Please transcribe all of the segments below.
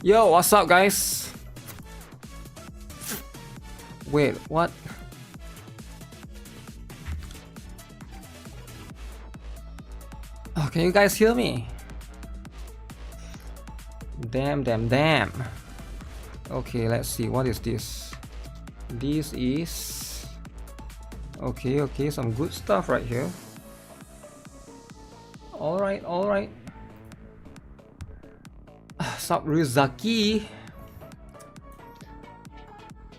Yo, what's up, guys? Wait, what? Oh, can you guys hear me? Damn. Okay, let's see. What is this? This is... Okay, some good stuff right here. Alright. Sup, Rizaki?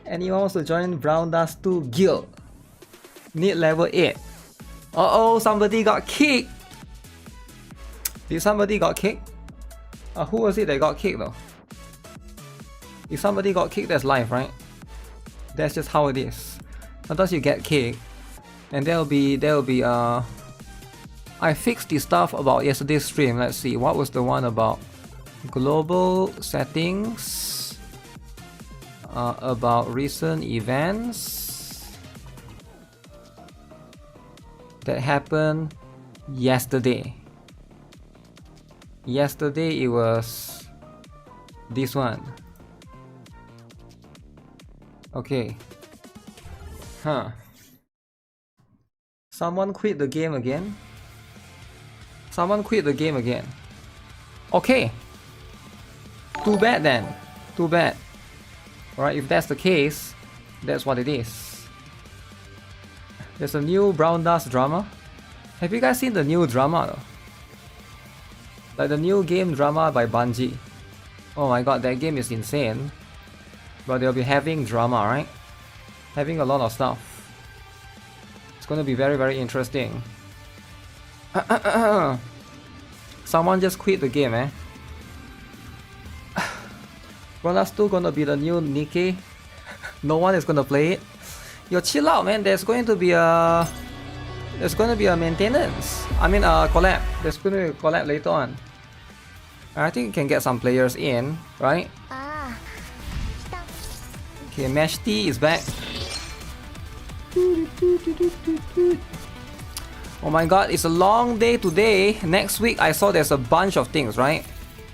Anyone wants to join Brown Dust 2 Guild? Need level 8. Uh-oh, somebody got kicked! Did somebody got kicked? Who was it that got kicked though? If somebody got kicked, that's life, right? That's just how it is. Sometimes you get kicked, and there'll be I fixed the stuff about yesterday's stream. Let's see, what was the one about? Global settings, about recent events that happened yesterday. Yesterday it was this one. Okay. Someone quit the game again. Okay. Too bad then. Too bad. Alright, if that's the case, that's what it is. There's a new Brown Dust drama. Have you guys seen the new drama though? Like the new game drama by Bungie. Oh my god, that game is insane. But they'll be having drama, right? Having a lot of stuff. It's gonna be very interesting. Someone just quit the game, eh? Brown Dust 2 gonna be the new NIKKE. No one is gonna play it. Yo, chill out, man. There's going to be a maintenance. I mean, collab. There's going to be a collab later on. I think you can get some players in, right? Okay, MECHTY is back. Oh my god, it's a long day today. Next week, I saw there's a bunch of things, right?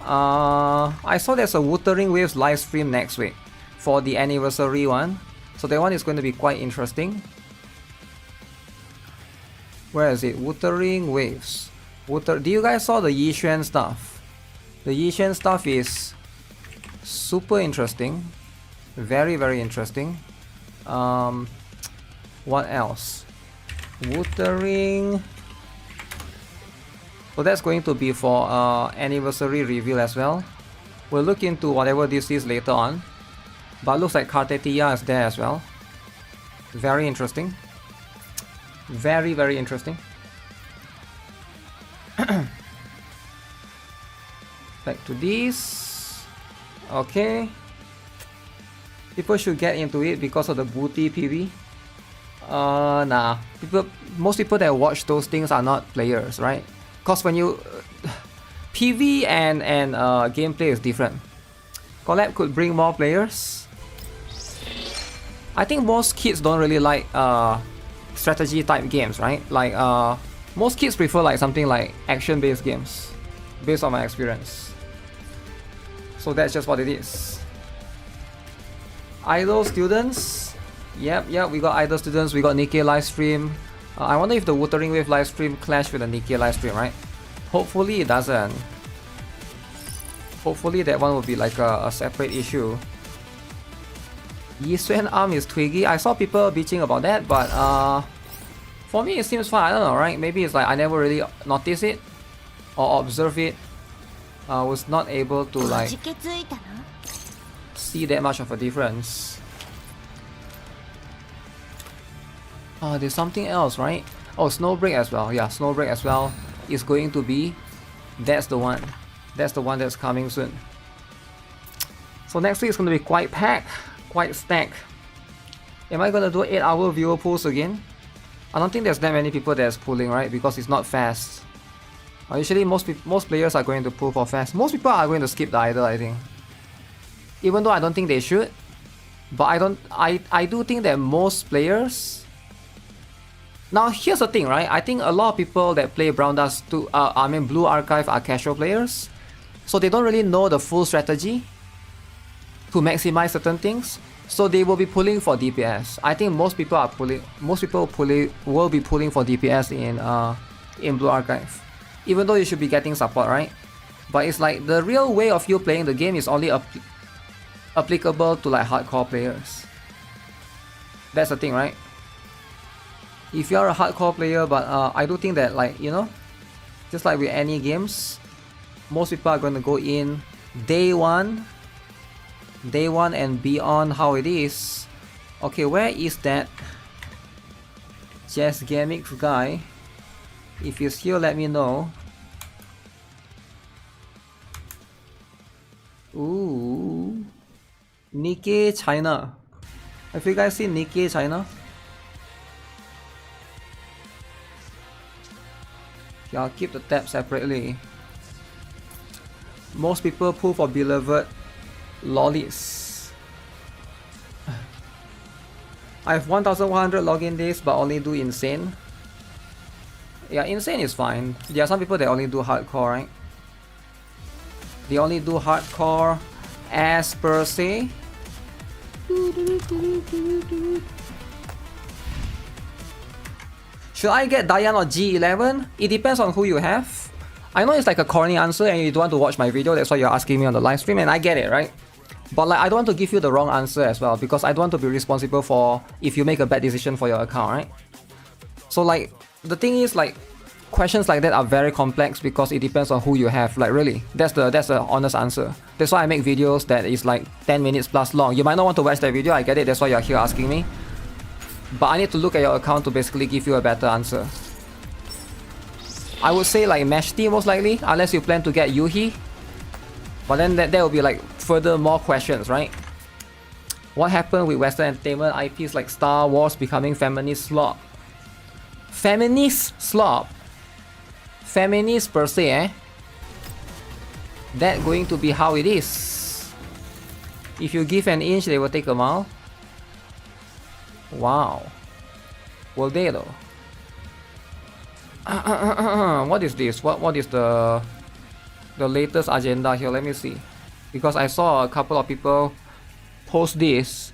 I saw there's a Wuthering Waves live stream next week for the anniversary one. So that one is going to be quite interesting. Where is it? Wuthering Waves. Do you guys saw the Yixuan stuff? The Yixuan stuff is super interesting. Very interesting. What else? Wuthering. So that's going to be for anniversary reveal as well. We'll look into whatever this is later on. But looks like Kartetia is there as well. Very interesting. Very interesting. Back to this. Okay. People should get into it because of the booty PV. Nah. Most people that watch those things are not players, right? Cause when you PV and gameplay is different. Collab could bring more players. I think most kids don't really like strategy type games, right? Like most kids prefer like something like action based games, based on my experience. So that's just what it is. Idol students. Yep, we got idol students, we got NIKKE live stream. I wonder if the Wuthering Wave live stream clash with the NIKKE live stream, right? Hopefully it doesn't. Hopefully that one will be like a separate issue. Yixuan arm is twiggy. I saw people bitching about that, but for me it seems fine. I don't know, right? Maybe it's like I never really noticed it or observe it. I was not able to like see that much of a difference. There's something else, right? Oh, Snowbreak as well. Yeah, Snowbreak as well is going to be. That's the one. That's the one that's coming soon. So next week is going to be quite packed, quite stacked. Am I going to do 8-hour viewer pools again? I don't think there's that many people that's pulling, right? Because it's not fast. Usually most players are going to pull for fast. Most people are going to skip the idol, I think. Even though I don't think they should. But I do think that most players... Now here's the thing, right? I think a lot of people that play Brown Dust 2, Blue Archive are casual players. So they don't really know the full strategy. to maximize certain things. So they will be pulling for DPS. I think most people will be pulling for DPS in Blue Archive. Even though you should be getting support, right? But it's like the real way of you playing the game is only applicable to like hardcore players. That's the thing, right? If you're a hardcore player, but I do think that, like, you know, just like with any games, most people are going to go in day one and beyond how it is. Okay, where is that Jazz Gamix guy? If he's here, let me know. Ooh, NIKKE China. Have you guys seen NIKKE China? Yeah, I'll keep the tab separately. Most people pull for Beloved Lollies. I have 1100 login days but only do Insane. Yeah, Insane is fine. There are some people that only do hardcore, right? They only do hardcore as per se. Should I get Diane or G11? It depends on who you have. I know it's like a corny answer and you don't want to watch my video, that's why you're asking me on the live stream, and I get it, right? But like, I don't want to give you the wrong answer as well, because I don't want to be responsible for if you make a bad decision for your account, right? So like, the thing is, like, questions like that are very complex because it depends on who you have. Like, really, that's the honest answer. That's why I make videos that is like 10 minutes plus long. You might not want to watch that video, I get it, that's why you're here asking me. But I need to look at your account to basically give you a better answer. I would say like MECHTY most likely, unless you plan to get Yuhi. But then there will be like further more questions, right? What happened with Western entertainment IPs like Star Wars becoming feminist slop? Feminist slop? Feminist per se, eh? That going to be how it is. If you give an inch, they will take a mile. Wow. Will they though? What is this? What is the latest agenda here? Let me see. Because I saw a couple of people post this.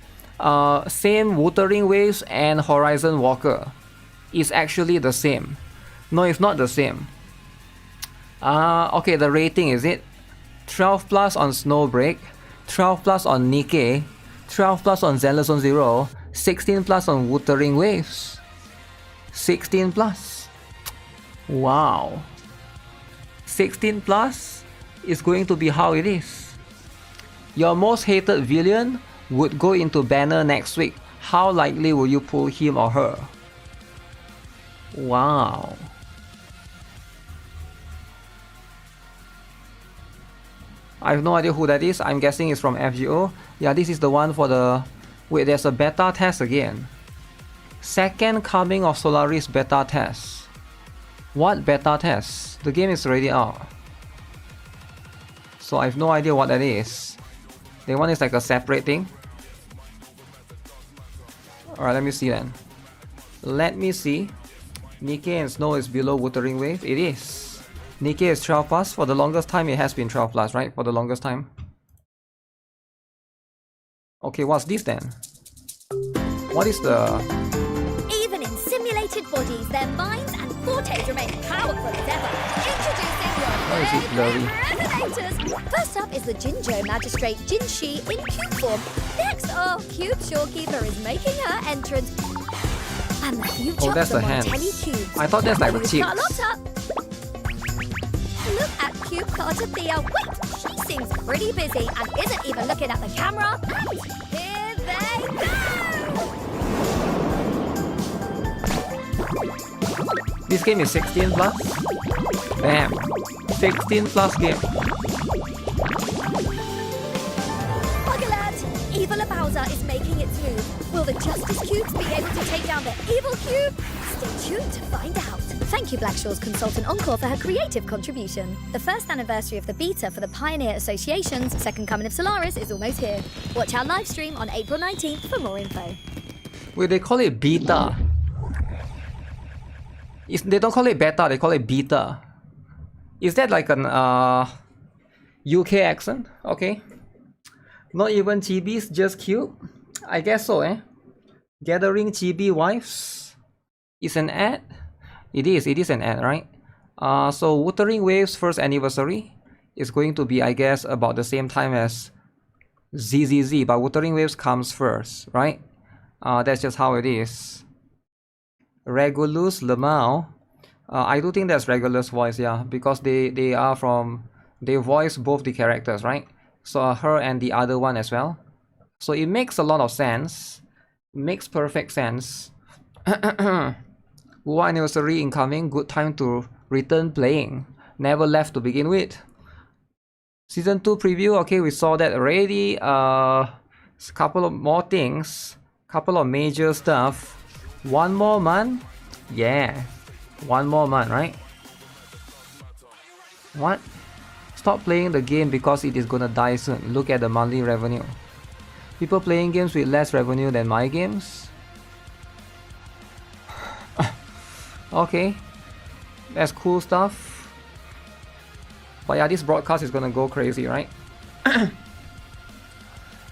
Same Wuthering Waves and Horizon Walker is actually the same. No, it's not the same. Okay, the rating is it? 12 plus on Snowbreak, 12 plus on NIKKE, 12 plus on Zenless on Zero, 16 plus on Wuthering Waves. 16 plus. Wow. 16 plus is going to be how it is. Your most hated villain would go into banner next week. How likely will you pull him or her? Wow. I have no idea who that is. I'm guessing it's from FGO. Yeah, this is the one for the... Wait, there's a beta test again. Second coming of Solaris beta test. What beta test? The game is already out. So I have no idea what that is. The one is like a separate thing. Alright, let me see then. Let me see. NIKKE and Snow is below Wuthering Wave. It is. NIKKE is 12 plus. For the longest time, it has been 12 plus, right? For the longest time. Okay, what's this then? What is the... Even in simulated bodies, their minds and fortes remain powerful as ever. Introducing your Resonators. First up is the Jinjo Magistrate Jinshi in cube form. Next, Cube Shorekeeper is making her entrance. And the future that's of the hands. Cubes. I thought that's like the cheeks. Look at Cube Carter Thea. Wait, she seems pretty busy and isn't even looking at the camera. And here they go! This game is 16 plus? Damn. 16 plus game. Bug alert! Evil Bowser is making its move. Will the Justice Cubes be able to take down the Evil Cube? Stay tuned to find out. Thank you, Blackshaw's Consultant Encore, for her creative contribution. The first anniversary of the beta for the Pioneer Association's Second Coming of Solaris is almost here. Watch our live stream on April 19th for more info. Wait, they call it beta. They don't call it beta, they call it beta. Is that like an UK accent? Okay. Not even chibis, just cute? I guess so, eh? Gathering chibi wives? Is an ad? It is an ad, right? So Wuthering Waves first anniversary is going to be, I guess, about the same time as ZZZ, but Wuthering Waves comes first, right? That's just how it is. Regulus Lemao. I do think that's Regulus voice, yeah, because they voice both the characters, right? So her and the other one as well. So it makes a lot of sense. Makes perfect sense. Wuwa anniversary incoming, good time to return playing. Never left to begin with. Season 2 preview, okay, we saw that already. Couple of more things. Couple of major stuff. One more month? Yeah. One more month, right? What? Stop playing the game because it is gonna die soon. Look at the monthly revenue. People playing games with less revenue than my games? Okay. That's cool stuff. But yeah, this broadcast is gonna go crazy, right?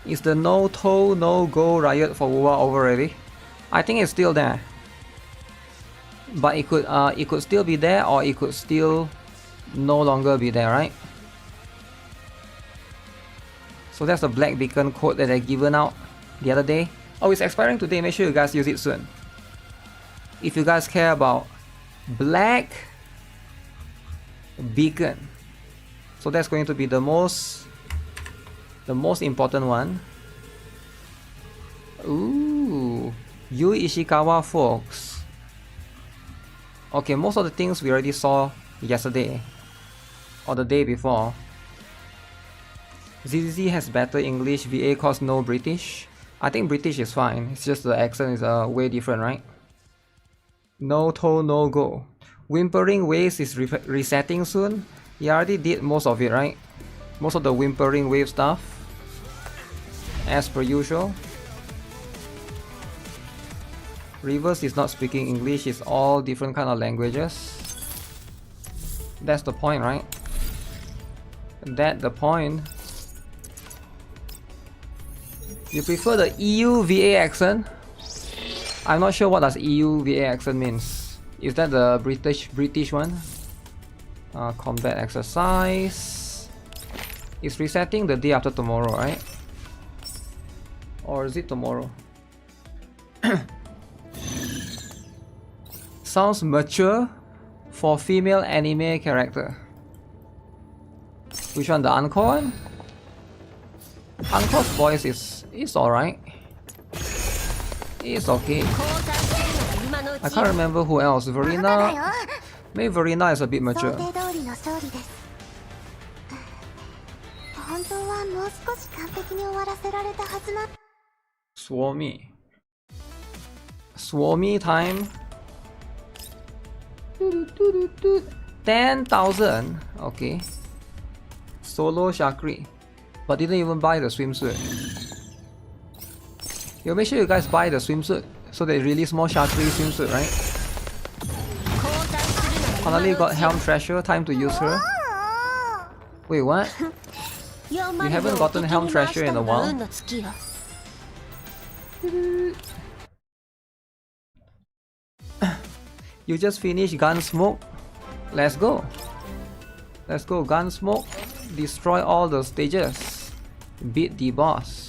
Is the no toe, no go riot for Wuwa over already? I think it's still there. But it could still be there, or it could still no longer be there, right? So that's the black beacon code that I given out the other day. Oh, it's expiring today. Make sure you guys use it soon. If you guys care about black beacon, so that's going to be the most important one. Ooh, Yu Ishikawa folks. Okay, most of the things we already saw yesterday or the day before. ZZZ has better English, VA cause no British. I think British is fine, it's just the accent is way different, right? No toe, no go. Whimpering Waves is resetting soon. He already did most of it, right? Most of the Whimpering Wave stuff. As per usual. Reverse is not speaking English, it's all different kind of languages. That's the point, right? That's the point. You prefer the EU VA accent? I'm not sure what does EU VA accent means. Is that the British one? Combat exercise. It's resetting the day after tomorrow, right? Or is it tomorrow? Sounds mature for female anime character. Which one? The Encore one? Encore's voice is alright. It's okay. I can't remember who else. Verena? Maybe Verena is a bit mature. Swarmy. Swarmy time. 10,000. Okay. Solo Shakri. But didn't even buy the swimsuit. Yo, make sure you guys buy the swimsuit so they release more Shakri swimsuit, right? Finally got Helm Thrasher, time to use her. Wait, what? You haven't gotten Helm Thrasher in a while? You just finished GUNSMOKE? Let's go. Let's go, GUNSMOKE. Destroy all the stages. Beat the boss.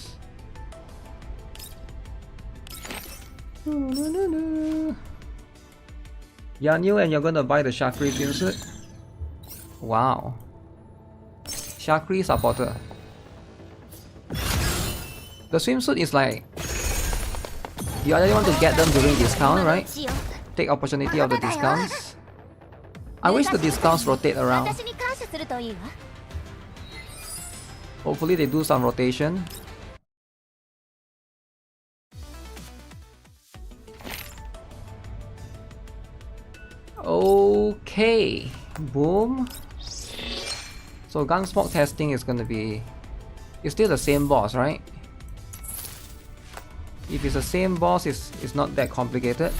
You're new and you're gonna buy the Shakri swimsuit? Wow. Shakri supporter. The swimsuit is like... You either want to get them during discount, right? Take opportunity of the discounts. I wish the discounts rotate around. Hopefully they do some rotation. Okay, boom. So GUNSMOKE testing is gonna be... It's still the same boss, right? If it's the same boss, it's not that complicated.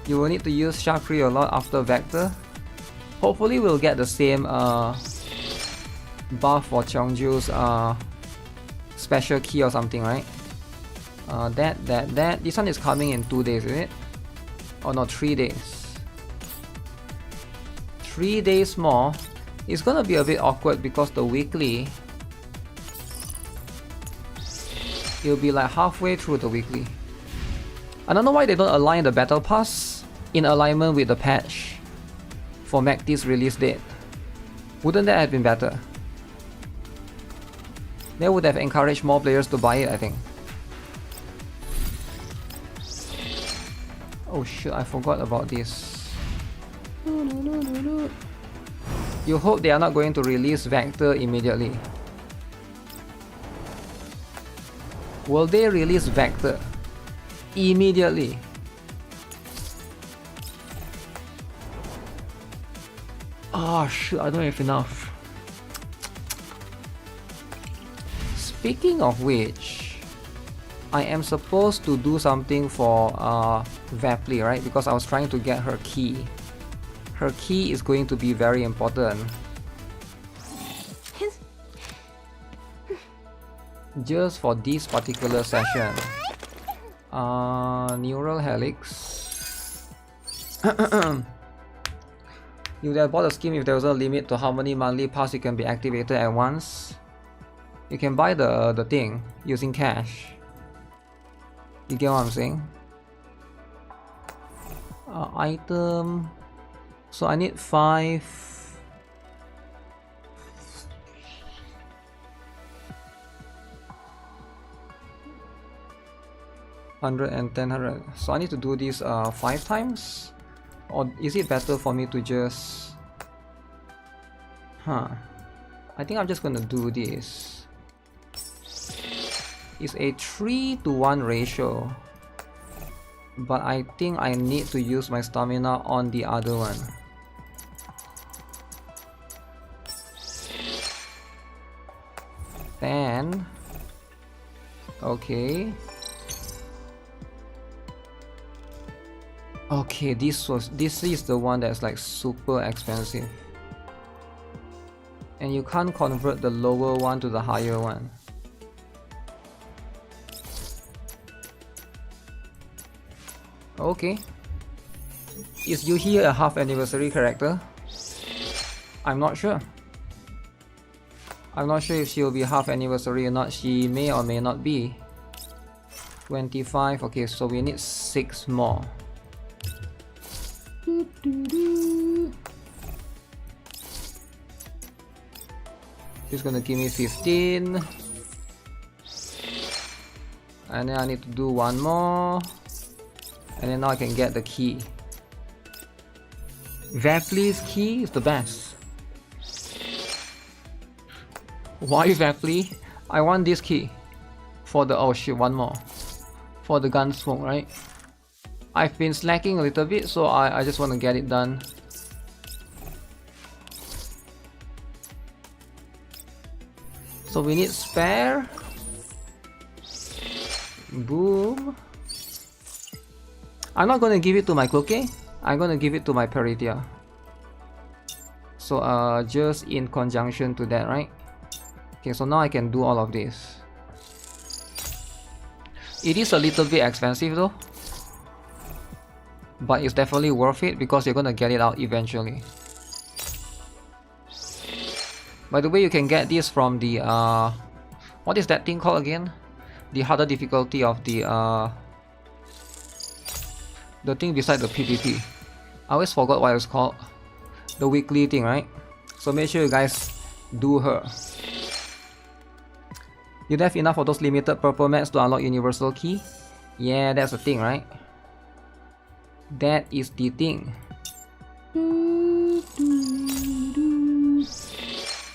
You will need to use Shakri a lot after Vector. Hopefully we'll get the same buff for Cheongju's special key or something, right? That. This one is coming in 2 days, is it? Oh no, 3 days. 3 days more. It's gonna be a bit awkward because the weekly, it'll be like halfway through the weekly. I don't know why they don't align the battle pass in alignment with the patch for MECHTY's release date. Wouldn't that have been better? That would have encouraged more players to buy it, I think. Oh shit, I forgot about this. You hope they are not going to release Vector immediately. Will they release Vector immediately? Oh shoot, I don't have enough. Speaking of which, I am supposed to do something for Vaply, right? Because I was trying to get her key. Her key is going to be very important. Just for this particular session. Neural Helix. You would have bought a scheme if there was a limit to how many monthly pass you can be activated at once. You can buy the thing using cash. You get what I'm saying? Item. So I need 5. $110. So I need to do this 5 times? Or is it better for me to just... I think I'm just gonna do this. It's a 3-to-1 ratio. But I think I need to use my stamina on the other one. Then... Okay. Okay, this is the one that's like super expensive. And you can't convert the lower one to the higher one. Okay. Is Yuhi a half anniversary character? I'm not sure. I'm not sure if she'll be half anniversary or not. She may or may not be. 25. Okay, so we need 6 more. It's gonna give me 15. And then I need to do 1 more. And then now I can get the key. Vaply's key is the best. Why Vaply? I want this key. For the... oh shit, 1 more. For the GUNSMOKE, right? I've been slacking a little bit, so I just want to get it done. So we need spare. Boom. I'm not going to give it to my Cloquet. I'm going to give it to my Peritia. So just in conjunction to that, right? Okay, so now I can do all of this. It is a little bit expensive though. But it's definitely worth it because you're gonna get it out eventually. By the way, you can get this from the what is that thing called again? The harder difficulty of the thing beside the PvP. I always forgot what it's called. The weekly thing, right? So make sure you guys do her. You have enough of those limited purple mats to unlock universal key? Yeah, that's the thing, right? That is the thing.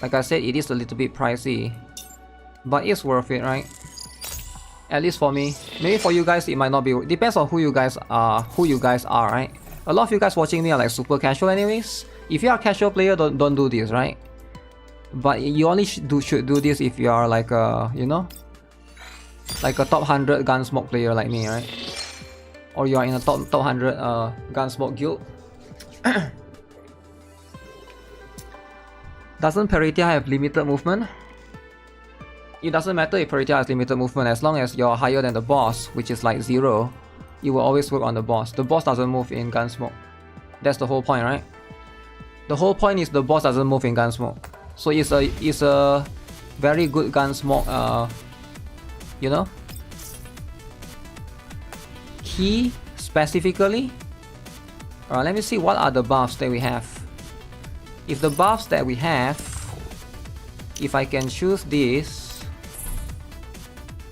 Like I said, it is a little bit pricey, but it's worth it, right? At least for me. Maybe for you guys it might not be. Depends on who you guys are, right? A lot of you guys watching me are like super casual anyways. If you are a casual player, don't do this, right? But you only should do this if you are like a, you know, like a top 100 GUNSMOKE player like me, right? Or you are in a top 100 GUNSMOKE guild. Doesn't Peritia have limited movement? it doesn't matter if Peritia has limited movement, as long as you're higher than the boss, which is like 0, it will always work on the boss. The boss doesn't move in GUNSMOKE. That's the whole point, right? The whole point is the boss doesn't move in GUNSMOKE. So it's a very good GUNSMOKE, you know, key specifically. Let me see what are the buffs that we have. If the buffs that we have, if I can choose this,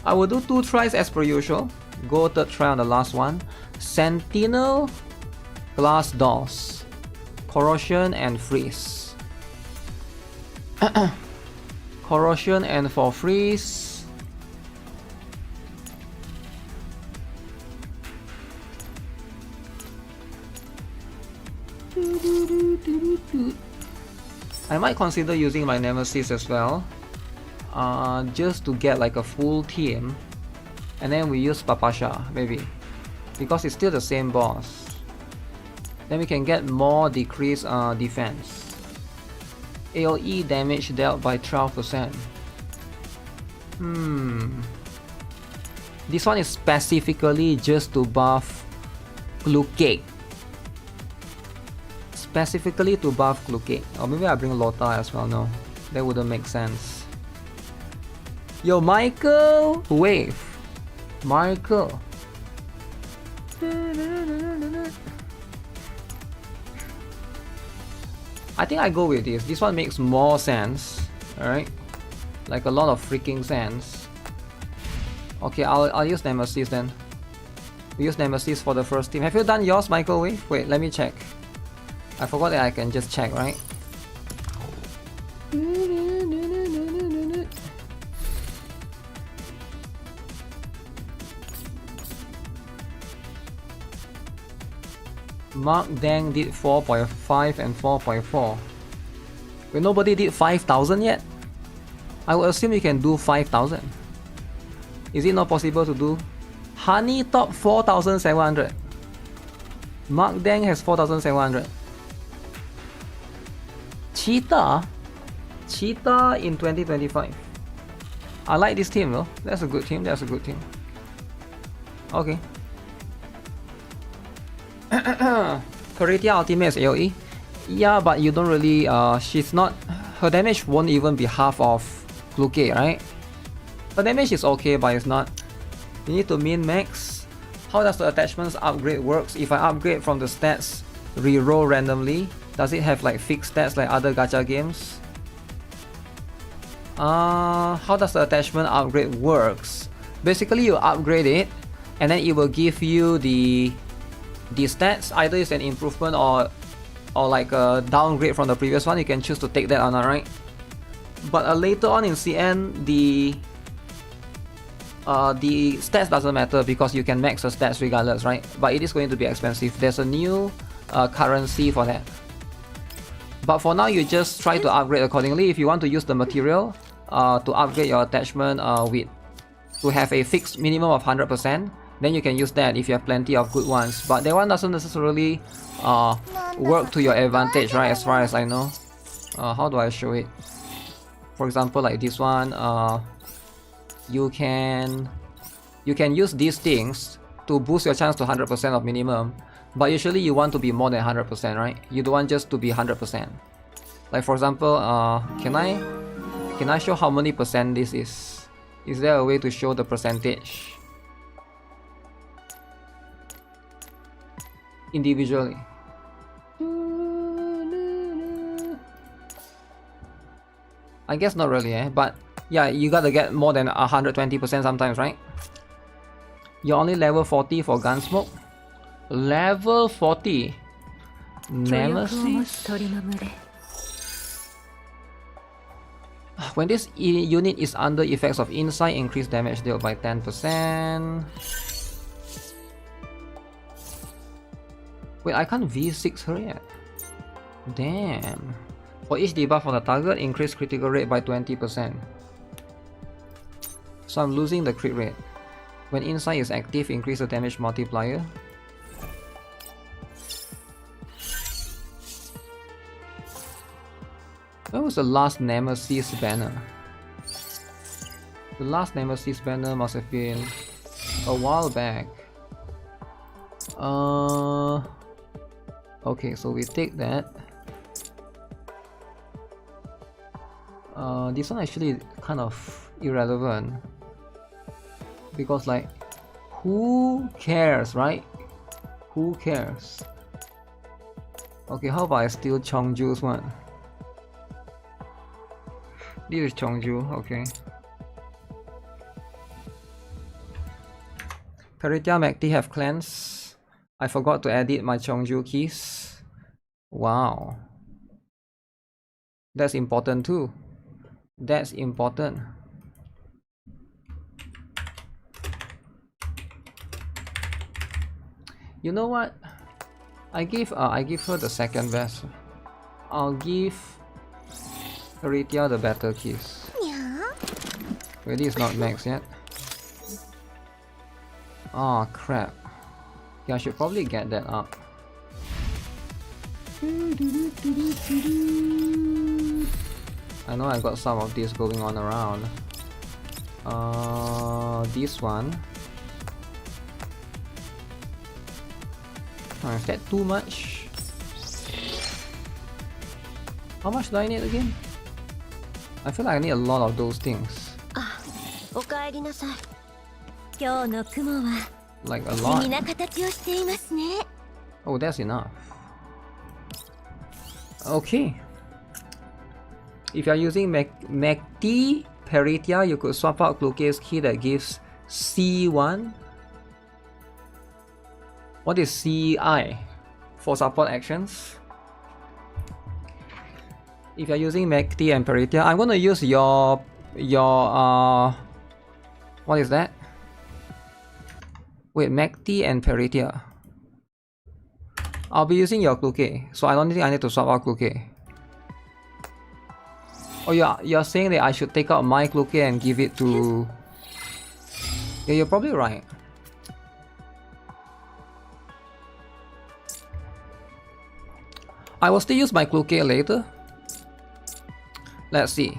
I will do 2 tries as per usual. Go 3rd try on the last one. Sentinel, Glass Dolls, Corrosion and Freeze. Corrosion and for Freeze. I might consider using my Nemesis as well, just to get like a full team, and then we use Papasha maybe, because it's still the same boss. Then we can get more decreased defense. AoE damage dealt by 12%. This one is specifically just to buff Glucake. Specifically to buff Glucake. Or maybe I bring Lota as well. No, that wouldn't make sense. Yo, Michael! Wave! Michael! I think I go with this. This one makes more sense. Alright? Like a lot of freaking sense. Okay, I'll use Nemesis then. We use Nemesis for the first team. Have you done yours, Michael Wave? Wait, let me check. I forgot that I can just check, right? Mark Dang did 4.5 and 4.4. Wait, nobody did 5,000 yet? I would assume you can do 5,000. Is it not possible to do? Honey top 4,700. Mark Dang has 4,700. Cheetah in 2025. I like this team though. That's a good team. That's a good team. Okay. Peritia ultimate is AoE. Yeah, but you don't really. She's not. Her damage won't even be half of Glucake, right? Her damage is okay, but it's not. You need to min max. How does the attachments upgrade works? If I upgrade from the stats, reroll randomly. Does it have like fixed stats like other gacha games? How does the attachment upgrade works? Basically, you upgrade it, and then it will give you the stats. Either it's an improvement or like a downgrade from the previous one. You can choose to take that or not, right? But later on in CN, the stats doesn't matter because you can max the stats regardless, right? But it is going to be expensive. There's a new currency for that. But for now, you just try to upgrade accordingly. If you want to use the material to upgrade your attachment to have a fixed minimum of 100%, then you can use that if you have plenty of good ones. But that one doesn't necessarily work to your advantage, right? As far as I know. How do I show it? For example, like this one, you can use these things to boost your chance to 100% of minimum. But usually you want to be more than 100%, right? You don't want just to be 100%. Like for example, can I show how many percent this is? Is there a way to show the percentage individually? I guess not really, but yeah, you gotta get more than 120% sometimes, right? You're only level 40 for GUNSMOKE. Level 40. Nemesis. When this unit is under effects of insight, increase damage dealt by 10%. Wait, I can't V6 her yet. Damn. For each debuff on the target, increase critical rate by 20%. So I'm losing the crit rate. When insight is active, increase the damage multiplier. When was the last Nemesis banner? The last Nemesis banner must have been a while back. Okay, so we take that. This one actually kind of irrelevant because like, who cares, right? Who cares? Okay, how about I steal Chongju's one? This is Chongju, okay. Peritia MECHTY have clans. I forgot to edit my Chongju keys. Wow. That's important too. That's important. You know what? I give her the second best. I'll give Peritia the better keys. Wait, this is not max yet. Oh crap. Yeah, I should probably get that up. I know I got some of this going on around. This one. Oh, is that too much? How much do I need again? I feel like I need a lot of those things. Like a lot. Oh, that's enough. Okay. If you're using MECHTY Peritia, you could swap out Kluke's key that gives C1. What is CI? For support actions. If you're using MECHTY and Peritia, I'm gonna use your what is that? Wait, MECHTY and Peritia. I'll be using your Kluke, so I don't think I need to swap out Kluke. Oh, you're saying that I should take out my Kluke and give it to... Yeah, you're probably right. I will still use my Kluke later. Let's see.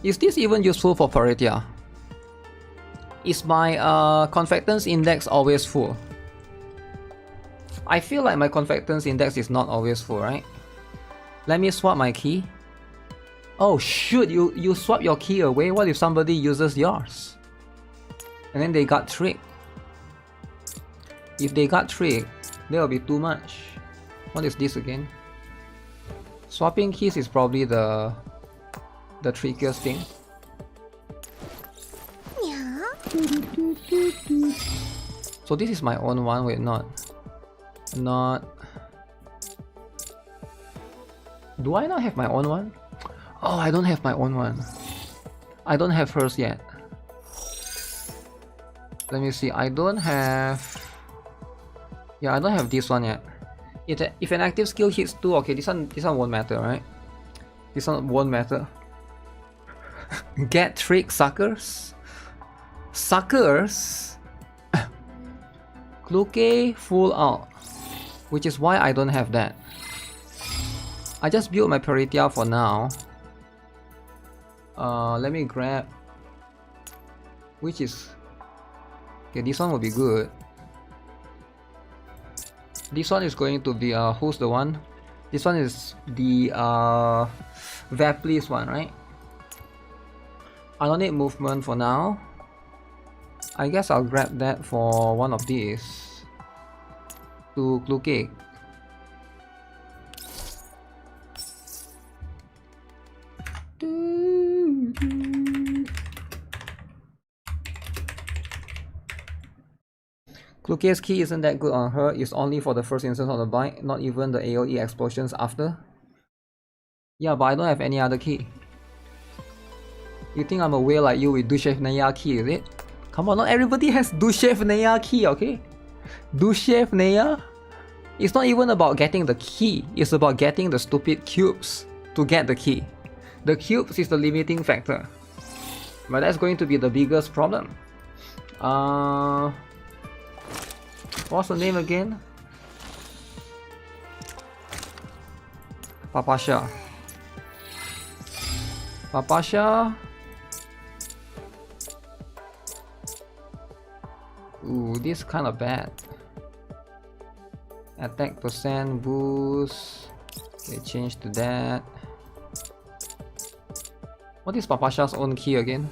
Is this even useful for Peritia? Is my confidence index always full? I feel like my confidence index is not always full, right? Let me swap my key. Oh shoot, you swap your key away? What if somebody uses yours? And then they got tricked. If they got tricked, that will be too much. What is this again? Swapping keys is probably the trickiest thing. So this is my own one. Wait, not. Do I not have my own one? Oh, I don't have my own one. I don't have hers yet. Let me see. I don't have... Yeah, I don't have this one yet. If an active skill hits 2, okay, this one won't matter, right? This one won't matter. Get tricked, suckers. Suckers. Kluke full out, which is why I don't have that. I just built my Peritia for now. Let me grab, which is okay. This one will be good. This one is going to be who's the one? This one is the Vaplis one, right? I don't need movement for now. I guess I'll grab that for one of these to Kluke. Kluke's key isn't that good on her. It's only for the first instance of the bind, not even the AoE explosions after. Yeah, but I don't have any other key. You think I'm a whale like you with Dushev Neya key, is it? Come on, not everybody has Dushev Neya key, okay? Dushev Neya? It's not even about getting the key, it's about getting the stupid cubes to get the key. The cubes is the limiting factor. But that's going to be the biggest problem. What's the name again? Papasha. Papasha. Ooh, this kind of bad. Attack percent boost. Okay, change to that. What is Papasha's own key again?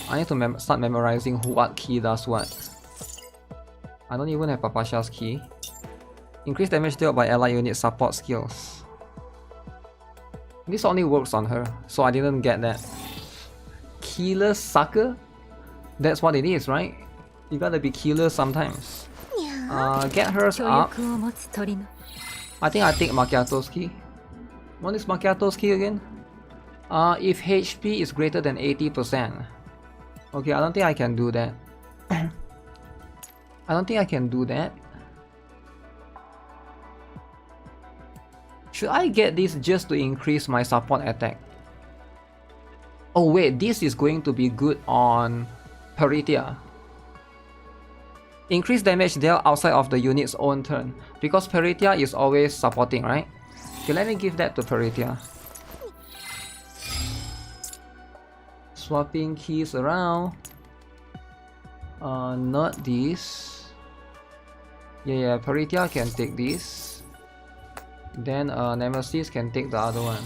I need to start memorizing what key does what. I don't even have Papasha's key. Increase damage dealt by allied unit support skills. This only works on her, so I didn't get that. Killer sucker? That's what it is, right? You gotta be killer sometimes. Get hers up. I think I take Macchiato's key. What is Macchiato's key again? If HP is greater than 80%. Okay, I don't think I can do that. I don't think I can do that. Should I get this just to increase my support attack? Oh wait, this is going to be good on Peritia. Increase damage dealt outside of the unit's own turn, because Peritia is always supporting, right? Okay, let me give that to Peritia. Swapping keys around. Not this. Yeah, Peritia can take this. Then Nemesis can take the other one.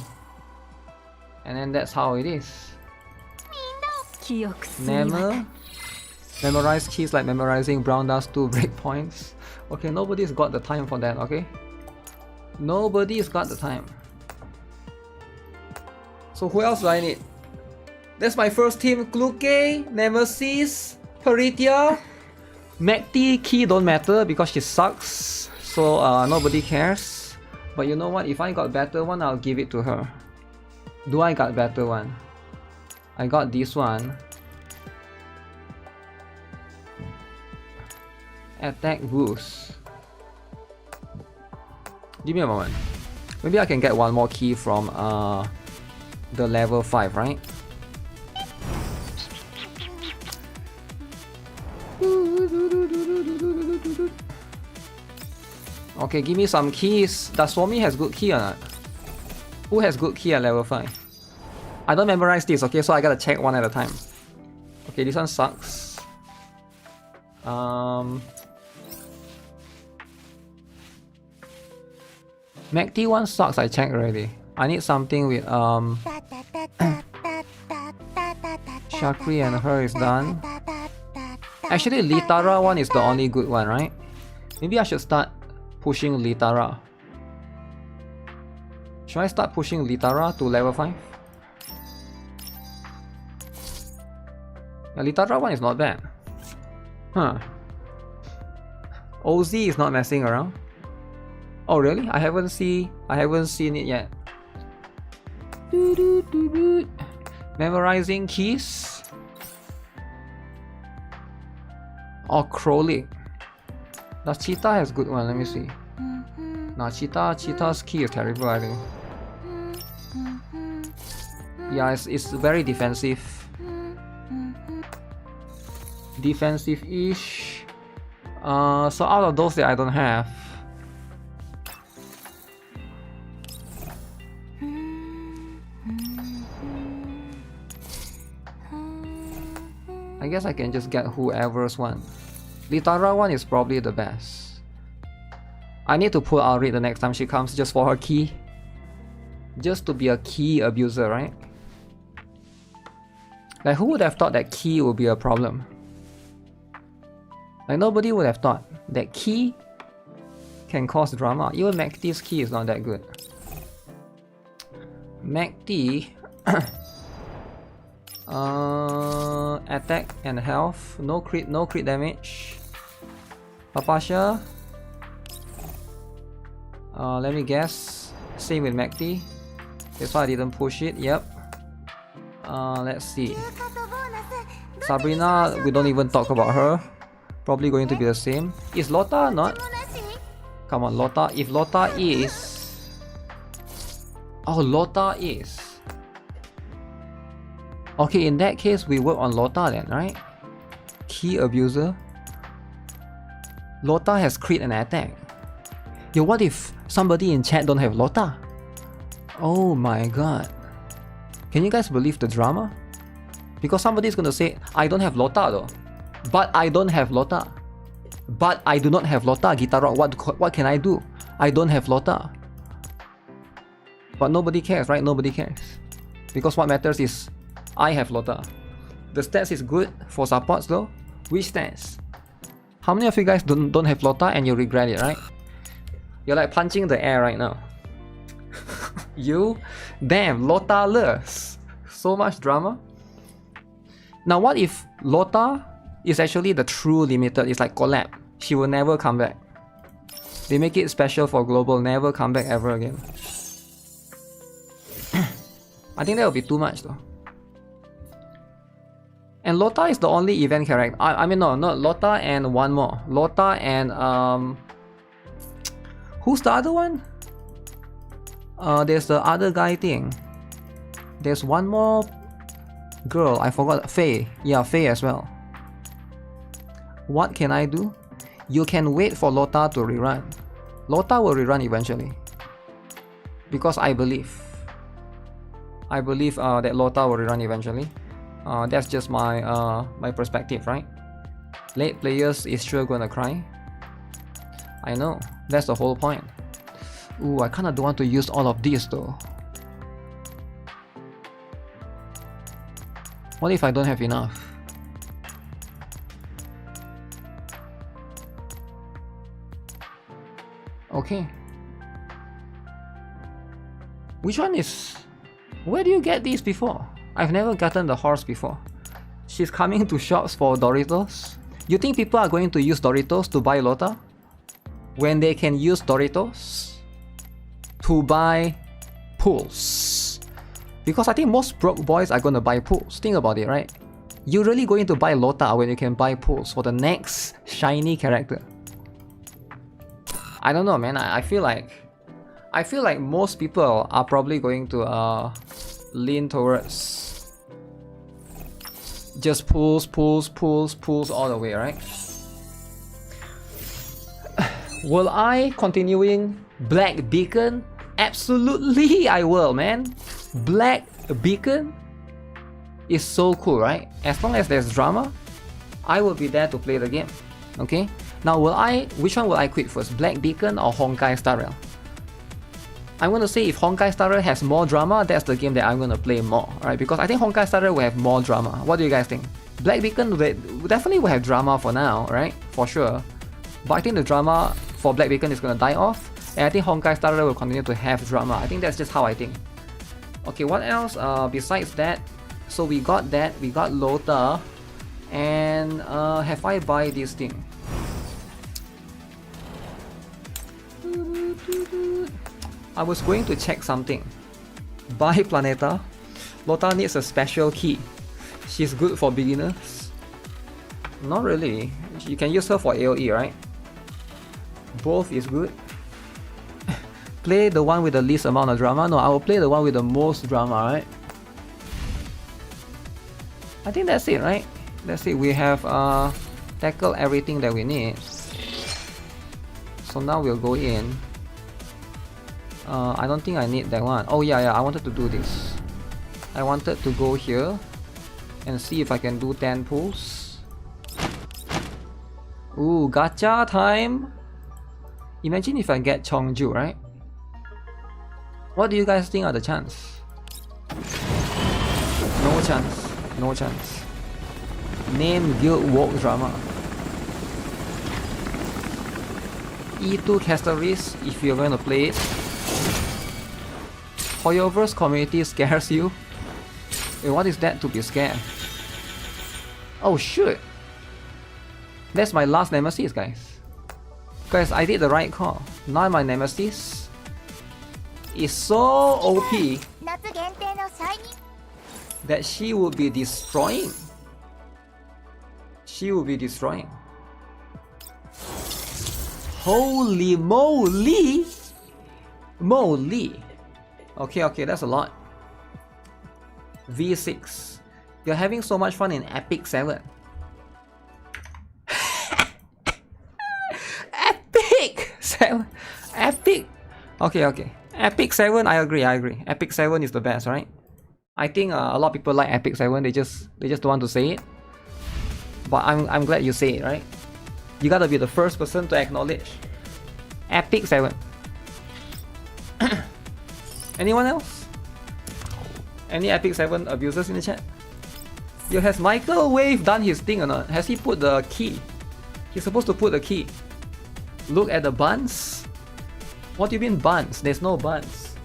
And then that's how it is. Memorize keys like memorizing brown dust 2 breakpoints. Okay, nobody's got the time for that, okay? Nobody's got the time. So who else do I need? That's my first team. Kluke, Nemesis, Peritia. MECHTY key don't matter because she sucks. So nobody cares. But you know what? If I got better one, I'll give it to her. Do I got better one? I got this one. Attack boost. Give me a moment. Maybe I can get one more key from the level 5, right? Okay, give me some keys. Does Swami has good key or not? Who has good key at level 5? I don't memorize this, okay, so I gotta check one at a time. Okay, this one sucks. MECHTY one sucks, I checked already. I need something with Shakri and her is done. Actually, Litara one is the only good one, right? Maybe I should start pushing Litara. Should I start pushing Litara to level 5? Yeah, Litara one is not bad. Huh. OZ is not messing around. Oh really? I haven't seen it yet. Memorizing keys. Or Crowley. Does Cheetah has good one? Let me see. Nah, Cheetah's key is terrible, I think. Yeah, it's very defensive. Defensive-ish. So out of those that I don't have, I guess I can just get whoever's one. Litara one is probably the best. I need to pull Alrid the next time she comes just for her key. Just to be a key abuser, right? Like who would have thought that key would be a problem? Like nobody would have thought that key can cause drama. Even MECHTY's key is not that good. MECHTY attack and health, no crit damage. Papasha. Let me guess. Same with MECHTY. That's why I didn't push it. Yep. Let's see. Sabrina, we don't even talk about her. Probably going to be the same. Is Lota not? Come on, Lota. If Lota is... Oh, Lota is. Okay, in that case, we work on Lota then, right? Key abuser. Lota has crit and attack. Yo, what if somebody in chat don't have Lota? Oh my god. Can you guys believe the drama? Because somebody's gonna say, I don't have Lota though. But I don't have Lota. But I do not have Lota, GuitarRock. What can I do? I don't have Lota. But nobody cares, right? Nobody cares. Because what matters is I have Lota. The stats is good for supports though. Which stats? How many of you guys don't have Lota and you regret it, right? You're like punching the air right now. You? Damn, Lota-less. So much drama. Now what if Lota is actually the true limited? It's like collab. She will never come back. They make it special for global, never come back ever again. I think that would be too much though. And Lota is the only event character. I mean no, not Lota and one more. Lota and who's the other one? There's the other guy thing. There's one more girl, I forgot. Faye. Yeah, Faye as well. What can I do? You can wait for Lota to rerun. Lota will rerun eventually. Because I believe that Lota will rerun eventually. That's just my my perspective, right? Late players is sure gonna cry. I know, that's the whole point. Ooh, I kinda don't want to use all of these though. What if I don't have enough? Okay. Which one is... Where do you get these before? I've never gotten the horse before. She's coming to shops for Doritos. You think people are going to use Doritos to buy Lota? When they can use Doritos to buy pools. Because I think most broke boys are gonna buy pools. Think about it, right? You're really going to buy Lota when you can buy pools for the next shiny character. I don't know, man. I feel like most people are probably going to lean towards just pulls all the way, right? Will I continuing Black Beacon? Absolutely I will, man. Black Beacon is so cool, right? As long as there's drama, I will be there to play the game. Okay? Now which one will I quit first? Black Beacon or Honkai Star Rail? I'm gonna say if Honkai Star Rail has more drama, that's the game that I'm gonna play more, right? Because I think Honkai Star Rail will have more drama. What do you guys think? Black Beacon definitely will have drama for now, right? For sure. But I think the drama for Black Beacon is gonna die off, and I think Honkai Star Rail will continue to have drama. I think that's just how I think. Okay, what else besides that? So we got that, we got Lota, and have I buy this thing? I was going to check something. Buy Planeta. Lota needs a special key. She's good for beginners. Not really. You can use her for AoE, right? Both is good. Play the one with the least amount of drama. No, I will play the one with the most drama, right? I think that's it, right? That's it. We have tackled everything that we need. So now we'll go in. I don't think I need that one. Oh yeah, I wanted to do this. I wanted to go here and see if I can do 10 pulls. Ooh, gacha time! Imagine if I get Chongju, right? What do you guys think are the chance? No chance. No chance. Name Guild Walk Drama. E2 Casteris if you're going to play it. Hoyoverse community scares you? Wait, what is that to be scared? Oh shoot! That's my last nemesis, guys. Guys, I did the right call. Now my nemesis is so OP that she will be destroying. She will be destroying. Holy moly! Moly! Okay, that's a lot. V6. You're having so much fun in Epic 7. 7. Epic. Okay. Epic 7. I agree. Epic 7 is the best, right? I think a lot of people like Epic 7. They just don't want to say it. But I'm glad you say it, right? You gotta be the first person to acknowledge. Epic 7. Anyone else? Any Epic 7 abusers in the chat? Yo, has Michael Wave done his thing or not? Has he put the key? He's supposed to put the key. Look at the buns. What do you mean buns? There's no buns.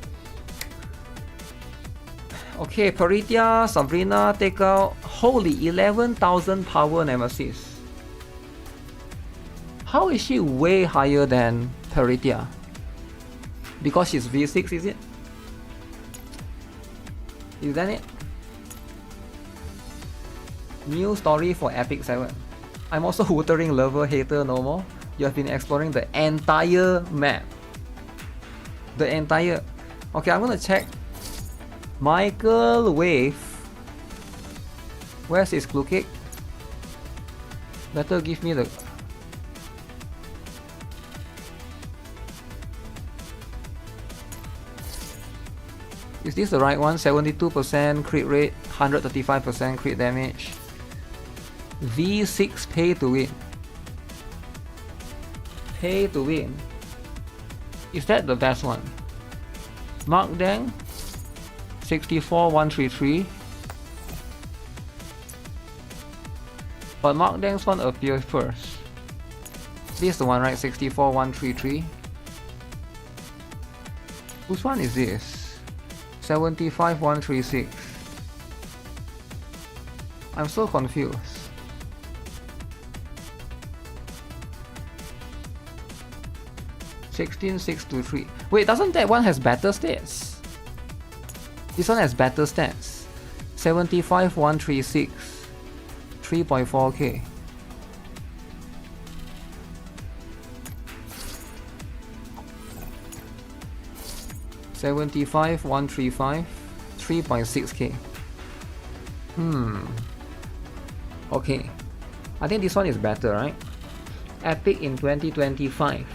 Okay, Paritia, Sabrina, take out. Holy, 11,000 power Nemesis. How is she way higher than Paritia? Because she's V6, is it? Is that it? New story for Epic 7. I'm also Wuthering lover, hater no more. You have been exploring the entire map. The entire... Okay, I'm gonna check. Michael Wave. Where's his clue kick? Better give me the... Is this the right one? 72% crit rate, 135% crit damage. V6 pay to win. Pay to win. Is that the best one? Mark Dang 64133. But Mark Dang's one appears first. This is the one, right? 64133. Whose one is this? 75136. I'm so confused. 16623. Wait, doesn't that one has better stats? This one has better stats. 75136. 3.4k. $75 135 3.6k. Okay, I think this one is better, right? Epic in 2025.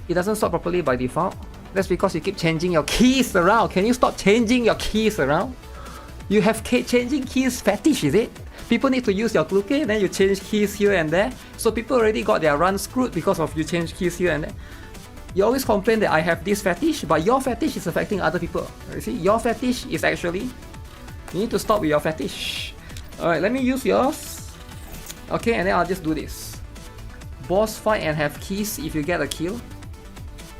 It doesn't stop properly by default. That's because you keep changing your keys around. Can you stop changing your keys around? You have changing keys fetish, is it? People need to use your clue key, then you change keys here and there. So people already got their run screwed because of you change keys here and there. You always complain that I have this fetish, but your fetish is affecting other people. You see, your fetish is actually... You need to stop with your fetish. Alright, let me use yours. Okay, and then I'll just do this. Boss fight and have keys if you get a kill.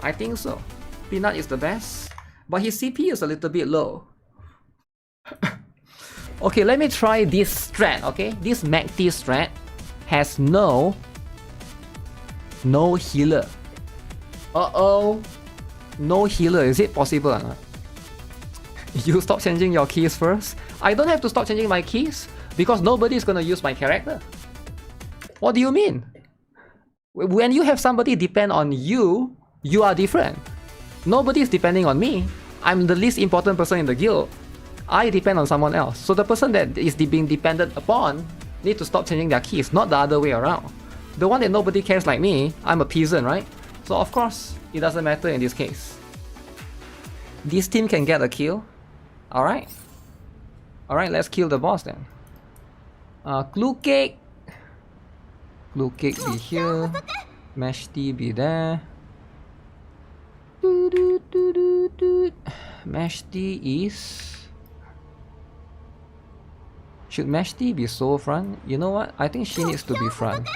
I think so. Peanut is the best, but his CP is a little bit low. Okay, let me try this strat, okay? This MECHTY strat has no healer. Uh-oh. No healer, is it possible or not? You stop changing your keys first? I don't have to stop changing my keys because nobody is gonna use my character. What do you mean? When you have somebody depend on you, you are different. Nobody is depending on me. I'm the least important person in the guild. I depend on someone else. So the person that is being dependent upon need to stop changing their keys, not the other way around. The one that nobody cares like me, I'm a peasant, right? So of course, it doesn't matter in this case. This team can get a kill. Alright. Alright, let's kill the boss then. Clue cake. Clue cake be here. MECHTY be there. MECHTY is... Should MECHTY be so front? You know what? I think she needs to be front.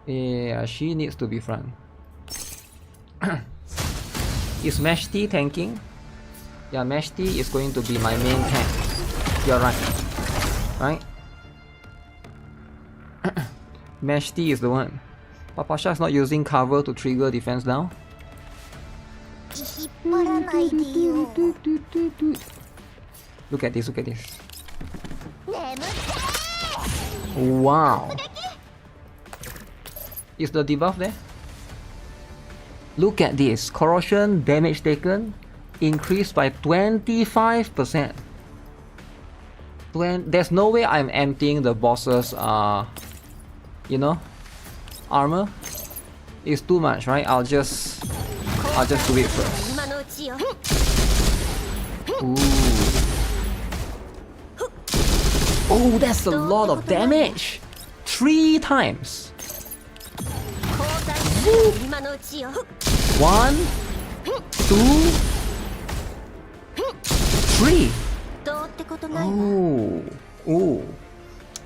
Yeah, she needs to be front. Is MECHTY tanking? Yeah, MECHTY is going to be my main tank. You're right. Right? MECHTY is the one. Papasha is not using cover to trigger defense down. Look at this, look at this. Wow. Is the debuff there? Look at this. Corrosion damage taken increased by 25%. There's no way I'm emptying the boss's you know, armor. It's too much, right? I'll just do it first. Ooh. Oh, that's a lot of damage! 3 times! 1, 2, 3! Oh, oh.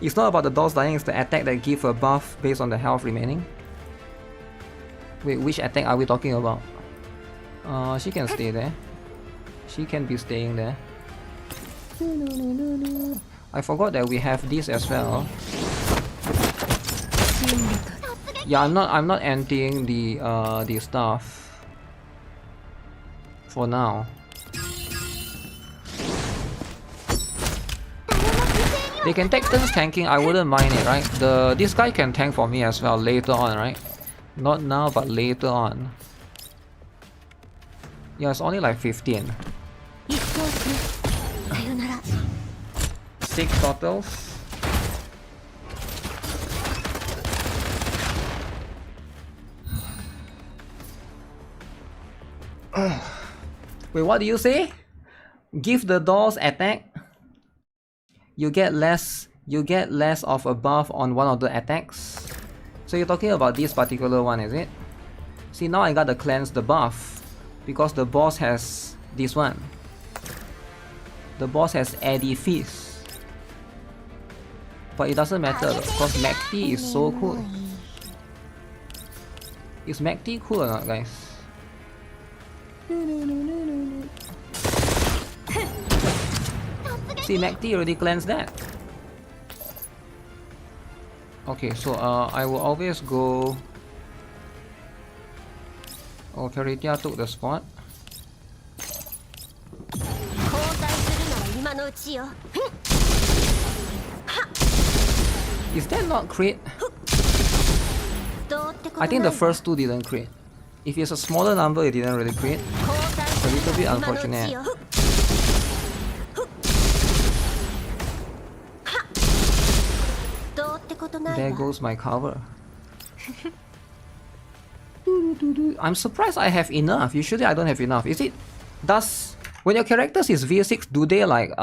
It's not about the dolls dying, it's the attack that give a buff based on the health remaining. Wait, which attack are we talking about? She can stay there. She can be staying there. I forgot that we have this as well. Yeah, I'm not emptying the stuff for now. They can take turns tanking, I wouldn't mind it, right? This guy can tank for me as well later on, right? Not now, but later on. Yeah, it's only like 15. 6 totals. Wait, what do you say? Give the dolls attack. You get less of a buff on one of the attacks. So you're talking about this particular one, is it? See, now I got the cleanse the buff because the boss has this one. The boss has Eddie Feast. But it doesn't matter because MECHTY is so cool. Is MECHTY cool or not, guys? See, MECHTY already cleansed that. Okay, so I will always go... Oh, Peritia took the spot. Is that not crit? I think the first 2 didn't crit. If it's a smaller number, it didn't really crit. It's a little bit unfortunate. There goes my cover. I'm surprised I have enough. Usually I don't have enough. Is it... Does... When your characters is V6, do they like...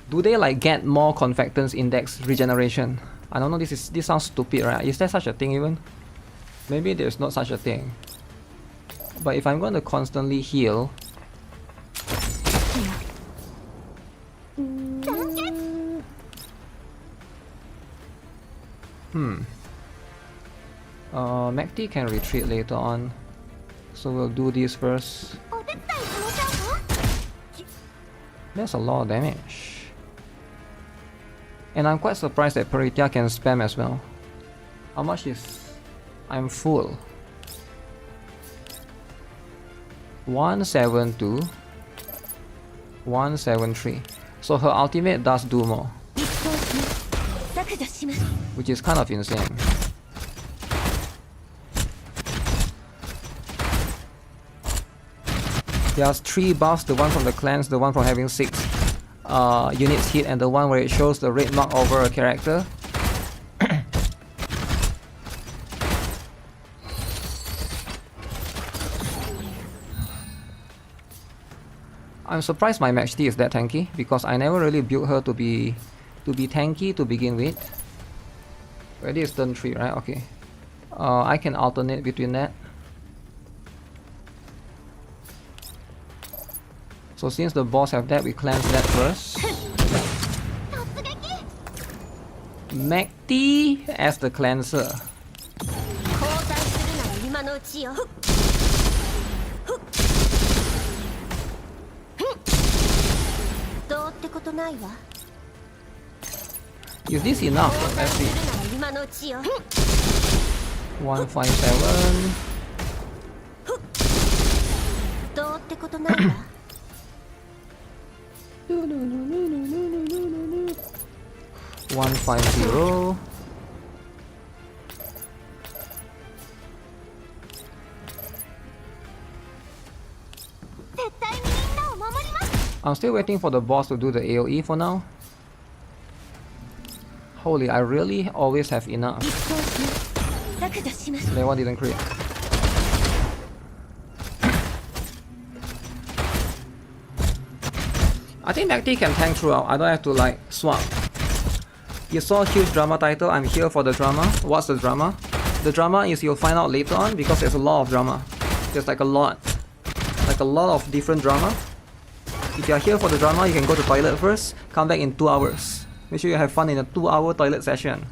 Do they like get more Confectance Index regeneration? I don't know, this sounds stupid, right? Is there such a thing even? Maybe there's not such a thing. But if I'm going to constantly heal... MECHTY can retreat later on. So we'll do this first. That's a lot of damage. And I'm quite surprised that Peritia can spam as well. How much is... I'm full. 172. 173. So her ultimate does do more. Which is kind of insane. There's 3 buffs, the one from the clans, the one from having 6 units hit, and the one where it shows the red mark over a character. I'm surprised my MECHTY is that tanky, because I never really built her to be tanky to begin with. Ready is turn 3, right? Okay. I can alternate between that. So since the boss have that, we cleanse that first. MECHTY as the cleanser. Is this enough? Let's see. 157. 150. I'm still waiting for the boss to do the AoE for now. Holy, I really always have enough. That one didn't crit. I think MECHTY can tank throughout. I don't have to like swap. You saw huge drama title. I'm here for the drama. What's the drama? The drama is you'll find out later on because there's a lot of drama. There's like a lot of different drama. If you're here for the drama, you can go to toilet first, come back in 2 hours. Make sure you have fun in a 2-hour toilet session.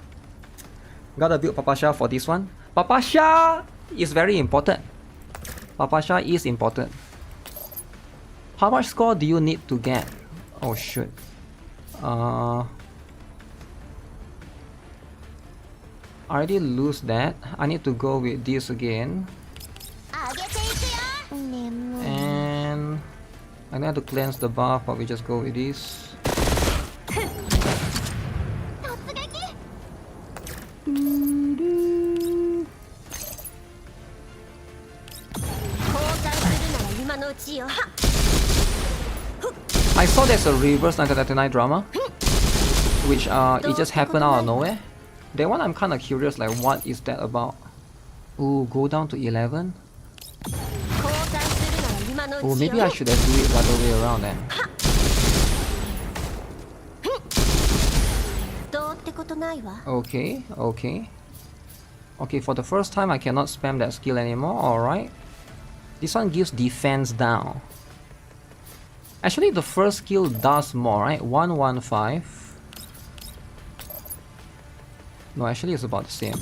Gotta build Papasha for this one. Papasha is very important. Papasha is important. How much score do you need to get? Oh shoot. I already lose that. I need to go with this again. And I need to cleanse the buff, but we just go with this. I saw there's a reverse 1999 drama, which it just happened out of nowhere. That one I'm kind of curious, like what is that about? Ooh, go down to 11. Oh, maybe I should have do it the other way around then. Okay, okay. Okay, for the first time I cannot spam that skill anymore, alright. This one gives defense down. Actually, the first skill does more, right? 115. No, actually it's about the same.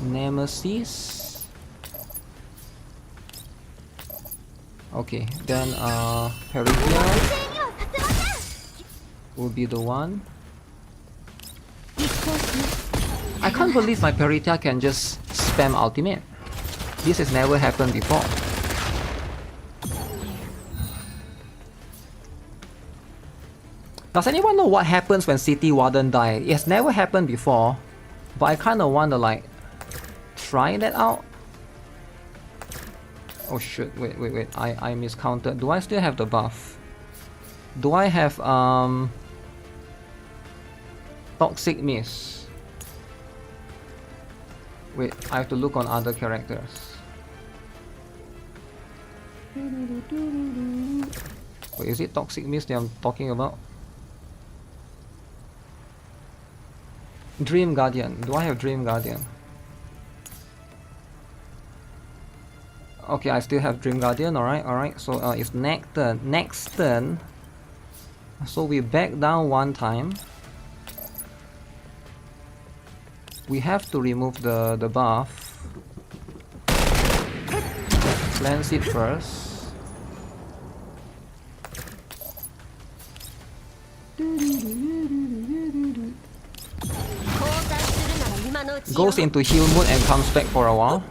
Nemesis. Okay, then Peritia will be the one. I can't believe my Peritia can just spam ultimate. This has never happened before. Does anyone know what happens when City Warden die? It has never happened before, but I kinda wanna like try that out. Oh shit, wait, I miscounted. Do I still have the buff? Do I have Toxic Mist? Wait, I have to look on other characters. Wait, is it Toxic Mist that I'm talking about? Dream Guardian. Do I have Dream Guardian? Okay, I still have Dream Guardian. Alright. So it's next turn. So we back down one time. We have to remove the buff. Cleanse it first. Goes into heal mode and comes back for a while.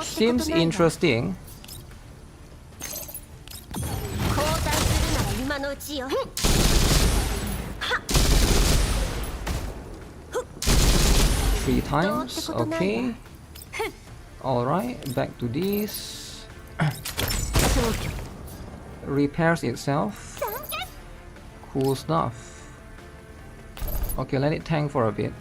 Seems interesting. Three times, okay. Alright, back to this. Repairs itself. Cool stuff. Okay, let it tank for a bit.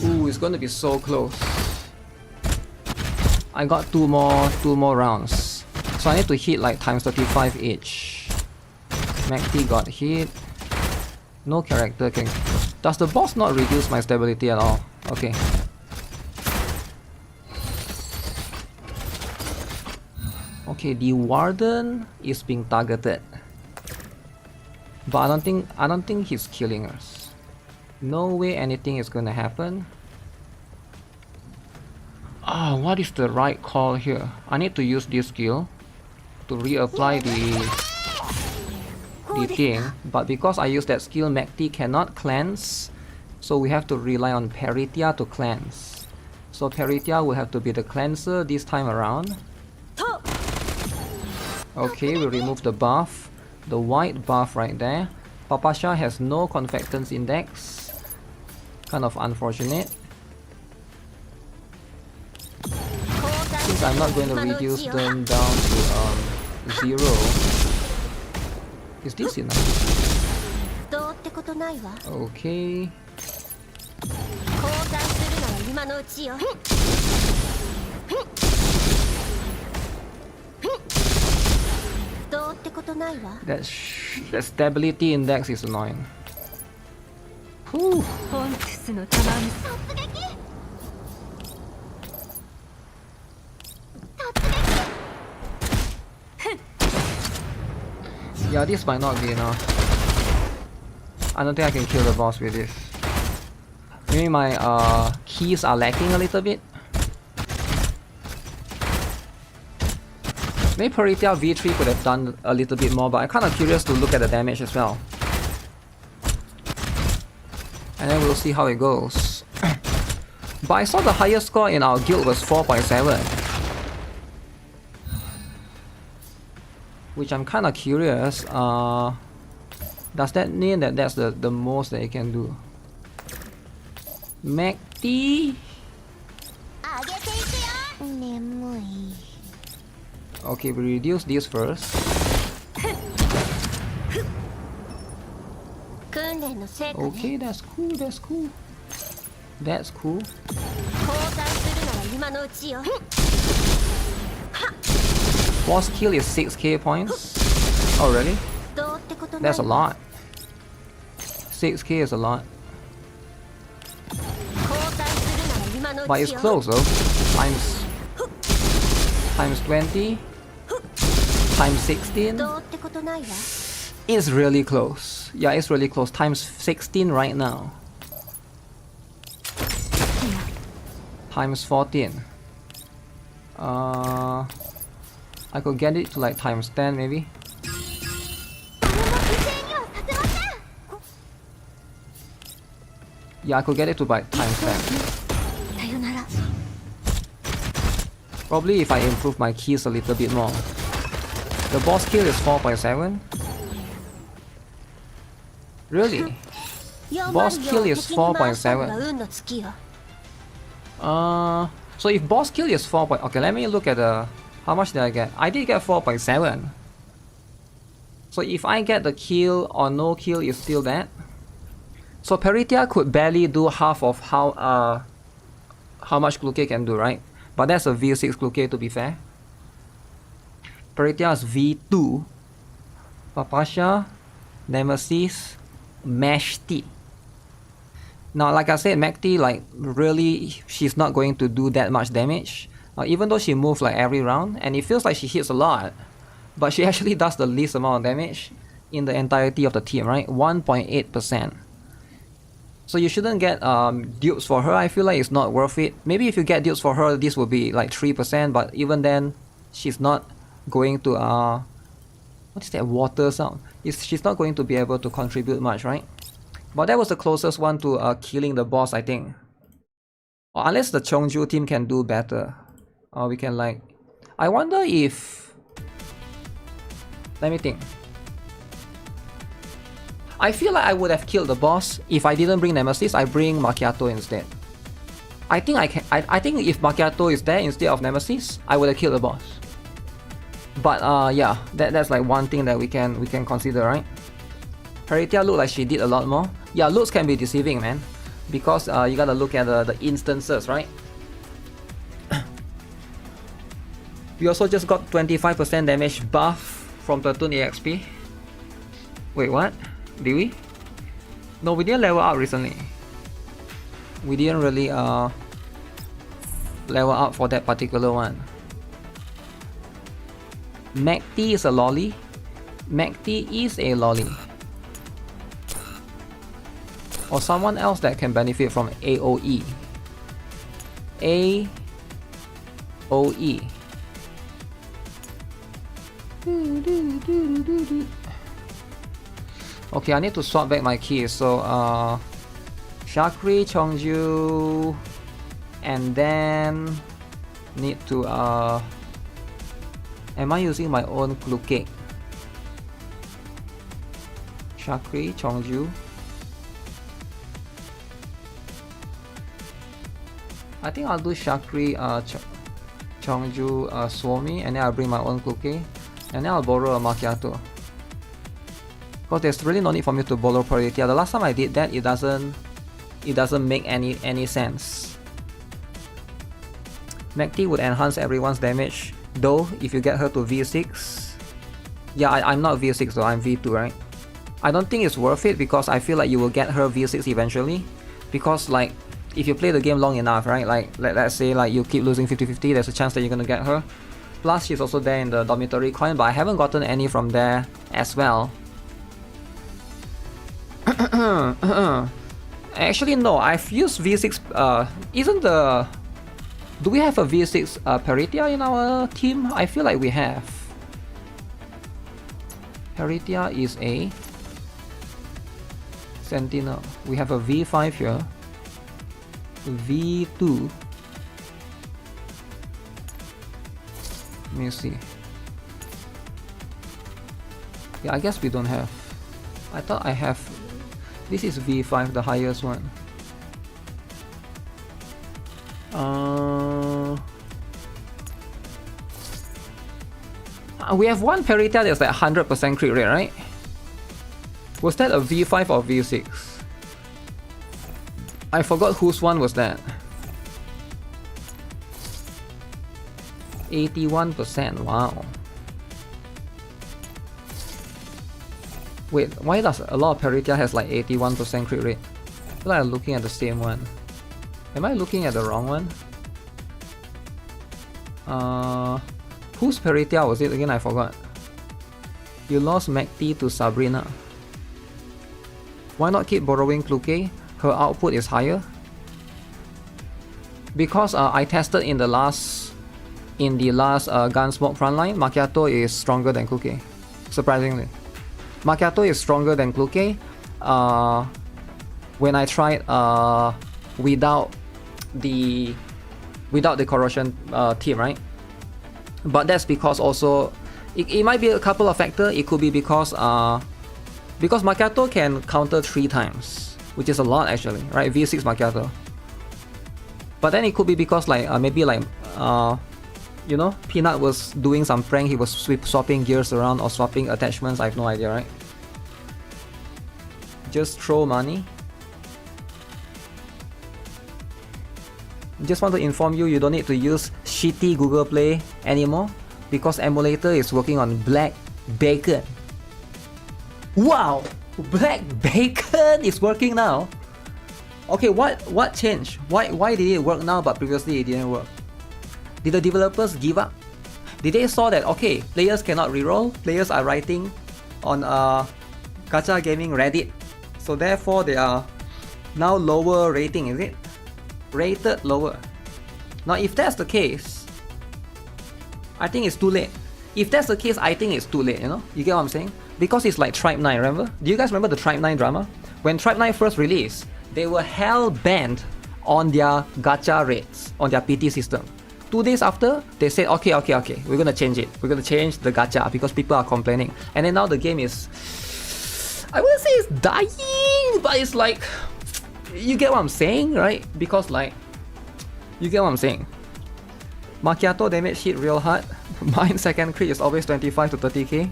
Ooh, it's gonna be so close. I got two more rounds. So I need to hit like times 35 each. MECHTY got hit. No character can... Does the boss not reduce my stability at all? Okay. Okay, the Warden is being targeted. But I don't think he's killing us. No way anything is gonna happen. Ah, what is the right call here? I need to use this skill to reapply the thing, but because I use that skill, MECHTY cannot cleanse, so we have to rely on Peritia to cleanse. So Peritia will have to be the cleanser this time around. Okay, we remove the buff, the white buff right there. Papasha has no Confectance Index. Kind of unfortunate. means I'm not going to reduce them down to 0. Is this enough? Okay. That stability index is annoying. Whew. Yeah, this might not be enough. I don't think I can kill the boss with this. Maybe my keys are lacking a little bit. Maybe Peritia V3 could have done a little bit more, but I'm kind of curious to look at the damage as well. And then we'll see how it goes. But I saw the highest score in our guild was 4.7. Which I'm kind of curious. Does that mean that that's the most that it can do? MECHTY? Okay, we reduce this first. Okay, that's cool, that's cool. That's cool. Boss kill is 6k points. Oh really? That's a lot. 6k is a lot. But it's close though. Times 20 times 16. It's really close. Yeah, it's really close. Times 16 right now. Times 14. I could get it to like times 10 maybe. Yeah, I could get it to by times 10. Probably if I improve my keys a little bit more. The boss kill is 4.7. Really? Boss kill is 4.7. So if boss kill is 4. Okay, let me look at the... How much did I get? I did get 4.7. So if I get the kill or no kill is still that. So Peritia could barely do half of how much GluK can do, right? But that's a V6 GluK to be fair. Peritia is V2. Papasha, Nemesis, MECHTY. Now, like I said, MECHTY, like, really, she's not going to do that much damage. Even though she moves like every round, and it feels like she hits a lot. But she actually does the least amount of damage in the entirety of the team, right? 1.8%. So you shouldn't get dupes for her. I feel like it's not worth it. Maybe if you get dupes for her, this will be like 3%. But even then, she's not going to... what is that water sound? She's not going to be able to contribute much, right? But that was the closest one to killing the boss, I think. Or unless the Cheongju team can do better. We can like... I wonder if... Let me think. I feel like I would have killed the boss if I didn't bring Nemesis. I bring Macchiato instead. I think I can. I think if Macchiato is there instead of Nemesis, I would have killed the boss. But yeah, that's like one thing that we can consider, right? Peritia looked like she did a lot more. Yeah, looks can be deceiving, man, because you gotta look at the instances, right? We also just got 25% damage buff from Platoon EXP. Wait, what? Did we? No, we didn't level up recently. We didn't really level up for that particular one. MECHTY is a lolly. MECHTY is a lolly. Or someone else that can benefit from AOE. AOE. Okay, I need to swap back my keys. So, Shakri, Cheongju, and then need to am I using my own GluK? Shakri, Cheongju. I think I'll do Shakri, Chongju, Suomi, and then I'll bring my own Kuke, and then I'll borrow a Macchiato. Because there's really no need for me to borrow Peritia. The last time I did that, it doesn't make any sense. MECHTY would enhance everyone's damage, though if you get her to V6. Yeah, I'm not V6 though, I'm V2, right? I don't think it's worth it because I feel like you will get her V6 eventually. Because like, if you play the game long enough, right? Like, let's say like you keep losing 50-50, there's a chance that you're gonna get her. Plus, she's also there in the dormitory coin, but I haven't gotten any from there as well. Actually, no, I've used V6. Do we have a V6 Peritia in our team? I feel like we have. Peritia is a Sentinel. We have a V5 here. V2. Let me see. Yeah, I guess we don't have. I thought I have. This is V5, the highest one. We have one Peritia that's like 100% crit rate, right? Was that a V5 or V6? I forgot whose one was that. 81%, wow. Wait, why does a lot of Peritia has like 81% crit rate? I feel like I'm looking at the same one. Am I looking at the wrong one? Whose Peritia was it again? I forgot. You lost MECHTY to Sabrina. Why not keep borrowing Kluke? Her output is higher. Because I tested in the last GUNSMOKE Frontline, Macchiato is stronger than Kluke. Surprisingly, Macchiato is stronger than Kluke. When I tried without the corrosion team, right? But that's because also it might be a couple of factors. It could be because Macchiato can counter 3 times, which is a lot actually, right? V6 Macchiato. But then it could be because like maybe like you know, Peanut was doing some prank. He was swapping gears around or swapping attachments. I have no idea, right? Just throw money. Just want to inform you, you don't need to use shitty Google Play anymore because emulator is working on Black Bacon. Wow! Black Bacon is working now. Okay, what changed? Why did it work now but previously it didn't work? Did the developers give up? Did they saw that okay, players cannot reroll, players are writing on Gacha Gaming Reddit, so therefore they are now lower rating, is it? Rated lower. Now if that's the case, I think it's too late. If that's the case, I think it's too late, you know? You get what I'm saying? Because it's like Tribe 9, remember? Do you guys remember the Tribe 9 drama? When Tribe 9 first released, they were hell-bent on their gacha rates, on their PT system. 2 days after, they said, okay, we're gonna change it. We're gonna change the gacha because people are complaining. And then now the game is... I wouldn't say it's dying, but it's like... You get what I'm saying, right? Because like... You get what I'm saying. Macchiato damage hit real hard. Mine second crit is always 25 to 30k.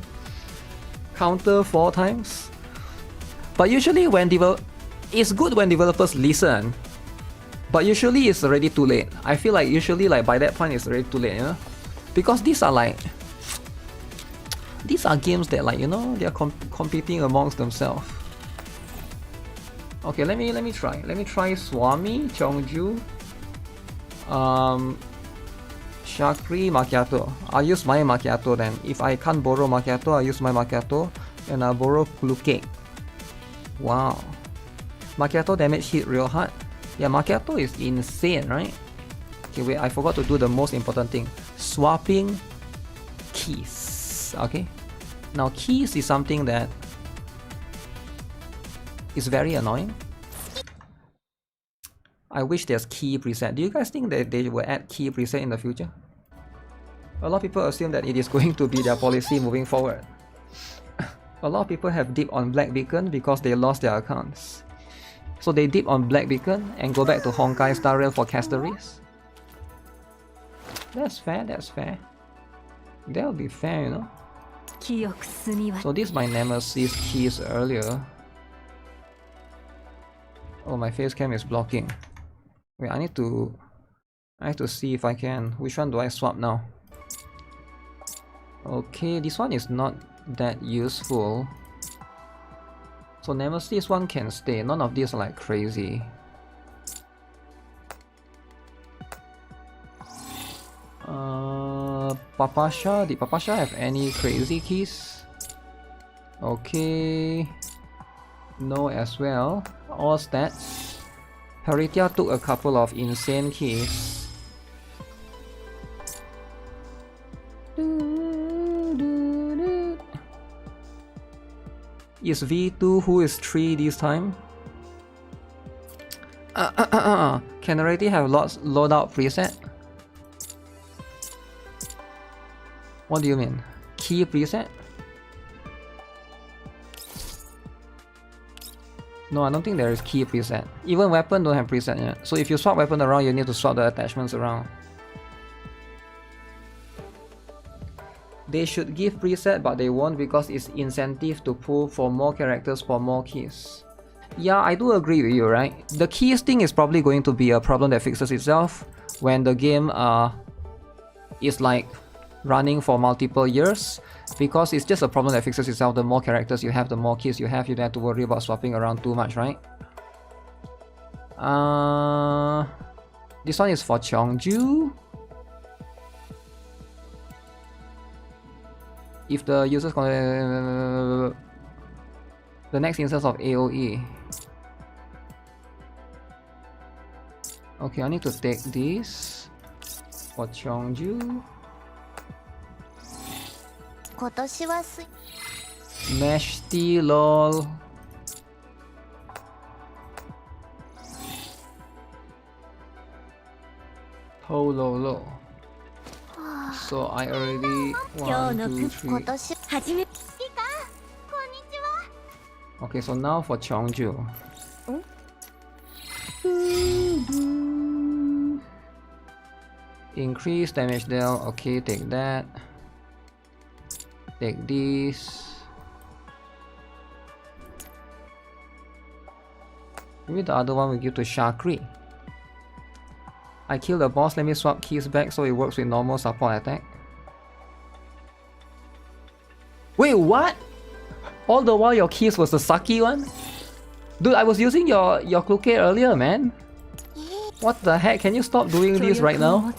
Counter 4 times. But usually when it's good when developers listen. But usually it's already too late. I feel like usually like by that point it's already too late, you know? Because these are like... These are games that like, you know, they're competing amongst themselves. Okay, let me try. Let me try Swami, Chongju, Shakri, Macchiato. I'll use my Macchiato then. If I can't borrow Macchiato, I'll use my Macchiato and I'll borrow Kluke. Wow. Macchiato damage hit real hard. Yeah, Macchiato is insane, right? Okay, wait, I forgot to do the most important thing. Swapping keys. Okay. Now keys is something that is very annoying. I wish there's key preset. Do you guys think that they will add key preset in the future? A lot of people assume that it is going to be their policy moving forward. A lot of people have dipped on Black Beacon because they lost their accounts. So they dip on Black Beacon and go back to Honkai Star Rail for Casteries. That's fair, that's fair. That'll be fair, you know. 記憶墨は So this is my nemesis keys earlier. Oh, my face cam is blocking. Wait, I need to see if I can. Which one do I swap now? Okay, this one is not that useful. So nemesis one can stay. None of these are like crazy. Papasha, did Papasha have any crazy keys? Okay, no as well. All stats. Heritia took a couple of insane keys. Is V2 who is 3 this time? Can Heritia have loadout preset? What do you mean? Key preset? No, I don't think there is key preset. Even weapon don't have preset yet. So if you swap weapon around, you need to swap the attachments around. They should give preset, but they won't because it's incentive to pull for more characters for more keys. Yeah, I do agree with you, right? The keys thing is probably going to be a problem that fixes itself when the game is like running for multiple years, because it's just a problem that fixes itself. The more characters you have, the more keys you have, you don't have to worry about swapping around too much, right? This one is for Cheongju. If the users the next instance of AoE. Okay, I need to take this for Cheongju. MECHTY lol. Pololo. So I already 1, 2, 3. Okay, so now for Cheongju. Increase damage dealt. Okay, take that. Take this. Maybe the other one we give to Shakri. I killed the boss, let me swap keys back so it works with normal support attack. Wait, what? All the while your keys was the sucky one? Dude, I was using your Kluke earlier, man. What the heck? Can you stop doing this right now?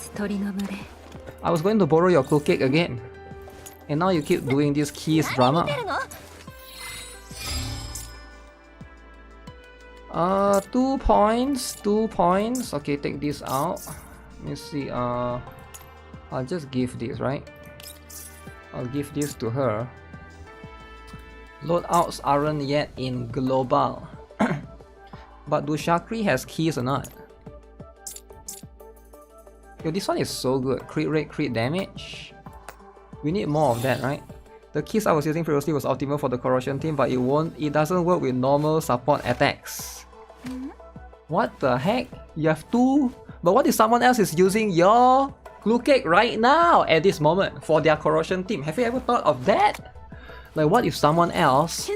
I was going to borrow your Kluke again. And now you keep doing this keys drama. 2 points, 2 points. Okay, take this out. Let me see. I'll just give this, right? I'll give this to her. Loadouts aren't yet in global. But do Shakri has keys or not? Yo, this one is so good. Crit rate, crit damage. We need more of that, right? The keys I was using previously was optimal for the corrosion team, but it doesn't work with normal support attacks. What the heck? You have 2, but what if someone else is using your glue cake right now at this moment for their corrosion team? Have you ever thought of that? Like, what if someone else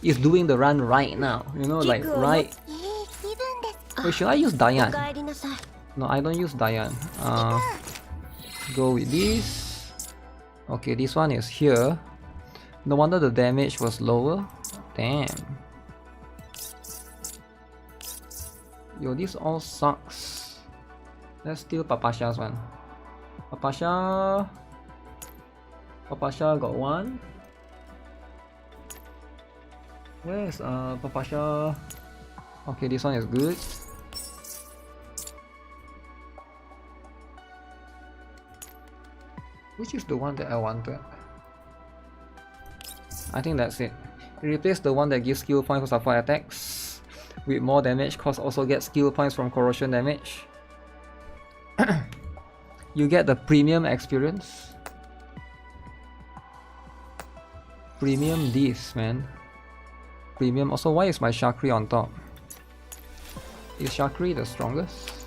is doing the run right now? You know, like right. Wait, should I use Diane? No, I don't use Diane. Go with this. Okay, this one is here. No wonder the damage was lower. Damn. Yo, this all sucks. Let's steal Papasha's one. Papasha got 1. Where's Papasha? Okay, this one is good. Which is the one that I wanted? I think that's it. Replace the one that gives skill points for support attacks with more damage, cause also get skill points from corrosion damage. You get the premium experience. Premium this, man. Premium. Also, why is my Shakri on top? Is Shakri the strongest?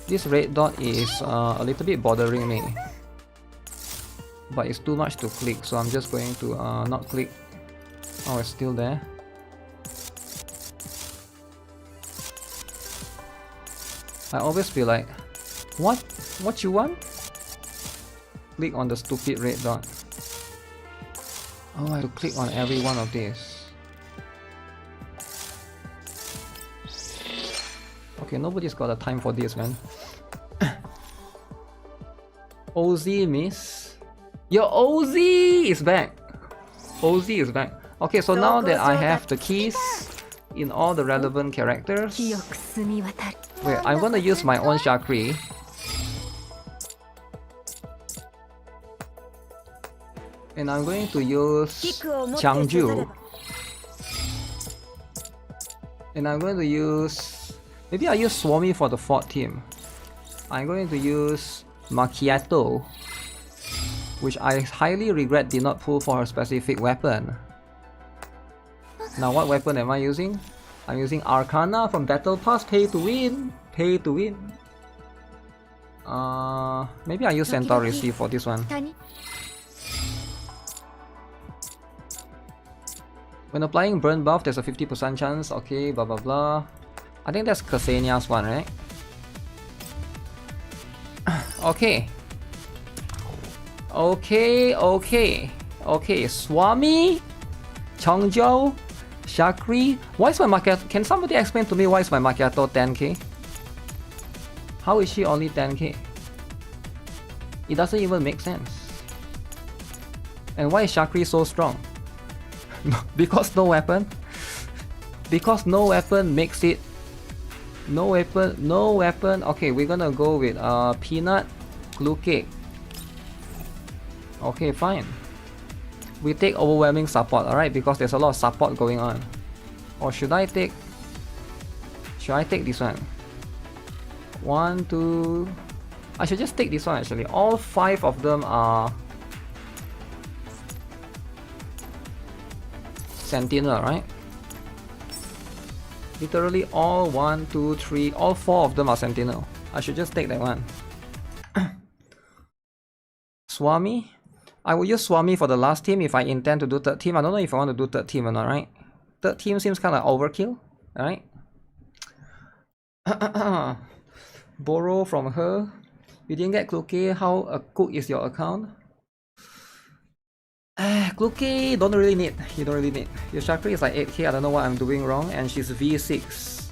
This red dot is a little bit bothering me. But it's too much to click, so I'm just going to not click. Oh, it's still there. I always feel like, what? What you want? Click on the stupid red dot. Oh, I have to click on every one of these. Okay, nobody's got the time for this, man. OZ miss. Yo, OZ is back. OZ is back. Okay, so now that I have the keys in all the relevant characters, wait, I'm gonna use my own Chakri. And I'm going to use Changju. And I'm going to use... maybe I'll use Swami for the 4th team. I'm going to use Macchiato, which I highly regret did not pull for her specific weapon. Now what weapon am I using? I'm using Arcana from Battle Pass, pay to win! Pay to win! Maybe I use Centaur Receive for this one. When applying burn buff, there's a 50% chance. Okay, blah blah blah. I think that's Ksenia's one, right? Okay. Okay, Swami, Changzhou, Chakri. Why is my Macchiato? Can somebody explain to me why is my Macchiato 10k? How is she only 10k? It doesn't even make sense. And why is Chakri so strong? Because no weapon? Because no weapon makes it... no weapon. Okay, we're gonna go with peanut glue cake. Okay, fine. We take overwhelming support, alright, because there's a lot of support going on. Or should I take... should I take this one? 1, 2... I should just take this one actually. All 5 of them are... Sentinel, right? Literally all 1, 2, 3, all 4 of them are Sentinel. I should just take that one. Swami? I will use Swami for the last team if I intend to do 3rd team. I don't know if I want to do 3rd team or not, right? 3rd team seems kind of overkill, alright? Borrow from her. You didn't get Kluke. How a cook is your account? Kluke, don't really need. You don't really need. Your Chakra is like 8k. I don't know what I'm doing wrong. And she's V6.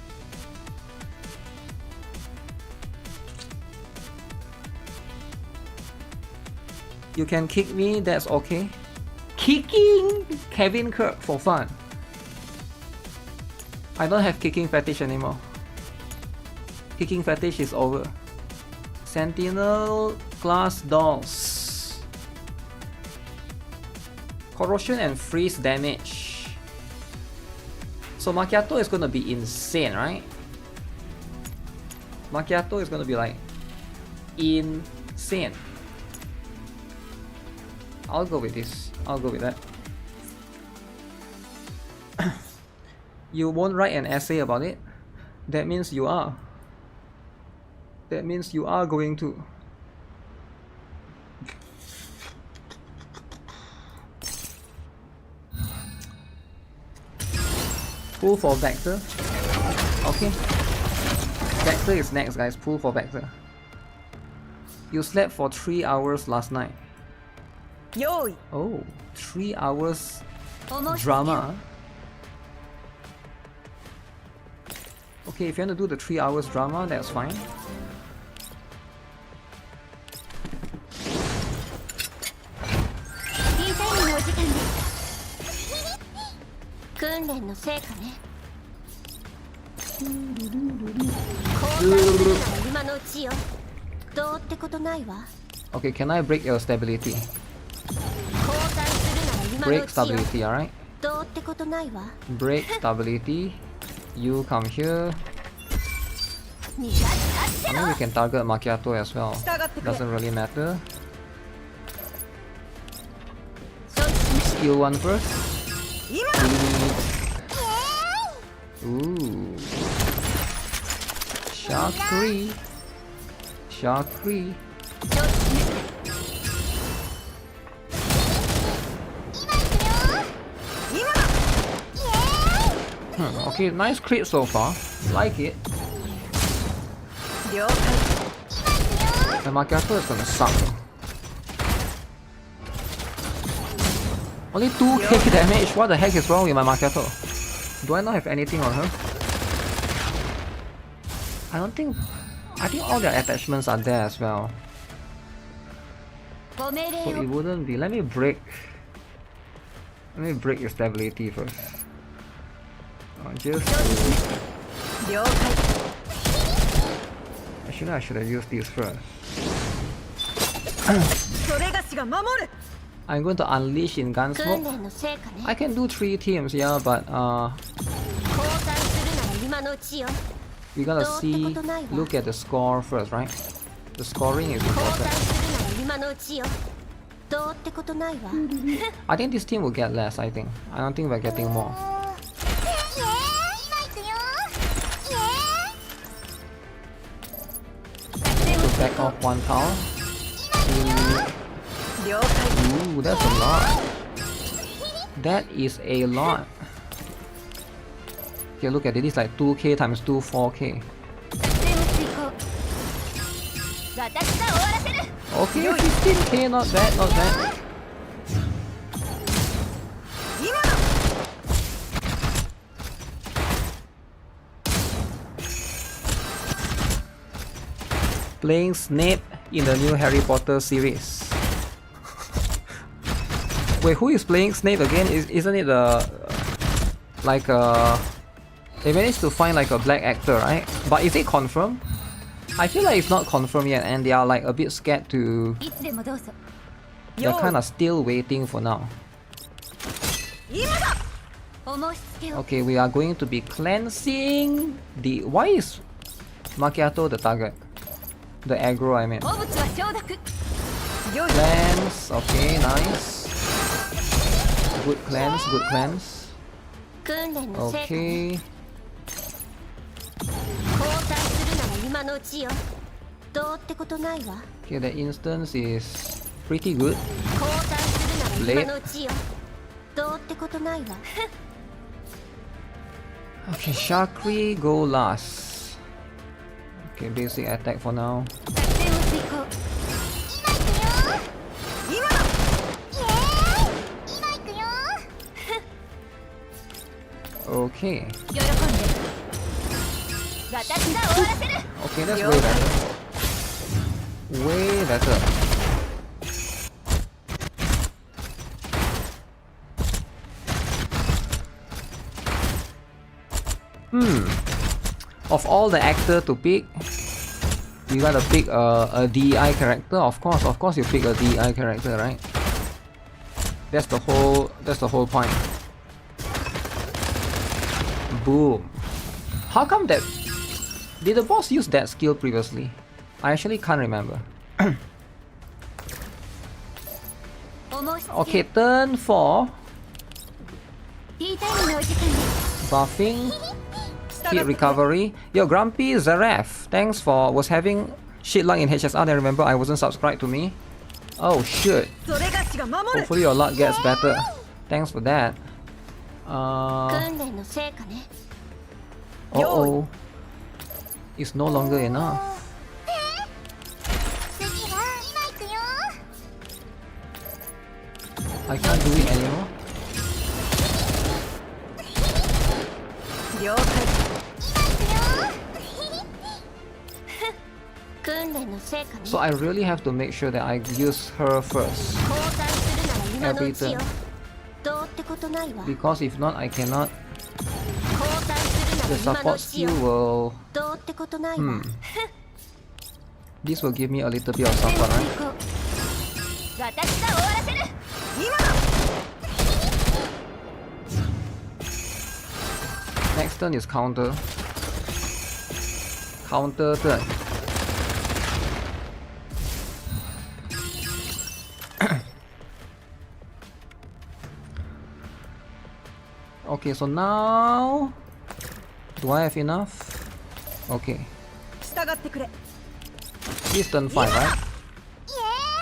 You can kick me, that's okay. Kicking Kevin Kirk for fun. I don't have kicking fetish anymore. Kicking fetish is over. Sentinel class dolls. Corrosion and freeze damage. So Macchiato is gonna be insane, right? Macchiato is gonna be like insane. I'll go with this. I'll go with that. You won't write an essay about it? That means you are. That means you are going to. Pull for Vector. Okay. Vector is next, guys. Pull for Vector. You slept for 3 hours last night. Yo. Oh, 3 hours drama. Okay, if you want to do the 3 hours drama, that's fine. Okay, can I break your stability? Break stability, alright? Break stability. You come here. I mean, we can target Macchiato as well. Doesn't really matter. Steal one first. Ooh. Chakri. Shakri. Okay, nice crit so far. Like it. The Macchiato is gonna suck. Only 2k damage? What the heck is wrong with my Macchiato? Do I not have anything on her? I think all their attachments are there as well. So it wouldn't be. Let me break your stability first. Actually, I should have used this first. I'm going to unleash in GUNSMOKE. I can do 3 teams, yeah, but we gotta see, look at the score first, right? The scoring is important. I think this team will get less, I think. I don't think we're getting more. So back off 1 tower. Ooh, that's a lot. That is a lot. Okay, look at it. It's like 2k times 2, 4k. Okay, 15k, not bad, not bad. Playing Snape in the new Harry Potter series. Wait, who is playing Snape again? Isn't it like they managed to find like a black actor, right? But is it confirmed? I feel like it's not confirmed yet, and they are like a bit scared to. They're kind of still waiting for now. Okay, we are going to be cleansing the. Why is Macchiato the target? The aggro, I mean. Cleanse. Okay, nice. Good cleanse. Good cleanse. Okay. Okay, the instance is pretty good. Blade. Okay, Shakri go last. Okay, basic attack for now. Okay. Okay, that's way better. Way better. Of all the actor to pick, you gotta pick a DI character. Of course you pick a DI character, right? That's the whole point. Boom. How come that? Did the boss use that skill previously? I actually can't remember. Okay, turn 4. Buffing. Hit recovery. Yo, Grumpy Zaref, thanks for was having shit luck in HSR. Then remember I wasn't subscribed to me. Oh shit. Hopefully your luck gets better. Thanks for that. Uh-oh. It's no longer enough. I can't do it anymore. So I really have to make sure that I use her first every turn. Because if not, I cannot. The support skill will. This will give me a little bit of support, right? Next turn is counter. Counter turn. Okay, so now do I have enough? Okay. This turn 5, right?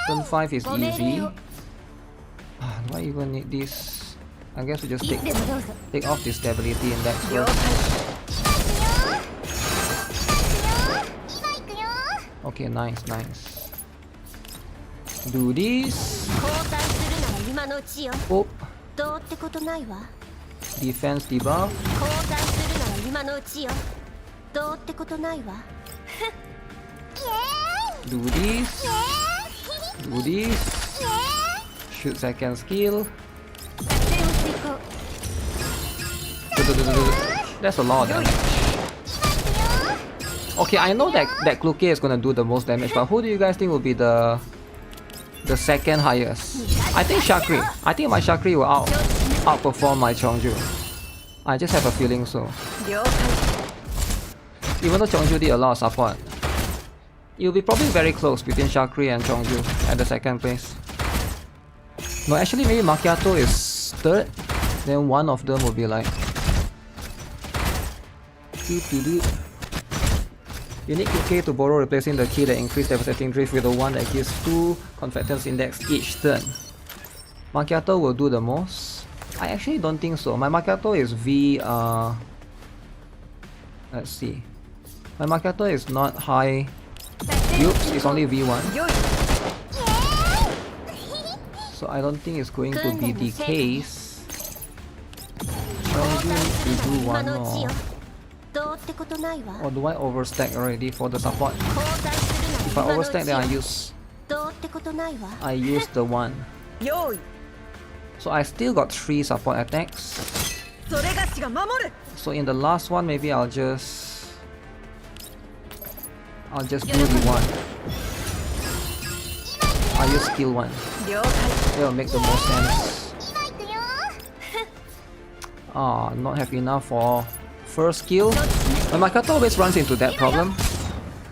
Turn 5 is easy. Do I even need this? I guess we just take off the stability index first. Okay, nice, nice. Do this. Oh. Defense debuff. Do this. Do this. Shoot second skill. That's a lot of damage. Okay, I know that NIKKE is gonna do the most damage, but who do you guys think will be the second highest? I think Shakri. I think my Shakri will outperform my Chongju. I just have a feeling so. Even though Chongju did a lot of support, it will be probably very close between Shakri and Chongju at the second place. No, actually maybe Macchiato is third. Then one of them will be like... You need NIKKE to borrow, replacing the key that increases devastating drift with the one that gives 2 conflictance index each turn. Macchiato will do the most. I actually don't think so. My Macchiato is V... let's see. My Macchiato is not high. Oops, it's only V1. So I don't think it's going to be the case. Chongju needs to do one more. Or do I overstack already for the support? If I overstack, then I use the one. So I still got 3 support attacks. So in the last one, maybe I'll just do the one. I'll use skill 1. It'll make the most sense. Ah, not have enough for first skill. My Macchiato always runs into that problem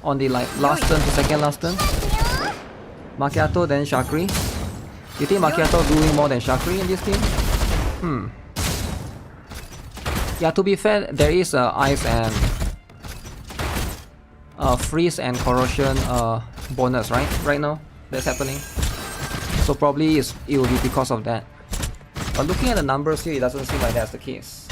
on the like last turn to second last turn. Macchiato then Shakri. You think Macchiato doing more than Shakri in this team? Yeah, to be fair, there is ice and freeze and corrosion bonus, right now that's happening. So probably it will be because of that. But looking at the numbers here, it doesn't seem like that's the case.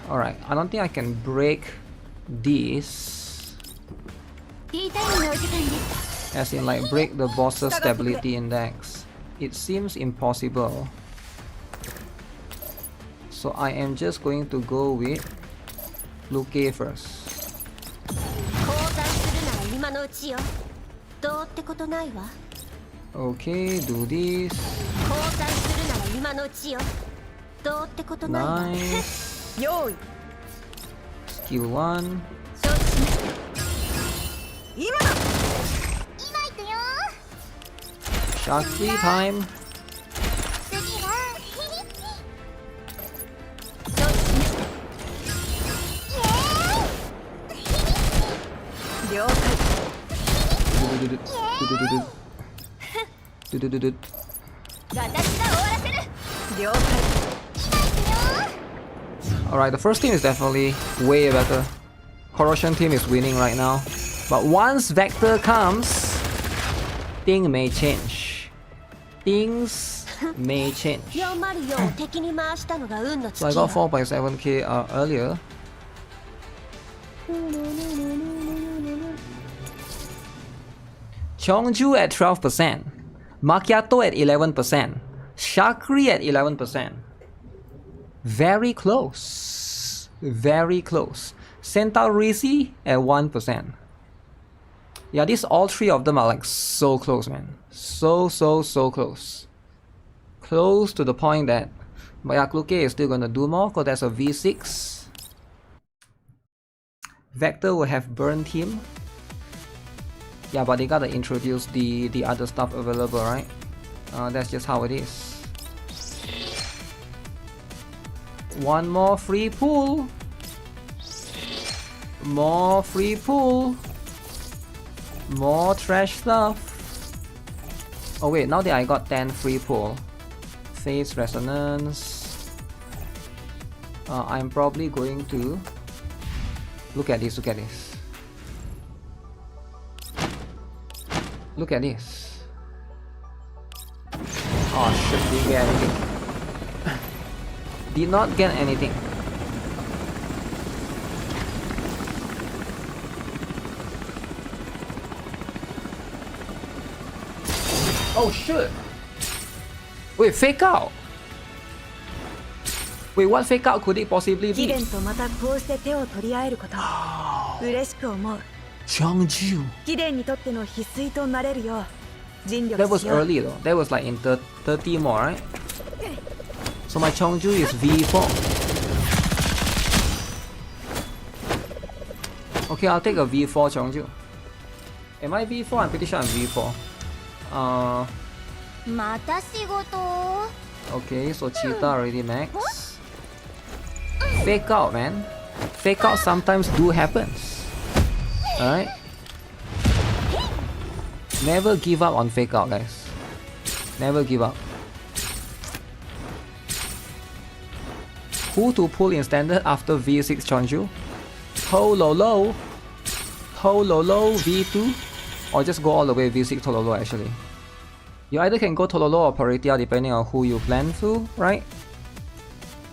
Alright, I don't think I can break this. As in like break the boss's stability index. It seems impossible. So I am just going to go with NIKKE first. Okay, do this. Nice. Skill 1. Shakri time. Alright, the first team is definitely way better. Corrosion team is winning right now. But once Vector comes, things may change. Things may change. So I got 4.7k earlier. Chongju at 12%. Macchiato at 11%. Shakri at 11%. Very close. Very close. Centaurisi at 1%. Yeah, these all 3 of them are like so close, man. So close. Close to the point that NIKKE is still gonna do more because there's a V6. Vector will have burn team. Yeah, but they gotta introduce the other stuff available, right? That's just how it is. One more free pool. More free pool. More trash stuff. Oh wait, now that I got 10 free pool. Phase resonance. I'm probably going to look at this. Look at this. Look at this. Oh shit! Didn't get anything. Did not get anything. Oh shit! Wait, fake out! Wait, what fake out could it possibly 貴 be? 殿とまたこうして手を取り合えること嬉しく思う Chongju. 貴殿にとっての翡翠となれるよう尽 That 力 was しよう early though. That was like in 30 more, right? So my Chongju is V4. Okay, I'll take a V4 Chongju. Am I V4? I'm pretty sure I'm V4. また仕事 Okay, so Cheetah already max. Fake out, man. Fake out sometimes do happens. Alright? Never give up on fake out, guys. Never give up. Who to pull in standard after V6 Chonju? Tololo. Tololo V2? Or just go all the way V6 Tololo actually. You either can go Tololo or Paritia depending on who you plan to, right?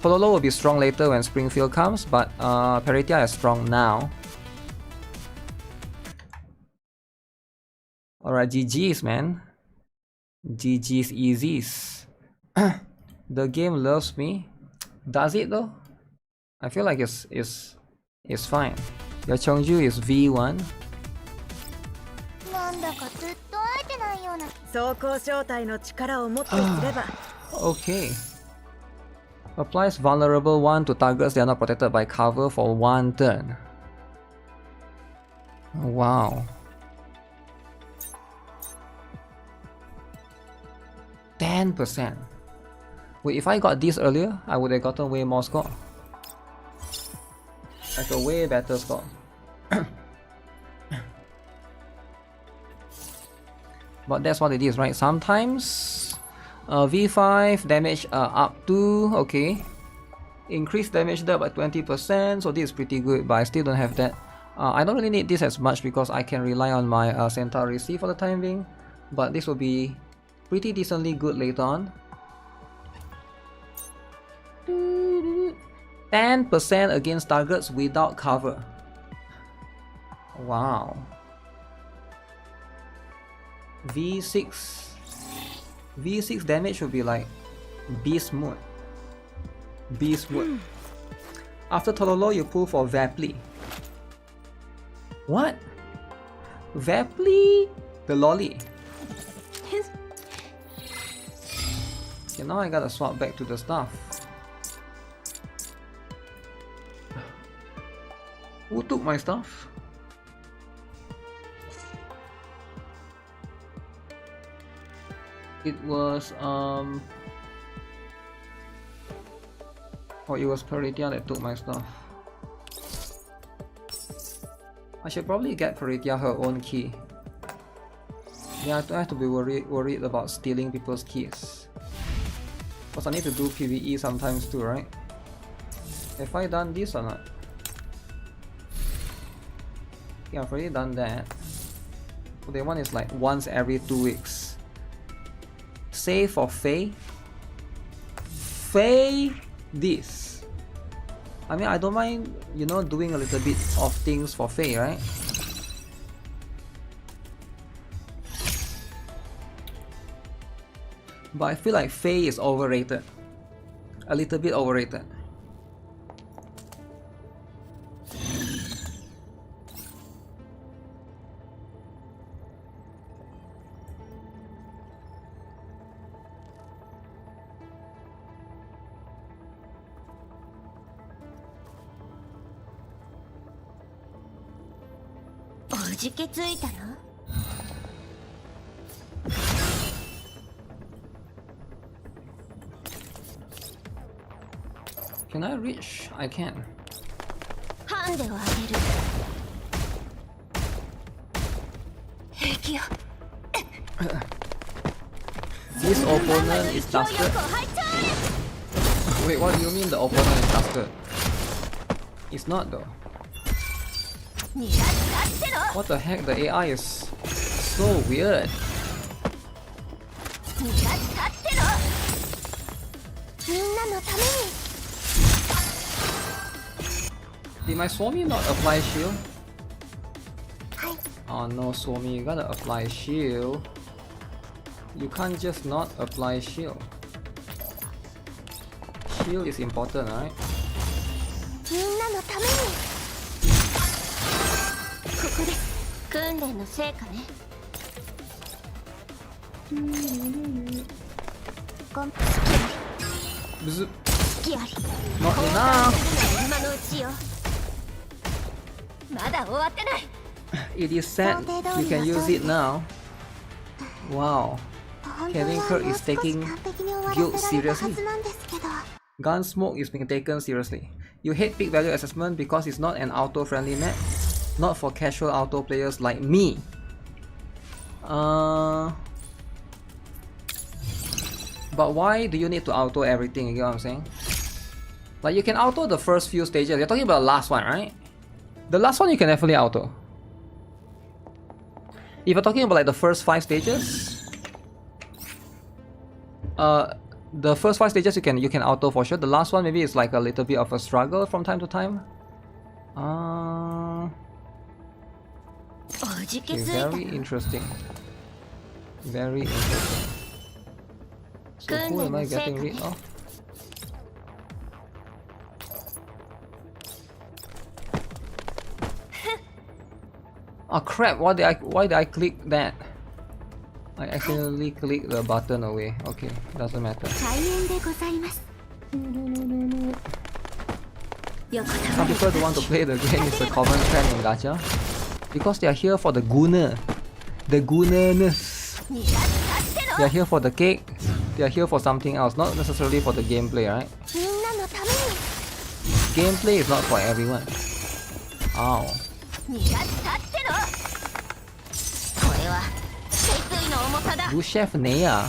Tololo will be strong later when Springfield comes, but Paritia is strong now. Alright, GG's, man. GG's easies. The game loves me. Does it though? I feel like it's fine. Your Chongju is V1. なんだかずっと会えてないような装甲小隊の力をもってすれば Okay. Applies vulnerable 1 to targets that are not protected by cover for 1 turn. Wow. 10%. Wait, if I got this earlier, I would have gotten way more score. Like a way better score. But that's what it is, right? Sometimes V5 damage up to, okay. Increase damage there by 20%, so this is pretty good, but I still don't have that. I don't really need this as much because I can rely on my Centauri C for the time being, but this will be pretty decently good later on. 10% against targets without cover. Wow. V6 damage would be like beast mode. Beast mode. After Tololo, you pull for Vapli. What? Vapli? The lolly. Okay, now I gotta swap back to the stuff. Who took my stuff? It was oh, it was Paritia that took my stuff. I should probably get Paritia her own key. Yeah, I don't have to be worried about stealing people's keys. Because I need to do PvE sometimes too, right? Have I done this or not? Yeah, I've already done that. So the one is like once every 2 weeks. Save for Faye. Faye this. I mean, I don't mind, you know, doing a little bit of things for Faye, right? But I feel like Faye is overrated. A little bit overrated. Can I reach? I can. This opponent is dusted. Wait, what do you mean the opponent is dusted? It's not though. What the heck? The AI is so weird. Did my Swami not apply shield? Oh no, Swami, you gotta apply shield. You can't just not apply shield. Shield is important, right? Bzz. Not enough! It is set, you can use it now. Wow. Kevin Kirk is taking guild seriously. GUNSMOKE is being taken seriously. You hate peak value assessment because it's not an auto-friendly map. Not for casual auto players like me. But why do you need to auto everything? You get what I'm saying? Like you can auto the first few stages. You're talking about the last one, right? The last one you can definitely auto. If you're talking about like the first 5 stages, the first 5 stages you can auto for sure. The last one maybe it's like a little bit of a struggle from time to time. Okay, very interesting. Very interesting. So who am I getting rid of? Oh crap! Why did I click that? I accidentally clicked the button away. Okay, doesn't matter. Some people don't want to play the game. It's a common trend in Gacha because they are here for the gunner, the gunnerness. They are here for the cake. They are here for something else, not necessarily for the gameplay, right? Gameplay is not for everyone. Ow. Do Chef Nea?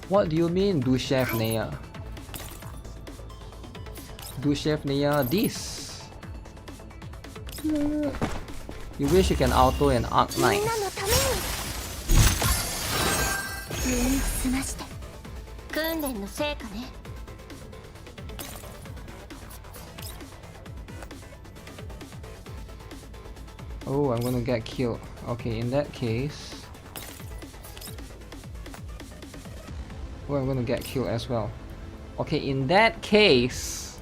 What do you mean, do Chef Nea? Do Chef Nea this? You wish you can auto and arc nice. Oh, I'm gonna get killed. Okay, in that case... Oh, I'm gonna get killed as well. Okay, in that case...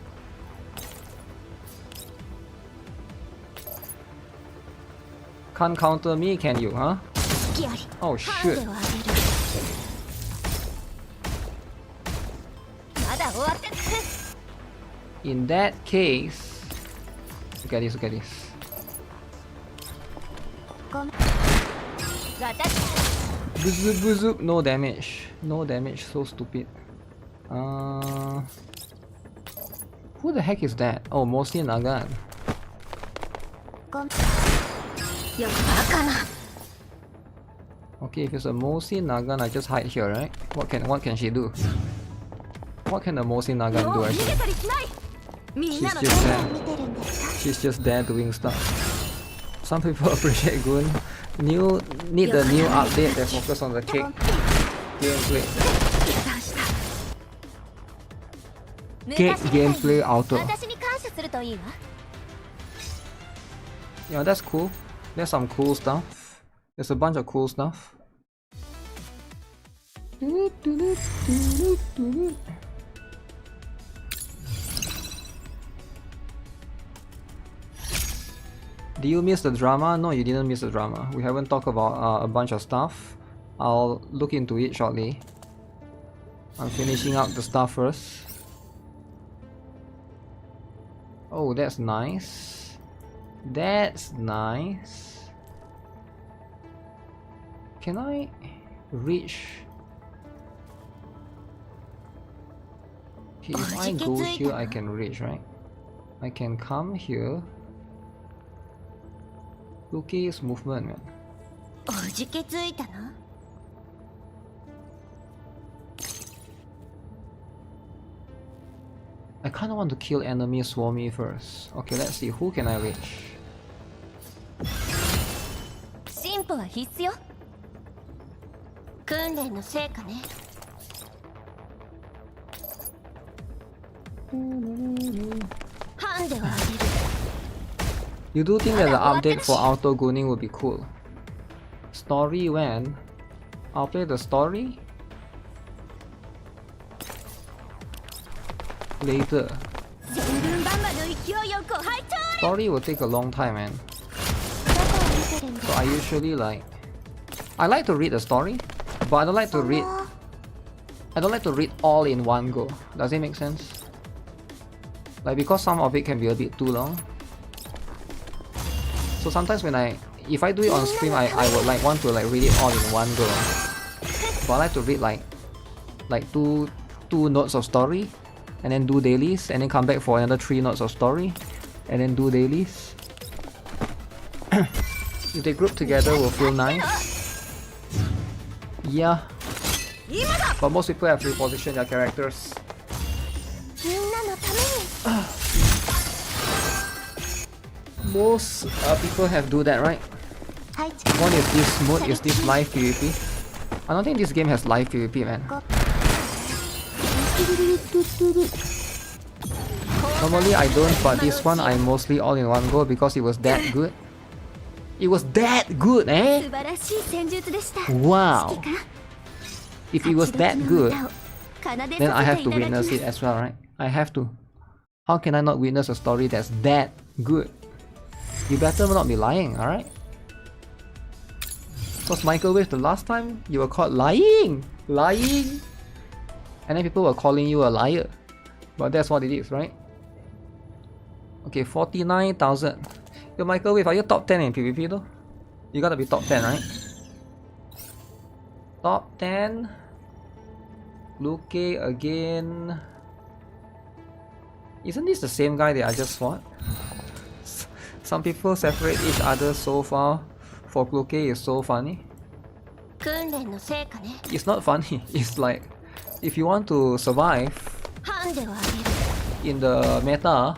Can't counter me, can you, huh? Oh, shit. In that case... Look at this, look at this. Bzz, bzz, no damage. No damage, so stupid. Who the heck is that? Oh, mostly Nagan. Okay, if it's a Mosi Nagan, I just hide here, right? What can she do? What can the Mosi Nagan do actually? She's just there. She's just there doing stuff. Some people appreciate Gun. Need the new update that focus on the cake gameplay. Cake gameplay auto. Yeah, that's cool. There's some cool stuff. There's a bunch of cool stuff. Do you miss the drama? No, you didn't miss the drama. We haven't talked about a bunch of stuff. I'll look into it shortly. I'm finishing up the stuff first. Oh, that's nice. That's nice. Can I reach? Okay, if I go here, I can reach, right? I can come here. Look at movement, man. I kinda want to kill enemy Swarmy first. Okay, let's see, who can I reach? 進歩は必須よ。訓練の成果ね。ハンデをあげる。 You do think that the update for auto gunning would be cool? Story when? I'll play the story later. 全軍バンバの勢いをご拝聴。 Story will take a long time, man. So I usually I like to read the story, but I don't like to read all in one go. Does it make sense? Like, because some of it can be a bit too long. So sometimes if I do it on stream, I would want to read it all in one go. But I like to read two notes of story, and then do dailies, and then come back for another 3 notes of story, and then do dailies. If they group together, will feel nice. Yeah. But most people have repositioned their characters. Most people have do that, right? One is this mode, is this live PvP. I don't think this game has live PvP, man. Normally I don't, but this one I mostly all in one go because it was that good. It was that good, eh? Wow. If it was that good, then I have to witness it as well, right? I have to. How can I not witness a story that's that good? You better not be lying, alright? Was Microwave the last time you were caught lying? Lying! And then people were calling you a liar. But that's what it is, right? Okay, 49,000. Yo, Microwave, are you top 10 in PvP though? You gotta be top 10, right? Top 10. Luke again. Isn't this the same guy that I just fought? Some people separate each other so far. For Luke is so funny. It's not funny. It's like, if you want to survive in the meta,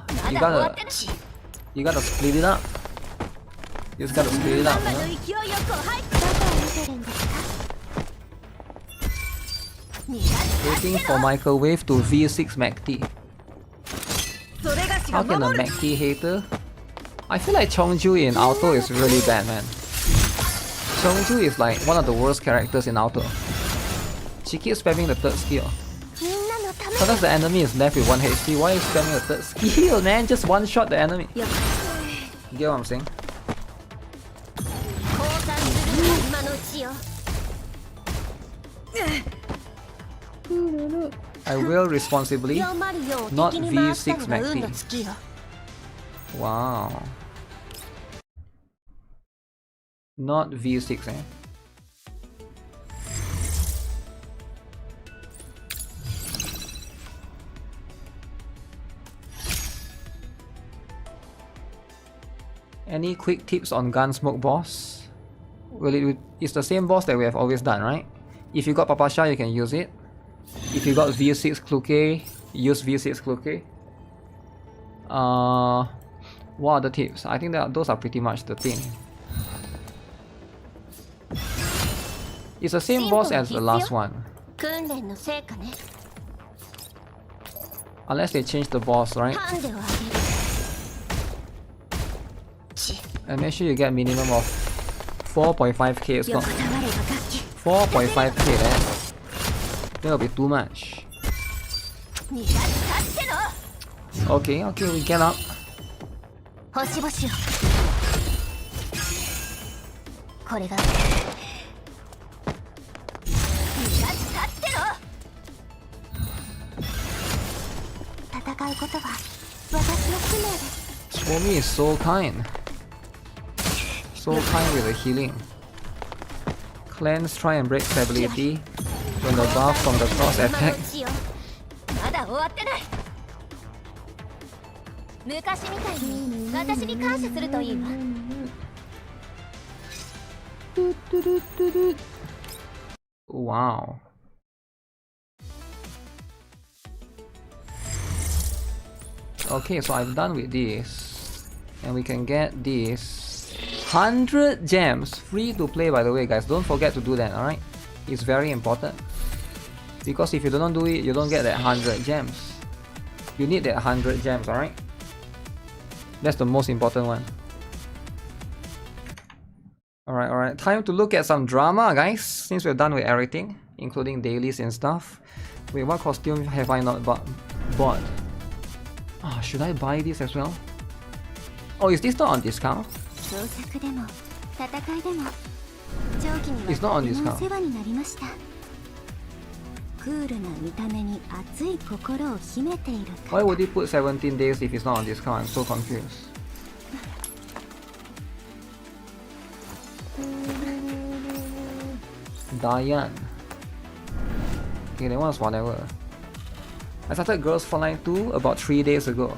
you gotta split it up. You just gotta split it up, you know? Waiting for Microwave to V6 MECHTY. How can a MECHTY hater? I feel like Chongju in Auto is really bad, man. Chongju is like one of the worst characters in Auto. She keeps spamming the 3rd skill. Sometimes the enemy is left with 1 HP, why are you spamming the 3rd skill, man? Just one shot the enemy. You get what I'm saying? I will responsibly, not V6 MECHTY. Wow. Not V6, eh? Any quick tips on GUNSMOKE boss? Well, it's the same boss that we have always done, right? If you got Papasha, you can use it. If you got V6 Kluke, use V6 Kluke. What are the tips? I think that those are pretty much the thing. It's the same boss as the last one. Unless they change the boss, right? And make sure you get minimum of 4.5k. It's not 4.5k, then that'll be too much. Okay, we get up. Swomi is so kind. So kind with the healing. Cleanse, try and break stability when the buff from the cross attack. Wow. Okay, so I've done with this. And we can get this 100 gems. Free to play, by the way, guys. Don't forget to do that, alright? It's very important. Because if you don't do it, you don't get that 100 gems. You need that 100 gems, alright? That's the most important one. Alright. Time to look at some drama, guys. Since we're done with everything, including dailies and stuff. Wait, what costume have I not bought? Ah, should I buy this as well? Oh, is this not on discount? It's not on discount. Why would he put 17 days if it's not on discount? I'm so confused. Diane. Okay, that one's whatever. I started Girls Frontline 2 about 3 days ago.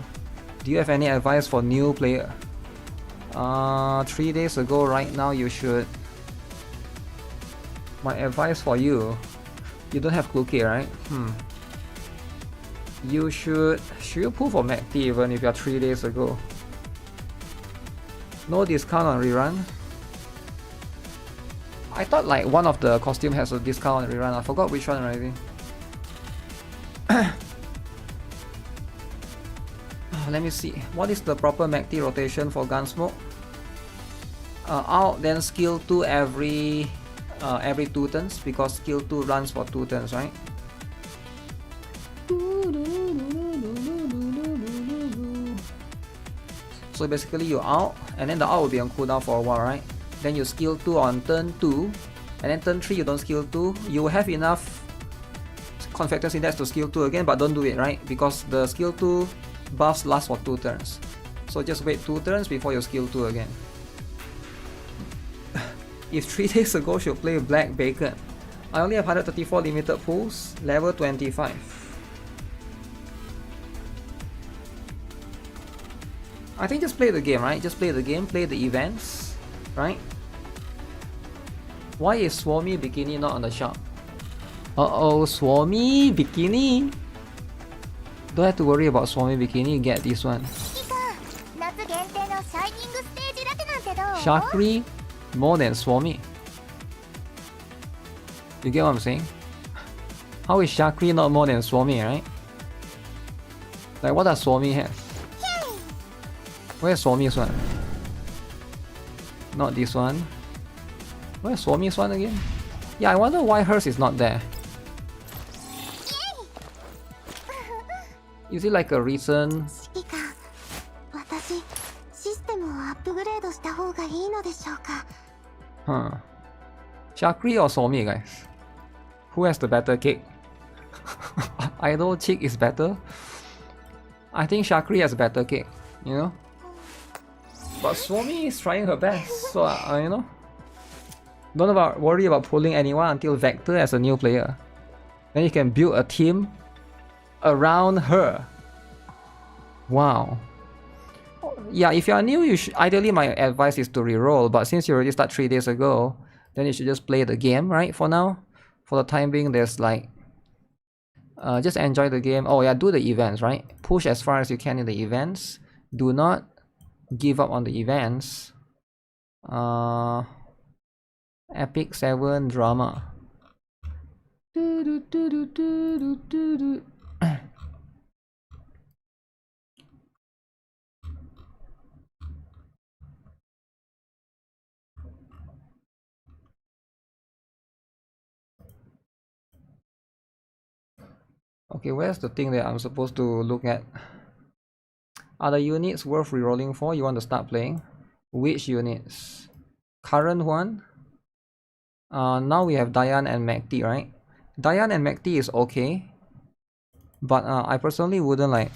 Do you have any advice for new player? 3 days ago, right now you should... My advice for you... You don't have Clue right? You should you pull for MECHTY even if you're 3 days ago? No discount on rerun? I thought like one of the costume has a discount on rerun. I forgot which one already. Let me see. What is the proper MECHTY rotation for GUNSMOKE? Out, then skill 2 every 2 turns, because skill 2 runs for 2 turns, right? So basically you out, and then the out will be on cooldown for a while, right? Then you skill 2 on turn 2, and then turn 3 you don't skill 2. You will have enough Confectors Index to skill 2 again, but don't do it, right? Because the skill 2 buffs last for 2 turns. So just wait 2 turns before you skill 2 again. If 3 days ago should play Black Bacon. I only have 134 limited pulls, level 25. I think just play the game, right? Just play the game, play the events, right? Why is Swami Bikini not on the shop? Uh-oh, Swami Bikini! Don't have to worry about Swami Bikini, get this one. Shakri more than Swami. You get what I'm saying? How is Shakri not more than Swami, right? Like what does Swami have? Where's Swami's one? Not this one. Where's Swami's one again? Yeah, I wonder why hers is not there. Is it like a recent... Huh. Shakri or Swami, guys? Who has the better cake? Idol chick is better? I think Shakri has better cake, you know? But Swami is trying her best, so you know? Don't worry about pulling anyone until Vector as a new player. Then you can build a team around her. Wow. Yeah, if you are new, you should, ideally my advice is to reroll, but since you already start 3 days ago, then you should just play the game, right? For now, for the time being, there's like just enjoy the game. Oh yeah, do the events, right? Push as far as you can in the events. Do not give up on the events. Epic 7 drama. Okay, where's the thing that I'm supposed to look at? Are the units worth rerolling for? You want to start playing? Which units? Current one? Now we have Diane and MECHTY, right? Diane and MECHTY is okay, but I personally wouldn't like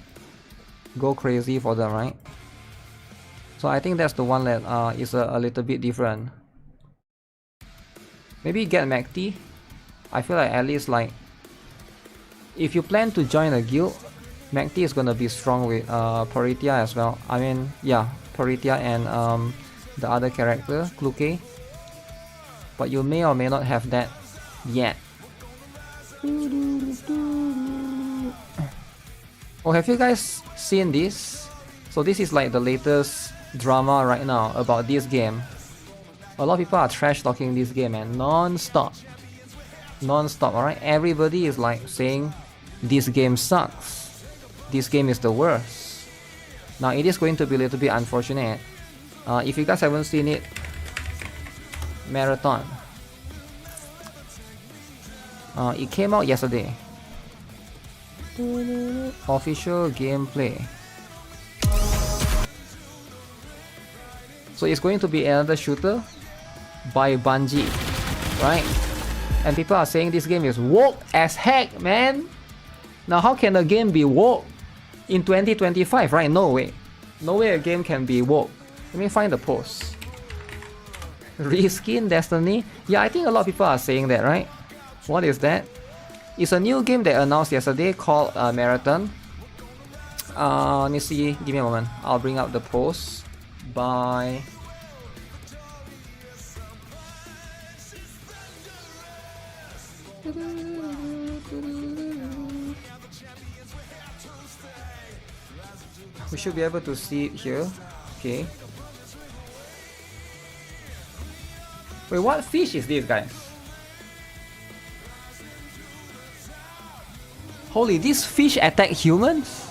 go crazy for them, right? So I think that's the one that is a little bit different. Maybe get MECHTY. I feel like at least like if you plan to join a guild, MECHTY is gonna be strong with Paritia as well. I mean, yeah, Paritia and the other character, Kluke. But you may or may not have that yet. Oh, have you guys seen this? So this is like the latest drama right now about this game. A lot of people are trash talking this game, and non-stop. Non-stop, alright? Everybody is like saying this game sucks. This game is the worst. Now it is going to be a little bit unfortunate. If you guys haven't seen it, Marathon. It came out yesterday. Official gameplay. So it's going to be another shooter by Bungie, right? And people are saying this game is woke as heck, man. Now how can a game be woke in 2025, right? No way. No way a game can be woke. Let me find the post. Reskin Destiny? Yeah, I think a lot of people are saying that, right? What is that? It's a new game that announced yesterday called Marathon. Let me see, give me a moment. I'll bring up the post by... We should be able to see it here. Okay. Wait, what fish is this, guys? Holy, these fish attack humans?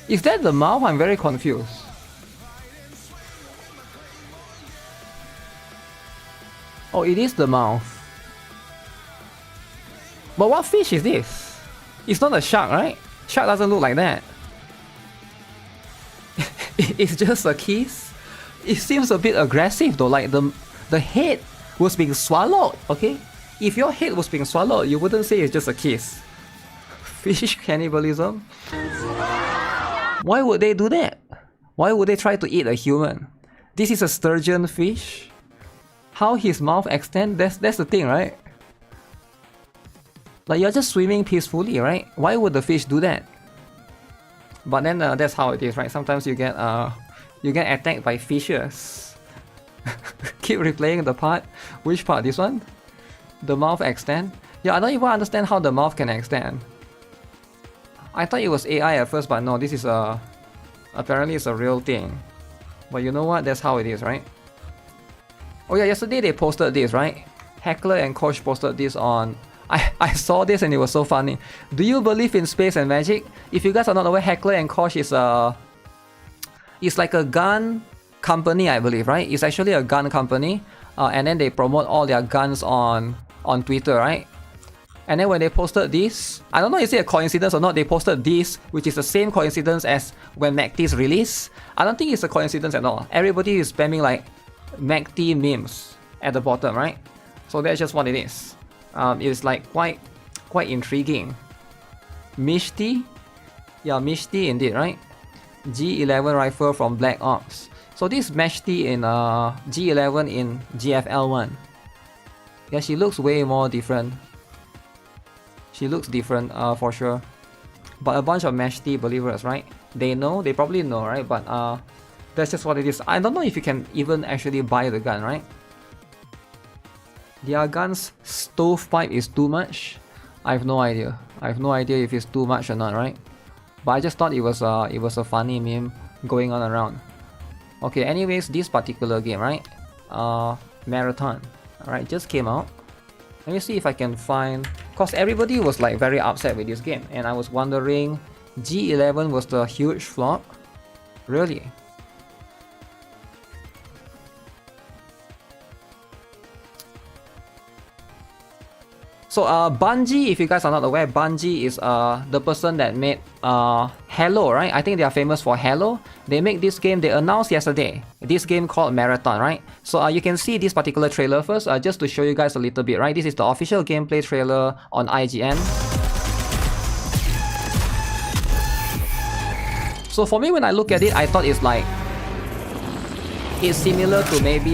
Is that the mouth? I'm very confused. Oh, it is the mouth. But what fish is this? It's not a shark, right? Shark doesn't look like that. It's just a kiss. It seems a bit aggressive though, like the head was being swallowed, okay? If your head was being swallowed, you wouldn't say it's just a kiss. Fish cannibalism? Why would they do that? Why would they try to eat a human? This is a sturgeon fish. How his mouth extends, that's the thing, right? Like you're just swimming peacefully, right? Why would the fish do that? But then that's how it is, right? Sometimes you get attacked by fishes. Keep replaying the part. Which part? This one? The mouth extend? Yeah, I don't even understand how the mouth can extend. I thought it was AI at first, but no, this is apparently it's a real thing. But you know what? That's how it is, right? Oh yeah, yesterday they posted this, right? Heckler and Kosh posted this on... I saw this and it was so funny. Do you believe in space and magic? If you guys are not aware, Heckler and Kosh is it's like a gun company, I believe, right? It's actually a gun company, and then they promote all their guns on Twitter, right? And then when they posted this, I don't know is it a coincidence or not, they posted this, which is the same coincidence as when MECHTY's released. I don't think it's a coincidence at all. Everybody is spamming like MECHTY memes at the bottom, right? So that's just what it is. It's like quite intriguing. MECHTY? Yeah, MECHTY indeed, right? G11 rifle from Black Ops. So this MECHTY in G11 in GFL1. Yeah, she looks way more different. She looks different for sure. But a bunch of MECHTY believers, right? They probably know, right? But that's just what it is. I don't know if you can even actually buy the gun, right? Their gun's stovepipe is too much. I have no idea. I have no idea if it's too much or not, right? But I just thought it was a funny meme going on around. Okay, anyways, this particular game, right? Marathon. Alright, just came out. Let me see if I can find... Cause everybody was like very upset with this game, and I was wondering, G11 was the huge flop? Really? So Bungie, if you guys are not aware, Bungie is the person that made Halo, right? I think they are famous for Halo. They make this game, they announced yesterday, this game called Marathon, right? So you can see this particular trailer first, just to show you guys a little bit, right? This is the official gameplay trailer on IGN. So for me, when I look at it, I thought it's like... It's similar to maybe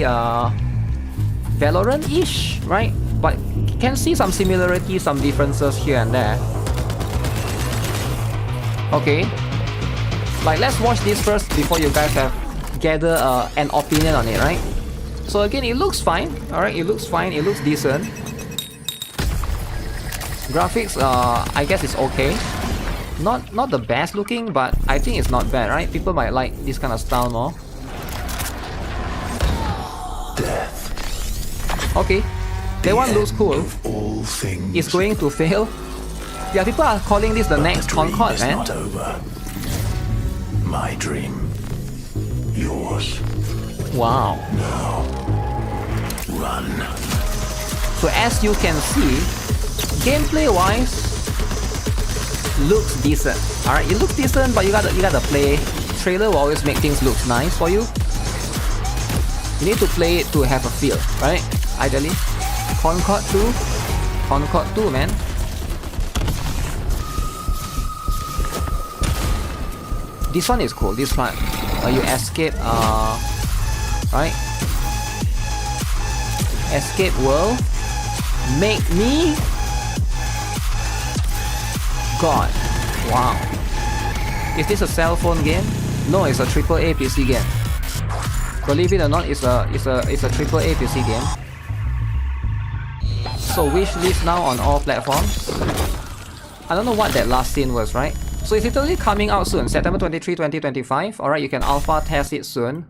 Valorant-ish, right? But you can see some similarities, some differences here and there. Okay. Like, let's watch this first before you guys have gather an opinion on it, right? So again, it looks fine. Alright, it looks fine. It looks decent. Graphics, I guess it's okay. Not the best looking, but I think it's not bad, right? People might like this kind of style more. Death. Okay, that one looks cool. All things. It's going to fail. Yeah, people are calling this the next Concord, man. Not over. My dream. Yours. Wow. Now. Run. So as you can see, gameplay-wise, looks decent. Alright, it looks decent, but you gotta play. Trailer will always make things look nice for you. You need to play it to have a feel, right? Ideally. Concord 2. Concord 2, man. This one is cool, this one. You escape, right? Escape world. Make me God. Wow. Is this a cell phone game? No, it's a AAA PC game. Believe it or not, it's a AAA PC game. So wish list now on all platforms. I don't know what that last scene was, right? So it's literally coming out soon, September 23, 2025. Alright, you can alpha test it soon.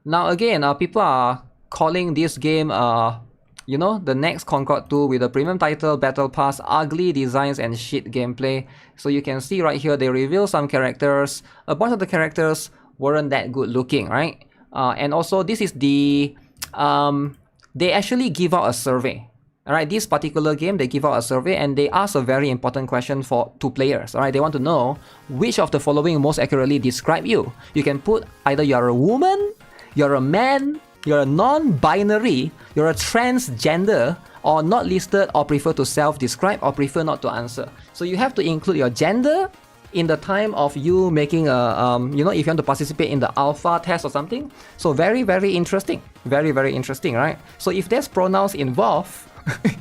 Now again, people are calling this game, you know, the next Concord 2 with a premium title, battle pass, ugly designs and shit gameplay. So you can see right here, they reveal some characters. A bunch of the characters weren't that good looking, right? And also this is the, they actually give out a survey. Alright, this particular game, they give out a survey and they ask a very important question to players. Alright, they want to know which of the following most accurately describe you. You can put either you're a woman, you're a man, you're a non-binary, you're a transgender, or not listed, or prefer to self-describe, or prefer not to answer. So you have to include your gender in the time of you making a, you know, if you want to participate in the alpha test or something. So very, very interesting. Very, very interesting, right? So if there's pronouns involved,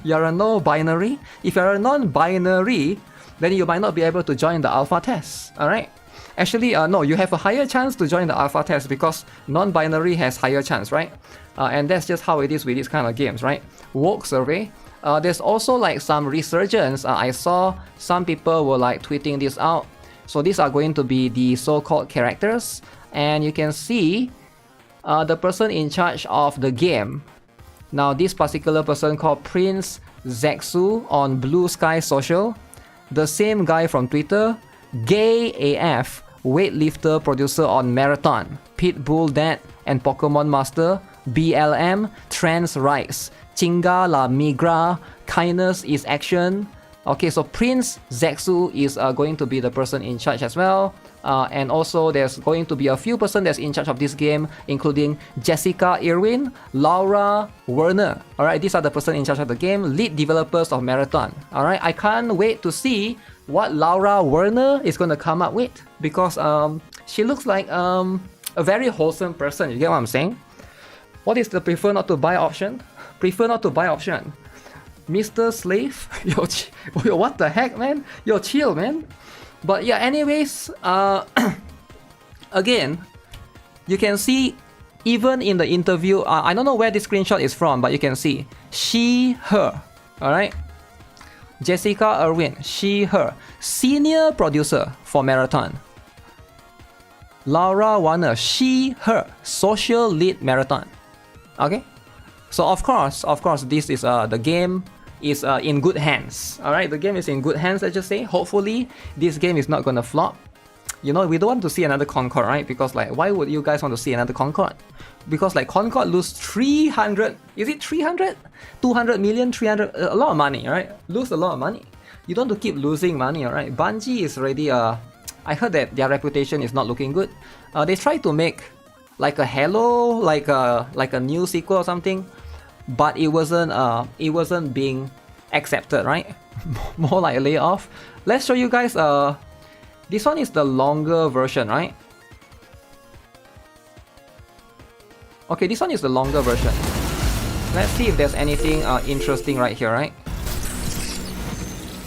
you're a no-binary. If you're a non-binary, then you might not be able to join the alpha test, alright? Actually, no, you have a higher chance to join the alpha test because non-binary has higher chance, right? And that's just how it is with these kind of games, right? Woke survey. There's also like some resurgence. I saw some people were like tweeting this out. So these are going to be the so-called characters. And you can see the person in charge of the game. Now this particular person called Prince Zexu on Blue Sky Social. The same guy from Twitter. Gay AF, weightlifter producer on Marathon, Pitbull Dad and Pokemon Master, BLM, Trans Rights, Chinga La Migra, Kindness is Action. Okay, so Prince Zexu is going to be the person in charge as well. And also there's going to be a few person that's in charge of this game, including Jessica Irwin, Laura Werner. Alright, these are the person in charge of the game, lead developers of Marathon. Alright, I can't wait to see what Laura Werner is going to come up with, because she looks like a very wholesome person. You get what I'm saying? What is the prefer not to buy option? Prefer not to buy option. Mr. Slave? Yo, what the heck, man? Yo, chill, man. But yeah, anyways, again, you can see even in the interview, I don't know where this screenshot is from, but you can see she, her, alright? Jessica Irwin, she, her, senior producer for Marathon. Laura Warner, she, her, social lead Marathon. Okay? So of course, this is the game is in good hands. Alright, the game is in good hands, let's just say. Hopefully, this game is not gonna flop. You know, we don't want to see another Concord, right? Because like, why would you guys want to see another Concord? Because like Concord lose 300, is it 300? 200 million, 300, a lot of money, right? Lose a lot of money. You don't want to keep losing money, alright? Bungie is already, I heard that their reputation is not looking good. They tried to make like a Halo, like a new sequel or something, but it wasn't being accepted, right? More like a layoff. Let's show you guys, this one is the longer version, right? Okay, this one is the longer version. Let's see if there's anything interesting right here, right?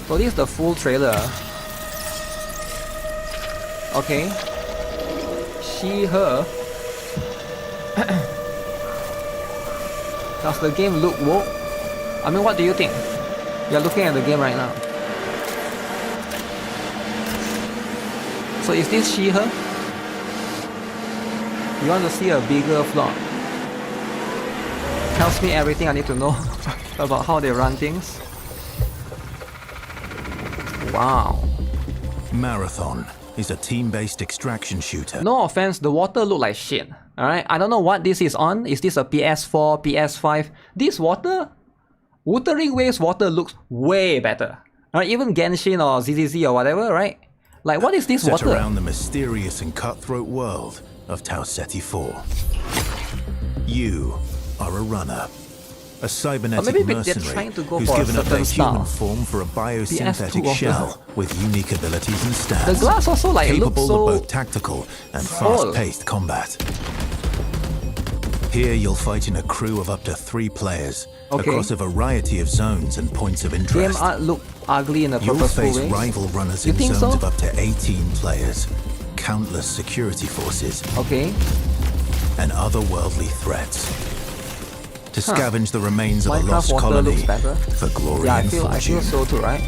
So this is the full trailer. Okay. She, her. Does the game look woke? I mean, what do you think? You're looking at the game right now. So is this she, her? You want to see a bigger vlog? Tells me everything I need to know about how they run things. Wow. Marathon is a team-based extraction shooter. No offense, the water look like shit. Alright, I don't know what this is on. Is this a PS4, PS5? This water, Wuthering Waves water looks way better. Alright, even Genshin or ZZZ or whatever, right? Like, what is this Set water? around the mysterious and cutthroat world of Tau Ceti 4. You are a runner. A cybernetic maybe they're mercenary trying to go who's for a given up their certain human style. form for a biosynthetic PS2 shell with unique abilities and stats. The glass also like looks capable so... of both tactical and fast-paced combat. Here you'll fight in a crew of up to 3 players across a variety of zones and points of Game interest. art look ugly in a You'll purposeful face way. rival runners You in think zones so? of up to 18 players, countless security forces, Okay. and otherworldly threats. To scavenge the remains of a Minecraft lost water colony looks better. for glory Yeah, I and feel fortune. so too, right?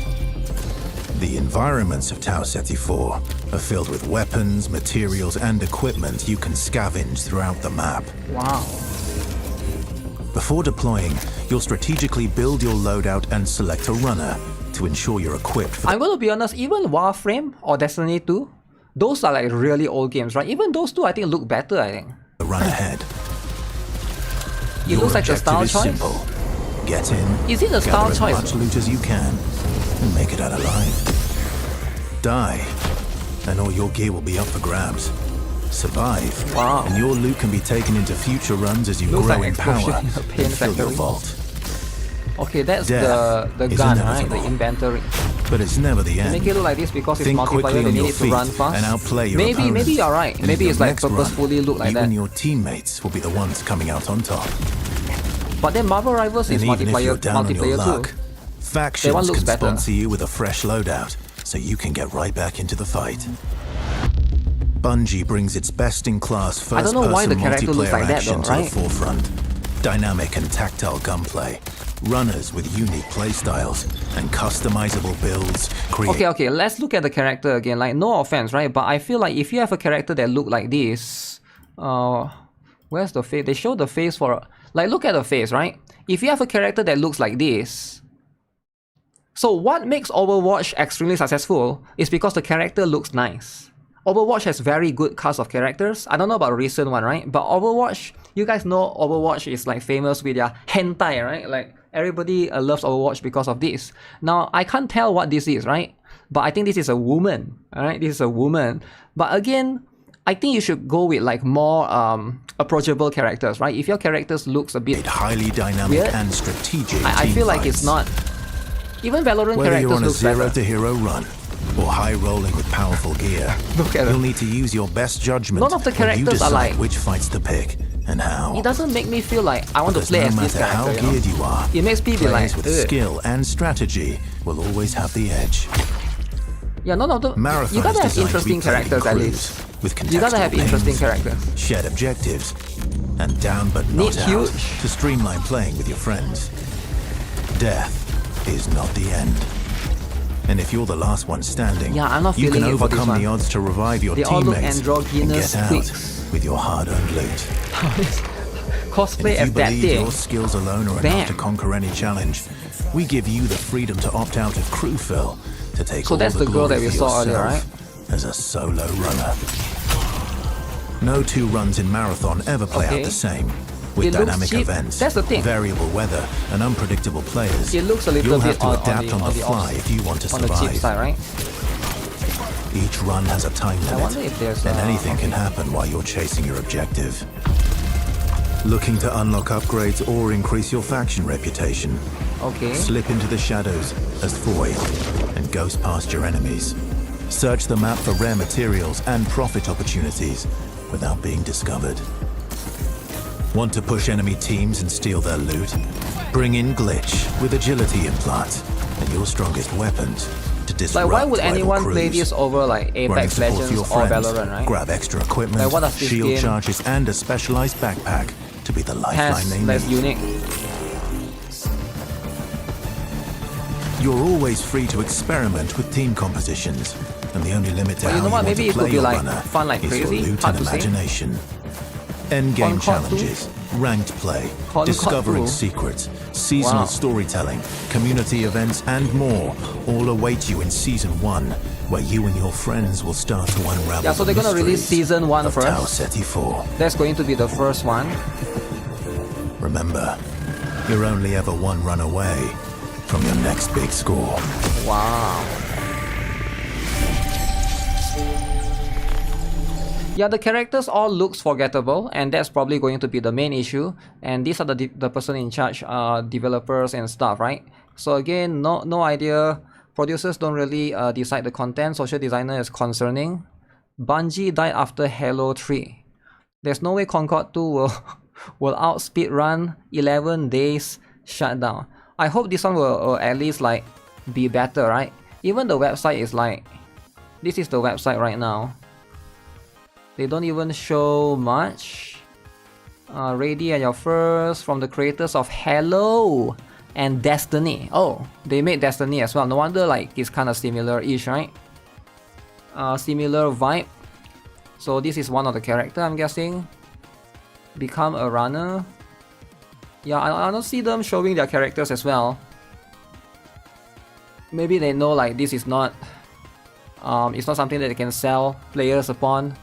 The environments of Tau Ceti 4 are filled with weapons, materials, and equipment you can scavenge throughout the map. Wow. Before deploying, you'll strategically build your loadout and select a runner to ensure you're equipped for I'm gonna be honest, even Warframe or Destiny 2, those are like really old games, right? Even those two I think look better, I think. the run ahead. It Your looks like a objective style is choice. simple. Get in, Is it a style gather as choice? much loot as you can, and make it out alive. Die, and all your gear will be up for grabs. Survive, Wow. and your loot can be taken into future runs as you Looks grow like in power explosion in a paint and fill your factory. vault. Okay, that's Death the is gun, right? inevitable. The inventory. But it's never the end. Make it look like this because it's Think multiplayer, quickly they on need your it to feet run fast. and outplay your Maybe opponent. you're right. And Maybe in it's your like next run, purposefully look like you that. and your teammates will be the ones coming out on top. But then Marvel Rivals is And even if multiplayer, you're down on your multiplayer luck, too. factions looks can better. sponsor you with a fresh loadout, so you can get right back into the fight. Bungie brings its best-in-class I don't know why the first-person character looks multiplayer like that action though, to right? the forefront. Dynamic and tactile gunplay, runners with unique playstyles, and customizable builds create Okay, let's look at the character again. Like, no offense, right? But I feel like if you have a character that look like this, where's the face? They show the face for, like, look at the face, right? If you have a character that looks like this, so what makes Overwatch extremely successful is because the character looks nice. Overwatch has very good cast of characters. I don't know about recent one, right? But Overwatch, you guys know Overwatch is like famous with their hentai, right? Like everybody loves Overwatch because of this. Now, I can't tell what this is, right? But I think this is a woman, alright? This is a woman. But again, I think you should go with like more approachable characters, right? If your characters looks a bit highly dynamic weird, and strategic I team feel like fights. it's not. Even Valorant Whether you're characters on a look zero better. to hero run or high rolling with powerful gear, Look at you'll them. need to use your best judgment None of the when you characters are decide like- which fights to pick and how. It doesn't make me feel like I want to Because play no as this matter how character, you know? geared you are, It makes me be players like, with ugh. skill and strategy will always have the edge. Yeah, none of them. Marathon You gotta is have designed to be interesting played in characters at crews, least. with You gotta have contextual interesting aims, characters. shared objectives, and down but Need not out huge. to streamline playing with your friends. Death is not the end. And if you're the last one standing, Yeah, I'm not you can feeling it for this overcome the one. odds to revive your They all look teammates and androgynous get out quicks. with your hard-earned loot. And Cosplay if as you that believe thing. your skills alone are Bam. enough to conquer any challenge, we give you the freedom to opt out of crew fill to take So all that's the the girl glory that we for saw earlier, yourself right? as a solo runner. No two runs in Marathon ever play Okay. out the same. With It looks dynamic cheap. events, That's the thing. variable weather, and unpredictable players, It looks a little you'll bit have to adapt on the the fly if you want to on the cheap survive. side, right? Each run has a time I limit, wonder if there's and anything can happen while you're chasing your objective. Looking to unlock upgrades or increase your faction reputation? Okay. Slip into the shadows as Void and ghost past your enemies. Search the map for rare materials and profit opportunities without being discovered. Want to push enemy teams and steal their loot? Bring in Glitch with agility implants and your strongest weapons to disrupt Like, why would rival anyone play crews. this over like Running Apex support for Legends your or friends, Valorant, right? grab extra equipment, Like, what does this shield game charges, and a specialized backpack to be the lifeline has they that's need. unique? You're always free to experiment with team compositions, and the only limit to But how you know what, want maybe to it could play be your like runner fun like is your crazy, loot hard and to say. imagination. Endgame Concord 2? challenges, ranked play, Concord discovering 2? secrets, seasonal Wow. storytelling, community events, and more all await you in Season 1, where you and your friends will start to unravel Yeah, so they're gonna release mysteries Season 1 of first. Tau Ceti 4. That's going to be the first one. Remember, you're only ever one run away from your next big score. Wow. Yeah, the characters all looks forgettable, and that's probably going to be the main issue. And these are the person in charge, developers and stuff, right? So again, no idea. Producers don't really decide the content. Social designer is concerning. Bungie died after Halo 3. There's no way Concord 2 will outspeed run 11 days shutdown. I hope this one will at least like be better, right? Even the website is like, this is the website right now. They don't even show much. Ready at your first, from the creators of Halo and Destiny. Oh, they made Destiny as well. No wonder like it's kind of similar-ish, right? Similar vibe. So this is one of the character, I'm guessing. Become a runner. Yeah, I don't see them showing their characters as well. Maybe they know like this is not it's not something that they can sell players upon.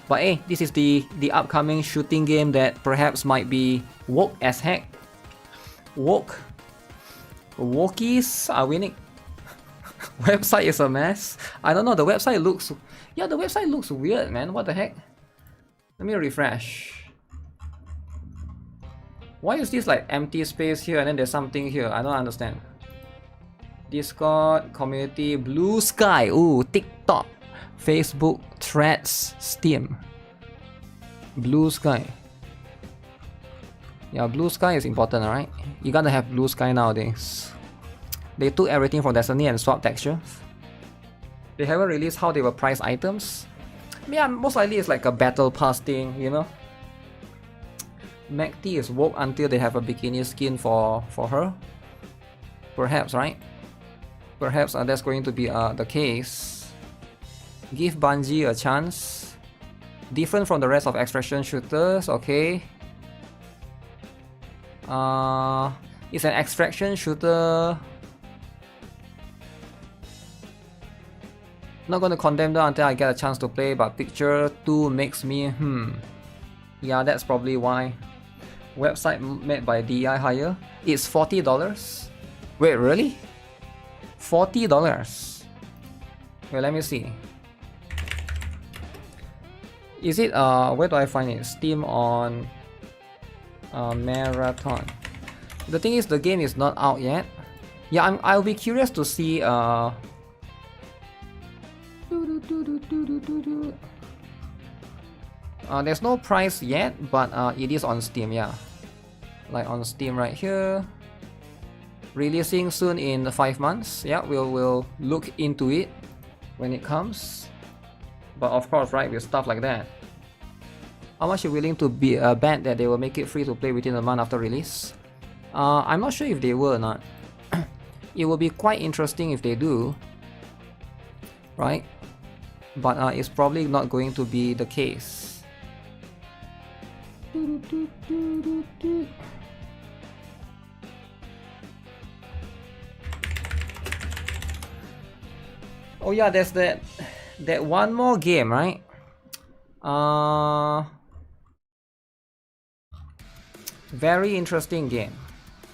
But hey, this is the upcoming shooting game that perhaps might be woke as heck. Woke. Wokies are winning. Website is a mess. I don't know, the website looks... Yeah, the website looks weird, man. What the heck? Let me refresh. Why is this like empty space here and then there's something here? I don't understand. Discord, community, Blue Sky, ooh, TikTok, Facebook, Threads, Steam. Blue Sky. Yeah, Blue Sky is important, alright? You gotta have Blue Sky nowadays. They took everything from Destiny and swapped textures. They haven't released how they will price items. Yeah, most likely it's like a battle pass thing, you know? MECHTY is woke until they have a bikini skin for her. Perhaps, right? Perhaps that's going to be the case. Give Bungie a chance. Different from the rest of extraction shooters, okay. It's an extraction shooter. Not gonna condemn them until I get a chance to play, but Picture 2 makes me yeah, that's probably why. Website made by DI higher. It's $40. Wait, really? $40? Wait, let me see. Is it where do I find it? Steam on Marathon. The thing is, the game is not out yet. Yeah, I'll be curious to see there's no price yet, but it is on Steam, yeah. Like on Steam right here. Releasing soon in 5 months. Yeah, we'll look into it when it comes. But of course, right, with stuff like that, how much are you willing to be bet that they will make it free to play within a month after release? I'm not sure if they will or not. It will be quite interesting if they do, right? But it's probably not going to be the case. Oh yeah, there's that one more game, right? Very interesting game.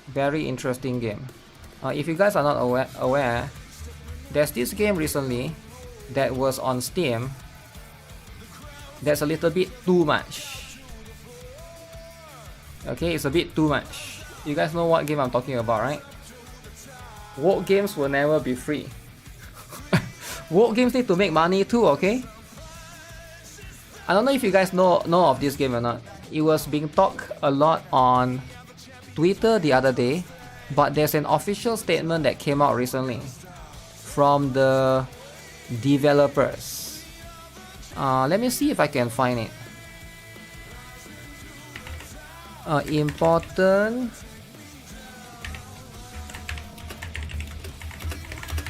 Very interesting game. If you guys are not aware, there's this game recently that was on Steam that's a little bit too much. Okay, it's a bit too much. You guys know what game I'm talking about, right? Woke games will never be free. Woke games need to make money too, okay? I don't know if you guys know of this game or not. It was being talked a lot on Twitter the other day, but there's an official statement that came out recently from the developers. Let me see if I can find it. Important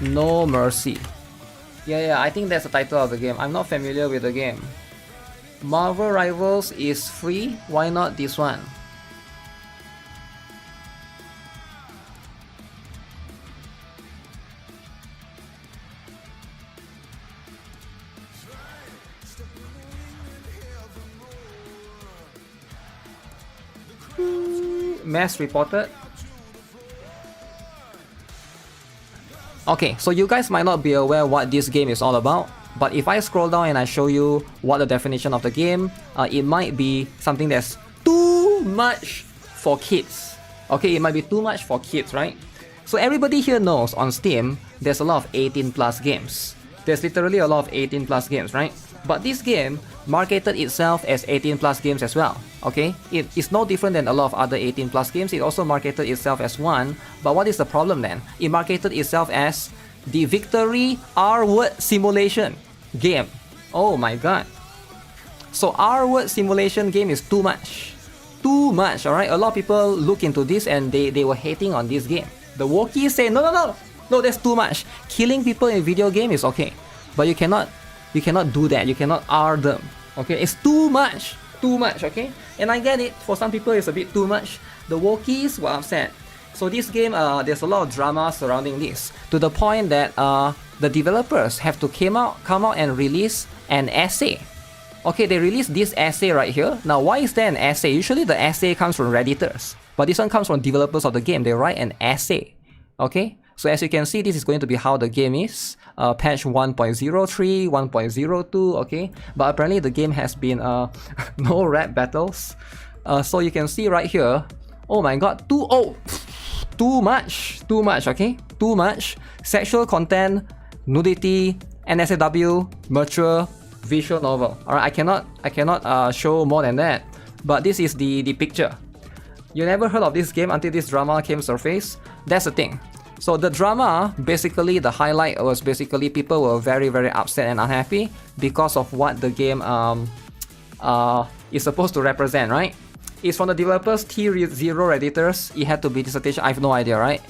No Mercy. Yeah, I think that's the title of the game. I'm not familiar with the game. Marvel Rivals is free, why not this one? Mass reported. Okay, so you guys might not be aware what this game is all about, but if I scroll down and I show you what the definition of the game, it might be something that's too much for kids. Okay, it might be too much for kids, right? So everybody here knows on Steam, there's a lot of 18 plus games. There's literally a lot of 18 plus games, right? But this game marketed itself as 18 plus games as well. Okay, it's no different than a lot of other 18 plus games. It also marketed itself as one. But what is the problem then? It marketed itself as the Victory R-word simulation game. Oh my god. So R-word simulation game is too much. Too much, alright? A lot of people look into this and they were hating on this game. The Wookiees say, no, that's too much. Killing people in a video game is okay. But you cannot do that. You cannot R them. Okay, it's too much, okay? And I get it, for some people it's a bit too much. The Wookiees were upset. So this game, there's a lot of drama surrounding this, to the point that the developers have to come out and release an essay. Okay, they released this essay right here. Now, why is there an essay? Usually the essay comes from Redditors, but this one comes from developers of the game. They write an essay. Okay, so as you can see, this is going to be how the game is. Patch 1.03, 1.02, okay? But apparently the game has been no rap battles. So you can see right here, oh my god, too much, okay? Too much. Sexual content, nudity, NSAW, mature, visual novel. Alright, I cannot show more than that. But this is the picture. You never heard of this game until this drama came surface. That's the thing. So the drama, basically the highlight was basically people were very upset and unhappy because of what the game is supposed to represent, right? It's from the developers T0 Redditors. It had to be dissertation, I have no idea, right?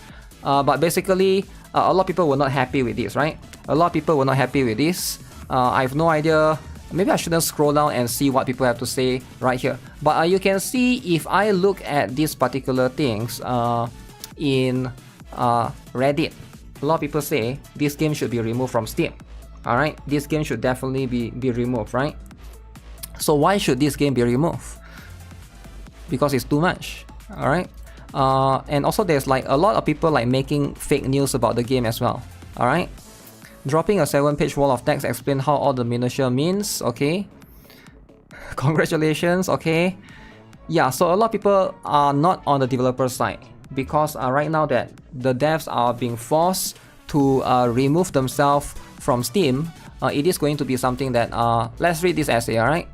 But basically, a lot of people were not happy with this, right? A lot of people were not happy with this. I have no idea. Maybe I shouldn't scroll down and see what people have to say right here. But you can see if I look at these particular things in Reddit, a lot of people say this game should be removed from Steam. Alright, this game should definitely be removed, right? So why should this game be removed? Because it's too much. Alright, and also there's like a lot of people like making fake news about the game as well. Alright, dropping a 7-page wall of text explain how all the minutia means. Okay, congratulations. Okay, yeah, so a lot of people are not on the developer side, because right now that the devs are being forced to remove themselves from Steam, it is going to be something that, let's read this essay, alright?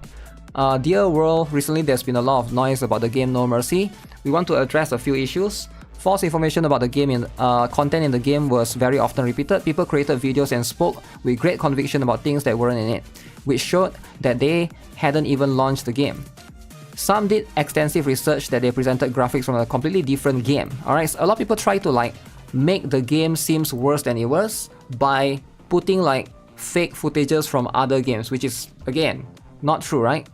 Dear world, recently there's been a lot of noise about the game No Mercy. We want to address a few issues. False information about the game content in the game was very often repeated. People created videos and spoke with great conviction about things that weren't in it, which showed that they hadn't even launched the game. Some did extensive research that they presented graphics from a completely different game. Alright, so a lot of people try to like make the game seems worse than it was by putting like fake footages from other games, which is again not true, right?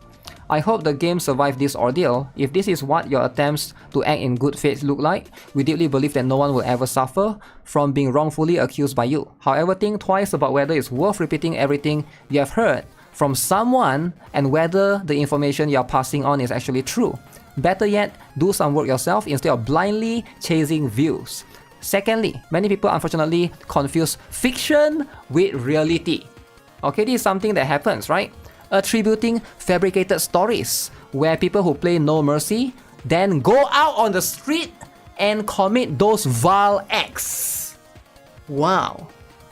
I hope the game survived this ordeal. If this is what your attempts to act in good faith look like, we deeply believe that no one will ever suffer from being wrongfully accused by you. However, think twice about whether it's worth repeating everything you have heard from someone and whether the information you are passing on is actually true. Better yet, do some work yourself instead of blindly chasing views. Secondly, many people unfortunately confuse fiction with reality. Okay, this is something that happens, right? Attributing fabricated stories where people who play No Mercy then go out on the street and commit those vile acts. Wow.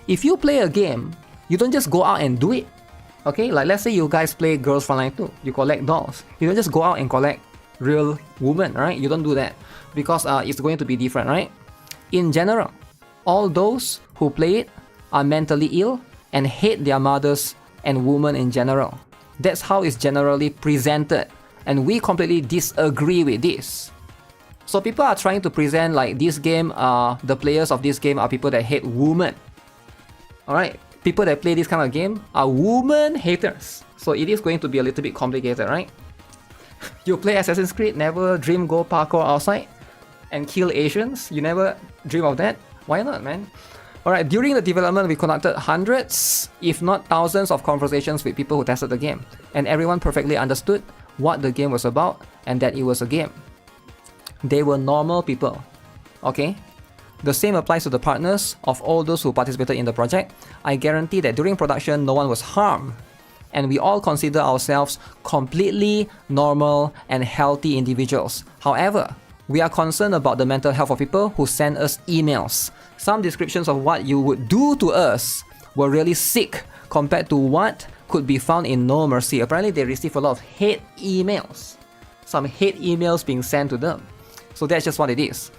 If you play a game, you don't just go out and do it. Okay, like let's say you guys play Girls Frontline 2, you collect dolls. You don't just go out and collect real women, right? You don't do that because it's going to be different, right? In general, all those who play it are mentally ill and hate their mothers and women in general. That's how it's generally presented, and we completely disagree with this. So people are trying to present like this game, the players of this game are people that hate women. Alright, people that play this kind of game are woman haters. So it is going to be a little bit complicated, right? You play Assassin's Creed, never dream go parkour outside and kill Asians? You never dream of that? Why not, man? Alright, during the development, we conducted hundreds, if not thousands of conversations with people who tested the game, and everyone perfectly understood what the game was about and that it was a game. They were normal people, okay? The same applies to the partners of all those who participated in the project. I guarantee that during production, no one was harmed, and we all consider ourselves completely normal and healthy individuals. However, we are concerned about the mental health of people who send us emails. Some descriptions of what you would do to us were really sick compared to what could be found in No Mercy. Apparently, they received a lot of hate emails. Some hate emails being sent to them. So that's just what it is.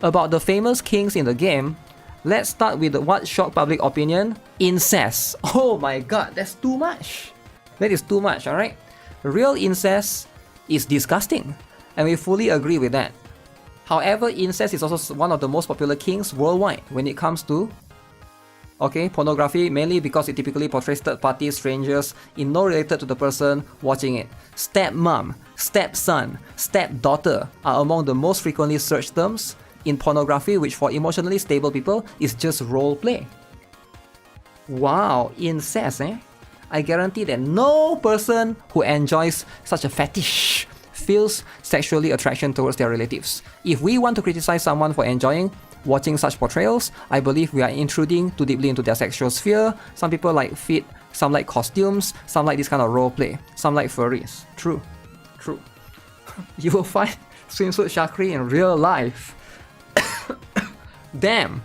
About the famous kings in the game, let's start with what shocked public opinion: incest. Oh my god, that's too much. That is too much, alright? Real incest is disgusting, and we fully agree with that. However, incest is also one of the most popular kings worldwide when it comes to pornography, mainly because it typically portrays third-party strangers in no related to the person watching it. Stepmom, stepson, stepdaughter are among the most frequently searched terms in pornography, which for emotionally stable people is just roleplay. Wow, incest, eh? I guarantee that no person who enjoys such a fetish feels sexually attraction towards their relatives. If we want to criticize someone for enjoying watching such portrayals, I believe we are intruding too deeply into their sexual sphere. Some people like feet, some like costumes, some like this kind of roleplay, some like furries. True. You will find swimsuit Shakri in real life. Damn.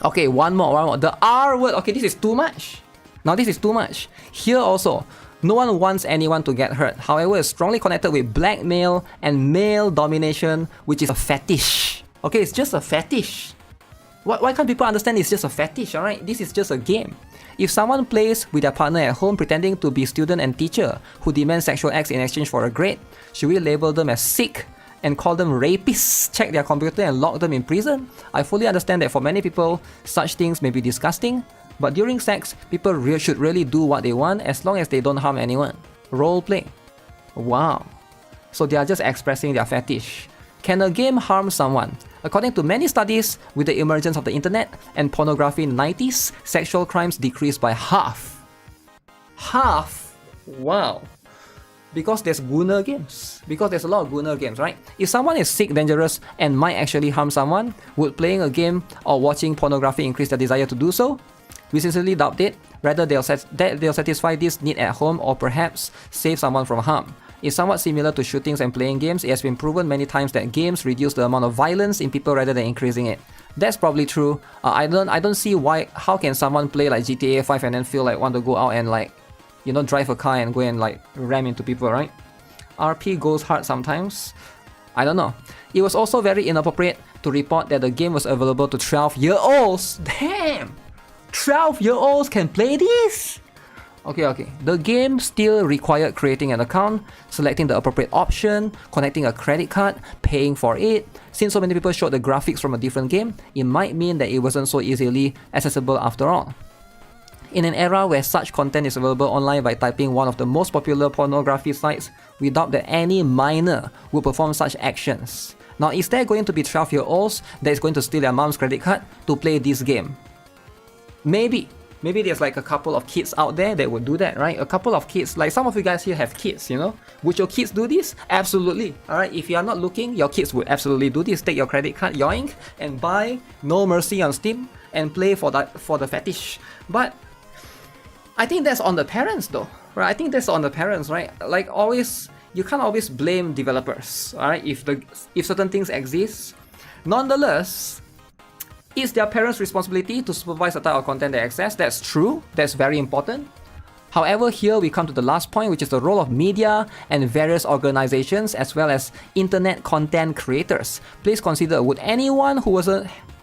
Okay, one more. The R word. Okay, this is too much. Now this is too much. Here also, no one wants anyone to get hurt. However, it's strongly connected with blackmail and male domination, which is a fetish. Okay, it's just a fetish. Why can't people understand it's just a fetish, alright? This is just a game. If someone plays with their partner at home pretending to be student and teacher who demand sexual acts in exchange for a grade, should we label them as sick and call them rapists, check their computer and lock them in prison? I fully understand that for many people, such things may be disgusting, but during sex, people should really do what they want as long as they don't harm anyone. Roleplay. Wow. So they are just expressing their fetish. Can a game harm someone? According to many studies, with the emergence of the internet and pornography in the 90s, sexual crimes decreased by half. Half? Wow. Because there's gunner games. Because there's a lot of gunner games, right? If someone is sick, dangerous, and might actually harm someone, would playing a game or watching pornography increase their desire to do so? We sincerely doubt it. Rather, they'll satisfy this need at home or perhaps save someone from harm. It's somewhat similar to shootings and playing games. It has been proven many times that games reduce the amount of violence in people rather than increasing it. That's probably true. I don't see how can someone play like GTA 5 and then feel like want to go out and like, you know, drive a car and go and like ram into people, right? RP goes hard sometimes. I don't know. It was also very inappropriate to report that the game was available to 12-year-olds. Damn! 12-year-olds can play this? Okay. The game still required creating an account, selecting the appropriate option, connecting a credit card, paying for it. Since so many people showed the graphics from a different game, it might mean that it wasn't so easily accessible after all. In an era where such content is available online by typing one of the most popular pornography sites, we doubt that any minor will perform such actions. Now, is there going to be 12-year-olds that is going to steal their mom's credit card to play this game? Maybe there's like a couple of kids out there that would do that, right? A couple of kids, like some of you guys here have kids, you know? Would your kids do this? Absolutely, alright? If you are not looking, your kids would absolutely do this. Take your credit card, yoink, and buy No Mercy on Steam and play for the fetish. But I think that's on the parents though, right? I think that's on the parents, right? Like always, you can't always blame developers, alright? If certain things exist. Nonetheless, it's their parents' responsibility to supervise the type of content they access. That's true. That's very important. However, here we come to the last point, which is the role of media and various organizations as well as internet content creators. Please consider, would anyone who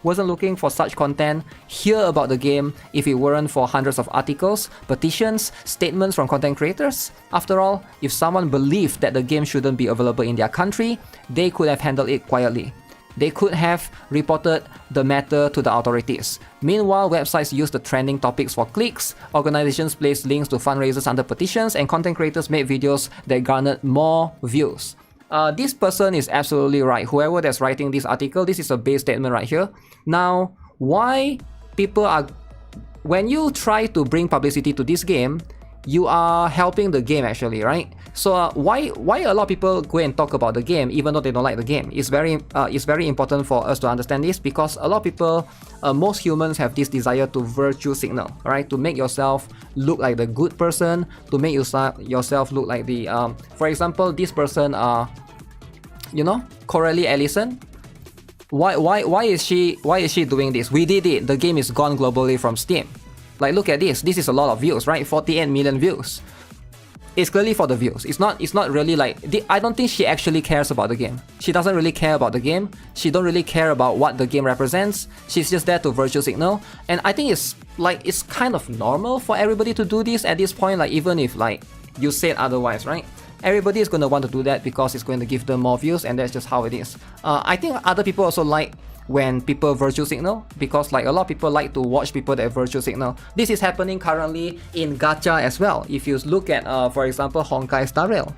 wasn't looking for such content, hear about the game if it weren't for hundreds of articles, petitions, statements from content creators. After all, if someone believed that the game shouldn't be available in their country, they could have handled it quietly. They could have reported the matter to the authorities. Meanwhile, websites use the trending topics for clicks, organizations place links to fundraisers under petitions, and content creators made videos that garnered more views. This person is absolutely right. Whoever that's writing this article, this is a base statement right here. Now, why people are... When you try to bring publicity to this game, you are helping the game actually, right? So why a lot of people go and talk about the game even though they don't like the game? It's very important for us to understand this, because a lot of people, most humans have this desire to virtue signal, right? To make yourself look like the good person, to make yourself look like the, for example, this person, you know, Coralie Ellison. Why is she doing this? We did it. The game is gone globally from Steam. Like, look at this. This is a lot of views, right? 48 million views. It's clearly for the views. It's not really like... I don't think she actually cares about the game. She doesn't really care about the game. She don't really care about what the game represents. She's just there to virtue signal. And I think it's kind of normal for everybody to do this at this point. Like, even if like you said otherwise, right? Everybody is going to want to do that because it's going to give them more views, and that's just how it is. I think other people also like when people virtue signal, because like a lot of people like to watch people that virtue signal. This is happening currently in Gacha as well. If you look at, for example, Honkai Star Rail,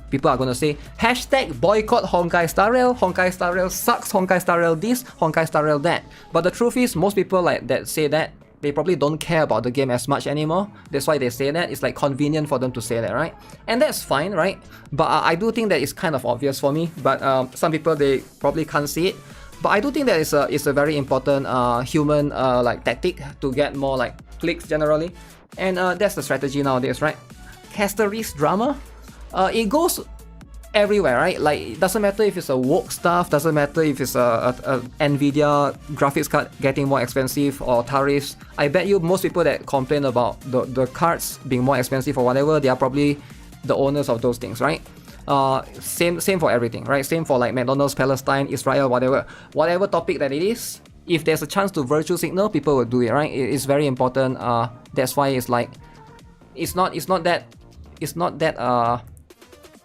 people are going to say hashtag boycott Honkai Star Rail. Honkai Star Rail sucks. Honkai Star Rail this. Honkai Star Rail that. But the truth is, most people like that say that they probably don't care about the game as much anymore. That's why they say that. It's like convenient for them to say that, right? And that's fine, right? But I do think that it's kind of obvious for me. But some people, they probably can't see it. But I do think that it's a very important human like tactic to get more like clicks generally. And that's the strategy nowadays, right? Casteries drama, it goes everywhere, right? Like, it doesn't matter if it's a woke stuff, doesn't matter if it's a Nvidia graphics card getting more expensive or tariffs. I bet you most people that complain about the cards being more expensive or whatever, they are probably the owners of those things, right? Same for everything, right? Same for like McDonald's, Palestine, Israel, whatever topic that it is. If there's a chance to virtue signal, people will do it, right? It's very important. That's why it's like it's not that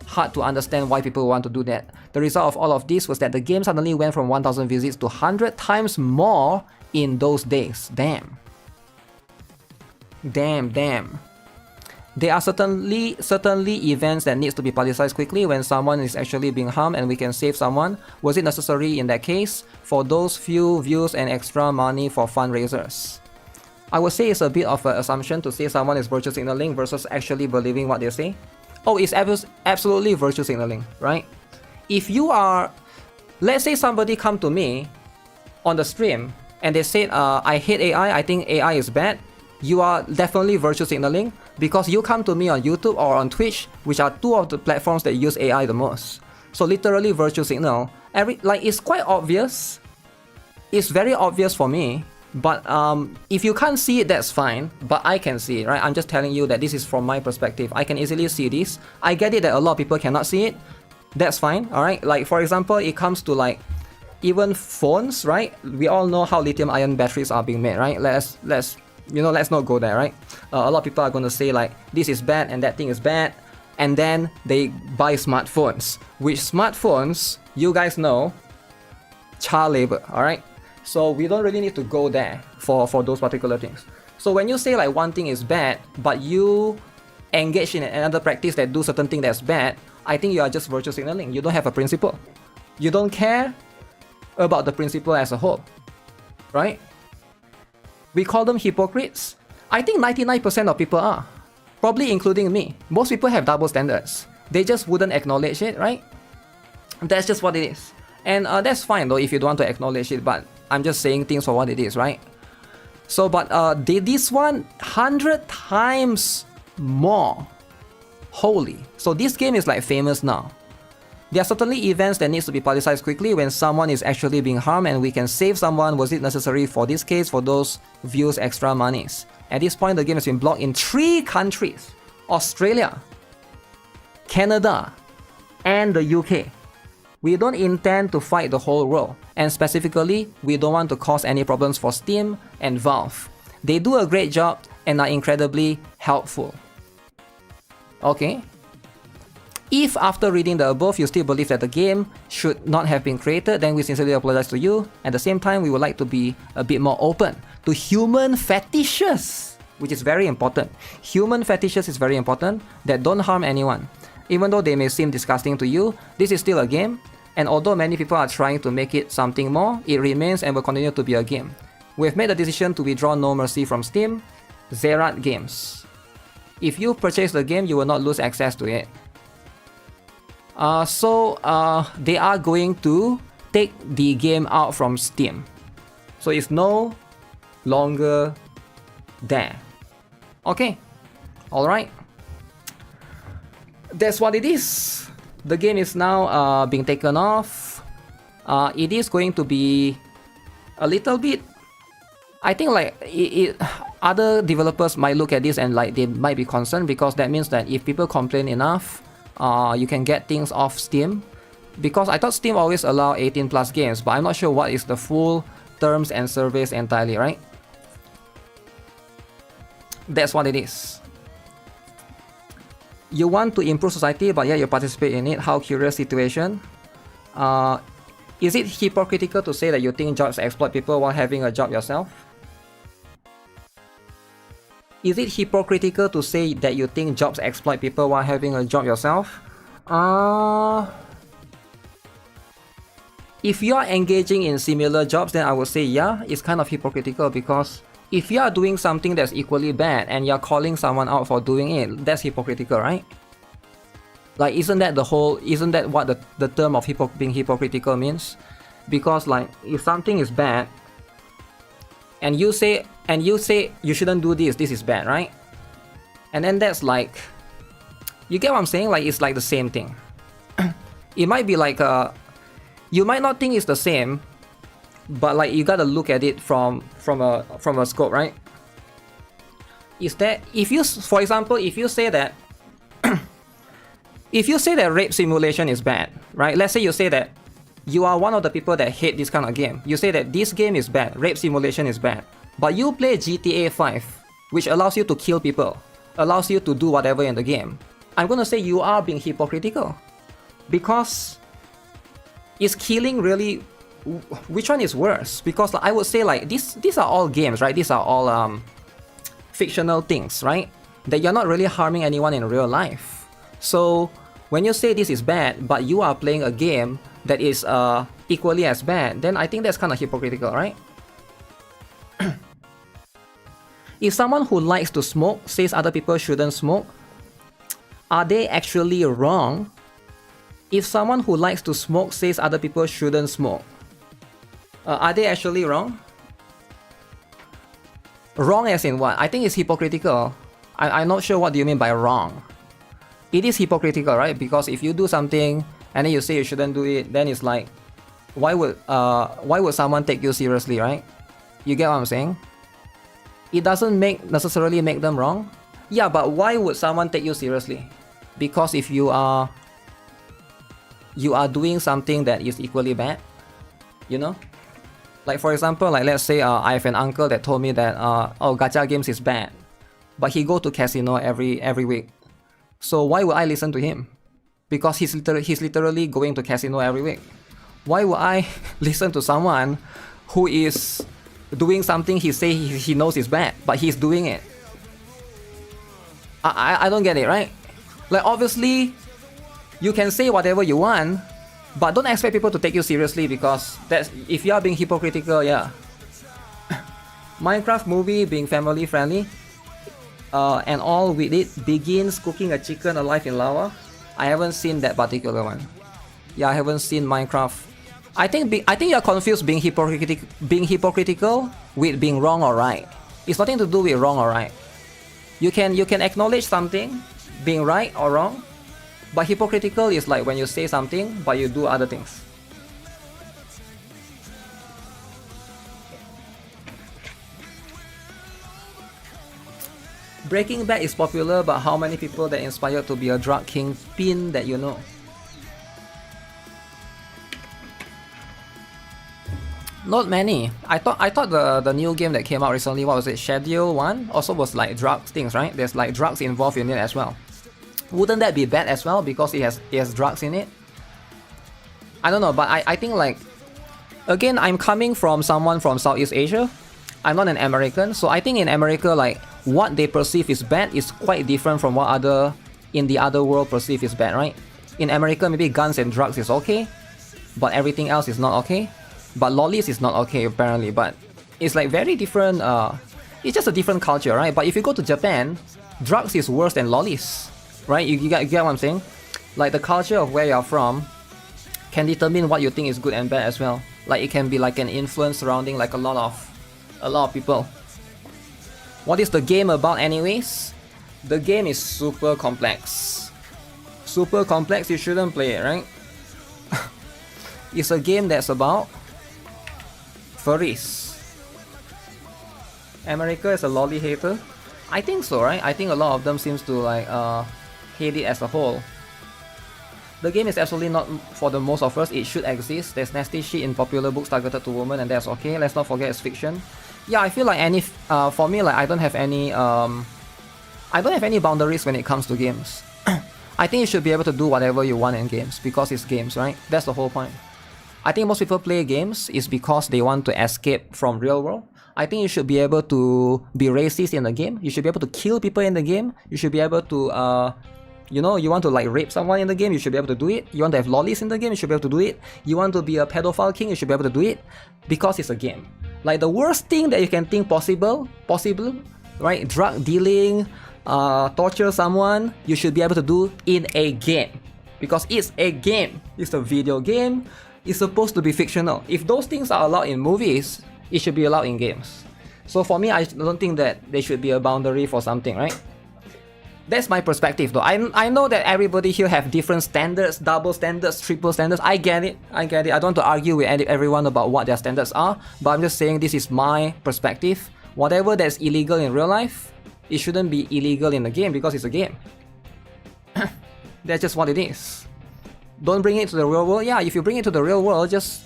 hard to understand why people want to do that. The result of all of this was that the game suddenly went from 1,000 visits to 100 times more in those days. Damn. There are certainly events that needs to be publicized quickly when someone is actually being harmed and we can save someone. Was it necessary in that case for those few views and extra money for fundraisers? I would say it's a bit of an assumption to say someone is virtue signaling versus actually believing what they say. Oh, it's absolutely virtue signaling, right? If you are, let's say somebody come to me on the stream and they said, I hate AI, I think AI is bad. You are definitely virtue signaling because you come to me on YouTube or on Twitch, which are two of the platforms that use AI the most. So literally virtue signal. It's quite obvious. It's very obvious for me. But if you can't see it, that's fine. But I can see it, right? I'm just telling you that this is from my perspective. I can easily see this. I get it that a lot of people cannot see it. That's fine, alright? Like, for example, it comes to like even phones, right? We all know how lithium-ion batteries are being made, right? Let's not go there, right? A lot of people are going to say like this is bad and that thing is bad, and then they buy smartphones. Which smartphones, you guys know, child labor, alright? So we don't really need to go there for those particular things. So when you say like one thing is bad, but you engage in another practice that do certain thing that's bad, I think you are just virtue signaling. You don't have a principle. You don't care about the principle as a whole, right? We call them hypocrites. I think 99% of people are, probably including me. Most people have double standards. They just wouldn't acknowledge it, right? That's just what it is. And that's fine though if you don't want to acknowledge it, but I'm just saying things for what it is, right? So, but this one, 100 times more. Holy. So this game is like famous now. There are certainly events that needs to be publicized quickly when someone is actually being harmed and we can save someone. Was it necessary for this case for those views, extra monies? At this point, the game has been blocked in 3 countries. Australia, Canada, and the UK. We don't intend to fight the whole world, and specifically, we don't want to cause any problems for Steam and Valve. They do a great job and are incredibly helpful. Okay? If after reading the above you still believe that the game should not have been created, then we sincerely apologize to you. At the same time, we would like to be a bit more open to human fetishes, which is very important. Human fetishes is very important that don't harm anyone. Even though they may seem disgusting to you, this is still a game, and although many people are trying to make it something more, it remains and will continue to be a game. We have made the decision to withdraw No Mercy from Steam, Zerat Games. If you purchase the game, you will not lose access to it. They are going to take the game out from Steam. So it's no longer there. Okay, alright. That's what it is. The game is now being taken off. It is going to be a little bit, I think like other developers might look at this and like they might be concerned, because that means that if people complain enough, you can get things off Steam. Because I thought Steam always allow 18 plus games, but I'm not sure what is the full terms and surveys entirely, right? That's what it is. You want to improve society, but yet you participate in it. How curious situation. Is it hypocritical to say that you think jobs exploit people while having a job yourself? Is it hypocritical to say that you think jobs exploit people while having a job yourself? If you are engaging in similar jobs, then I would say yeah, it's kind of hypocritical, because if you are doing something that's equally bad and you're calling someone out for doing it, that's hypocritical, right? Like, isn't that what the term of being hypocritical means? Because like, if something is bad and you say you shouldn't do this is bad, right? And then that's like, you get what I'm saying? Like, it's like the same thing. It might be like you might not think it's the same, but like you gotta look at it from a scope, right? Is that if you, for example, if you say that if you say that rape simulation is bad, right? Let's say you say that you are one of the people that hate this kind of game. You say that this game is bad, rape simulation is bad, but you play GTA 5, which allows you to kill people, allows you to do whatever in the game. I'm gonna say you are being hypocritical, because is killing really, which one is worse? Because I would say like these are all games, right? These are all fictional things, right? That you're not really harming anyone in real life. So when you say this is bad, but you are playing a game that is equally as bad, then I think that's kind of hypocritical, right? If someone who likes to smoke says other people shouldn't smoke, are they actually wrong? If someone who likes to smoke says other people shouldn't smoke, are they actually wrong? Wrong as in what? I think it's hypocritical. I'm not sure what do you mean by wrong. It is hypocritical, right? Because if you do something and then you say you shouldn't do it, then it's like, why would someone take you seriously, right? You get what I'm saying? It doesn't necessarily make them wrong. Yeah, but why would someone take you seriously? Because if you are doing something that is equally bad, you know? Like for example, like let's say I have an uncle that told me that oh, gacha games is bad, but he go to casino every week. So why would I listen to him? Because he's literally going to casino every week. Why would I listen to someone who is doing something he knows is bad, but he's doing it? I don't get it, right? Like obviously, you can say whatever you want, but don't expect people to take you seriously, because that's, if you are being hypocritical, yeah. Minecraft movie being family friendly, and all with it begins cooking a chicken alive in lava. I haven't seen that particular one. Yeah, I haven't seen Minecraft. I think you're confused being hypocritical with being wrong or right. It's nothing to do with wrong or right. You can acknowledge something being right or wrong, but hypocritical is like when you say something but you do other things. Breaking Bad is popular, but how many people that inspired to be a drug kingpin that you know? Not many. I thought the new game that came out recently, what was it, Schedule 1, also was like drugs things, right? There's like drugs involved in it as well. Wouldn't that be bad as well because it has drugs in it? I don't know, but I think like, again, I'm coming from someone from Southeast Asia. I'm not an American, so I think in America, like, what they perceive is bad is quite different from what in the other world perceive is bad, right? In America, maybe guns and drugs is okay, but everything else is not okay. But lollies is not okay apparently, but it's like very different, it's just a different culture, right? But if you go to Japan, drugs is worse than lollies, right? You get what I'm saying? Like the culture of where you're from can determine what you think is good and bad as well. Like it can be like an influence surrounding like a lot of people. What is the game about anyways? The game is super complex. Super complex, you shouldn't play it, right? It's a game that's about furries. America is a lolly hater? I think so, right? I think a lot of them seems to like hate it as a whole. The game is absolutely not for the most of us. It should exist. There's nasty shit in popular books targeted to women, and that's okay. Let's not forget it's fiction. Yeah, I feel like for me, like I don't have any boundaries when it comes to games. I think you should be able to do whatever you want in games because it's games, right? That's the whole point. I think most people play games is because they want to escape from real world. I think you should be able to be racist in the game. You should be able to kill people in the game. You should be able to, you know, you want to like rape someone in the game, you should be able to do it. You want to have lollies in the game, you should be able to do it. You want to be a pedophile king, you should be able to do it. Because it's a game. Like the worst thing that you can think possible, right? Drug dealing, torture someone, you should be able to do in a game. Because it's a game. It's a video game. It's supposed to be fictional. If those things are allowed in movies, it should be allowed in games. So for me, I don't think that there should be a boundary for something, right? That's my perspective though. I know that everybody here have different standards, double standards, triple standards. I get it. I don't want to argue with everyone about what their standards are, but I'm just saying this is my perspective. Whatever that's illegal in real life, it shouldn't be illegal in the game because it's a game. That's just what it is. Don't bring it to the real world. Yeah, if you bring it to the real world, just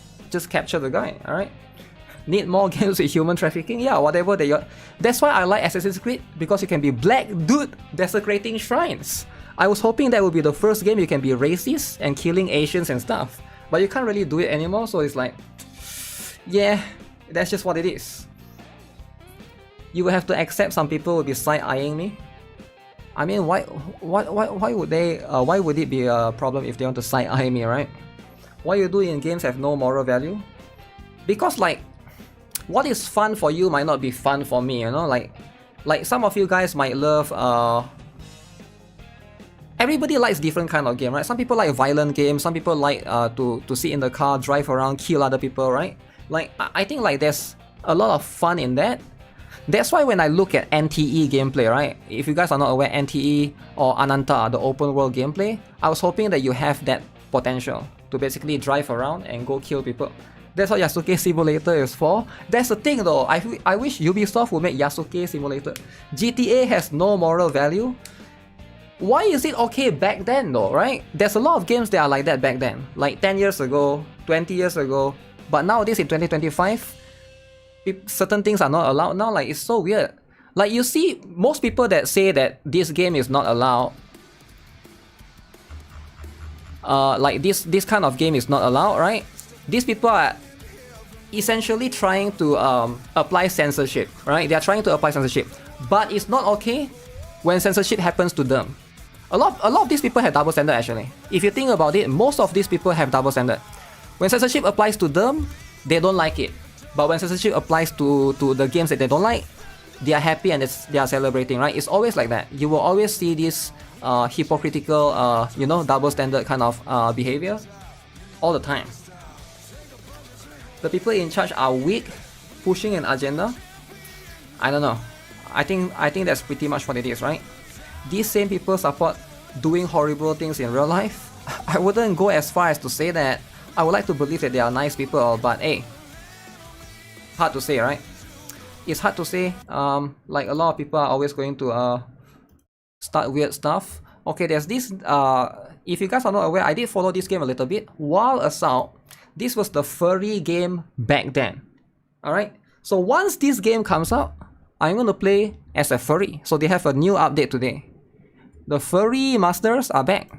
capture the guy, alright? Need more games with human trafficking? Yeah, whatever that you're... That's why I like Assassin's Creed, because you can be black dude desecrating shrines. I was hoping that would be the first game you can be racist and killing Asians and stuff. But you can't really do it anymore, so it's like... Yeah, that's just what it is. You will have to accept some people will be side-eyeing me. I mean, why would they... why would it be a problem if they want to side-eye me, right? What you do in games have no moral value. Because like... what is fun for you might not be fun for me, you know? Like some of you guys might love... everybody likes different kind of game, right? Some people like violent games, some people like to sit in the car, drive around, kill other people, right? Like, I think like there's a lot of fun in that. That's why when I look at NTE gameplay, right? If you guys are not aware, NTE or Ananta, the open world gameplay, I was hoping that you have that potential to basically drive around and go kill people. That's what Yasuke Simulator is for. That's the thing though, I wish Ubisoft would make Yasuke Simulator. GTA has no moral value. Why is it okay back then though, right? There's a lot of games that are like that back then. Like 10 years ago, 20 years ago. But nowadays in 2025, certain things are not allowed now. Like, it's so weird. Like, you see, most people that say that this game is not allowed, like this kind of game is not allowed, right? These people are essentially trying to apply censorship, right? They are trying to apply censorship, but it's not okay when censorship happens to them. A lot of these people have double standard actually. If you think about it, most of these people have double standard. When censorship applies to them, they don't like it. But when censorship applies to the games that they don't like, they are happy and they are celebrating, right? It's always like that. You will always see this hypocritical, you know, double standard kind of behavior all the time. The people in charge are weak, pushing an agenda. I don't know. I think that's pretty much what it is, right? These same people support doing horrible things in real life. I wouldn't go as far as to say that. I would like to believe that they are nice people, but hey, hard to say, right? It's hard to say. Like a lot of people are always going to start weird stuff. Okay, there's this. If you guys are not aware, I did follow this game a little bit. Wild Assault. This was the furry game back then. Alright, so once this game comes out, I'm gonna play as a furry. So they have a new update today. The furry masters are back.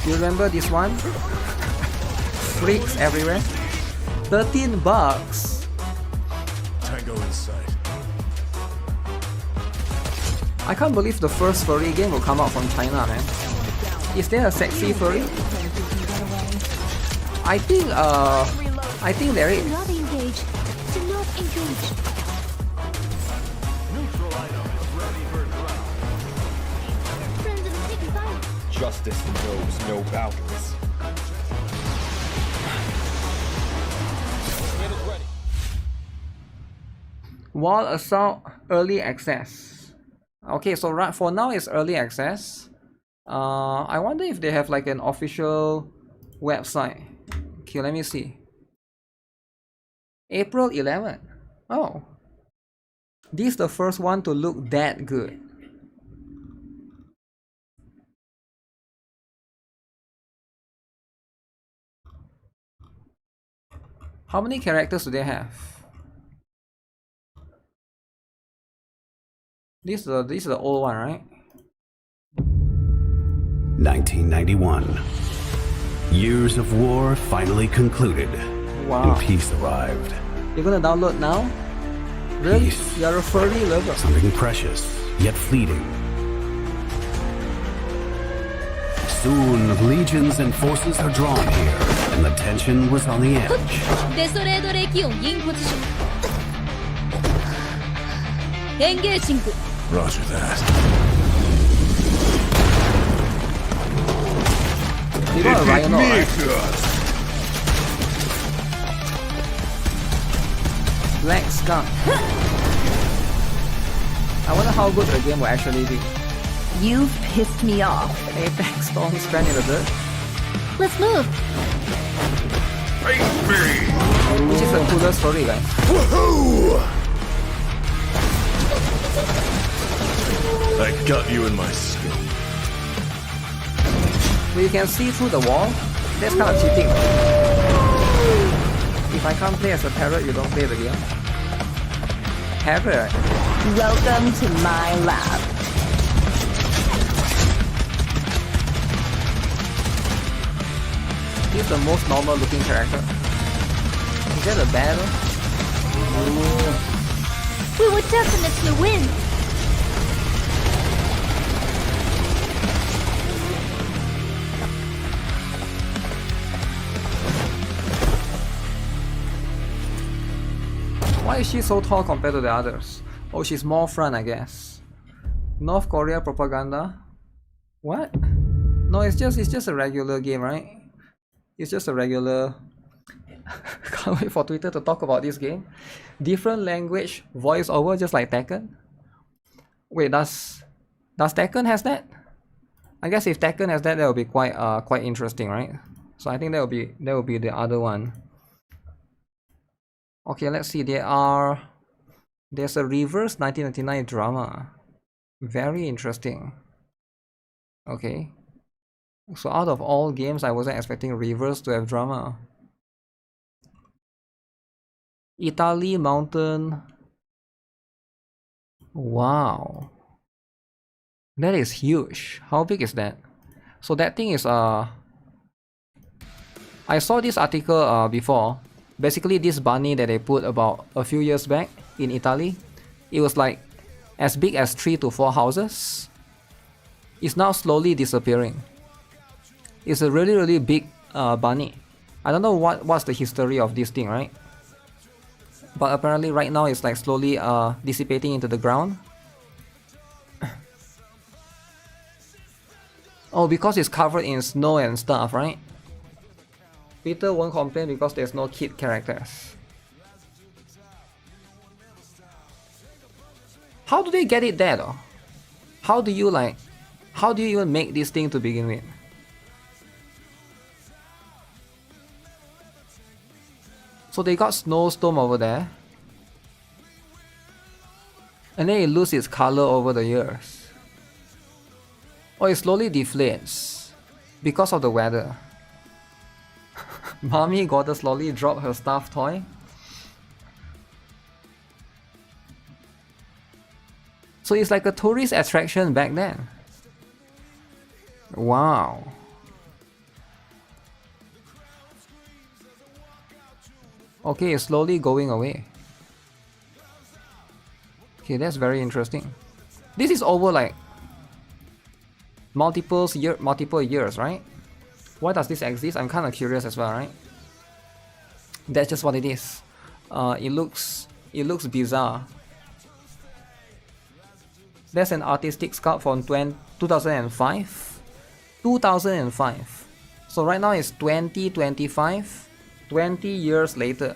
You remember this one? Freaks everywhere. 13 bucks. Tango in sight. I can't believe the first furry game will come out from China, man. Is there a sexy furry? I think there is. Do not engage. Do not engage. Neutral item is ready for drop. Friends is taking fire. Justice knows no boundaries. It is ready. Wall Assault Early Access. Okay, so right for now it's early access. I wonder if they have like an official website. Okay, let me see. April 11th. Oh. This is the first one to look that good. How many characters do they have? This is the old one, right? 1991. Years of war finally concluded. Wow. And peace arrived. You're gonna download now? Really? Peace. You're a furry lover. Something precious, yet fleeting. Soon, legions and forces are drawn here, and the tension was on the edge. デソレードレキオンインポジション。エンゲージング。 Roger that. You got a Rhino, right? Black Skunk. I wonder how good the game will actually be. You've pissed me off. Apex Storm Strand in the dirt. Let's move. Which is the coolest story, guys. Woohoo! I got you in my scope. Well, you can see through the wall. That's kind of cheating. If I can't play as a parrot, you don't play the game. Parrot. Welcome to my lab. He's the most normal looking character. Is that a battle? We would definitely win. Why is she so tall compared to the others? Oh, she's more front, I guess. North Korea propaganda? What? No, it's just a regular game, right? It's just a regular... Can't wait for Twitter to talk about this game. Different language voiceover, just like Tekken. Wait, does Tekken has that? I guess if Tekken has that, that will be quite interesting, right? So I think that will be the other one. Okay, let's see. There are There's a reverse 1999 drama. Very interesting. Okay. So out of all games, I wasn't expecting reverse to have drama. Italy Mountain. Wow. That is huge. How big is that? So that thing is I saw this article before. Basically this bunny that they put about a few years back in Italy, it was like as big as 3 to 4 houses. It's now slowly disappearing. It's a really big bunny. I don't know what's the history of this thing, right? But apparently right now it's like slowly dissipating into the ground. Oh, because it's covered in snow and stuff, right? Peter won't complain because there's no kid characters. How do they get it there though? How do you even make this thing to begin with? So they got snowstorm over there. And then it loses its color over the years. Or it slowly deflates because of the weather. Mommy gotta slowly drop her stuffed toy. So it's like a tourist attraction back then. Wow. Okay, it's slowly going away. Okay, that's very interesting. This is over like multiple years, right? Why does this exist? I'm kind of curious as well, right? That's just what it is. It looks bizarre. That's an artistic sculpt from 2005. 2005. So right now it's 2025. 20 years later.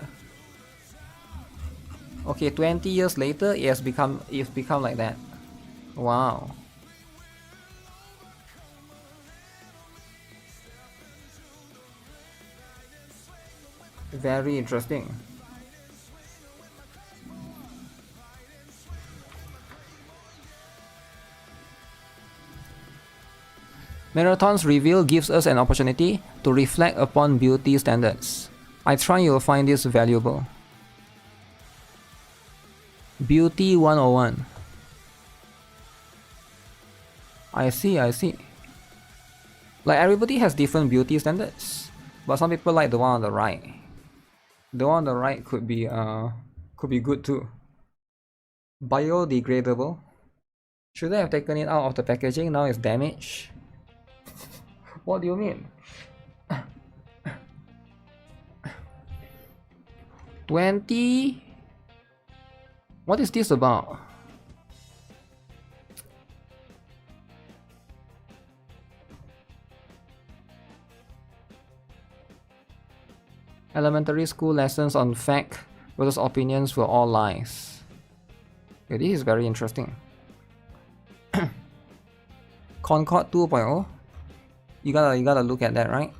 Okay, 20 years later, it's become like that. Wow. Very interesting. Marathon's reveal gives us an opportunity to reflect upon beauty standards. I trust you'll find this valuable. Beauty 101. I see. Like everybody has different beauty standards, but some people like the one on the right. The one on the right could be good too. Biodegradable. Should I have taken it out of the packaging? Now it's damaged. What do you mean? 20? What is this about? Elementary school lessons on fact versus opinions were all lies. Okay, this is very interesting. Concord 2.0. You gotta look at that, right?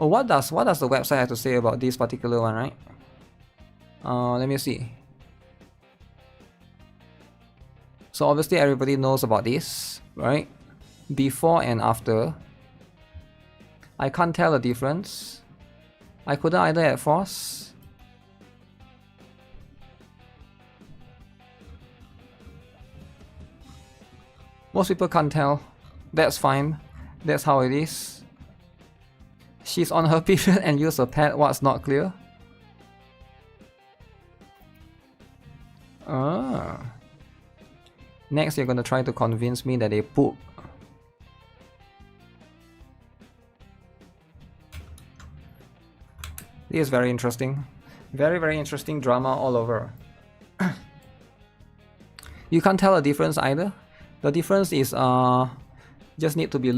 Oh, what does the website have to say about this particular one, right? Let me see. So obviously everybody knows about this, right? Before and after. I can't tell the difference. I couldn't either at first. Most people can't tell. That's fine. That's how it is. She's on her period and use a pad. What's not clear? Next, you're gonna try to convince me that they poop. This is very interesting. Very interesting drama all over. You can't tell a difference either. The difference is just need to be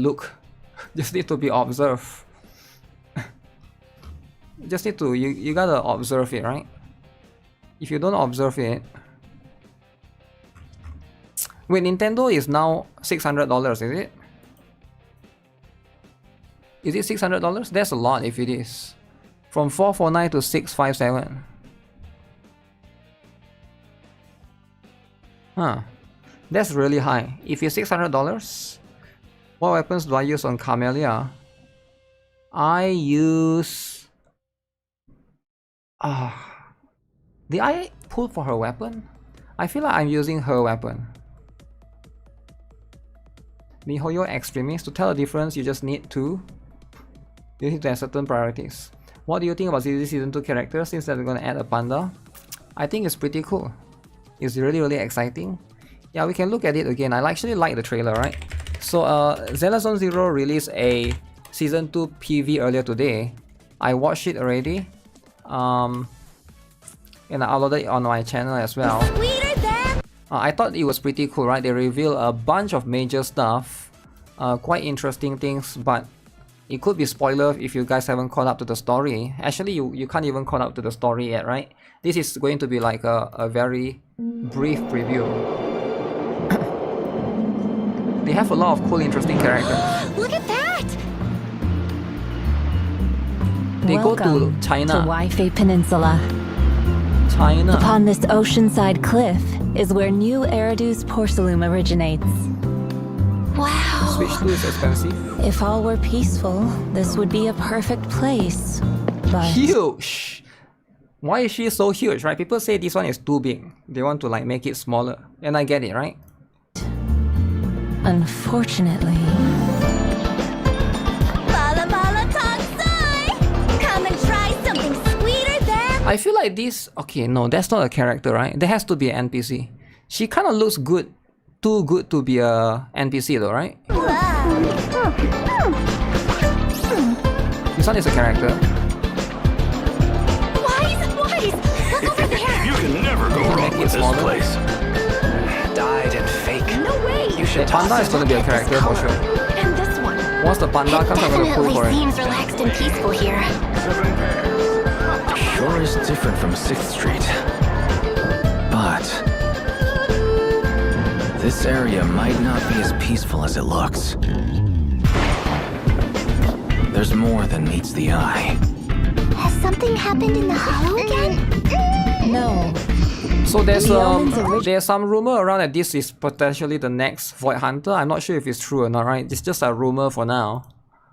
just need to be observed. Just need to you gotta observe it, right? If you don't observe it. Wait, Nintendo is now $600, is it? Is it $600? That's a lot if it is. From 449 to 657. Huh. That's really high. If it's $600, what weapons do I use on Camellia? I use... did I pull for her weapon? I feel like I'm using her weapon. MiHoYo Extremist. To tell the difference, you just need to... You need to have certain priorities. What do you think about this Season 2 characters since they're gonna add a panda? I think it's pretty cool. It's really exciting. Yeah, we can look at it again. I actually like the trailer, right? So, Zenless Zone Zero released a Season 2 PV earlier today. I watched it already. And I uploaded it on my channel as well. I thought it was pretty cool, right? They reveal a bunch of major stuff. Quite interesting things, but it could be spoiler if you guys haven't caught up to the story. Actually, you can't even caught up to the story yet, right? This is going to be like a very brief preview. They have a lot of cool, interesting characters. Look at that! They Welcome go to China. to Waifei Peninsula. China. Upon this oceanside cliff is where New Eridu's porcelain originates. Wow. Switch 2 is expensive. If all were peaceful, this would be a perfect place. But Huge! Why is she so huge, right? People say this one is too big. They want to like make it smaller. And I get it, right? unfortunately, Mala mala tongsai! Come and try something sweeter than... I feel like this... Okay, no, that's not a character, right? There has to be an NPC. She kind of looks good. Too good to be a NPC though, right? This one is a character. Wise! Look over there! You can never go wrong Make it with this smaller. place. Dyed and fake. No way! You should The panda is going to be a character for sure. And this one. Once the panda comes, I'm going to pull for it. seems relaxed and peaceful here. Sure is different from 6th Street. But this area might not be as peaceful as it looks. There's more than meets the eye. Has something happened in the hollow again? no. So there's Leon's there's some rumor around that this is potentially the next Void Hunter. I'm not sure if it's true or not, right? It's just a rumor for now.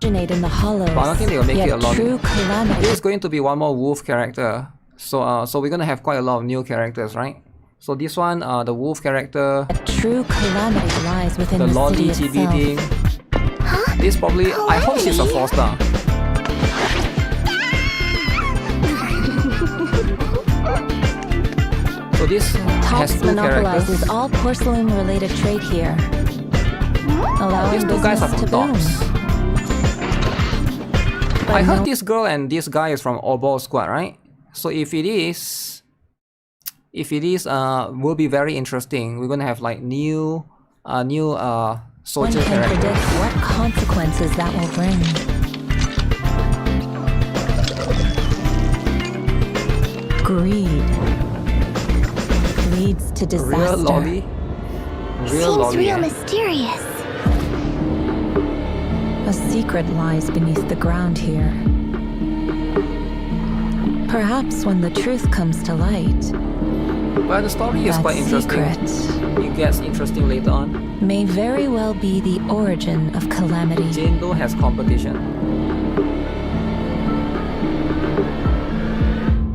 Originate in the hollows. But I don't think they'll make yet it a lot. true calamity. There's going to be one more wolf character. So so we're gonna have quite a lot of new characters, right? So this one, the wolf character, True calamity lies within the the Lolly city chibi itself. thing. This probably, I hope she's a 4-star. So this has Tops 2 characters. monopolizes all porcelain-related trade here, allowing These 2 guys are business from to boom. Tops. But I heard no- this girl and this guy is from Obol Squad, right? So if it is, will be very interesting. We're gonna have like new one soldier can characters. predict what consequences that will bring. Greed leads to disaster. Real lolly. Real lolly. mysterious. A secret lies beneath the ground here. Perhaps when the truth comes to light, But the story is that quite interesting. secret It gets interesting later on. may very well be the origin of calamity. Jendo has competition.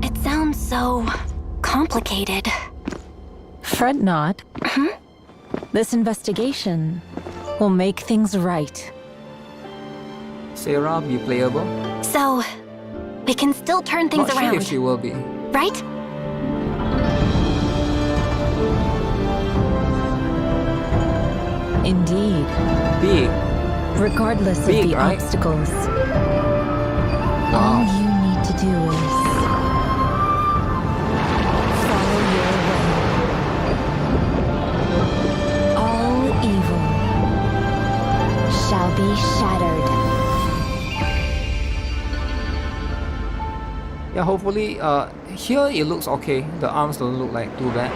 It sounds so complicated. Fret not. This investigation will make things right. Sarah be playable. So, we can still turn things Not sure around, if she will be. right? Indeed, Big. regardless of Big, the right? obstacles, all you need to do is follow your way. All evil shall be shattered. Yeah, hopefully, here it looks okay. The arms don't look like too bad.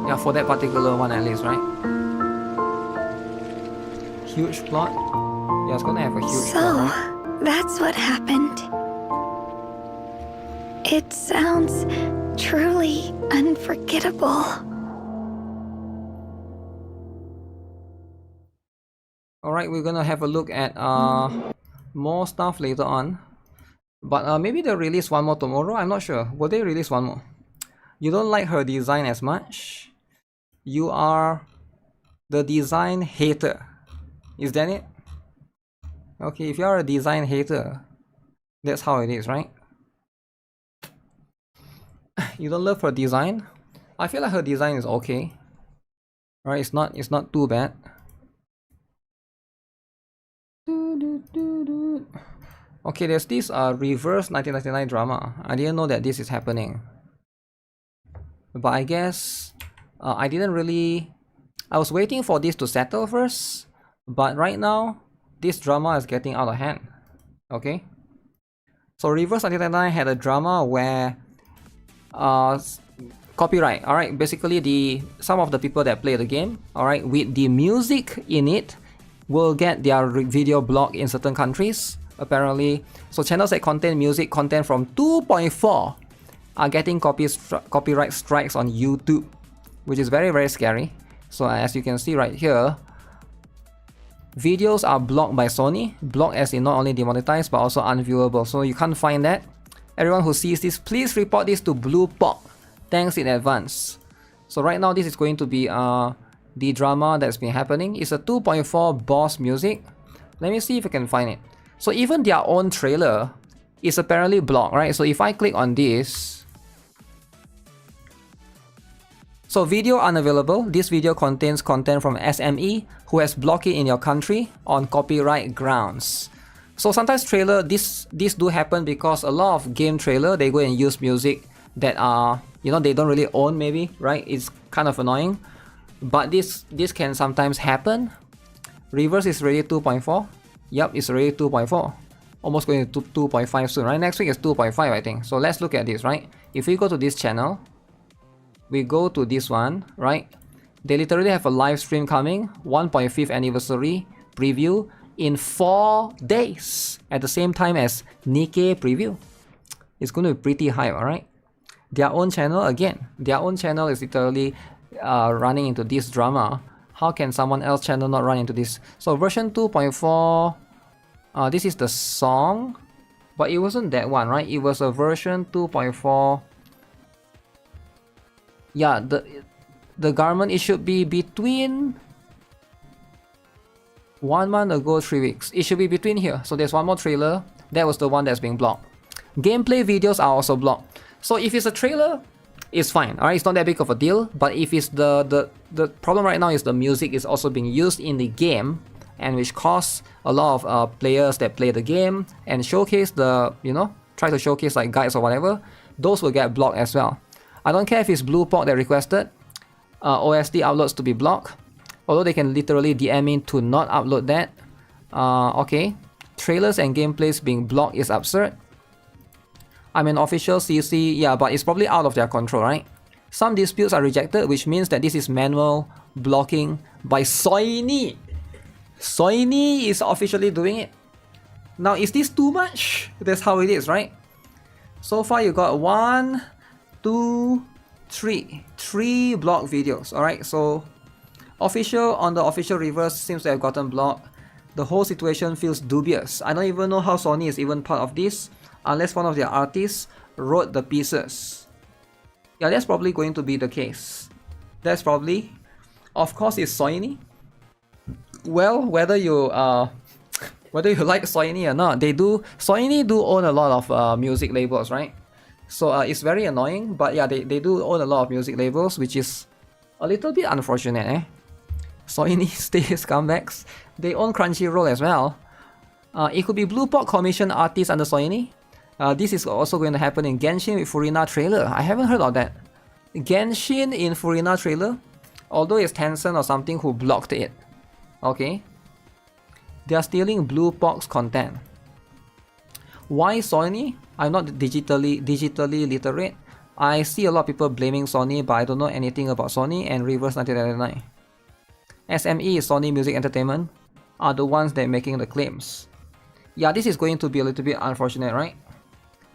Yeah, for that particular one at least, right? Huge plot. Yeah, it's gonna have a huge plot, right? That's what happened. It sounds truly unforgettable. Alright, we're gonna have a look at more stuff later on. But maybe they'll release one more tomorrow, I'm not sure. Will they release one more? You don't like her design as much? You are the design hater. Is that it? Okay, if you are a design hater, that's how it is, right? You don't love her design? I feel like her design is okay. Right, it's not too bad. Okay, there's this reverse 1999 drama. I didn't know that this is happening. But I guess I didn't really... I was waiting for this to settle first. But right now, this drama is getting out of hand. Okay? So reverse 1999 had a drama where... copyright, alright? Basically, some of the people that play the game, alright, with the music in it, will get their video blocked in certain countries. Apparently, so channels that contain music content from 2.4 are getting copyright strikes on YouTube, which is very, very scary. So as you can see right here, videos are blocked by Sony, blocked as in not only demonetized but also unviewable. So you can't find that. Everyone who sees this, please report this to Blue Pop. Thanks in advance. So right now this is going to be the drama that's been happening. It's a 2.4 boss music. Let me see if I can find it. So even their own trailer is apparently blocked, right? So if I click on this, so video unavailable. This video contains content from SME who has blocked it in your country on copyright grounds. So sometimes trailer, this do happen because a lot of game trailer, they go and use music that are, you know, they don't really own maybe, right? It's kind of annoying. But this can sometimes happen. Reverse is already 2.4. Yep, it's already 2.4. Almost going to 2.5 soon, right? Next week is 2.5, I think. So let's look at this, right? If we go to this channel, we go to this one, right? They literally have a live stream coming, 1.5th anniversary preview in 4 days at the same time as NIKKE preview. It's going to be pretty high, alright? Their own channel, again, their own channel is literally running into this drama. How can someone else's channel not run into this? So version 2.4, this is the song, but it wasn't that one, right? It was a version 2.4. Yeah, the garment, it should be between 1 month ago, 3 weeks. It should be between here. So there's one more trailer. That was the one that's being blocked. Gameplay videos are also blocked. So if it's a trailer, it's fine. Alright, it's not that big of a deal. But if it's the problem right now is the music is also being used in the game, and which costs a lot of players that play the game and showcase the, you know, try to showcase like guides or whatever, those will get blocked as well. I don't care if it's Blue Pop that requested OSD uploads to be blocked, although they can literally DM me to not upload that. Okay, trailers and gameplays being blocked is absurd. I'm an official CC, yeah, but it's probably out of their control, right? Some disputes are rejected, which means that this is manual blocking by Sony. Sony is officially doing it. Now, is this too much? That's how it is, right? So far, you got 1, 2, 3. 3 blocked videos, alright? So, on the official reverse seems to have gotten blocked. The whole situation feels dubious. I don't even know how Sony is even part of this, unless one of their artists wrote the pieces. Yeah, that's probably going to be the case. That's probably. Of course, it's Sony. Well, whether you like Sony or not, Sony do own a lot of music labels, right? So it's very annoying, but yeah, they do own a lot of music labels, which is a little bit unfortunate, eh? Sony stays comebacks. They own Crunchyroll as well. It could be Blue Pop commission artists under Sony. This is also going to happen in Genshin with Furina trailer. I haven't heard of that. Genshin in Furina trailer, although it's Tencent or something who blocked it. Okay. They are stealing Blue Pop's content. Why Sony? I'm not digitally literate. I see a lot of people blaming Sony, but I don't know anything about Sony and Reverse 1999. SME is Sony Music Entertainment, are the ones that are making the claims. Yeah, this is going to be a little bit unfortunate, right?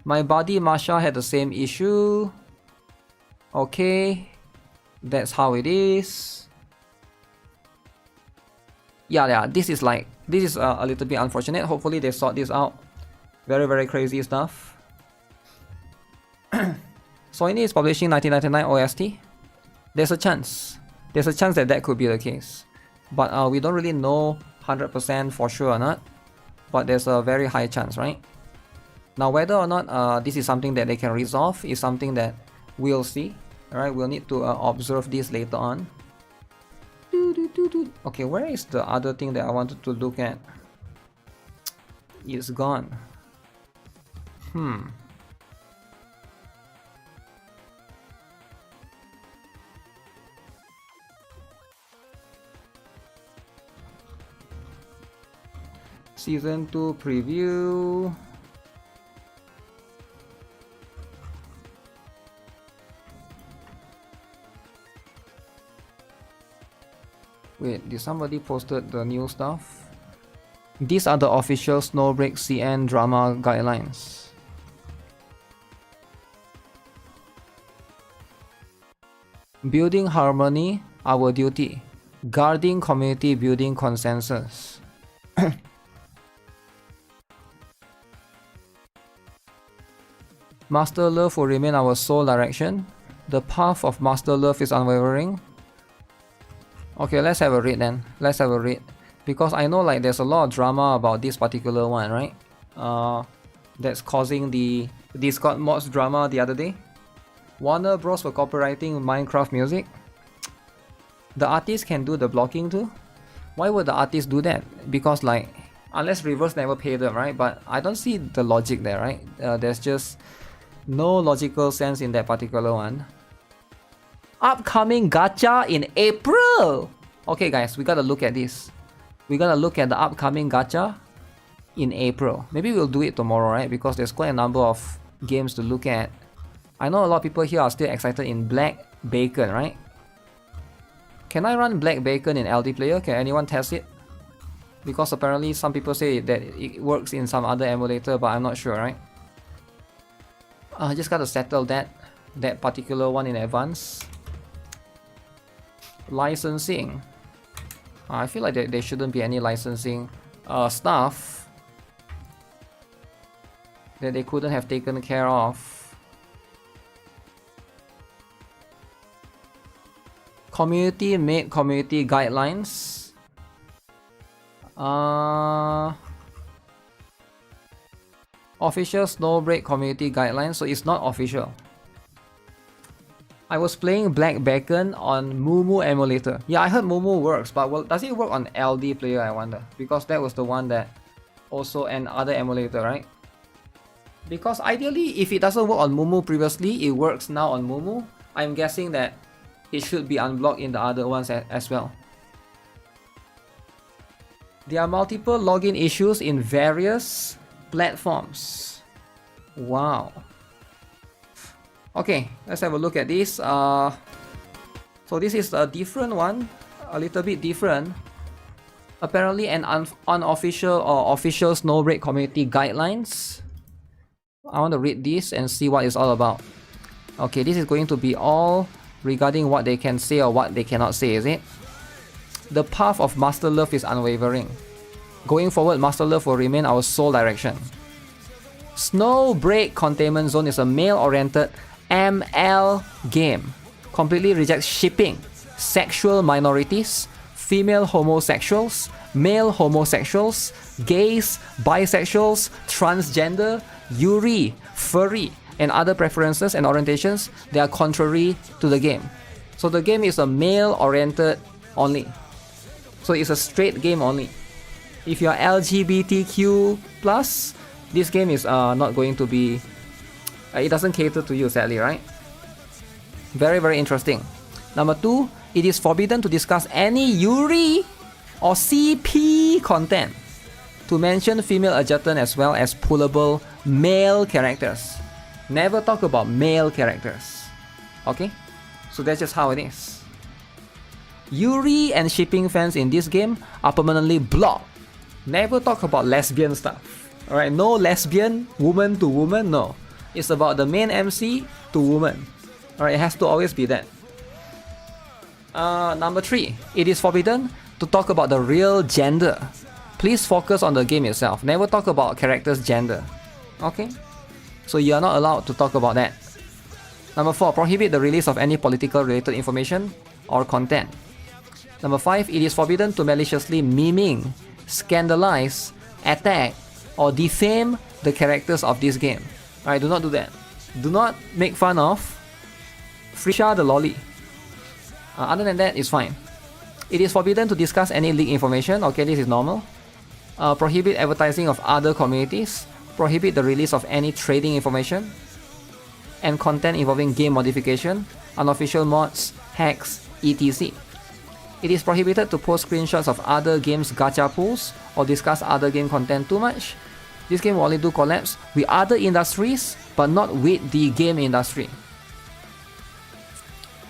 My buddy Masha had the same issue. Okay, that's how it is. Yeah, this is a little bit unfortunate. Hopefully they sort this out. Very crazy stuff. Sony is publishing 1999 OST. There's a chance. There's a chance that could be the case. But we don't really know 100% for sure or not. But there's a very high chance, right? Now whether or not this is something that they can resolve is something that we'll see. Alright, we'll need to observe this later on. Okay, where is the other thing that I wanted to look at? It's gone. Season 2 preview. Wait, did somebody posted the new stuff? These are the official Snowbreak CN drama guidelines. Building harmony, our duty. Guarding community building consensus. Master love will remain our sole direction. The path of master love is unwavering. Okay, let's have a read then. Let's have a read. Because I know like there's a lot of drama about this particular one, right? That's causing the Discord mods drama the other day. Warner Bros for copywriting Minecraft music. The artist can do the blocking too. Why would the artist do that? Because like, unless Reverse never paid them, right? But I don't see the logic there, right? There's just no logical sense in that particular one. Upcoming gacha in April! Okay guys, we gotta look at this. We gotta look at the upcoming gacha in April. Maybe we'll do it tomorrow, right? Because there's quite a number of games to look at. I know a lot of people here are still excited in Black Bacon, right? Can I run Black Bacon in LD Player? Can anyone test it? Because apparently some people say that it works in some other emulator, but I'm not sure, right? I just gotta settle that particular one in advance. Licensing. I feel like there shouldn't be any licensing stuff that they couldn't have taken care of. Community made community guidelines. Official Snowbreak community guidelines, so it's not official. I was playing Black Bacon on Mumu emulator. Yeah, I heard Mumu works, but does it work on LD Player, I wonder? Because that was the one that also an other emulator, right? Because ideally, if it doesn't work on Mumu previously, it works now on Mumu. I'm guessing that it should be unblocked in the other ones as well. There are multiple login issues in various platforms. Wow. Okay, let's have a look at this. So this is a different one, a little bit different. Apparently an unofficial or official Snowbreak community guidelines. I want to read this and see what it's all about. Okay, this is going to be all regarding what they can say or what they cannot say, is it? The path of Master Love is unwavering. Going forward, Master Love will remain our sole direction. Snowbreak Containment Zone is a male-oriented ML game. Completely rejects shipping, sexual minorities, female homosexuals, male homosexuals, gays, bisexuals, transgender, yuri, furry, and other preferences and orientations that are contrary to the game. So the game is a male-oriented only. So it's a straight game only. If you are LGBTQ+, this game is not going to be... it doesn't cater to you, sadly, right? Very interesting. Number 2, it is forbidden to discuss any Yuri or CP content. To mention female adjutant as well as pullable male characters. Never talk about male characters. Okay? So that's just how it is. Yuri and shipping fans in this game are permanently blocked. Never talk about lesbian stuff. Alright, no lesbian, woman to woman, no. It's about the main MC to woman. Alright, it has to always be that. Number 3, it is forbidden to talk about the real gender. Please focus on the game itself. Never talk about character's gender. Okay? So you are not allowed to talk about that. Number 4, prohibit the release of any political related information or content. Number 5, it is forbidden to maliciously memeing, scandalize, attack, or defame the characters of this game. Alright, do not do that. Do not make fun of Frisha the lolly. Other than that, it's fine. It is forbidden to discuss any leaked information. Okay, this is normal. Prohibit advertising of other communities. Prohibit the release of any trading information and content involving game modification, unofficial mods, hacks, etc. It is prohibited to post screenshots of other games' gacha pools or discuss other game content too much. This game will only do collabs with other industries, but not with the game industry.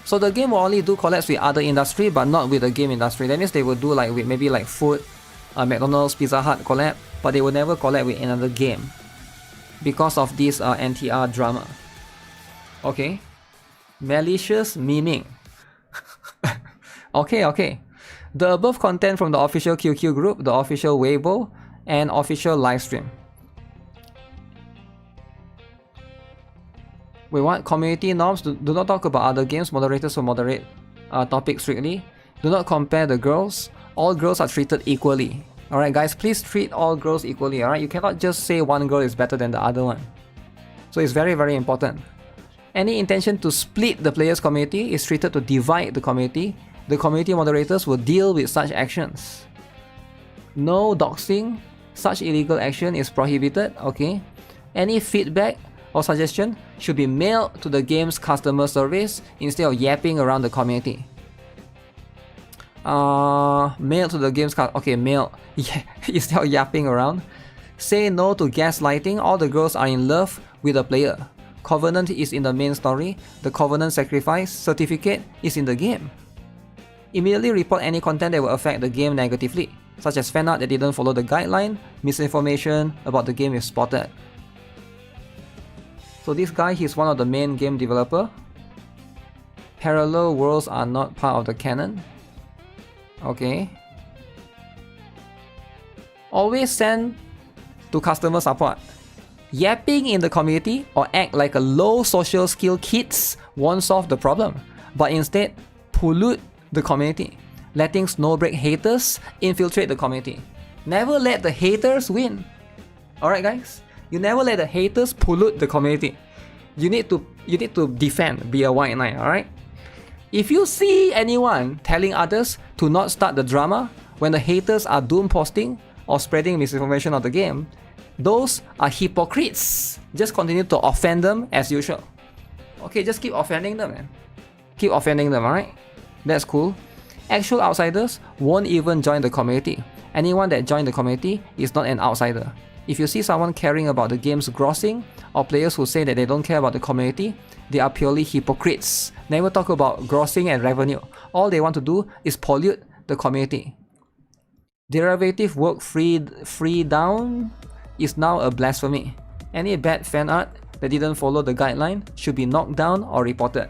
So the game will only do collabs with other industry, but not with the game industry. That means they will do like with maybe like food, McDonald's, Pizza Hut collab, but they will never collab with another game because of this NTR drama. Okay, malicious memeing. Okay. The above content from the official QQ group, the official Weibo, and official Livestream. We want community norms. Do not talk about other games. Moderators will moderate topics strictly. Do not compare the girls. All girls are treated equally. Alright guys, please treat all girls equally. Alright, you cannot just say one girl is better than the other one. So it's very, very important. Any intention to split the players' community is treated to divide the community. The community moderators will deal with such actions. No doxing. Such illegal action is prohibited. Okay. Any feedback or suggestion should be mailed to the game's customer service instead of yapping around the community. Mail to the game's mail. Yeah, instead of yapping around. Say no to gaslighting. All the girls are in love with the player. Covenant is in the main story. The Covenant sacrifice certificate is in the game. Immediately report any content that will affect the game negatively, such as fan art that didn't follow the guideline, misinformation about the game is spotted. So this guy, he's one of the main game developer. Parallel worlds are not part of the canon. Okay. Always send to customer support. Yapping in the community or act like a low social skill kids won't solve the problem, but instead pollute the community, letting Snowbreak haters infiltrate the community. Never let the haters win. Alright guys? You never let the haters pollute the community. You need to defend, be a white knight, alright? If you see anyone telling others to not start the drama when the haters are doom posting or spreading misinformation of the game, those are hypocrites. Just continue to offend them as usual. Okay, just keep offending them, man. Keep offending them, alright? That's cool. Actual outsiders won't even join the community. Anyone that joined the community is not an outsider. If you see someone caring about the game's grossing or players who say that they don't care about the community, they are purely hypocrites. Never talk about grossing and revenue. All they want to do is pollute the community. Derivative work free down is now a blasphemy. Any bad fan art that didn't follow the guideline should be knocked down or reported.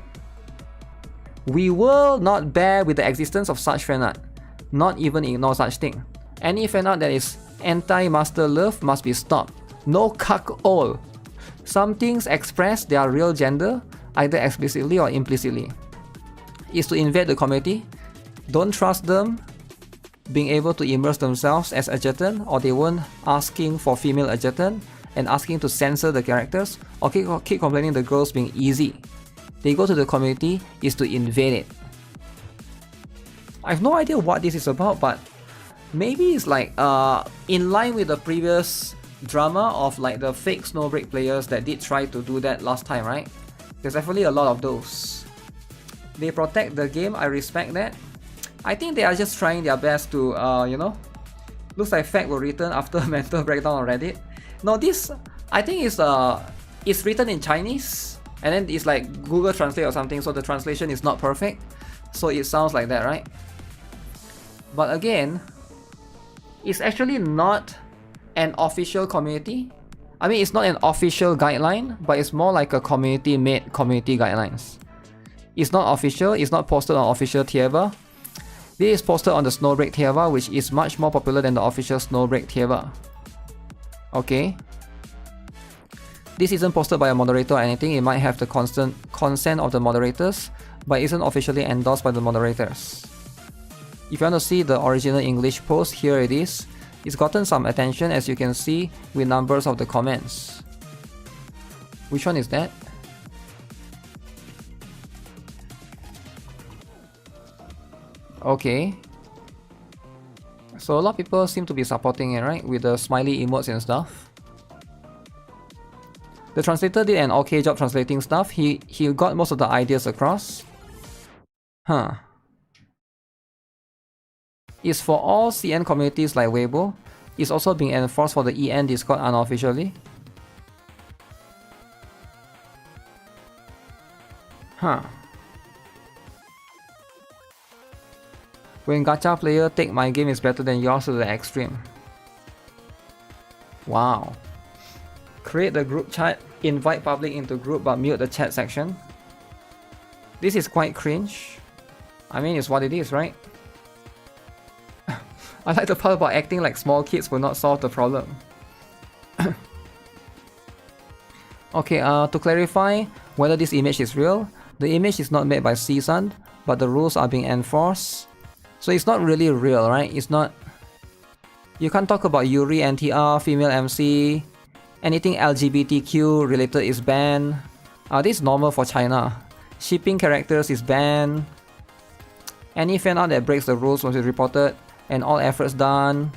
We will not bear with the existence of such fan art, not even ignore such thing. Any fan art that is anti-master love must be stopped. No cuck all. Some things express their real gender, either explicitly or implicitly. Is to invade the community. Don't trust them being able to immerse themselves as adjutant, or they weren't asking for female adjutant and asking to censor the characters, or keep complaining the girls being easy. They go to the community is to invade it. I have no idea what this is about, but maybe it's like in line with the previous drama of like the fake Snowbreak players that did try to do that last time, right? There's definitely a lot of those. They protect the game, I respect that. I think they are just trying their best to, looks like fact were written after mental breakdown on Reddit. No, this, I think it's written in Chinese, and then it's like Google Translate or something, so the translation is not perfect. So it sounds like that, right? But again, it's actually not an official community. I mean, it's not an official guideline, but it's more like a community-made community guidelines. It's not official, it's not posted on official Tierba. This is posted on the Snowbreak Tierba, which is much more popular than the official Snowbreak Tierba. Okay. This isn't posted by a moderator or anything, it might have the consent of the moderators, but isn't officially endorsed by the moderators. If you want to see the original English post, here it is. It's gotten some attention, as you can see, with numbers of the comments. Which one is that? Okay. So a lot of people seem to be supporting it, right? With the smiley emotes and stuff. The translator did an okay job translating stuff. He got most of the ideas across. Huh. It's for all CN communities like Weibo. It's also being enforced for the EN Discord unofficially. Huh. When gacha player take my game is better than yours to the extreme. Wow. Create the group chat, invite public into group but mute the chat section. This is quite cringe. I mean, it's what it is, right? I like the part about acting like small kids will not solve the problem. Okay, to clarify whether this image is real, the image is not made by Seasoned, but the rules are being enforced. So it's not really real, right? It's not... You can't talk about Yuri, NTR, female MC, anything LGBTQ related is banned. This is normal for China. Shipping characters is banned. Any fan art that breaks the rules must be reported, and all efforts done.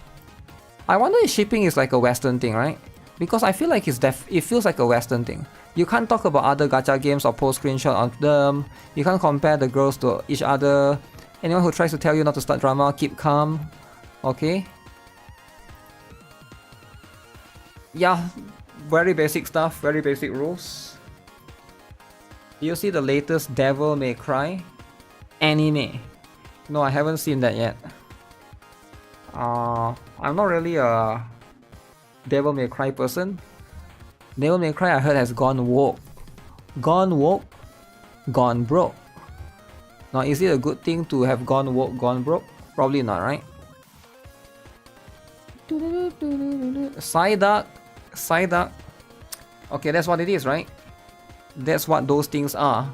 I wonder if shipping is like a Western thing, right? Because I feel like it feels like a Western thing. You can't talk about other gacha games or post screenshot on them. You can't compare the girls to each other. Anyone who tries to tell you not to start drama, keep calm. Okay? Yeah, very basic stuff, very basic rules. Do you see the latest Devil May Cry anime? No, I haven't seen that yet. I'm not really a Devil May Cry person. Devil May Cry I heard has gone woke. Gone woke? Gone broke. Now, is it a good thing to have gone woke, gone broke? Probably not, right? Psyduck. Psyduck. Okay, that's what it is, right? That's what those things are.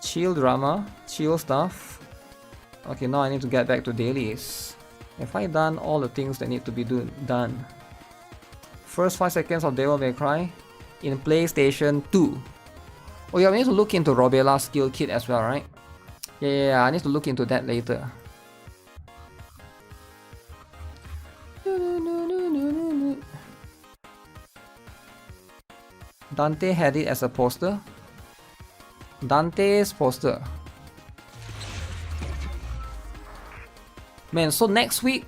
Chill drama, chill stuff. Okay, now I need to get back to dailies. Have I done all the things that need to be done? First 5 seconds of Devil May Cry in PlayStation 2. Oh yeah, we need to look into Robella's skill kit as well, right? Yeah, I need to look into that later. Dante had it as a poster. Dante's poster. Man, so next week,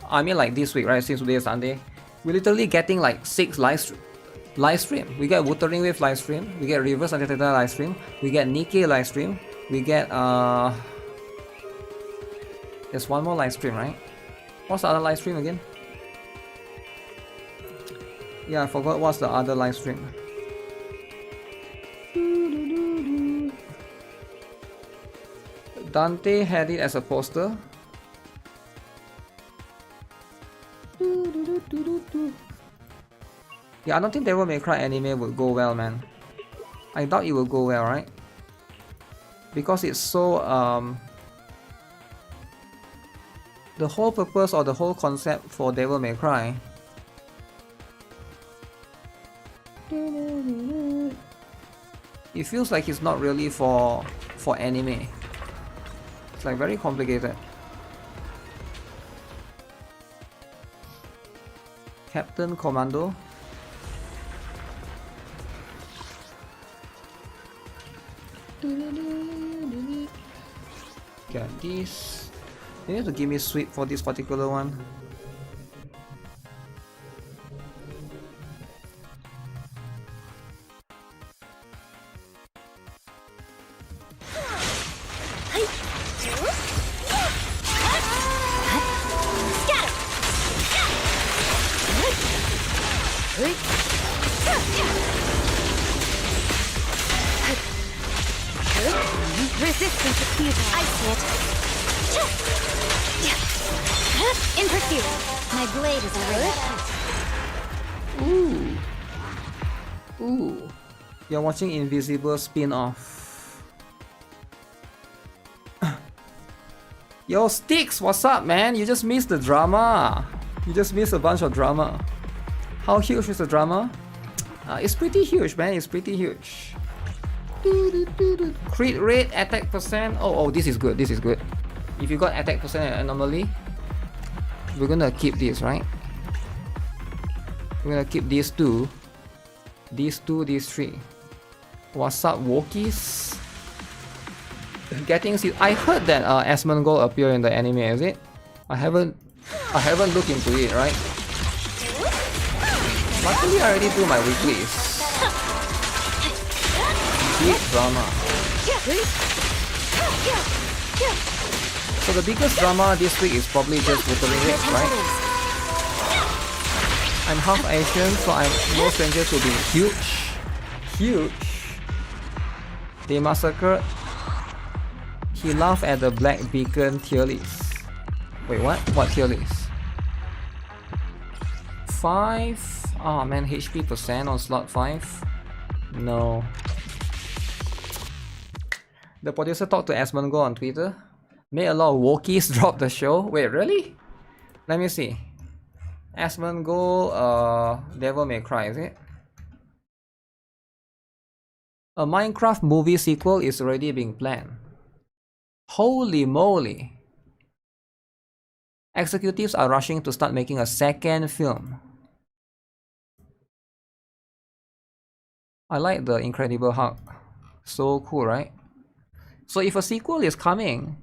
I mean like this week, right? Since today is Sunday, we're literally getting like 6 live stream. We get Wuthering Waves live stream. We get Reverse Anti-Teta live stream. We get NIKKE live stream. We get there's one more live stream, right? What's the other live stream again? Yeah, I forgot what's the other live stream. Dante had it as a poster. Yeah, I don't think Devil May Cry anime would go well, man. I doubt it will go well, right? Because it's so the whole purpose or the whole concept for Devil May Cry it feels like it's not really for anime. It's like very complicated. Captain Commando. Get this. You need to give me sweep for this particular one. Resistance is futile. I see it. In pursuit. My blade is already out. Ooh. You're watching Invisible spin-off. Yo, Sticks, what's up, man? You just missed the drama. You just missed a bunch of drama. How huge is the drama? It's pretty huge, man. It's pretty huge. Crit rate, attack percent. Oh, this is good. This is good. If you got attack percent and anomaly, we're gonna keep this, right? We're gonna keep these two. These two, these three. What's up, Wokies? I heard that Asmongold appear in the anime, is it? I haven't looked into it, right? Luckily I already do my weeklies. Big drama. So the biggest drama this week is probably just Wuthering Waves, right? I'm half Asian, so I'm no stranger to being huge. Huge. They massacred. He laughed at the Black Beacon tier list. Wait, what? What tier list? 5? Oh man, HP percent on slot 5? No. The producer talked to Asmongold on Twitter. Made a lot of Wokies drop the show. Wait, really? Let me see. Asmongold, Devil May Cry, is it? A Minecraft movie sequel is already being planned. Holy moly! Executives are rushing to start making a second film. I like the Incredible Hulk. So cool, right? So if a sequel is coming,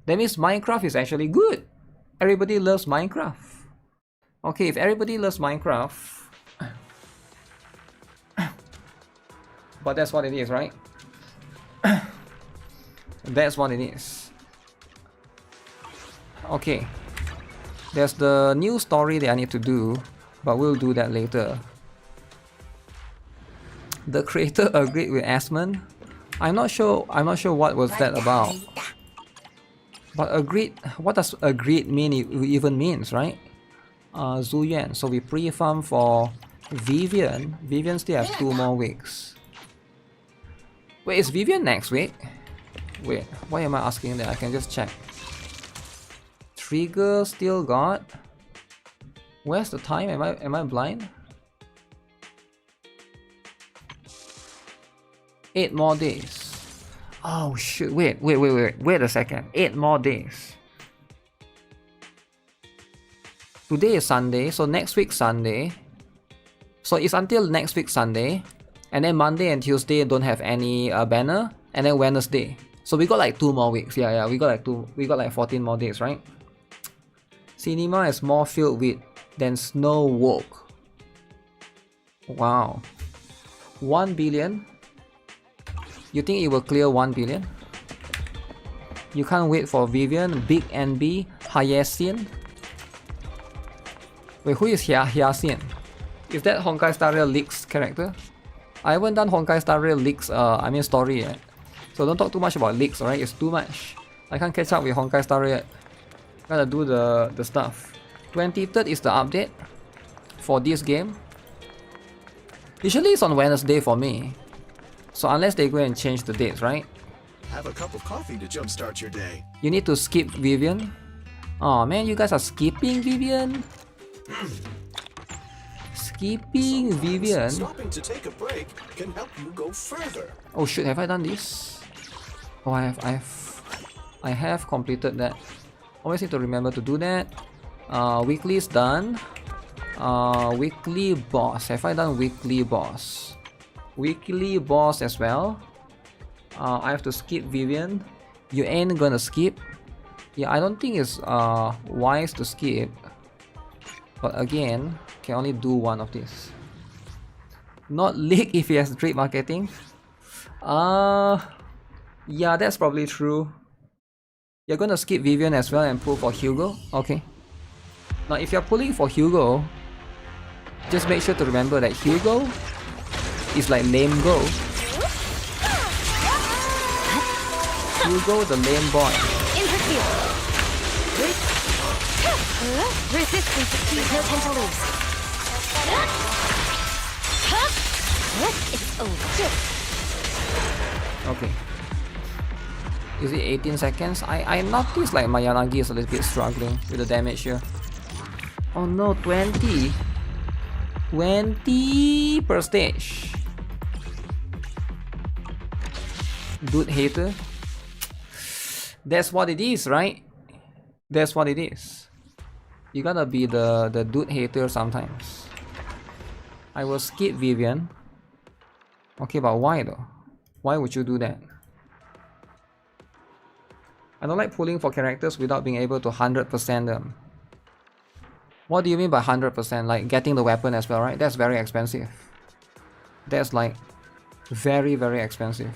that means Minecraft is actually good. Everybody loves Minecraft. Okay, if everybody loves Minecraft, but that's what it is, right? That's what it is. Okay. There's the new story that I need to do, but we'll do that later. The creator agreed with Asmon. I'm not sure what was that about. But agreed, what does agreed mean even means, right? Zuyuan. So we pre-farm for Vivian. Vivian still has 2 more weeks. Wait, is Vivian next week? Wait, why am I asking that? I can just check. Trigger still got. Where's the time? Am I blind? 8 more days. Oh shoot! Wait a second. 8 more days. Today is Sunday, so next week Sunday. So it's until next week Sunday, and then Monday and Tuesday don't have any banner, and then Wednesday. So we got like 2 more weeks. Yeah, we got like 14 more days, right? Cinema is more filled with than Snow Woke. Wow. 1 billion? You think it will clear 1 billion? You can't wait for Vivian, Big NB, Hyacinth. Wait, who is Hyacinth? Is that Honkai Star Rail Leaks character? I haven't done Honkai Star Rail Leaks, story yet. So don't talk too much about leaks, alright? It's too much. I can't catch up with Honkai Star Rail yet. Gotta do the stuff. 23rd is the update for this game. Usually it's on Wednesday for me. So unless they go and change the dates, right? Have a cup of coffee to jumpstart your day. You need to skip Vivian. Oh man, you guys are skipping Vivian. Skipping Vivian. Stopping to take a break can help you go further. Oh shoot, have I done this? Oh, I have completed that. Always need to remember to do that. Weekly is done. Weekly boss. Have I done weekly boss? Weekly boss as well. I have to skip Vivian. You ain't gonna skip. Yeah, I don't think it's wise to skip. But again, can only do one of these. Not leak if he has trade marketing. Yeah, that's probably true. You're gonna skip Vivian as well and pull for Hugo? Okay. Now if you're pulling for Hugo, Just make sure to remember that Hugo is like lame go. Hugo the lame boy. Interfere. Resistance keeps no tend to lose. It's over. Okay. Is it 18 seconds? I noticed like my Yanagi is a little bit struggling with the damage here. Oh no, 20 per stage. Dude hater. That's what it is, right? That's what it is. You gotta be the dude hater sometimes. I will skip Vivian. Okay, but why though? Why would you do that? I don't like pulling for characters without being able to 100% them. What do you mean by 100%? Like getting the weapon as well, right? That's very expensive. That's like very, very expensive.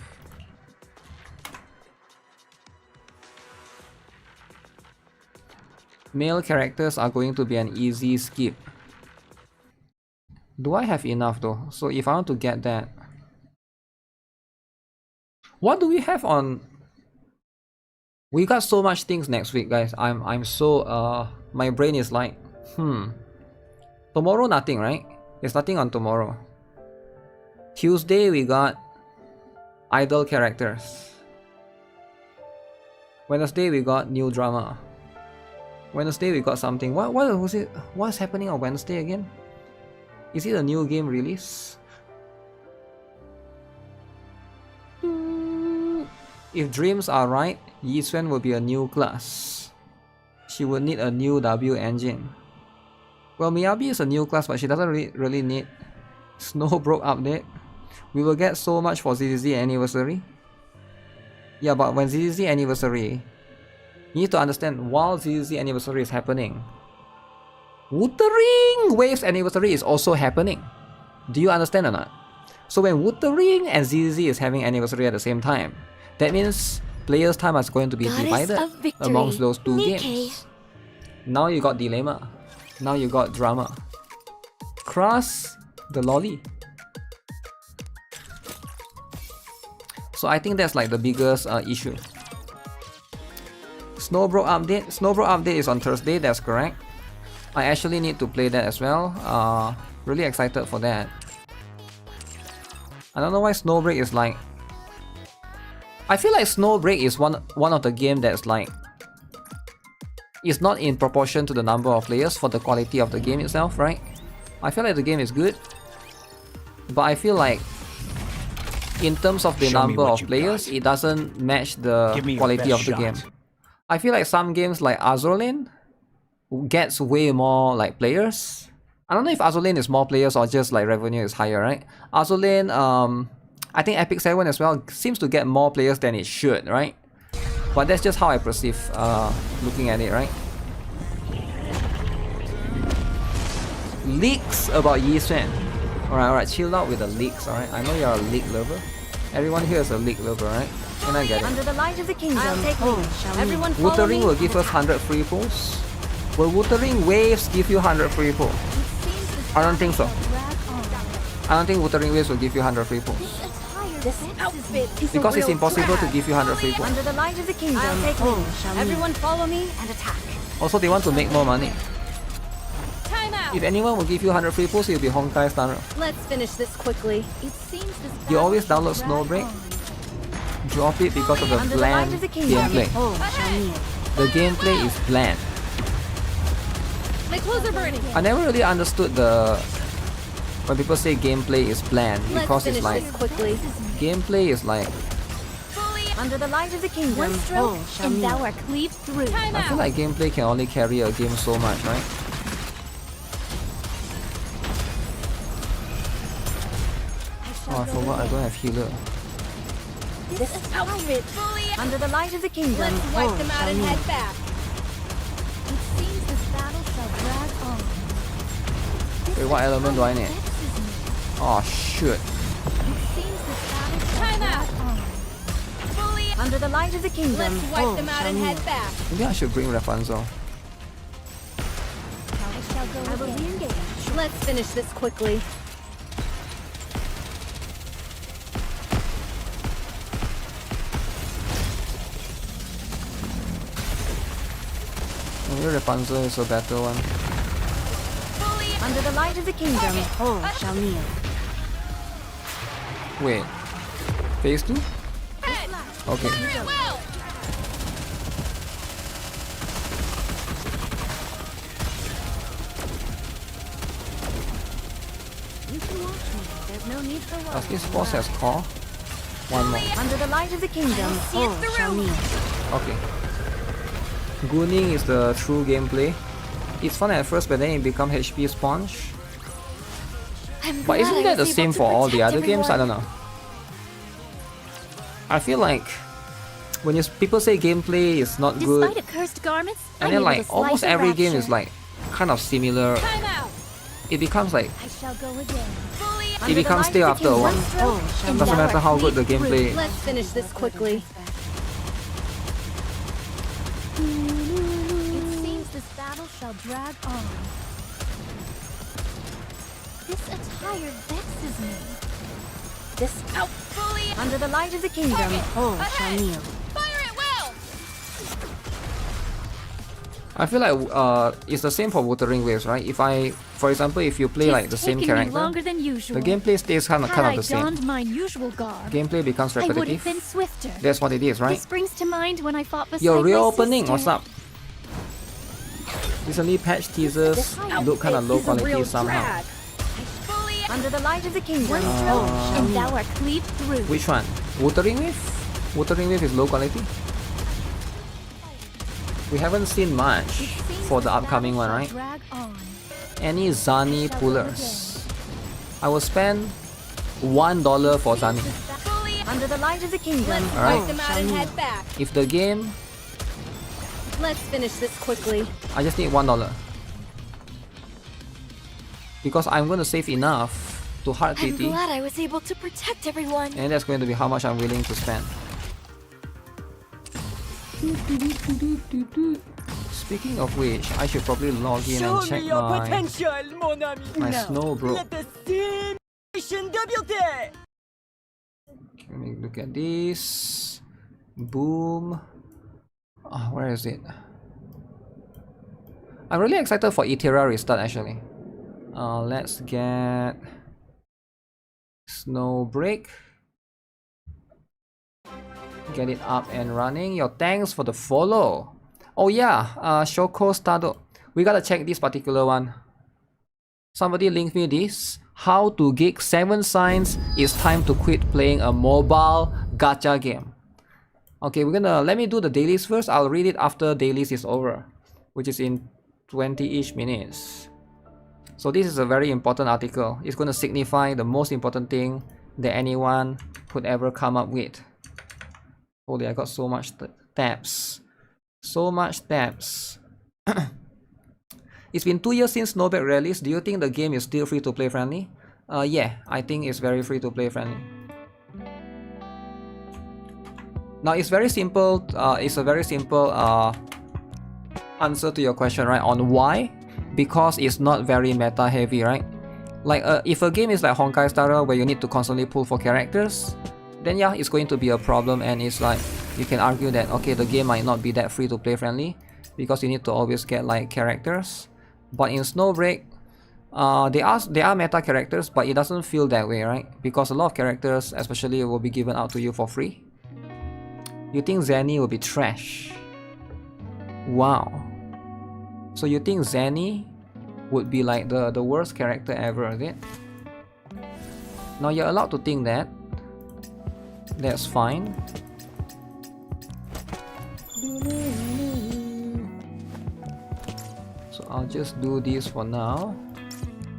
Male characters are going to be an easy skip. Do I have enough though? So if I want to get that, what do we have on? We got so much things next week, guys. I'm so my brain is like, tomorrow nothing, right? There's nothing on tomorrow. Tuesday we got idol characters. Wednesday we got new drama. Wednesday we got something. What was it? What's happening on Wednesday again? Is it a new game release? If dreams are right, Yisuen will be a new class. She would need a new W engine. Well, Miyabi is a new class, but she doesn't really need Snowbroke update. We will get so much for ZZZ anniversary. Yeah, but when ZZZ anniversary, you need to understand, while ZZZ anniversary is happening, Wuthering Waves anniversary is also happening. Do you understand or not? So when Wuthering and ZZZ is having anniversary at the same time, that means players' time is going to be divided amongst those two games. Now you got dilemma. Now you got drama. Cross the lolly. So I think that's like the biggest issue. Snowbroke update. Snowbroke update is on Thursday, that's correct. I actually need to play that as well. Really excited for that. I don't know why Snowbreak is like... I feel like Snowbreak is one of the game that's like... It's not in proportion to the number of players for the quality of the game itself, right? I feel like the game is good, but I feel like in terms of the number of players, it doesn't match the quality of the game. I feel like some games like Azurlane gets way more like players. I don't know if Azurlane is more players or just like revenue is higher, right? Azurlane, I think Epic 7 as well seems to get more players than it should, right? But that's just how I perceive looking at it, right? Leaks about Yisuen. Alright, chill out with the leaks, alright? I know you're a leak lover. Everyone here is a leak lover, right? And I get it. Under the light of the kingdom, everyone follow Wuthering me. will give us 100 free pulls. Will Wuthering Waves give you 100 free pulls? I don't think so. I don't think Wuthering Waves will give you 100 free pulls. This outfit is Because it's impossible to give you 100 free pulls. Under the light of the kingdom, everyone follow me and attack. Also, they want to make more money. Time out. If anyone will give you 100 free pulls, it will be Honkai Stunner. Let's finish this quickly. It seems this You always download Snowbreak. Drop it because of the under the light bland of the kingdom. gameplay. The gameplay is bland. My clothes are burning. I never really understood the when people say gameplay is bland, because it's like quickly. gameplay is like Under the light of the kingdom, One stroke, and thou art cleaved through. I feel like gameplay can only carry a game so much, right? Oh, I forgot I don't have healer. This outfit. Under the light of the kingdom, Let's wipe them out and head back. It seems this battle shall drag on. Wait, what element do I need? Oh shoot. It seems this battle shall Time drag out. on. under the light of the kingdom. Let's wipe them out and head back. Maybe I should bring Rapunzel. I shall go I will again. re-engage. Let's finish this quickly. Maybe Rapunzel is a better one. Under the light of the kingdom, all shall kneel. Wait. Phase 2? Okay. You can watch me. There's no need for Does worry. this boss has core? One more. Under the light of the kingdom, all shall kneel. Okay. Gooning is the true gameplay. It's fun at first, but then it becomes HP sponge. But isn't that the same for all the other games? I don't know. I feel like when people say gameplay is not good, Despite accursed garments, and then like almost every game is like kind of similar, it becomes like I shall go again. it becomes stale after a while. It doesn't matter how good the gameplay is. Let's finish this quickly. It seems this battle shall drag on. This attire vexes me. This out. Under the light of the kingdom, all shall kneel. I feel like it's the same for Wuthering Waves, right? For example, if you play like the same character, longer than usual. the gameplay stays kind of the same. Had I donned my usual garb, Gameplay becomes I would have been repetitive. swifter. That's what it is, right? This springs to mind when I fought beside Your my reopening, sister. what's up? Recently patch teasers look kind of low quality somehow. Under the light of the kingdom, And thou art cleaved through. Which one? Wuthering Wave? Wuthering Wave is low quality? We haven't seen much for the upcoming one, right? Drag on. Any Zani pullers? I will spend $1 for Zani. under the light of the kingdom, Alright. all shall kneel. If the game, Let's finish this quickly. I just need $1. Because I'm going to save enough to hard I'm TT, glad I was able to protect everyone. and that's going to be how much I'm willing to spend. Speaking of which, I should probably log in and check my snow bro. Let me look at this. Boom. Oh, where is it? I'm really excited for Itera restart actually. Let's get Snow Break. Get it up and running. Yo, thanks for the follow. Oh yeah, Shoko Stado. We gotta check this particular one. Somebody linked me this. How to gig 7 signs it's time to quit playing a mobile gacha game. Okay, let me do the dailies first. I'll read it after dailies is over, which is in 20-ish minutes. So this is a very important article. It's going to signify the most important thing that anyone could ever come up with. Holy, I got so much tabs. So much tabs. It's been 2 years since Snowbird release. Do you think the game is still free to play friendly? Yeah, I think it's very free to play friendly. Now it's very simple. It's a very simple answer to your question, right? On why? Because it's not very meta heavy, right? Like if a game is like Honkai style where you need to constantly pull for characters, then yeah, it's going to be a problem, and it's like you can argue that okay, the game might not be that free to play friendly because you need to always get like characters. But in Snowbreak, they are meta characters, but it doesn't feel that way, right? Because a lot of characters, especially, will be given out to you for free. You think Zenny will be trash? Wow. So you think Zenny would be like the worst character ever, is it? Now you're allowed to think that. That's fine. So I'll just do this for now.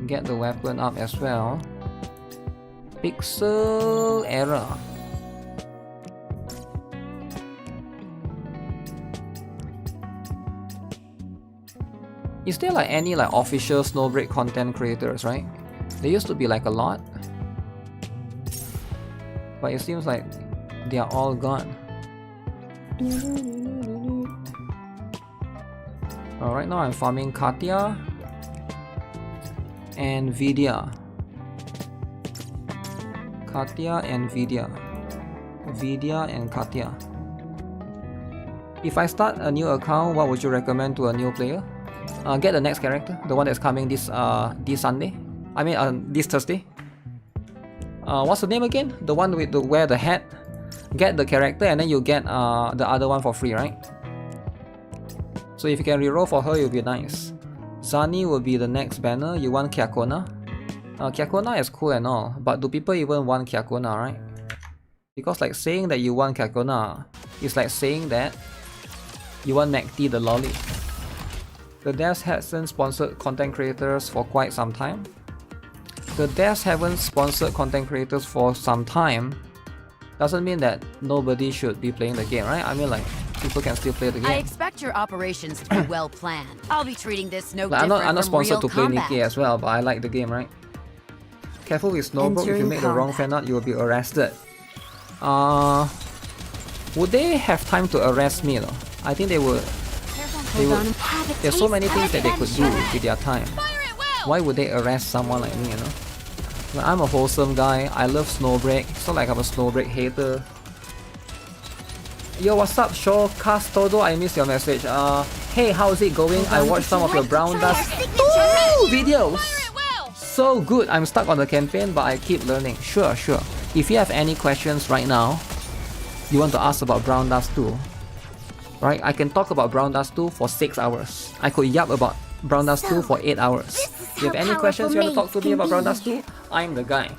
Get the weapon up as well. Pixel error. Is there like any like official Snowbreak content creators, right? There used to be like a lot, but it seems like they are all gone. Right now I'm farming Katia. and Vidya. Katya and Vidya. Vidya and Katya. If I start a new account, what would you recommend to a new player? Get the next character, the one that's coming this Sunday. I mean this Thursday. What's the name again? The one with the wear the hat. Get the character and then you get the other one for free, right? So if you can reroll for her, it'll be nice. Zani will be the next banner. You want Kyakona? Kyakona is cool and all, but do people even want Kyakona, right? Because like saying that you want Kyakona is like saying that you want MECHTY the lolly. The devs hasn't sponsored content creators for quite some time. The devs haven't sponsored content creators for some time doesn't mean that nobody should be playing the game, right? I mean like, people can still play the game. I expect your operations to be well planned. I'll be treating this no like, different I'm not from sponsored real to play combat. NIKKE as well, but I like the game, right? Careful with Snowbrook, if you make the wrong fan art, you will be arrested. Would they have time to arrest me though? I think they would. There's so many things that they could do with their time. Why would they arrest someone like me, you know? Like, I'm a wholesome guy, I love Snowbreak. It's not like I'm a Snowbreak hater. Yo, what's up, Shaw Castodo? I missed your message. Hey, how's it going? I watched some of your Brown Dust 2 videos. So good. I'm stuck on the campaign, but I keep learning. Sure. If you have any questions right now, you want to ask about Brown Dust 2, right? I can talk about Brown Dust 2 for 6 hours. I could yap about Brown Dust 2 for 8 hours. If you have any questions you want to talk to me about Brown Dust 2, I'm the guy.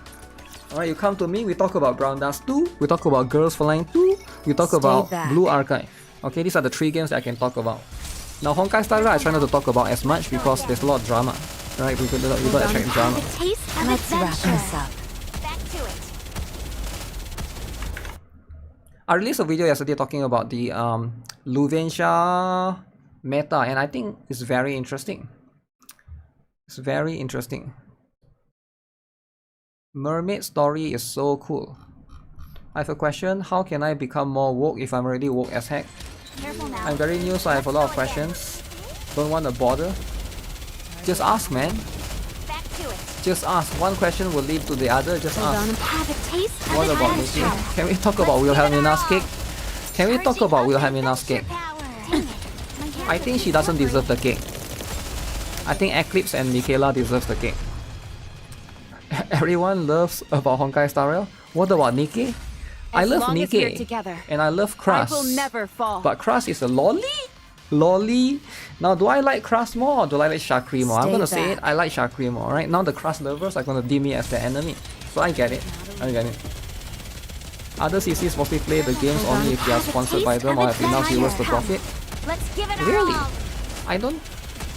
Alright, you come to me, we talk about Brown Dust 2, we talk about Girls Flying 2, we talk about Blue Archive. Okay, these are the 3 games that I can talk about. Now Honkai Star Rail I try not to talk about as much because there's a lot of drama. Right, we gotta attract drama. Let's wrap this up. Back to it. I released a video yesterday talking about the Luventia meta, and I think it's very interesting. It's very interesting. Mermaid story is so cool. I have a question. How can I become more woke if I'm already woke as heck? I'm very new, so I have a lot of questions. Don't want to bother. Just ask, man. Back to it. Just ask. One question will lead to the other. Just ask. Have a taste of What about NIKKE? Can we talk about Wilhelmina's cake? Can we talk about Wilhelmina's cake? I think she doesn't deserve the cake. I think Eclipse and Michaela deserve the cake. Everyone loves about Honkai Star Rail. What about NIKKE? I love NIKKE and I love Kras. But Kras is a lolly? Lolly? Now do I like Kras more or do I like Shakri more? I'm gonna say it, I like Shakri more, right? Now the Kras lovers are gonna deem me as the enemy. So I get it. Other CCs mostly play the games only if they are sponsored by them or have enough viewers to profit. Let's give it Really? all. I don't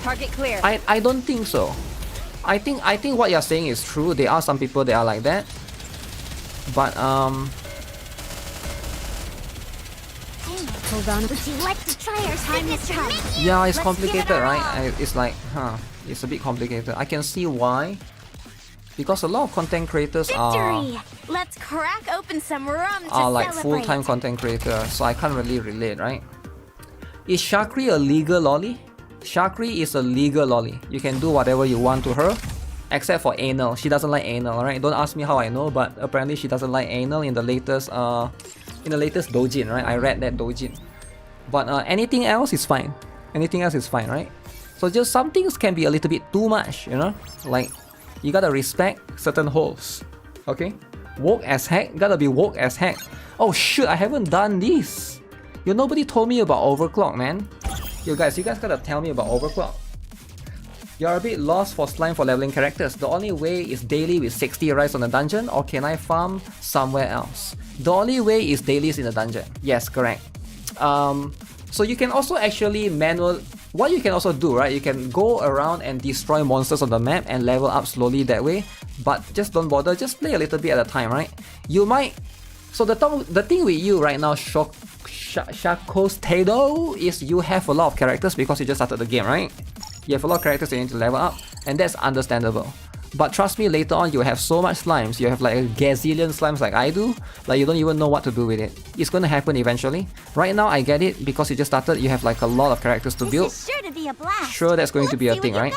Target clear. I don't think so. I think what you're saying is true. There are some people that are like that. But Hold on. Would you like to try our signature? yeah, it's complicated, right? It's like, it's a bit complicated. I can see why. Because a lot of content creators are Let's crack open some rum to like celebrate. full-time content creators, so I can't really relate, right? Is Shakri a legal lolly? Shakri is a legal lolly. You can do whatever you want to her, except for anal. She doesn't like anal, right? Don't ask me how I know, but apparently she doesn't like anal in the latest doujin, right? I read that doujin. But anything else is fine. Anything else is fine, right? So just some things can be a little bit too much, you know? Like, you gotta respect certain holes, okay? Woke as heck, gotta be woke as heck. Oh shoot, I haven't done this. Nobody told me about overclock, man. You guys gotta tell me about overclock. You're a bit lost for slime for leveling characters. The only way is daily with 60 rise on the dungeon, or can I farm somewhere else? The only way is dailies in the dungeon. Yes, correct. So you can also actually what you can also do, right? You can go around and destroy monsters on the map and level up slowly that way, but just don't bother, just play a little bit at a time, right? You might... So the thing with you right now, Shakostato, is you have a lot of characters because you just started the game, right? You have a lot of characters that you need to level up, and that's understandable. But trust me, later on you have so much slimes, you have like a gazillion slimes like I do, like you don't even know what to do with it. It's gonna happen eventually. Right now I get it, because you just started, you have like a lot of characters to build. Sure to be a blast. Sure, that's going to be a thing, right?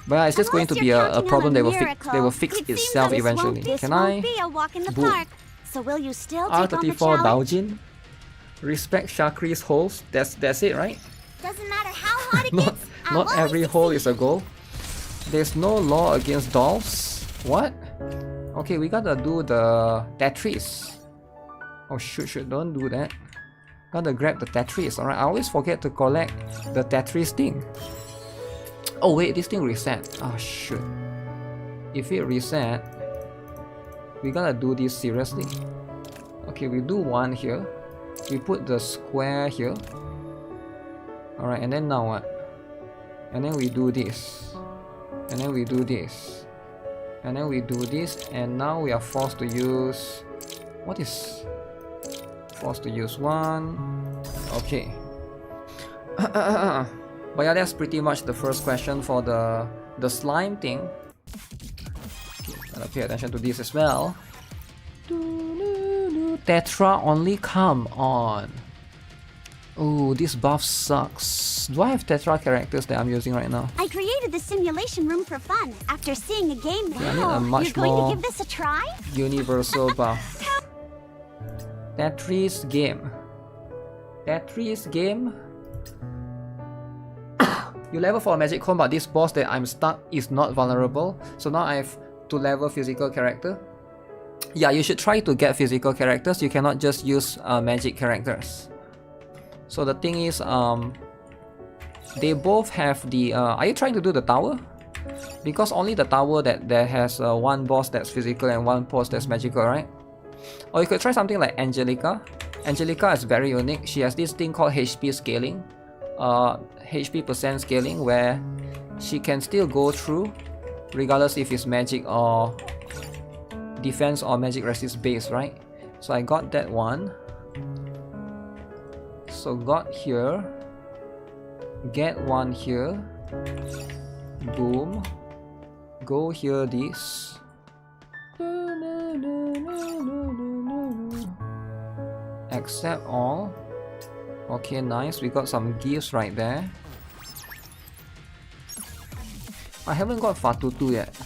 But yeah, it's just going to be a problem they will fix It seems itself that eventually. This Can won't I? be a walk in the Boom. park. So will you still take on the R34 challenge? Daojin. Respect Shakri's holes. That's it, right? Doesn't matter how hard it Not gets. I'll not every always hole is succeed. a goal. There's no law against dolls. What? Okay, we gotta do the Tetris. Oh shoot, don't do that. Gotta grab the Tetris, alright? I always forget to collect the Tetris thing. Oh wait, this thing reset. Oh shoot. If it reset, we gotta do this seriously. Okay, we do one here. We put the square here. Alright, and then now what? And then we do this. And then we do this. And then we do this. And now we are forced to use... What is... Forced to use one... Okay. But yeah, that's pretty much the first question for the slime thing. Okay, gotta pay attention to this as well. Tetra only, come on. Oh, this buff sucks. Do I have Tetra characters that I'm using right now? I created the simulation room for fun after seeing a game. Yeah, I need a much You're going more to give this a try? universal buff. Tetris game. Tetris game. You level for a magic cone, but this boss that I'm stuck is not vulnerable. So now I have to level physical character. Yeah, you should try to get physical characters. You cannot just use magic characters. So the thing is, they both have the... are you trying to do the tower? Because only the tower that has one boss that's physical and one boss that's magical, right? Or you could try something like Angelica. Angelica is very unique. She has this thing called HP scaling. HP percent scaling, where she can still go through regardless if it's magic or defense or magic resist base, right? So I got that one. So got here, get one here, boom, go here this, accept all. Okay, nice, we got some gifts right there. I haven't got Fatutu yet.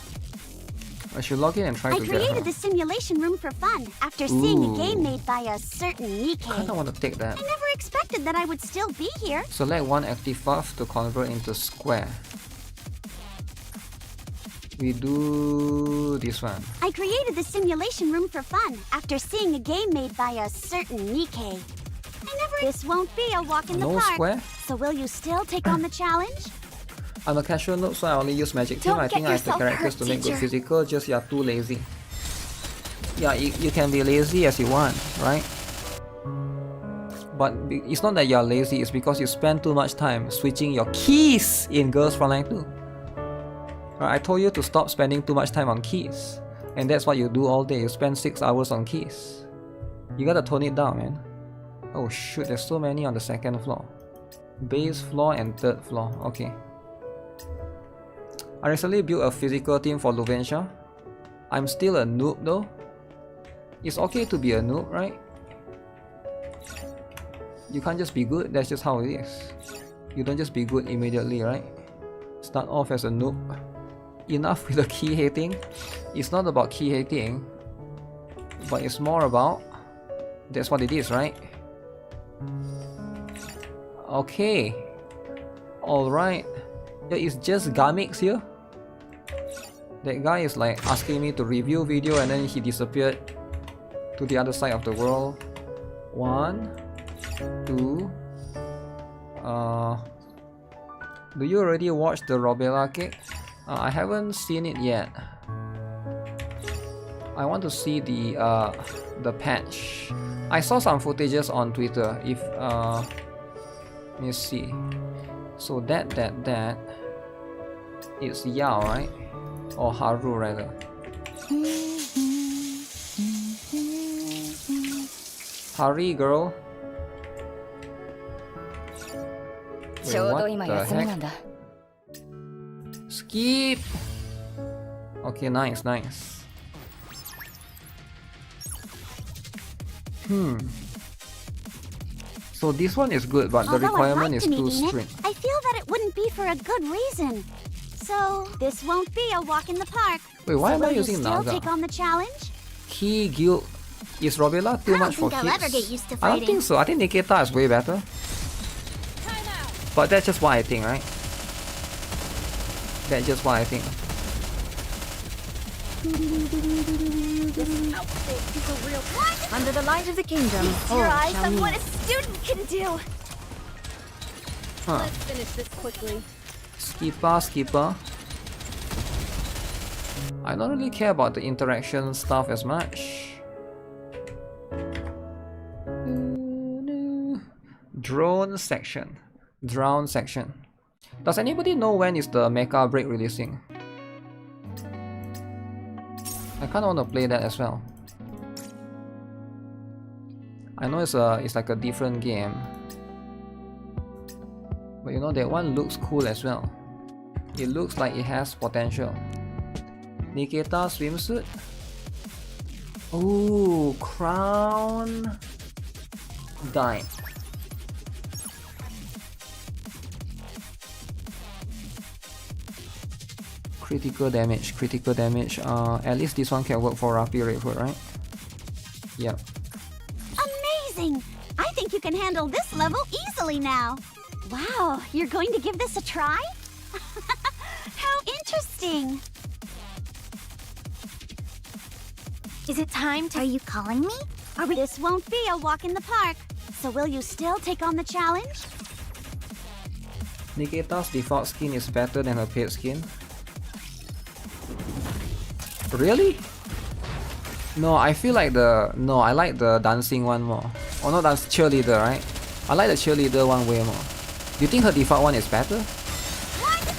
I should log in and try to get her. I created the simulation room for fun after seeing a game made by a certain NIKKE. I kinda want to take that. I never expected that I would still be here. Select one active buff to convert into square. We do this one. I created the simulation room for fun after seeing a game made by a certain NIKKE. This won't be a walk in the No park. square? So will you still take on the challenge? I'm a casual noob, so I only use magic team. Don't I think get I have the yourself characters hurt, to make good teacher. physical, just you're too lazy. Yeah, you can be lazy as you want, right? But it's not that you're lazy, it's because you spend too much time switching your keys in Girls Frontline 2. Right, I told you to stop spending too much time on keys. And that's what you do all day, you spend 6 hours on keys. You gotta tone it down, man. Oh shoot, there's so many on the second floor. Base floor and third floor, okay. I recently built a physical team for Luventia. I'm still a noob though. It's okay to be a noob, right? You can't just be good, that's just how it is. You don't just be good immediately, right? Start off as a noob. Enough with the key hating. It's not about key hating, but it's more about... That's what it is, right? Okay. Alright. Yeah, it's just Gamix here. That guy is like asking me to review video and then he disappeared to the other side of the world. 1, 2. Do you already watch the Robella cake? I haven't seen it yet. I want to see the patch. I saw some footages on Twitter. If let me see. So that it's Yao, right? Or Haru rather. Hurry, girl. Wait, what the heck? Skip. Okay, nice. So this one is good, but the Although requirement I'd like is to meet too Enid, strict. I feel that it wouldn't be for a good reason. So, this won't be a walk in the park. Wait, why am I using Still Naga? take on the challenge? Key guild. Is Robilla too much for think I'll ever kids? get used to I don't fighting. think so. I think Nikita is way better. But that's just what I think, right? That's just what I think. Under the light of the kingdom. Your eyes on what a student can do. Huh. Let's finish this quickly. Skipper. I don't really care about the interaction stuff as much. Drone section. Drown section. Does anybody know when is the mecha break releasing? I kinda wanna play that as well. I know it's like a different game. But you know that one looks cool as well. It looks like it has potential. Nikita swimsuit. Ooh, crown dime. Critical damage. At least this one can work for Rapi Redwood, right? Yep. Amazing! I think you can handle this level easily now. Wow, you're going to give this a try? How interesting! Is it time to... Are you calling me? This won't be a walk in the park. So will you still take on the challenge? Nikita's default skin is better than her paid skin. Really? No, I feel like I like the dancing one more. Oh no, that's cheerleader, right? I like the cheerleader one way more. Do you think her default one is better?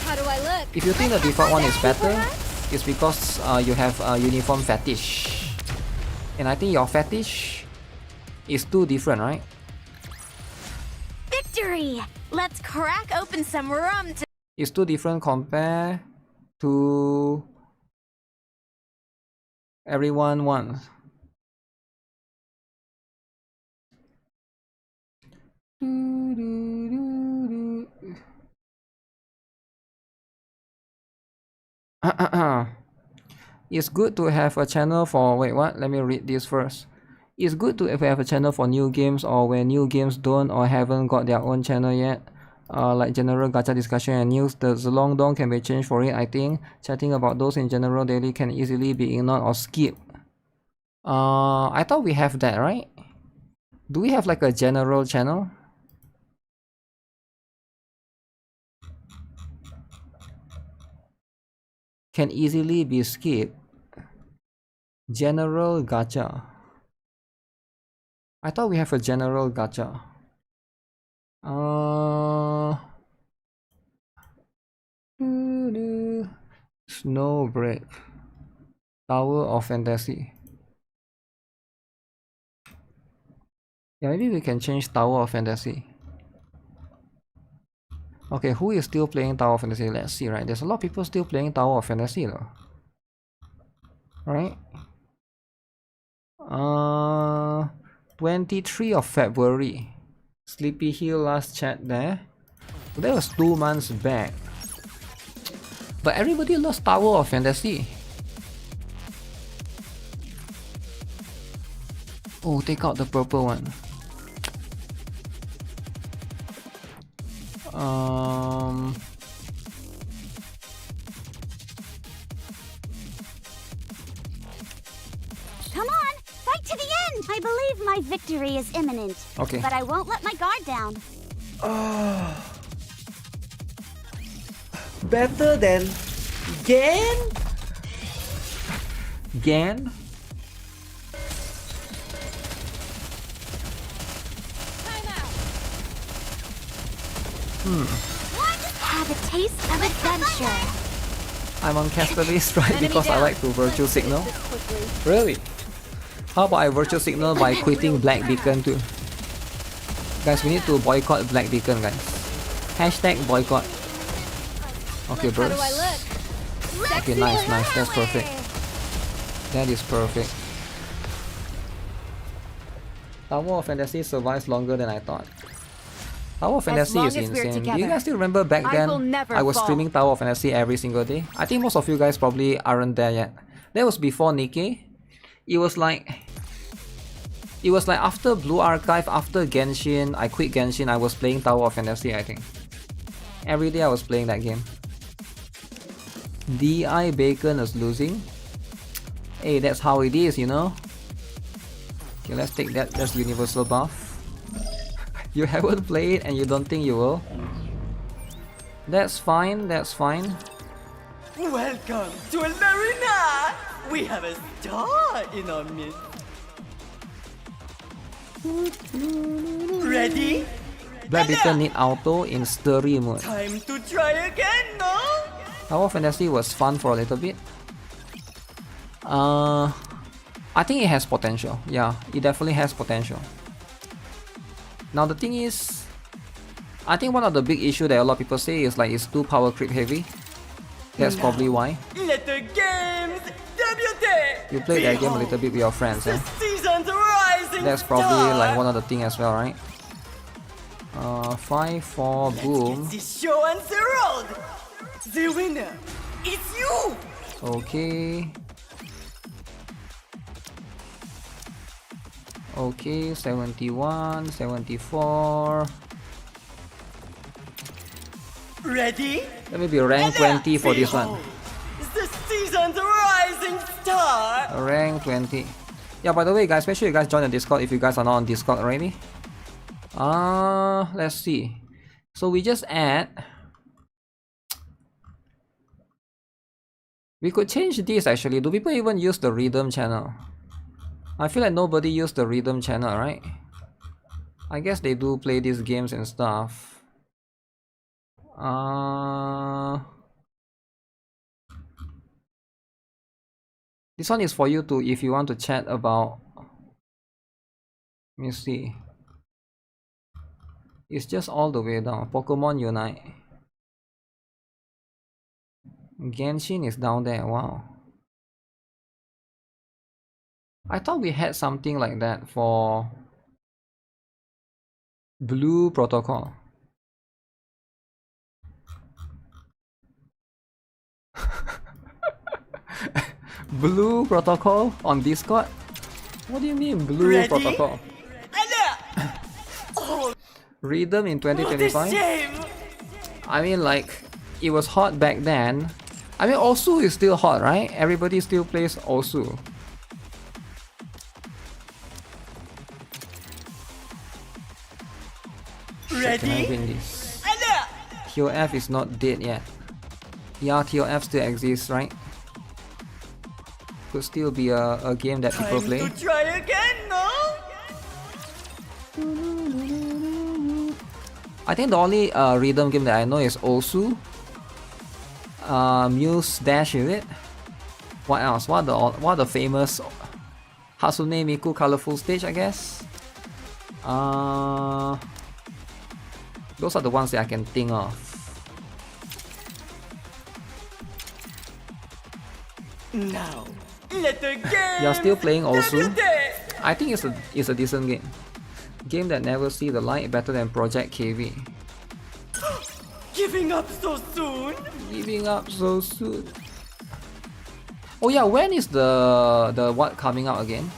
How do I look? If you think the default one is better, it's because you have a uniform fetish. And I think your fetish is too different, right? Victory! Let's crack open some rum to... It's too different compared to everyone wants. It's good to have a channel for... Wait, what? Let me read this first. It's good to have a channel for new games or when new games don't or haven't got their own channel yet. Like general gacha discussion and news. The long dong can be changed for it, I think. Chatting about those in general daily can easily be ignored or skipped. I thought we have that, right? Do we have like a general channel? Can easily be skipped. General gacha. I thought we have a general gacha. Snowbreak. Tower of Fantasy. Yeah, maybe we can change Tower of Fantasy. Okay, who is still playing Tower of Fantasy? Let's see, right? There's a lot of people still playing Tower of Fantasy though. Right? 23 of February. Sleepy Hill last chat there. That was 2 months back. But everybody loves Tower of Fantasy. Oh, take out the purple one. Come on, fight to the end! I believe my victory is imminent. Okay. But I won't let my guard down. Better than Gan? Gan? Have a taste of adventure. I'm on Casterly's right because I like to virtual signal. Really? How about I virtual signal by quitting Black Beacon too? Guys, we need to boycott Black Beacon, guys. Hashtag boycott. Okay, How do burst. I look? Okay, nice. That's perfect. That is perfect. Tower of Fantasy survives longer than I thought. Tower of Fantasy long is as we're insane. Do you together, guys still remember back I then? will never I was fall. streaming Tower of Fantasy every single day. I think most of you guys probably aren't there yet. That was before NIKKE. It was like after Blue Archive, after Genshin, I quit Genshin, I was playing Tower of Fantasy, I think. Every day I was playing that game. DI Bacon is losing. Hey, that's how it is, you know. Okay, let's take that. That's universal buff. You haven't played and you don't think you will. That's fine, that's fine. Welcome to El Marina! We have a star in our midst. Ready? Black Beetle need auto in stirry mode. Time to try again, no? Tower of Fantasy was fun for a little bit. I think it has potential. Yeah, it definitely has potential. Now the thing is, I think one of the big issue that a lot of people say is like it's too power creep heavy. That's probably why. Let the games debut! You play that game a little bit with your friends, eh? Season's rising That's probably star. like one of the things as well, right? 5-4 boom. Get this show on the road! The winner is you! Okay. Okay, 71, 74. Ready? Let me be rank 20 for this one. The season's rising star! Rank 20. Yeah, by the way guys, make sure you guys join the Discord if you guys are not on Discord already. Let's see. So we just add... We could change this actually. Do people even use the rhythm channel? I feel like nobody used the rhythm channel, right? I guess they do play these games and stuff. This one is for you to, if you want to chat about. Let me see. It's just all the way down. Pokemon Unite. Genshin is down there. Wow. I thought we had something like that for Blue Protocol. Blue Protocol on Discord? What do you mean Blue Ready? Protocol? Rhythm in 2025? I mean, like, it was hot back then. I mean, Osu is still hot, right? Everybody still plays Osu. Shit, can I win this? TOF is not dead yet. Yeah, TOF still exists, right? Could still be a game that people play. Time to try again, no? I think the only rhythm game that I know is Osu. Muse Dash, is it? What else? What are the famous Hatsune Miku Colorful Stage, I guess? Those are the ones that I can think of. Now, let the game. You're still playing Osu? I think it's a decent game. Game that never see the light, better than Project KV. Giving up so soon? Giving up so soon. Oh yeah, when is the what coming out again?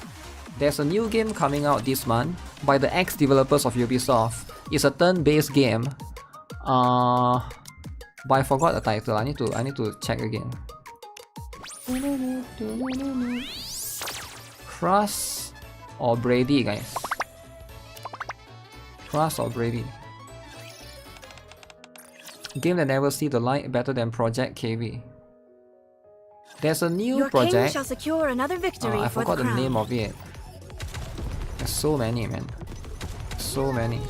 There's a new game coming out this month by the ex-developers of Ubisoft. It's a turn-based game. But I forgot the title. I need to check again. Cross or Brady, guys? Cross or Brady? Game that never see the light, better than Project KV. There's a new Your project. king shall secure another victory I for forgot the the crown. name of it. There's so many, man. So many.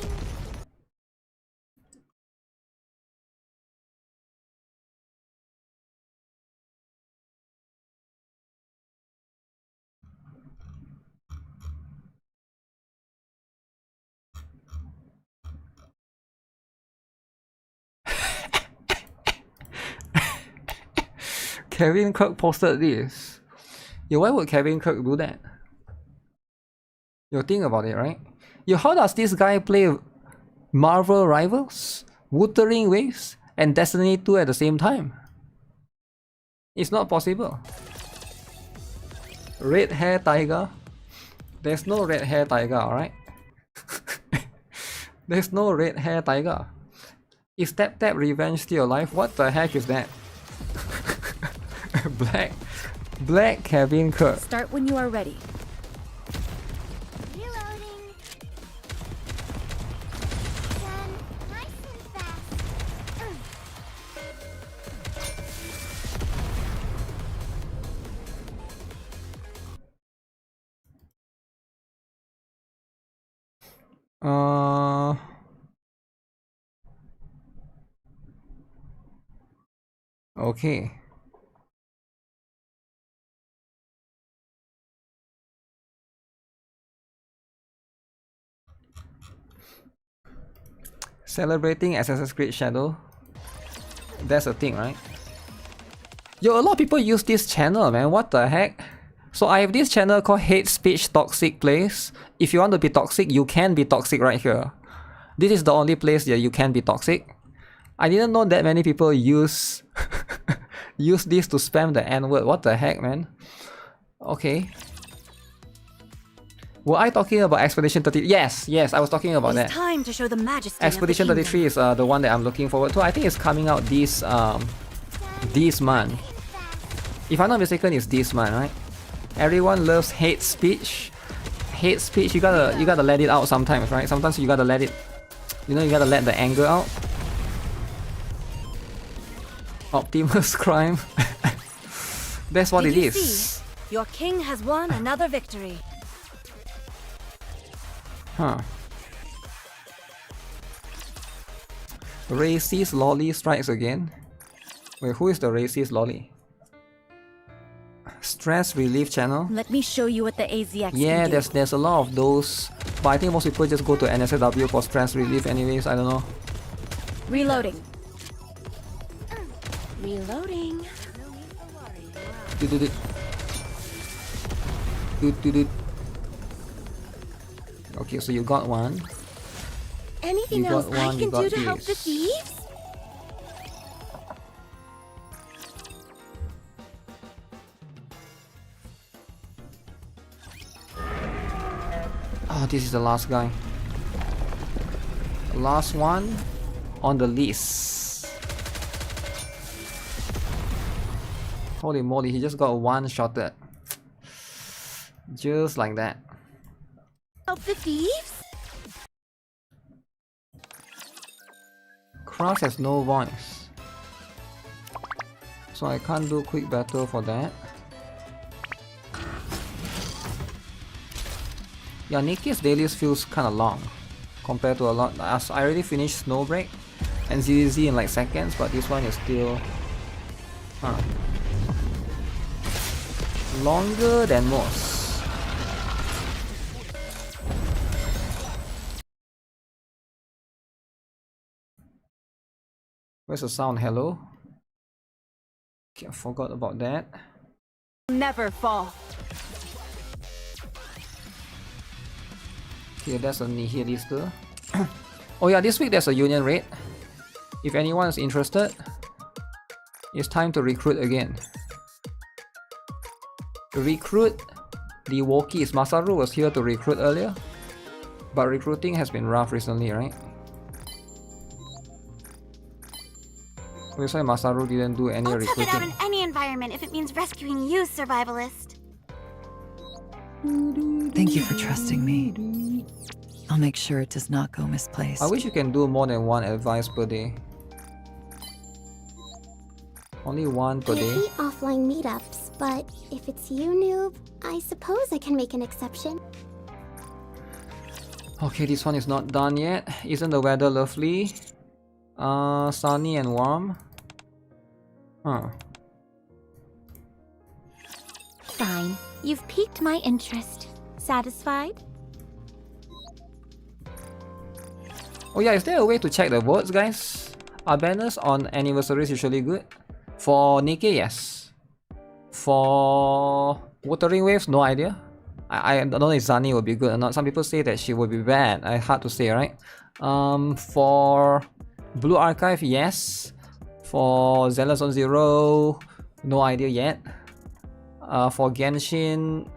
Kevin Kirk posted this. Yo, why would Kevin Kirk do that? You think about it, right? Yo, how does this guy play Marvel Rivals, Wuthering Waves, and Destiny 2 at the same time. It's not possible. Red hair tiger. There's no red hair tiger, alright? There's no red hair tiger. Is Tap Tap Revenge still alive? What the heck is that? Black cabin Kirk. Start when you are ready. Reloading. Done. Nice and fast. Okay. Celebrating Assassin's Creed Shadow. That's a thing, right? Yo, a lot of people use this channel, man. What the heck? So I have this channel called Hate Speech Toxic Place. If you want to be toxic, you can be toxic right here. This is the only place that you can be toxic. I didn't know that many people use use this to spam the N-word. What the heck, man? Okay. Were I talking about Expedition 33? Yes, I was talking about that. It's time to show the majesty Expedition of the 33 is the one that I'm looking forward to. I think it's coming out this month. If I'm not mistaken, it's this month, right? Everyone loves hate speech. Hate speech, you gotta let it out sometimes, right? Sometimes you gotta let it, you gotta let the anger out. Optimus Crime. That's what it is. See? Your king has won another victory. Huh. Racist lolly strikes again. Wait, who is the racist lolly? Stress relief channel. Let me show you what the AZX Yeah, can do. there's a lot of those, but I think most people just go to NSFW for stress relief anyways. I don't know. Reloading. Reloading. Okay, so you got one. Anything You else got I one, can you got do to help this. the thieves? Oh, this is the last guy. Last one on the list. Holy moly, he just got one-shotted. Just like that. Help the thieves? Crash has no voice, so I can't do quick battle for that. Yeah, NIKKE's dailies feels kinda long compared to a lot. As I already finished Snowbreak and ZZZ in like seconds, but this one is still longer than most. Where's the sound? Hello? Okay, I forgot about that. Never fall. Okay, that's a Nihilister. Oh yeah, this week there's a union raid. If anyone is interested, it's time to recruit again. Recruit the Wokies. Masaru was here to recruit earlier, but recruiting has been rough recently, right? That's why Masaru didn't do any I'll tough it out in recruiting. any environment if it means rescuing you, survivalist. Thank you for trusting me. I'll make sure it does not go misplaced. I wish you can do more than one advice per day. Only one per I day. hate offline meetups, but if it's you, noob, I suppose I can make an exception. Okay, this one is not done yet. Isn't the weather lovely? Sunny and warm. Huh. Fine. You've piqued my interest. Satisfied? Oh yeah, is there a way to check the votes, guys? Are banners on anniversaries usually good? For NIKKE, yes. For Wuthering Waves, no idea. I don't know if Sunny will be good or not. Some people say that she will be bad. Hard to say, right? For Blue Archive, yes. For Zenless on Zero, no idea yet. For Genshin,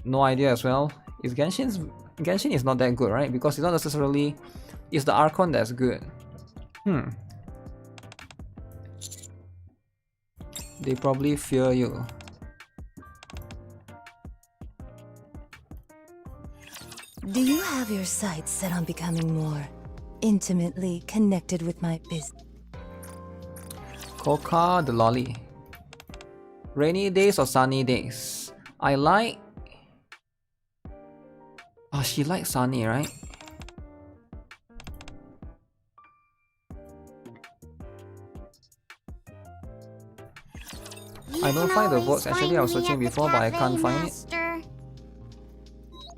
no idea as well. Genshin is not that good, right? Because it's not necessarily, it's the Archon that's good. They probably fear you. Do you have your sights set on becoming more intimately connected with my business? Coca the lolly. Rainy days or sunny days? I like... Oh, she likes sunny, right? I don't find the votes. Actually, I was searching before, but I can't find it.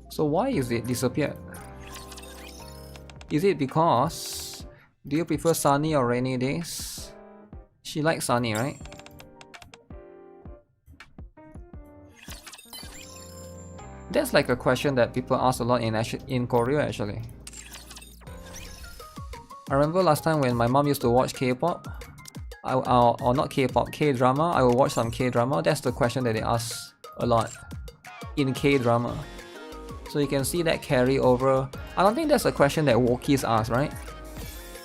So why is it disappeared? Is it because... Do you prefer sunny or rainy days? She likes sunny, right? That's like a question that people ask a lot in Korea actually. I remember last time when my mom used to watch K-pop, or not K-pop, K-drama, I will watch some K-drama. That's the question that they ask a lot in K-drama. So you can see that carry over. I don't think that's a question that Wokies ask, right?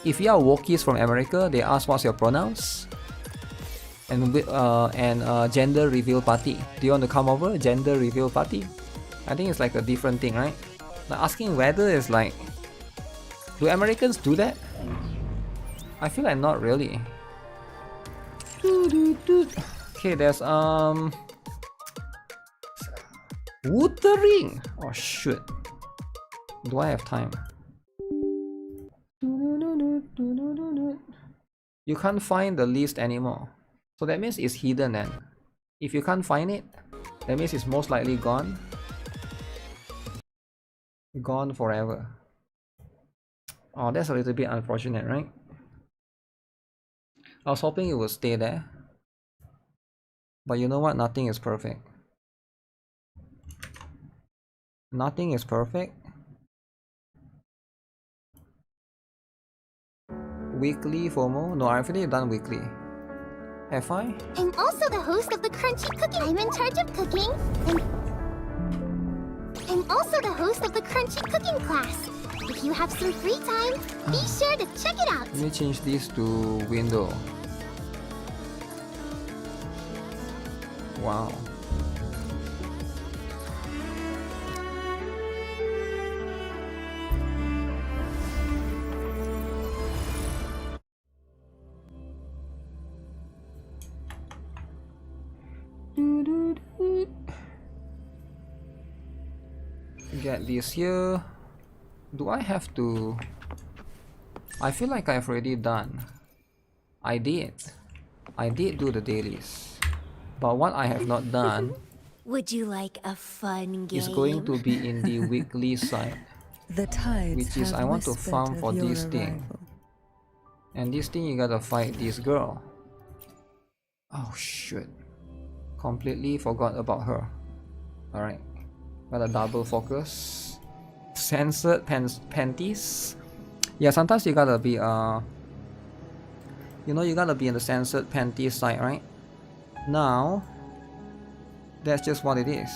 If you are Wokies from America, they ask what's your pronouns? And gender reveal party. Do you want to come over? Gender reveal party? I think it's like a different thing, right? Like asking whether is like, do Americans do that? I feel like not really. Okay, there's Wuthering! Oh shoot. Do I have time? You can't find the list anymore. So that means it's hidden then. If you can't find it, that means it's most likely gone. Gone forever. Oh, that's a little bit unfortunate, right? I was hoping it would stay there. But you know what? Nothing is perfect. Nothing is perfect. Weekly FOMO? No, I've already done weekly. Have I? I'm also the host of the Crunchy Cooking. I'm in charge of cooking. I'm also the host of the Crunchy Cooking class. If you have some free time, be sure to check it out. Let me change this to window. Wow. Get this here. Do I have to? I feel like I've already done. I did do the dailies, but what I have not done Would you like a fun game? is going to be in the weekly side, which is I want to farm for this thing, and this thing you gotta fight this girl. Oh shoot, completely forgot about her. Alright, gotta double focus. Censored panties. Yeah, sometimes you gotta be you know, you gotta be in the censored panties side, right? Now that's just what it is.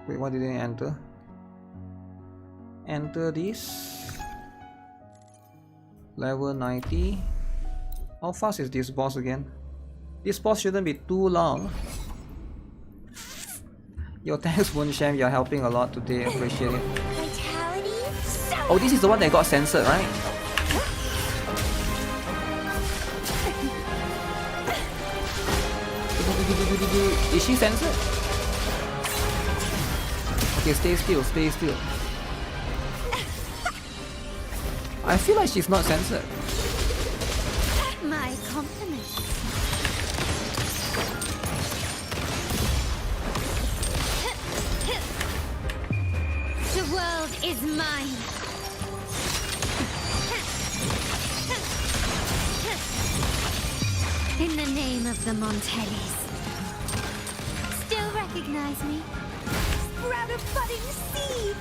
Wait, what did I enter? Enter this. Level 90. How fast is this boss again? This boss shouldn't be too long. Yo, thanks Moonsham, you're helping a lot today, appreciate it. Oh, this is the one that got censored, right? Is she censored? Okay, stay still, stay still. I feel like she's not censored. My compliments. The world is mine. In the name of the Montellis. Still recognize me? Sprout of budding seeds!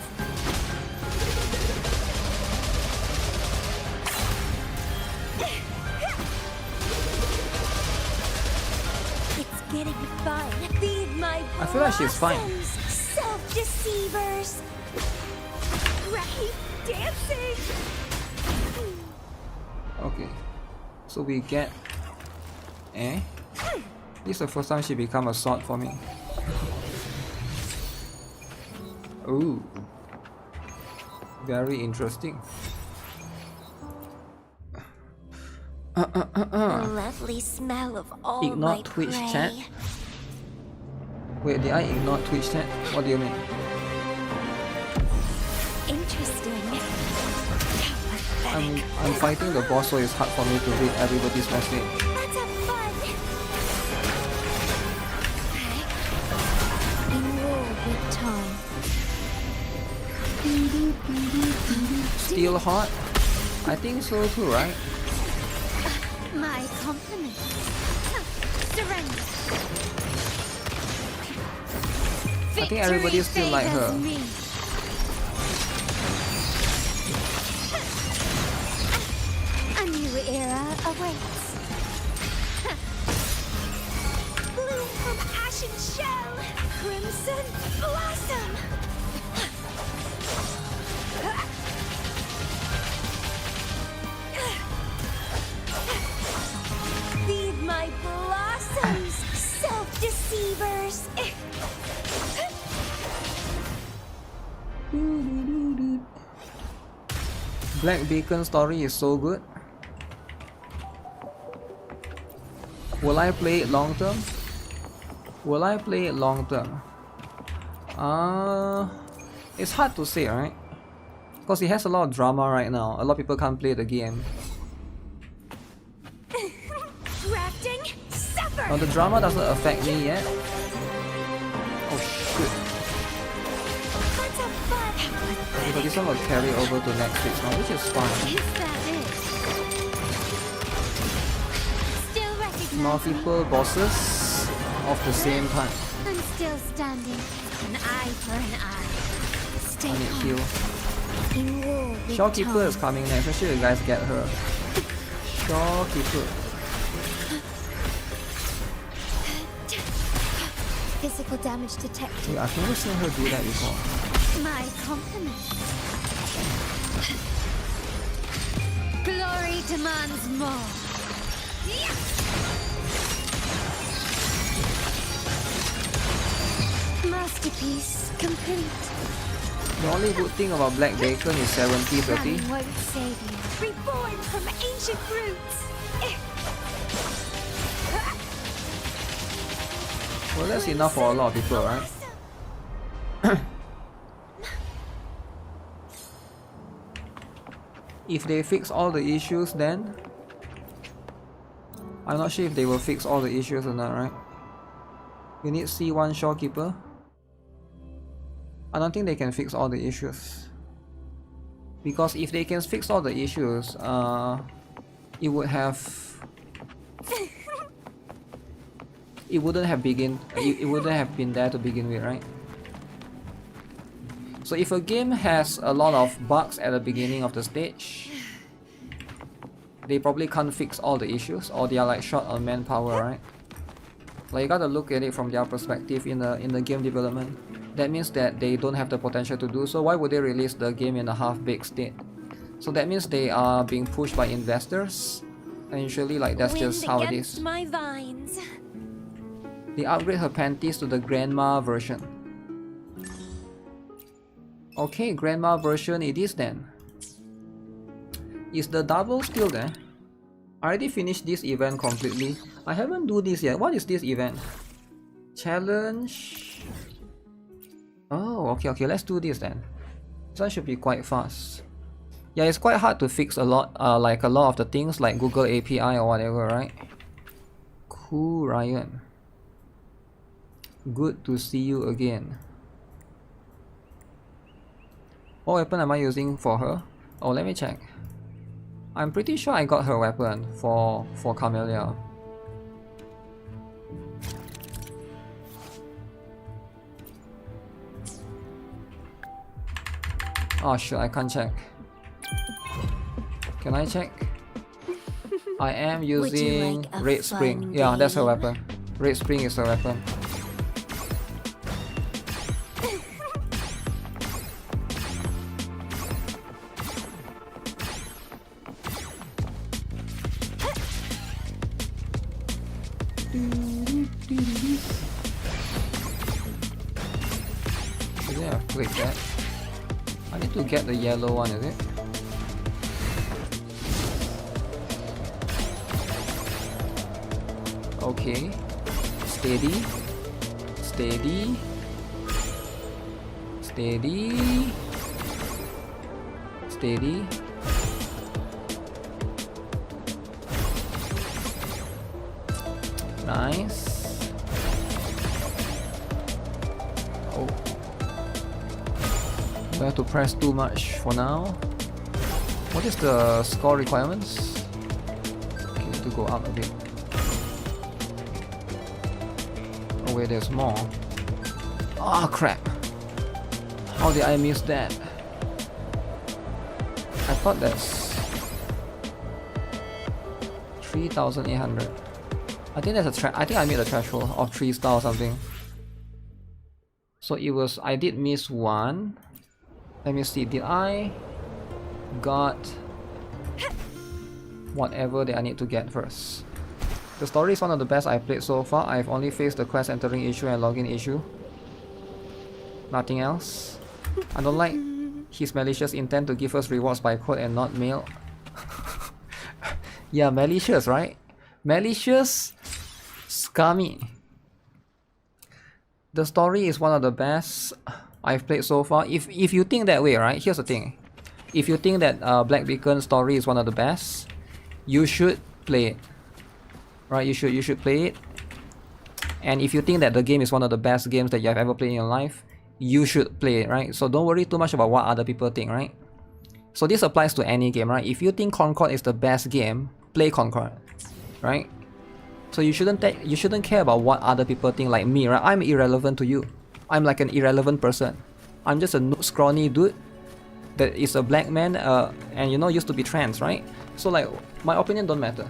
It's getting fun. Feed my I feel like she's fine. Self-deceivers. Right, dancing. Okay, so we get. Eh? This is the first time she become a sword for me. Ooh, very interesting. The lovely smell of all Ignore my Twitch prey. chat. Wait, did I ignore Twitch chat? What do you mean? Interesting. I'm fighting the boss, so it's hard for me to read everybody's message. Let's have fun. In war with time. Still hot? I think so too, right? My compliments. Surrender. I think everybody still like her. Me. A new era awaits. Bloom from ashen shell. Crimson blossom. Feed my blossoms, self-deceivers. Black Beacon story is so good. Will I play it long term? Will I play it long term? It's hard to say, right? Because it has a lot of drama right now. A lot of people can't play the game. Grafting, suffer. Now the drama doesn't affect me yet. Oh shit. Let's have fun. Okay, but this one will carry over to next week now, which is fine. Is that it? Still recognize Multiple bosses of the same time. I'm still standing. An eye for an eye. Stay I need calm. heal. In war with Shawkeeper is time. coming next. Make sure you guys get her. Shawkeeper. Physical damage detected. Wait, I've never seen her do that before. My compliments. Glory demands more. Masterpiece complete. The only good thing about Black Bacon is 70-30. Running won't save you. Reborn from ancient roots. Well, that's enough for a lot of people, right? If they fix all the issues, then I'm not sure if they will fix all the issues or not, right? We need C1 Shawkeeper. I don't think they can fix all the issues, because if they can fix all the issues, it would have it wouldn't have been there to begin with, right? So if a game has a lot of bugs at the beginning of the stage, they probably can't fix all the issues, or they are like short on manpower, right? Like, you gotta look at it from their perspective in the game development. That means that they don't have the potential to do so. Why would they release the game in a half-baked state? So that means they are being pushed by investors, and usually like that's just how it is. My vines. They upgrade her panties to the grandma version. Okay, grandma version it is then. Is the double still there? I already finished this event completely. I haven't do this yet. What is this event? Challenge. Oh, okay, let's do this then. This one should be quite fast. Yeah, it's quite hard to fix a lot, like a lot of the things like Google API or whatever, right? Cool, Ryan. Good to see you again. What weapon am I using for her? Oh, let me check. I'm pretty sure I got her weapon for Camellia. Oh shit, I can't check. Can I check? I am using like a Red Spring. Yeah, that's her weapon. Red Spring is her weapon. Shouldn't I have clicked that? I need to get the yellow one, is it? Okay. Steady. Steady. Steady. Steady. Nice. Oh. We have to press too much for now. What is the score requirements? Okay, need to go up a bit. Oh wait, there's more. Ah, crap. How did I miss that? I thought that's 3,800. I think that's I think I made a threshold of 3 star or something. So it was, I did miss one. Let me see, did I got whatever that I need to get first? The story is one of the best I've played so far. I've only faced the quest entering issue and login issue. Nothing else. I don't like his malicious intent to give us rewards by code and not mail. Yeah, malicious, right? Malicious, scummy. The story is one of the best I've played so far. If you think that way, right? Here's the thing. If you think that Black Beacon story is one of the best, you should play it. Right? You should play it. And if you think that the game is one of the best games that you have ever played in your life, you should play it, right? So don't worry too much about what other people think, right? So this applies to any game, right? If you think Concord is the best game, play Concord, right? So you shouldn't care about what other people think, like me, right? I'm irrelevant to you. I'm like an irrelevant person. I'm just a scrawny dude that is a black man and you know used to be trans, right? So like my opinion don't matter.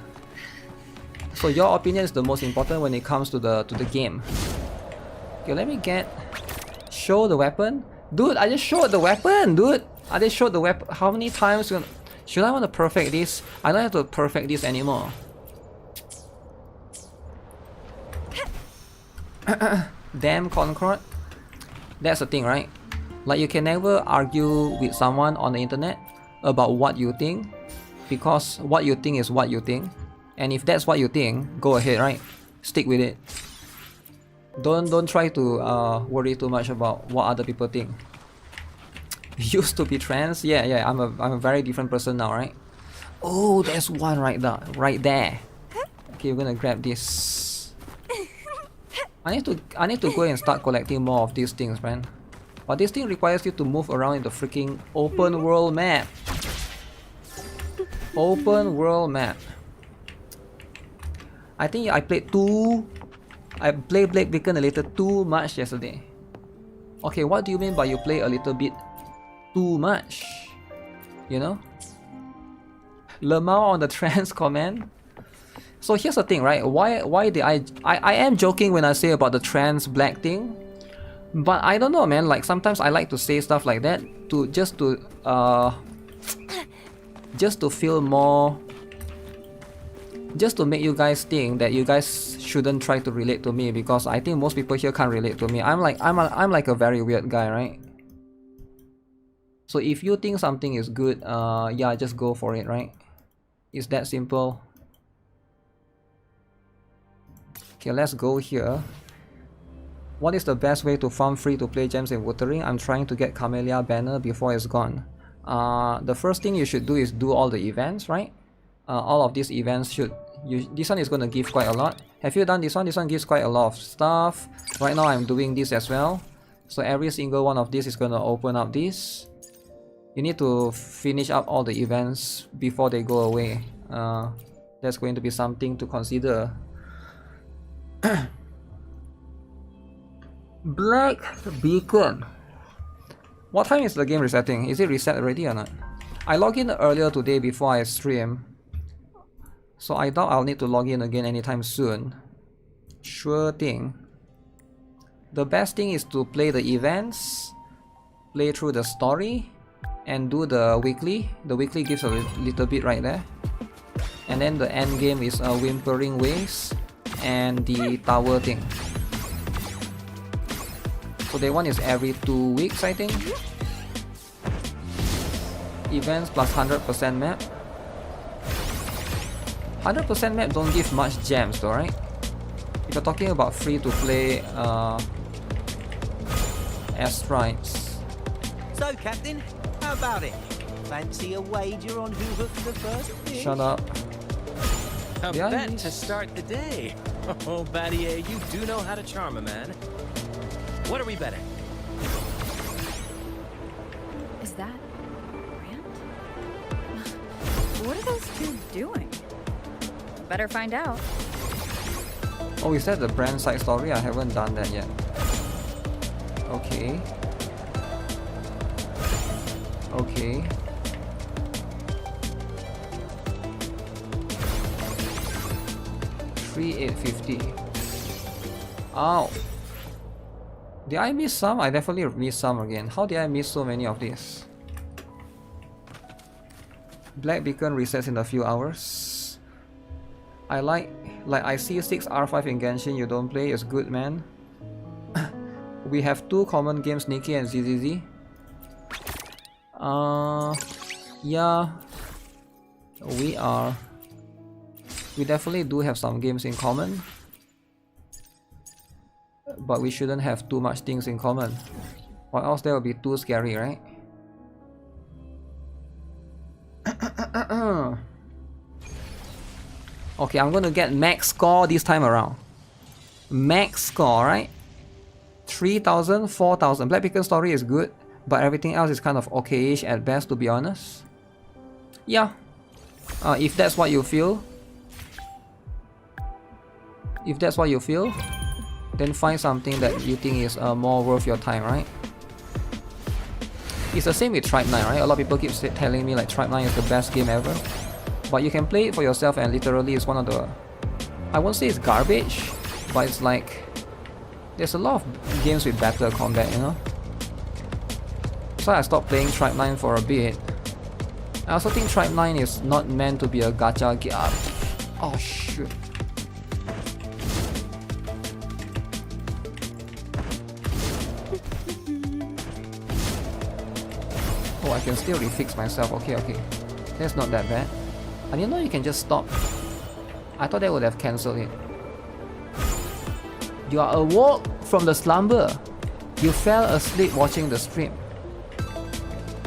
So your opinion is the most important when it comes to the game. Okay, let me show the weapon. Dude, I just showed the weapon, dude. I just showed the weapon. How many times should I want to perfect this? I don't have to perfect this anymore. Damn Concord. That's the thing, right? Like you can never argue with someone on the internet about what you think, because what you think is what you think. And if that's what you think, go ahead, right? Stick with it. Don't try to worry too much about what other people think. Used to be trans, yeah. I'm a very different person now, right? Oh, there's one right there. Okay, we're gonna grab this. I need to go and start collecting more of these things, man. But this thing requires you to move around in the freaking open world map. Open world map. I think I played Black Beacon a little too much yesterday. Okay, what do you mean by you play a little bit too much? You know? Lemao on the trans comment. So here's the thing, right? Why did I am joking when I say about the trans black thing, but I don't know, man. Like sometimes I like to say stuff like that to just to feel more, just to make you guys think that you guys shouldn't try to relate to me, because I think most people here can't relate to me. I'm like a very weird guy, right? So if you think something is good, yeah, just go for it, right? It's that simple. Okay, let's go here. What is the best way to farm free to play gems in Wuthering? I'm trying to get Camellia banner before it's gone. the first thing you should do is do all the events, right? All of these events should, this one is going to give quite a lot. Have you done this one? This one gives quite a lot of stuff. Right now I'm doing this as well. So every single one of these is going to open up this. You need to finish up all the events before they go away. That's going to be something to consider. Black Beacon. What time is the game resetting? Is it reset already or not? I logged in earlier today before I stream, so I doubt I'll need to log in again anytime soon. Sure thing. The best thing is to play the events, play through the story, and do the weekly. The weekly gives a little bit right there. And then the end game is Wuthering Waves and the tower thing. So the one is every 2 weeks, I think. Events plus 100% map. 100% map don't give much gems though, right? If you're talking about free to play airstrikes. So Captain, how about it? Fancy a wager on who hooked the first fish? Shut up. A bet to start the day. Oh, Battier, you do know how to charm a man. What are we betting? Is that Grant? What are those two doing? Better find out. Oh, is that the brand side story? I haven't done that yet. Okay. Okay. $3,850. Ow. Did I miss some? I definitely missed some again. How did I miss so many of these? Black Beacon resets in a few hours. I like I see 6 R5 in Genshin you don't play. It's good, man. We have 2 common games, NIKKE and ZZZ. Yeah. We definitely do have some games in common. But we shouldn't have too much things in common, or else that would be too scary, right? Okay, I'm gonna get max score this time around. Max score, right? 3,000, 4,000. Black Beacon story is good, but everything else is kind of okay-ish at best, to be honest. Yeah. If that's what you feel. Then find something that you think is more worth your time, right? It's the same with Tribe 9, right? A lot of people keep telling me like Tribe 9 is the best game ever. But you can play it for yourself and literally it's one of the... I won't say it's garbage, but it's like... There's a lot of games with better combat, you know? So I stopped playing Tribe 9 for a bit. I also think Tribe 9 is not meant to be a gacha game. Oh shoot. Oh, I can still refix myself. Okay. That's not that bad. I didn't know you can just stop. I thought that would have cancelled it. You are awoke from the slumber. You fell asleep watching the stream.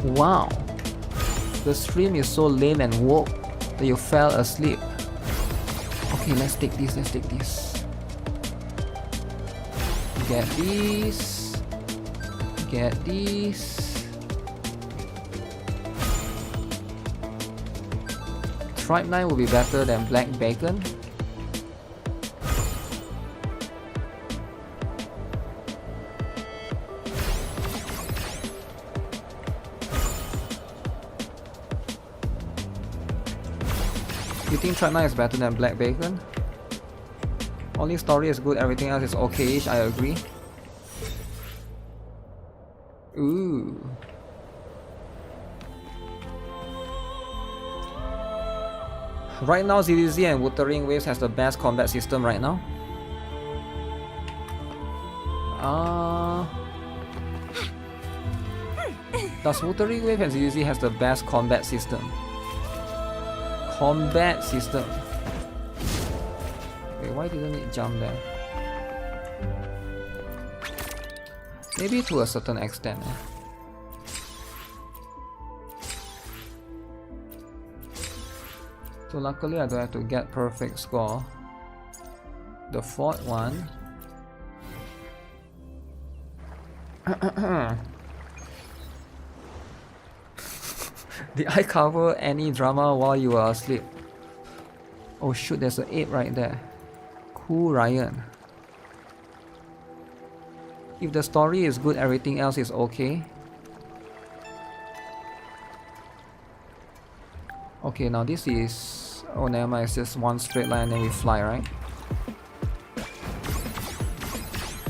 Wow. The stream is so lame and woke that you fell asleep. Okay, let's take this. Get these. Get these. Tribe 9 will be better than Black Bacon. You think Tribe 9 is better than Black Bacon? Only story is good, everything else is okay-ish, I agree. Ooh. Right now, ZZZ and Wuthering Waves has the best combat system right now. Does Wuthering Wave and ZZZ has the best combat system? Wait, why didn't it jump there? Maybe to a certain extent. So luckily I don't have to get perfect score. The fourth one. Did I cover any drama while you were asleep? Oh shoot, there's an 8 right there. Cool Ryan. If the story is good, everything else is okay. Okay, now this is... oh never mind, it's just one straight line and then we fly, right?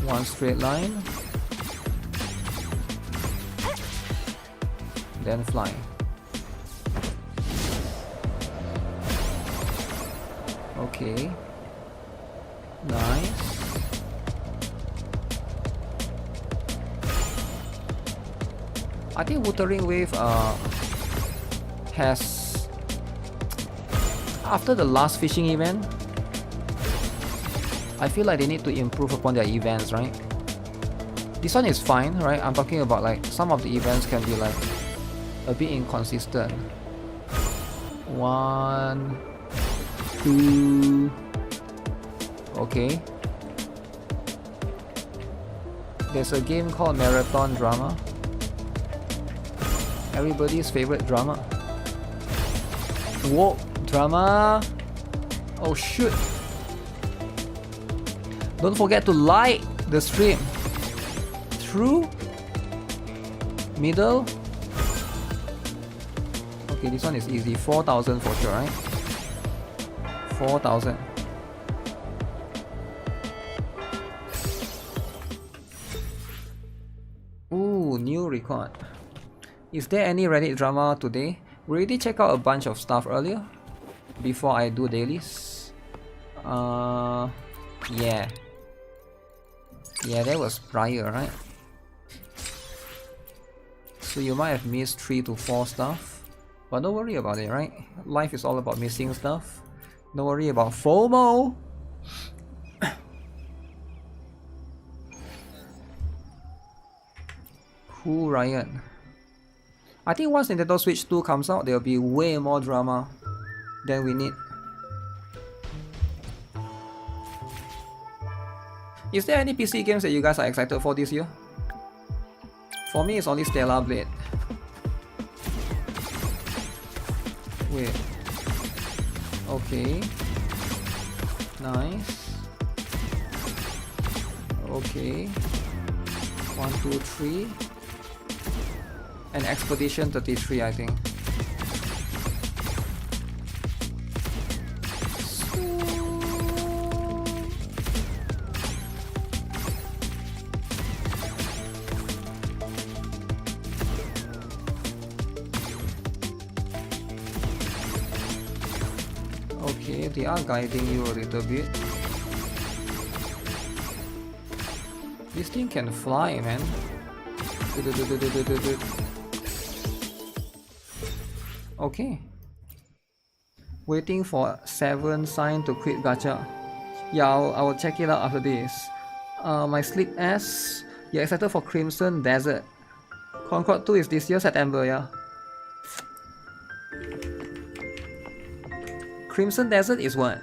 One straight line. Then fly. Okay. Nice. I think Wuthering Wave has... after the last fishing event, I feel like they need to improve upon their events, right? This one is fine, right? I'm talking about like some of the events can be like a bit inconsistent. 1, 2. Okay. There's a game called Marathon Drama. Everybody's favorite drama. Whoa, drama! Oh shoot! Don't forget to like the stream. Through? Middle? Okay, this one is easy. 4,000 for sure, right? 4,000. Ooh, new record. Is there any Reddit drama today? We already checked out a bunch of stuff earlier before I do dailies. Yeah. Yeah, that was prior, right? So you might have missed 3 to 4 stuff. But don't worry about it, right? Life is all about missing stuff. Don't worry about FOMO! Cool Ryan. I think once Nintendo Switch 2 comes out, there will be way more drama than we need. Is there any PC games that you guys are excited for this year? For me, it's only Stellar Blade. Wait. Okay. Nice. Okay. 1, 2, 3. And Expedition 33, I think. Okay, they are guiding you a little bit. This thing can fly, man. Okay. Waiting for 7 sign to quit gacha. Yeah, I will check it out after this. My sleep S. You're excited for Crimson Desert. Concord 2 is this year, September, yeah. Crimson Desert is what?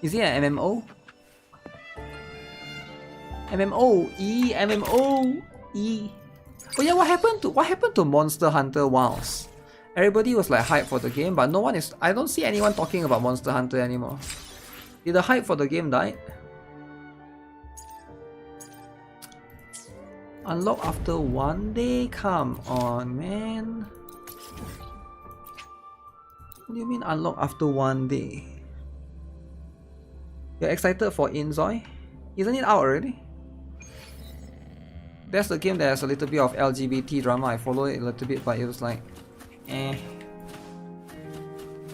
Is it an MMO? MMO! MMO! Oh yeah, what happened to Monster Hunter Wilds? Everybody was like hyped for the game, but no one is... I don't see anyone talking about Monster Hunter anymore. Did the hype for the game die? Unlock after 1 day? Come on, man. What do you mean unlock after 1 day? You're excited for Inzoi? Isn't it out already? That's the game that has a little bit of LGBT drama. I follow it a little bit, but it was like... eh.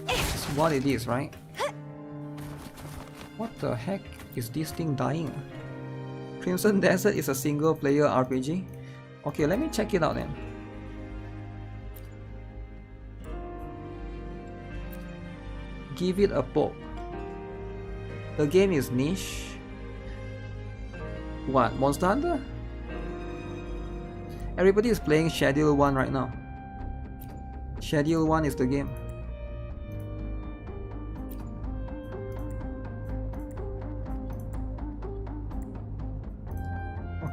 It's what it is, right? What the heck is this thing dying? Crimson Desert is a single player RPG? Okay, let me check it out then. Give it a poke. The game is niche. What? Monster Hunter? Everybody is playing Schedule 1 right now. Schedule 1 is the game.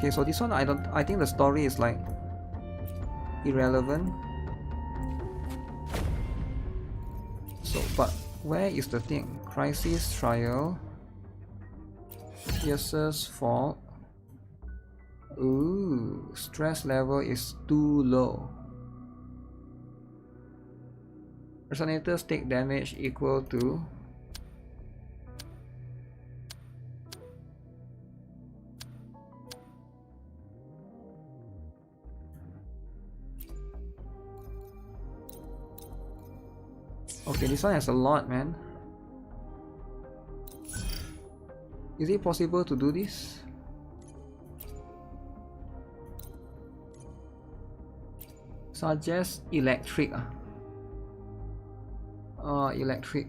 Okay, so this one I think the story is like irrelevant. So, but where is the thing? Crisis trial. Pierce's fault. Ooh, stress level is too low. Resonators take damage equal to okay, this one has a lot, man. Is it possible to do this? Suggest electric. Electric.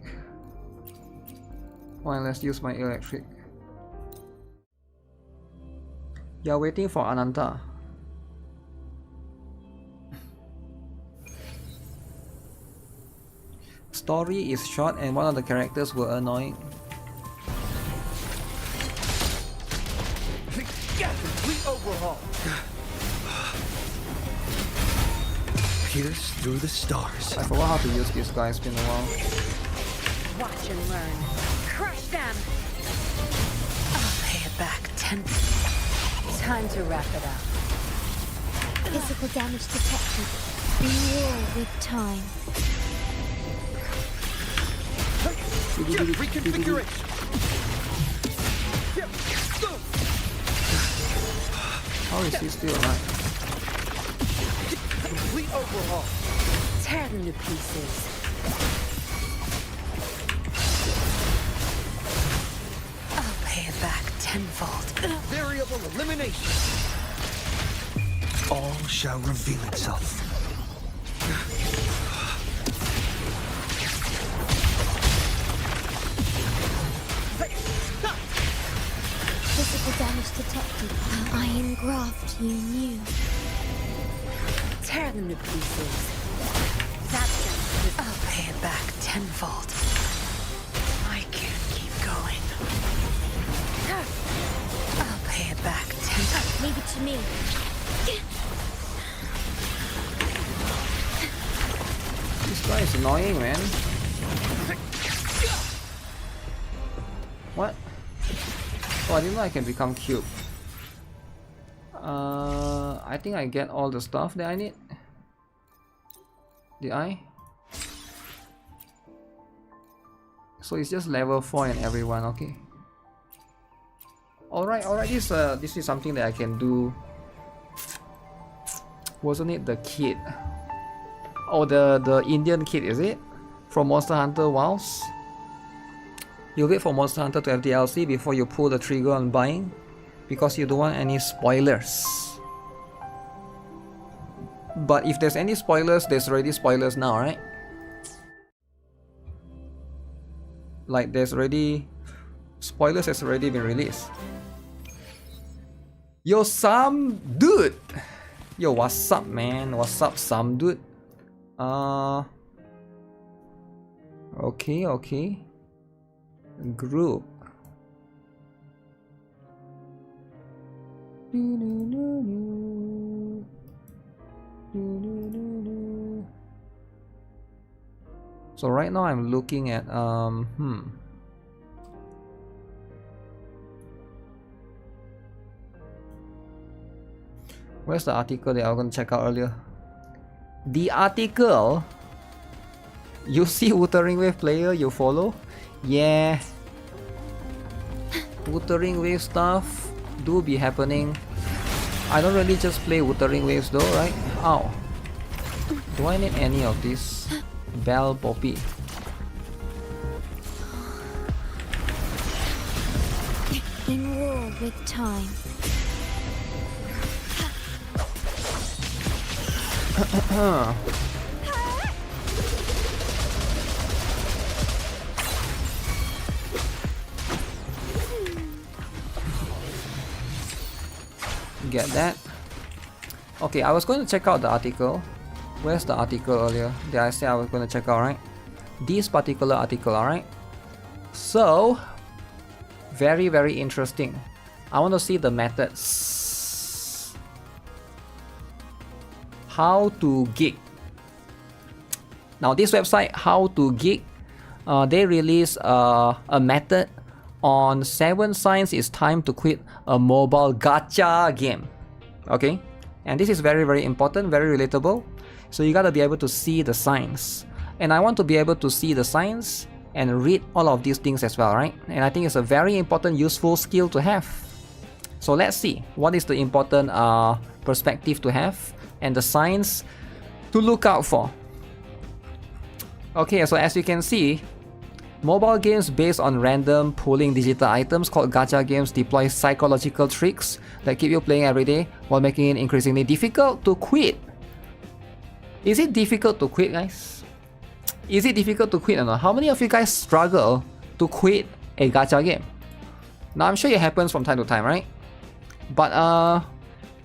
Fine, let's use my electric. You're waiting for Ananta. Story is short and one of the characters were annoying. Complete overhaul. Pierce through the stars. I forgot how to use this guy, it's been a while. Watch and learn. Crush them! I'll pay it back 10. Time to wrap it up. Physical damage detected. Be war with time. Reconfiguration. How is he still alive? Complete overhaul. Tear them to pieces. I'll pay it back tenfold. Variable elimination. All shall reveal itself. Physical damage detected. Iron graft you knew. Tear them to pieces. That's I'll pay it back tenfold. I can't keep going. I'll pay it back tenfold. Leave it to me. This guy is annoying, man. What? Oh, I didn't know I can become cube. I think I get all the stuff that I need. Did I? So it's just level 4 and everyone, okay. Alright, this is something that I can do. Wasn't it the kid? Oh, the Indian kid, is it? From Monster Hunter Wilds? You wait for Monster Hunter to have DLC before you pull the trigger on buying, because you don't want any spoilers. But if there's any spoilers, there's already spoilers now, right? Like there's already spoilers has already been released. Yo, Sam dude. Yo, what's up, man? What's up, Sam dude? Okay. Group. So right now I'm looking at where's the article that I was gonna check out earlier? The article. You see Wuthering Wave player you follow? Yeah. Wuthering Wave stuff do be happening. I don't really just play Wuthering Waves though, right? Ow. Do I need any of this? Bell Poppy. In war with time. Get that. Okay, I was going to check out the article. Where's the article earlier? Did I say I was going to check out, right? This particular article, alright? So, very interesting. I want to see the methods. How to Geek. Now this website, How to Geek, they release a method on 7 signs it's time to quit a mobile gacha game. Okay, and this is very, very important, very relatable. So you gotta be able to see the signs, and I want to be able to see the signs and read all of these things as well, right? And I think it's a very important, useful skill to have. So let's see what is the important perspective to have and the signs to look out for. Okay, so as you can see, mobile games based on random pulling digital items called gacha games deploy psychological tricks that keep you playing every day while making it increasingly difficult to quit. Is it difficult to quit, guys? Is it difficult to quit or not? How many of you guys struggle to quit a gacha game? Now I'm sure it happens from time to time, right? But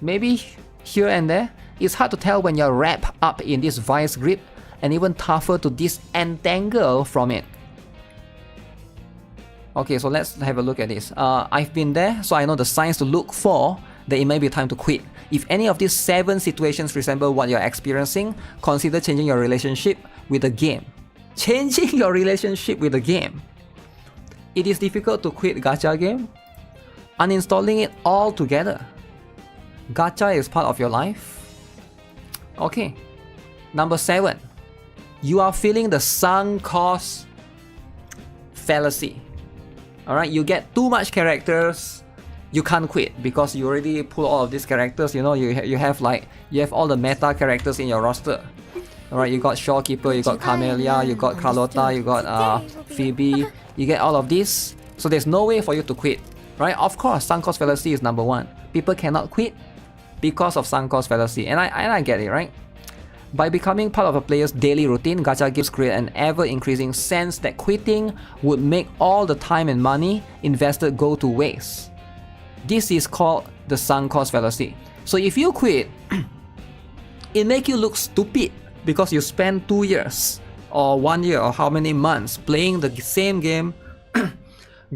maybe here and there, it's hard to tell when you're wrapped up in this vice grip, and even tougher to disentangle from it. Okay, so let's have a look at this. I've been there, so I know the signs to look for that it may be time to quit. If any of these 7 situations resemble what you're experiencing, consider changing your relationship with the game. Changing your relationship with the game. It is difficult to quit gacha game. Uninstalling it altogether. Gacha is part of your life. Okay. Number 7. You are feeling the sunk cost fallacy. Alright, you get too much characters, you can't quit because you already pull all of these characters. You know, you have all the meta characters in your roster. Alright, you got Shawkeeper, you got Camellia, you got Carlotta, you got Phoebe, you get all of these. So there's no way for you to quit. Right? Of course, sunk cost fallacy is number 1. People cannot quit because of sunk cost fallacy, and I get it, right? By becoming part of a player's daily routine, gacha games create an ever-increasing sense that quitting would make all the time and money invested go to waste. This is called the sunk cost fallacy. So if you quit, it makes you look stupid because you spend 2 years or 1 year or how many months playing the same game,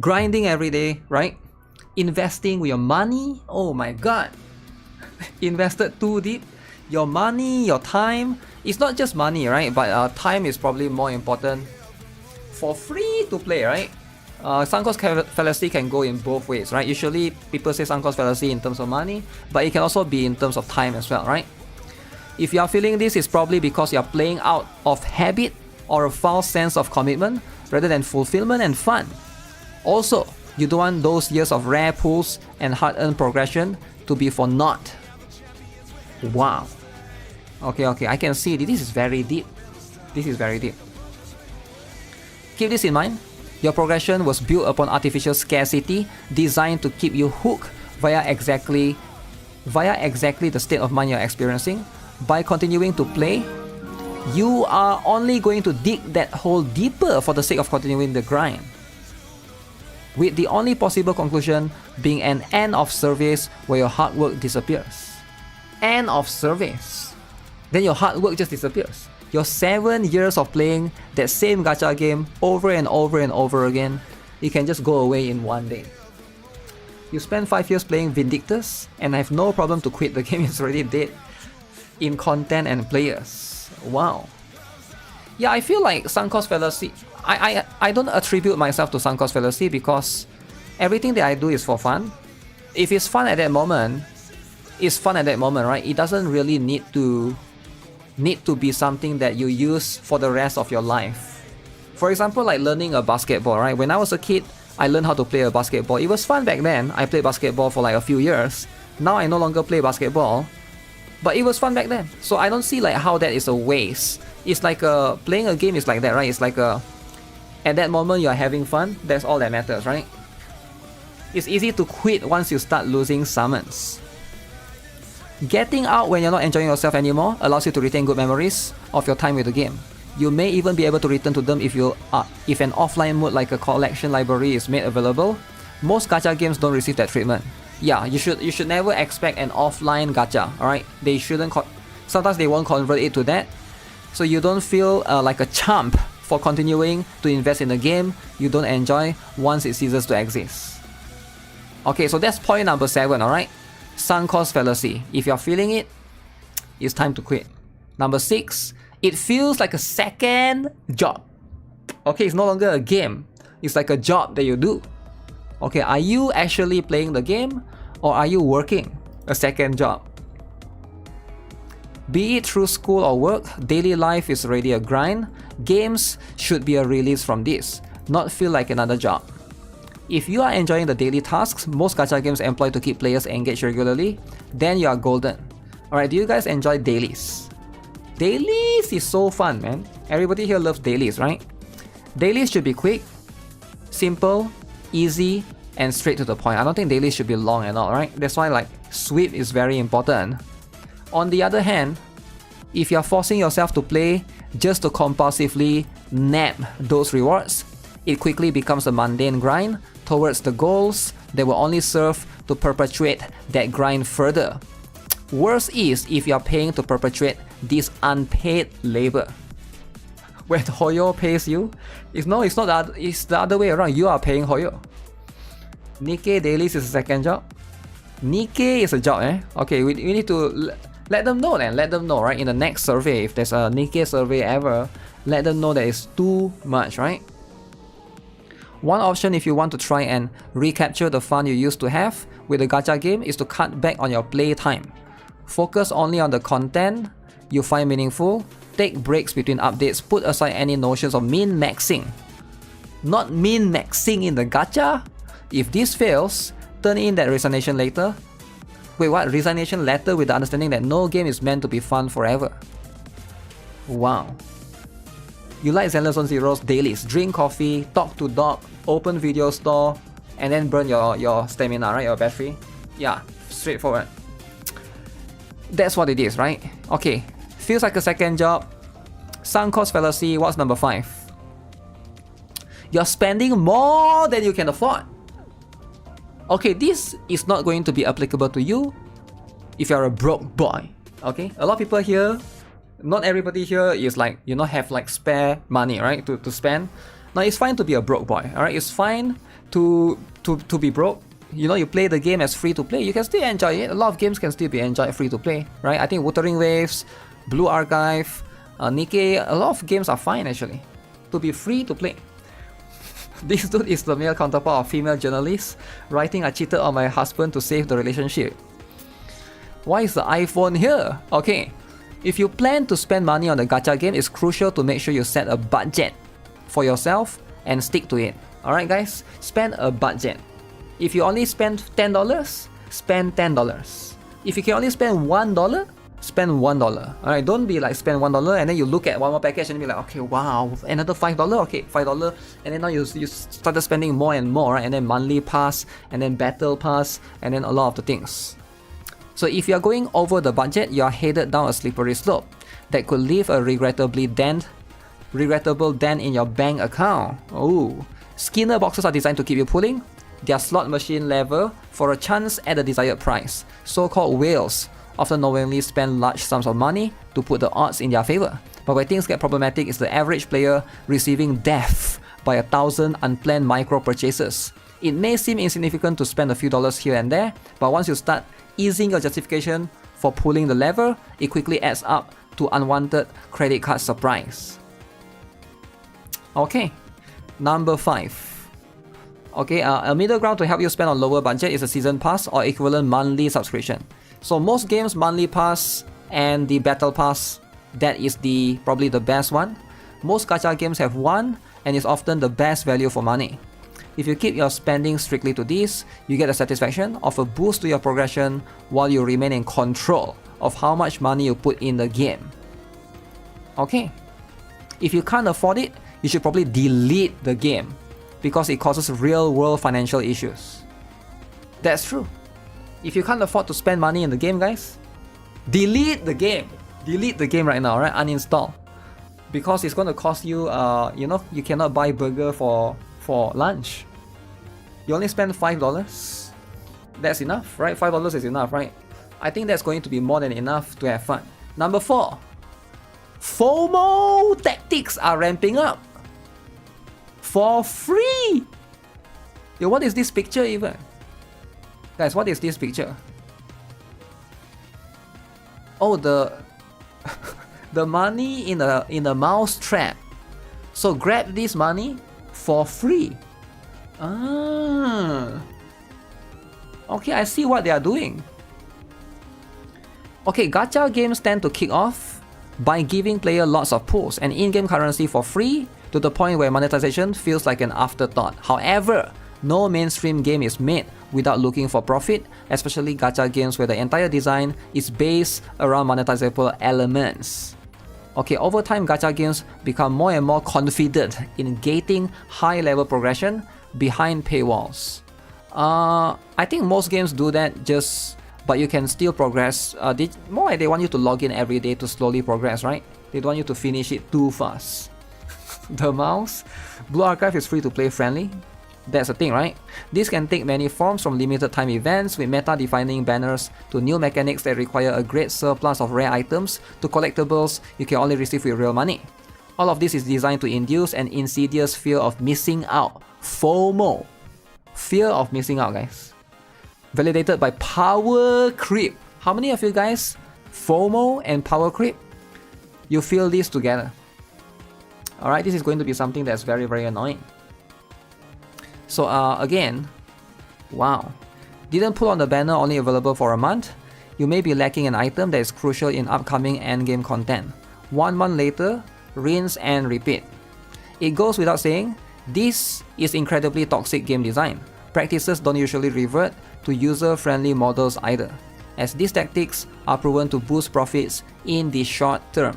grinding every day, right? Investing with your money, oh my god, invested too deep. Your money, your time, it's not just money, right? But time is probably more important. For free to play, right? Sunk cost fallacy can go in both ways, right? Usually people say sunk cost fallacy in terms of money, but it can also be in terms of time as well, right? If you are feeling this, it's probably because you are playing out of habit or a false sense of commitment rather than fulfillment and fun. Also, you don't want those years of rare pulls and hard-earned progression to be for naught. Wow. Okay, I can see this is very deep. This is very deep. Keep this in mind. Your progression was built upon artificial scarcity designed to keep you hooked via exactly the state of mind you're experiencing. By continuing to play, you are only going to dig that hole deeper for the sake of continuing the grind, with the only possible conclusion being an end of service where your hard work disappears. End of service. Then your hard work just disappears. Your 7 years of playing that same gacha game over and over and over again, it can just go away in 1 day. You spend 5 years playing Vindictus and have no problem to quit the game, it's already dead in content and players. Wow. Yeah, I feel like sunk cost fallacy. I don't attribute myself to sunk cost fallacy because everything that I do is for fun. If it's fun at that moment, it's fun at that moment, right? It doesn't really need to be something that you use for the rest of your life. For example, like learning a basketball, right? When I was a kid, I learned how to play a basketball. It was fun back then. I played basketball for like a few years. Now I no longer play basketball, but it was fun back then. So I don't see like how that is a waste. It's like playing a game is like that, right? It's like at that moment you're having fun. That's all that matters, right? It's easy to quit once you start losing summons. Getting out when you're not enjoying yourself anymore allows you to retain good memories of your time with the game. You may even be able to return to them if an offline mode like a collection library is made available. Most gacha games don't receive that treatment. Yeah, you should never expect an offline gacha, alright? They shouldn't, sometimes they won't convert it to that. So you don't feel like a chump for continuing to invest in a game you don't enjoy once it ceases to exist. Okay, so that's point number 7, alright? Sunk cost fallacy. If you're feeling it, it's time to quit. Number 6, it feels like a second job. Okay, it's no longer a game. It's like a job that you do. Okay, are you actually playing the game or are you working a second job? Be it through school or work, daily life is already a grind. Games should be a release from this, not feel like another job. If you are enjoying the daily tasks most gacha games employ to keep players engaged regularly, then you are golden. Alright, do you guys enjoy dailies? Dailies is so fun, man. Everybody here loves dailies, right? Dailies should be quick, simple, easy, and straight to the point. I don't think dailies should be long and all, right? That's why like sweep is very important. On the other hand, if you're forcing yourself to play just to compulsively nab those rewards, it quickly becomes a mundane grind towards the goals that will only serve to perpetuate that grind further. Worse is if you're paying to perpetuate this unpaid labor. When Hoyo pays you, it's not that, it's the other way around. You are paying Hoyo. NIKKE dailies is a second job. NIKKE is a job, eh? Okay, we need to let them know then. Let them know, right? In the next survey, if there's a NIKKE survey ever, let them know that it's too much, right? One option if you want to try and recapture the fun you used to have with the gacha game is to cut back on your play time. Focus only on the content you find meaningful, take breaks between updates, put aside any notions of min-maxing. Not min-maxing in the gacha. If this fails, turn in that resignation letter. Wait, what? Resignation letter with the understanding that no game is meant to be fun forever. Wow. You like Zenless on Zero's dailies, drink coffee, talk to dog, open video store, and then burn your stamina, right? Your battery. Yeah, straightforward. That's what it is, right? Okay, feels like a second job. Sunk cost fallacy, what's number 5? You're spending more than you can afford. Okay, this is not going to be applicable to you if you're a broke boy. Okay, a lot of people here, not everybody here is like, you know, have like spare money, right, to spend. Now it's fine to be a broke boy, alright? It's fine to be broke. You know, you play the game as free to play, you can still enjoy it. A lot of games can still be enjoyed free to play, right? I think Wuthering Waves, Blue Archive, NIKKE, a lot of games are fine actually to be free to play. This dude is the male counterpart of female journalists writing, "I cheated on my husband to save the relationship." Why is the iPhone here? Okay, if you plan to spend money on the gacha game, it's crucial to make sure you set a budget for yourself and stick to it. Alright guys, spend a budget. If you only spend $10, spend $10. If you can only spend $1, spend $1. Alright, don't be like spend $1 and then you look at one more package and be like, okay, wow, another $5, okay, $5, and then now you started spending more and more, right? And then monthly pass, and then battle pass, and then a lot of the things. So if you're going over the budget, you're headed down a slippery slope that could leave a regrettable dent in your bank account. Oh, Skinner boxes are designed to keep you pulling. Their slot machine lever for a chance at the desired price. So-called whales often knowingly spend large sums of money to put the odds in their favor. But where things get problematic is the average player receiving death by 1,000 unplanned micro purchases. It may seem insignificant to spend a few dollars here and there, but once you start easing your justification for pulling the lever, it quickly adds up to unwanted credit card surprise. Okay, number 5. Okay, a middle ground to help you spend on lower budget is a season pass or equivalent monthly subscription. So most games, monthly pass and the battle pass, that is probably the best one. Most gacha games have one and is often the best value for money. If you keep your spending strictly to this, you get the satisfaction of a boost to your progression while you remain in control of how much money you put in the game. Okay, if you can't afford it, you should probably delete the game because it causes real-world financial issues. That's true. If you can't afford to spend money in the game, guys, delete the game. Delete the game right now, right? Uninstall. Because it's going to cost you, you know, you cannot buy burger for lunch. You only spend $5. That's enough, right? $5 is enough, right? I think that's going to be more than enough to have fun. Number 4. FOMO tactics are ramping up. For free! Yo, what is this picture even? Guys, what is this picture? Oh, the money in a mouse trap. So grab this money for free. Ah. Okay, I see what they are doing. Okay, gacha games tend to kick off by giving player lots of pulls and in-game currency for free to the point where monetization feels like an afterthought. However, no mainstream game is made without looking for profit, especially gacha games where the entire design is based around monetizable elements. Okay, over time gacha games become more and more confident in gating high-level progression behind paywalls. I think most games do that, but you can still progress. More like they want you to log in every day to slowly progress, right? They don't want you to finish it too fast. The mouse, Blue Archive is free to play friendly. That's the thing, right? This can take many forms, from limited time events with meta-defining banners to new mechanics that require a great surplus of rare items to collectibles you can only receive with real money. All of this is designed to induce an insidious fear of missing out. FOMO. Fear of missing out, guys. Validated by power creep. How many of you guys, FOMO and power creep, you feel this together? Alright, this is going to be something that's very, very annoying. So again, wow. Didn't put on the banner only available for a month? You may be lacking an item that is crucial in upcoming endgame content. 1 month later, rinse and repeat. It goes without saying, this is incredibly toxic game design. Practices don't usually revert to user-friendly models either, as these tactics are proven to boost profits in the short term.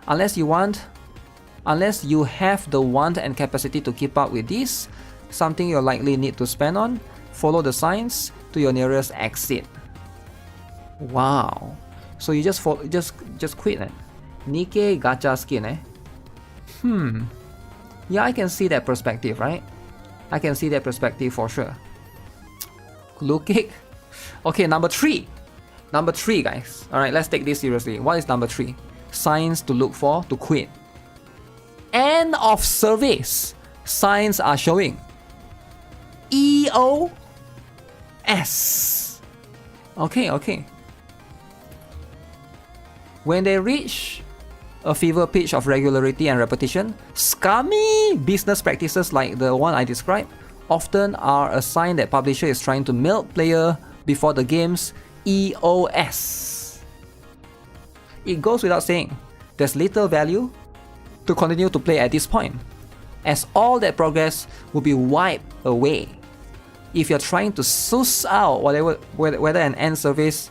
Unless you have the want and capacity to keep up with this, something you'll likely need to spend on, follow the signs to your nearest exit. Wow. So you just quit, eh? NIKKE gacha skin, eh? Yeah, I can see that perspective, right? I can see that perspective for sure. Looking. Okay, number 3. Number 3, guys. Alright, let's take this seriously. What is number 3? Signs to look for to quit. End of service. Signs are showing. EOS. Okay. When they reach a fever pitch of regularity and repetition, scummy business practices like the one I described often are a sign that publisher is trying to milk player before the game's EOS. It goes without saying, there's little value to continue to play at this point, as all that progress will be wiped away. If you're trying to suss out whether an end service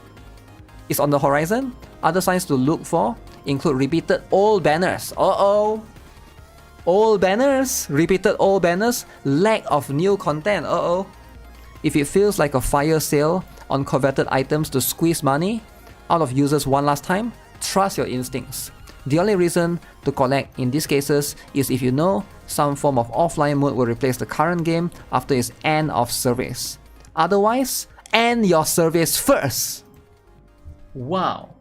is on the horizon, other signs to look for include repeated old banners. Old banners, repeated old banners, lack of new content. If it feels like a fire sale on coveted items to squeeze money out of users one last time, trust your instincts. The only reason to collect in these cases is if you know some form of offline mode will replace the current game after its end of service. Otherwise, end your service first. Wow.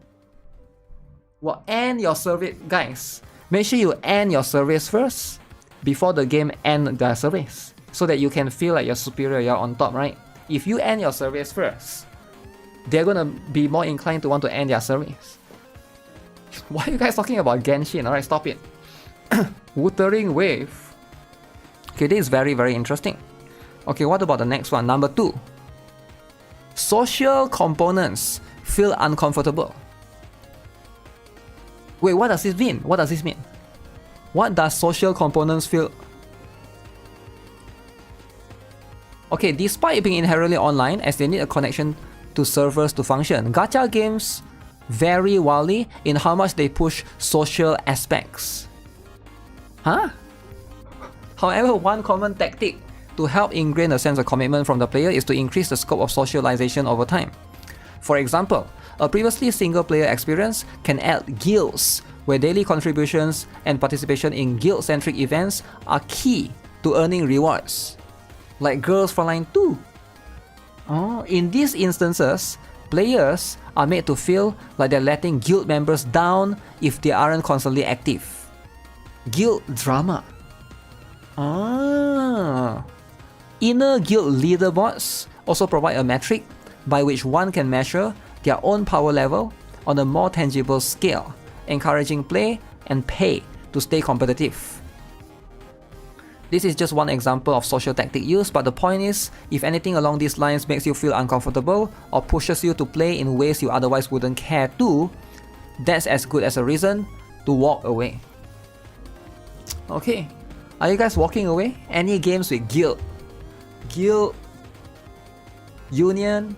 Well, end your service, guys. Make sure you end your service first before the game ends their service, so that you can feel like you're superior, you're on top, right? If you end your service first, they're gonna be more inclined to want to end their service. Why are you guys talking about Genshin? Alright, stop it. Wuthering Wave. Okay, this is very, very interesting. Okay, what about the next one? Number 2. Social components feel uncomfortable. Wait, what does this mean? What does this mean? What does social components feel? Okay, despite being inherently online, as they need a connection to servers to function, gacha games vary wildly in how much they push social aspects. However, one common tactic to help ingrain a sense of commitment from the player is to increase the scope of socialization over time. For example, a previously single-player experience can add guilds, where daily contributions and participation in guild-centric events are key to earning rewards, like Girls Frontline 2. In these instances, players are made to feel like they're letting guild members down if they aren't constantly active. Guild drama. Inner guild leaderboards also provide a metric by which one can measure their own power level on a more tangible scale, encouraging play and pay to stay competitive. This is just one example of social tactic use, but the point is, if anything along these lines makes you feel uncomfortable or pushes you to play in ways you otherwise wouldn't care to, that's as good as a reason to walk away. Okay, are you guys walking away? Any games with guild? Guild? Union?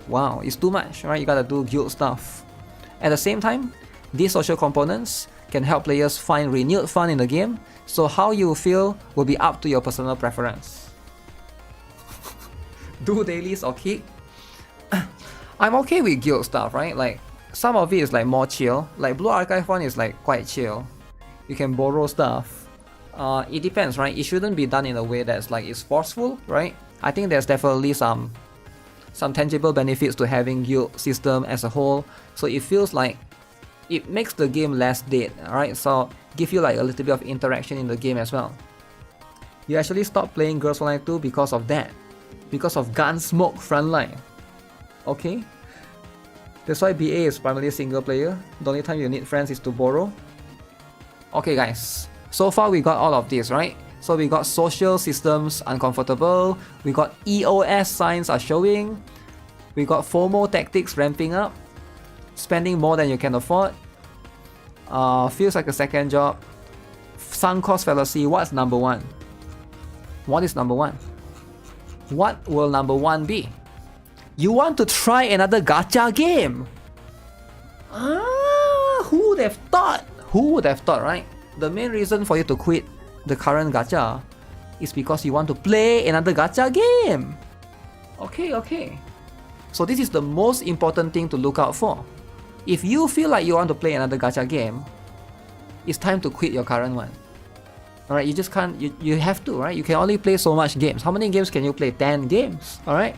Wow, it's too much, right? You gotta do guild stuff. At the same time, these social components can help players find renewed fun in the game, so how you feel will be up to your personal preference. Do dailies or kick? I'm okay with guild stuff, right? Like, some of it is like more chill. Like Blue Archive 1 is like quite chill. You can borrow stuff. It depends, right? It shouldn't be done in a way that's like it's forceful, right? I think there's definitely some tangible benefits to having guild system as a whole, so it feels like it makes the game less dead, alright? So give you like a little bit of interaction in the game as well. You actually stopped playing Girls Frontline 2 because of that, because of GUNSMOKE Frontline. Okay, that's why BA is primarily single player. The only time you need friends is to borrow. Okay guys, so far we got all of this, right? So we got social systems uncomfortable, we got EOS signs are showing, we got FOMO tactics ramping up, spending more than you can afford, feels like a second job, sunk cost fallacy. What's number one? What is number one? What will number one be? You want to try another gacha game? Who would have thought? Who would have thought, right? The main reason for you to quit the current gacha is because you want to play another gacha game. Okay. So this is the most important thing to look out for. If you feel like you want to play another gacha game, it's time to quit your current one. Alright, you just can't, you have to, right? You can only play so much games. How many games can you play? 10 games, alright?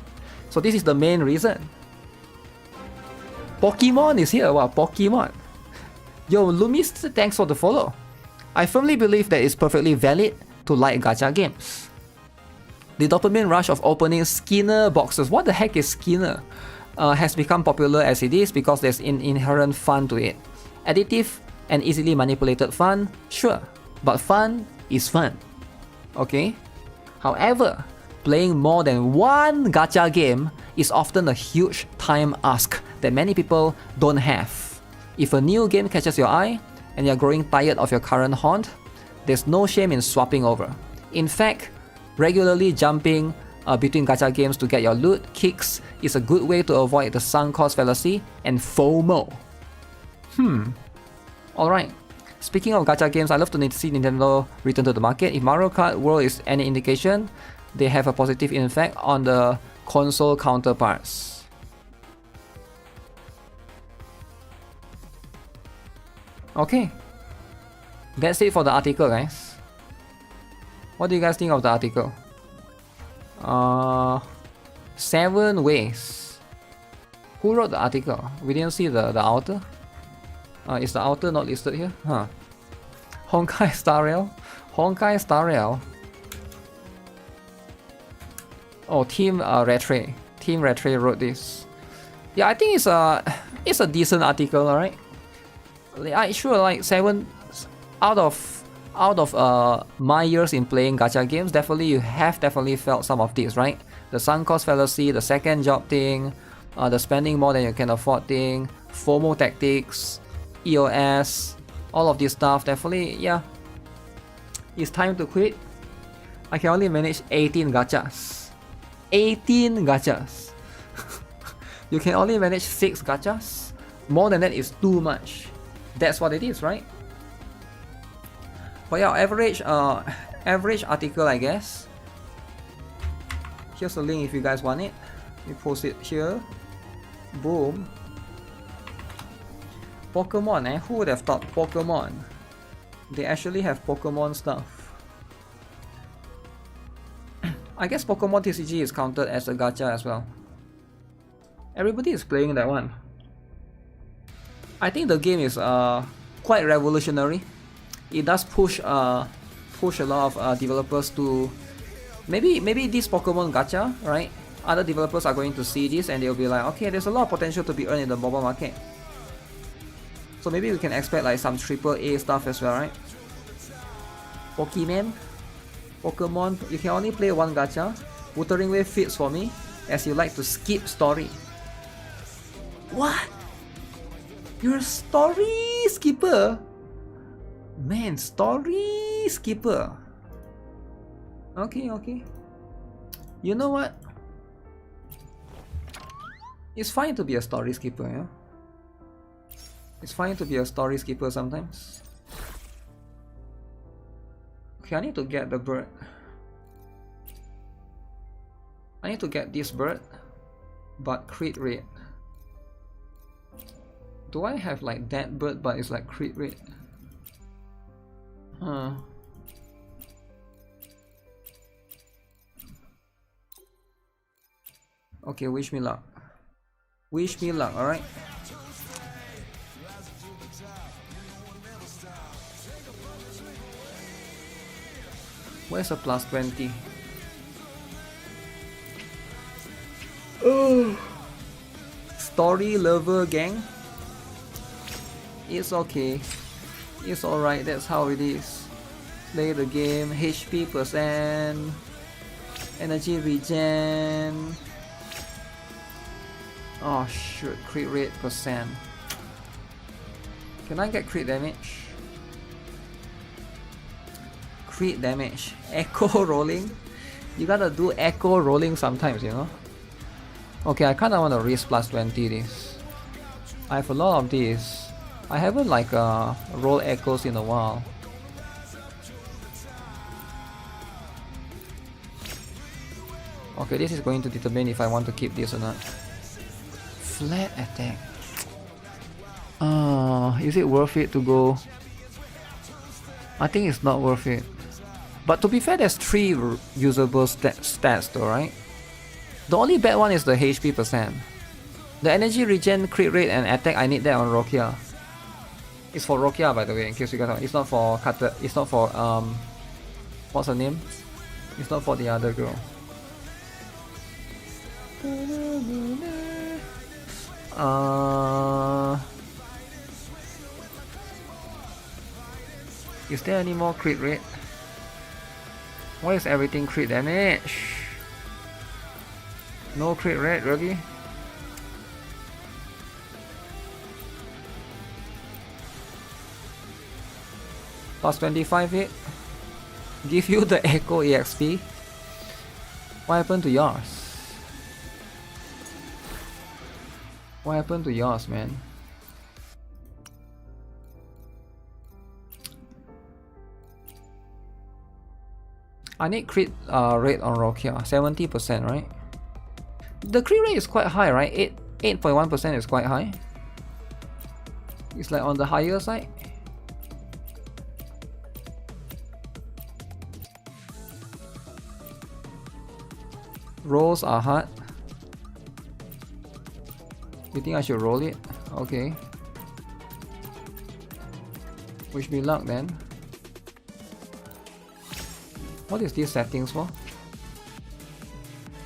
So this is the main reason. Pokemon is here. Wow, Pokemon. Yo, Loomis, thanks for the follow. I firmly believe that it's perfectly valid to like gacha games. The dopamine rush of opening Skinner boxes, what the heck is Skinner? Has become popular as it is because there's an inherent fun to it. Additive and easily manipulated fun, sure, but fun is fun. Okay? However, playing more than one gacha game is often a huge time ask that many people don't have. If a new game catches your eye and you're growing tired of your current haunt, there's no shame in swapping over. In fact, regularly jumping between gacha games to get your loot kicks is a good way to avoid the sunk cost fallacy and FOMO. Alright, speaking of gacha games, I love to see Nintendo return to the market. If Mario Kart World is any indication, they have a positive effect on the console counterparts. Okay, that's it for the article, guys. What do you guys think of the article? 7 ways. Who wrote the article? We didn't see the author. Is the author not listed here? Huh. Honkai Star Rail. Honkai Star Rail. Oh, Team Retray. Team Retray wrote this. Yeah, I think it's a decent article, alright. Sure, like 7 out of my years in playing gacha games, you have definitely felt some of this, right? The sunk cost fallacy, the second job thing, the spending more than you can afford thing, FOMO tactics, EOS, all of this stuff, definitely, yeah. It's time to quit. I can only manage 18 gachas. 18 gachas. You can only manage 6 gachas. More than that is too much. That's what it is, right? But yeah, average article, I guess. Here's a link if you guys want it. You post it here. Boom. Pokemon, eh? Who would have thought Pokemon? They actually have Pokemon stuff. I guess Pokemon TCG is counted as a gacha as well. Everybody is playing that one. I think the game is quite revolutionary. It does push a lot of developers to maybe this Pokemon gacha, right? Other developers are going to see this and they'll be like, okay, there's a lot of potential to be earned in the mobile market. So So maybe we can expect like some AAA stuff as well, right? Pokemon, you can only play one gacha. Wuthering Waves fits for me, as you like to skip story. What? You're a story skipper? Man, story skipper. Okay, okay. You know what? It's fine to be a story skipper, yeah? It's fine to be a story skipper sometimes. Okay, I need to get the bird. I need to get this bird, but crit rate. Do I have like that bird but it's like crit rate? Huh. Okay, wish me luck. Wish me luck, alright? Where's a plus 20? Oh, story lover gang. It's okay. It's alright, that's how it is. Play the game, HP %, energy regen. Oh shoot, crit rate %. Can I get crit damage? Crit damage. Echo rolling? You gotta do echo rolling sometimes, you know? Okay, I kinda wanna risk plus 20 this. I have a lot of these. I haven't like roll echoes in a while. Okay, this is going to determine if I want to keep this or not. Flat attack. Is it worth it to go? I think it's not worth it. But to be fair, there's 3 usable stats though, right? The only bad one is the HP %. The energy regen, crit rate and attack, I need that on Rokia. It's for Rokia, by the way, in case you guys. It's not for Kata. It's not for what's her name? It's not for the other girl. Is there any more crit rate? Why is everything crit damage? No crit rate, really? Plus 25 hit. Give you the Echo EXP. What happened to yours? What happened to yours, man? I need crit rate on Rokia, 70%, right? The crit rate is quite high, right? 8.1% is quite high. It's like on the higher side. Rolls are hard. You think I should roll it? Okay. Wish me luck then. What is these settings for?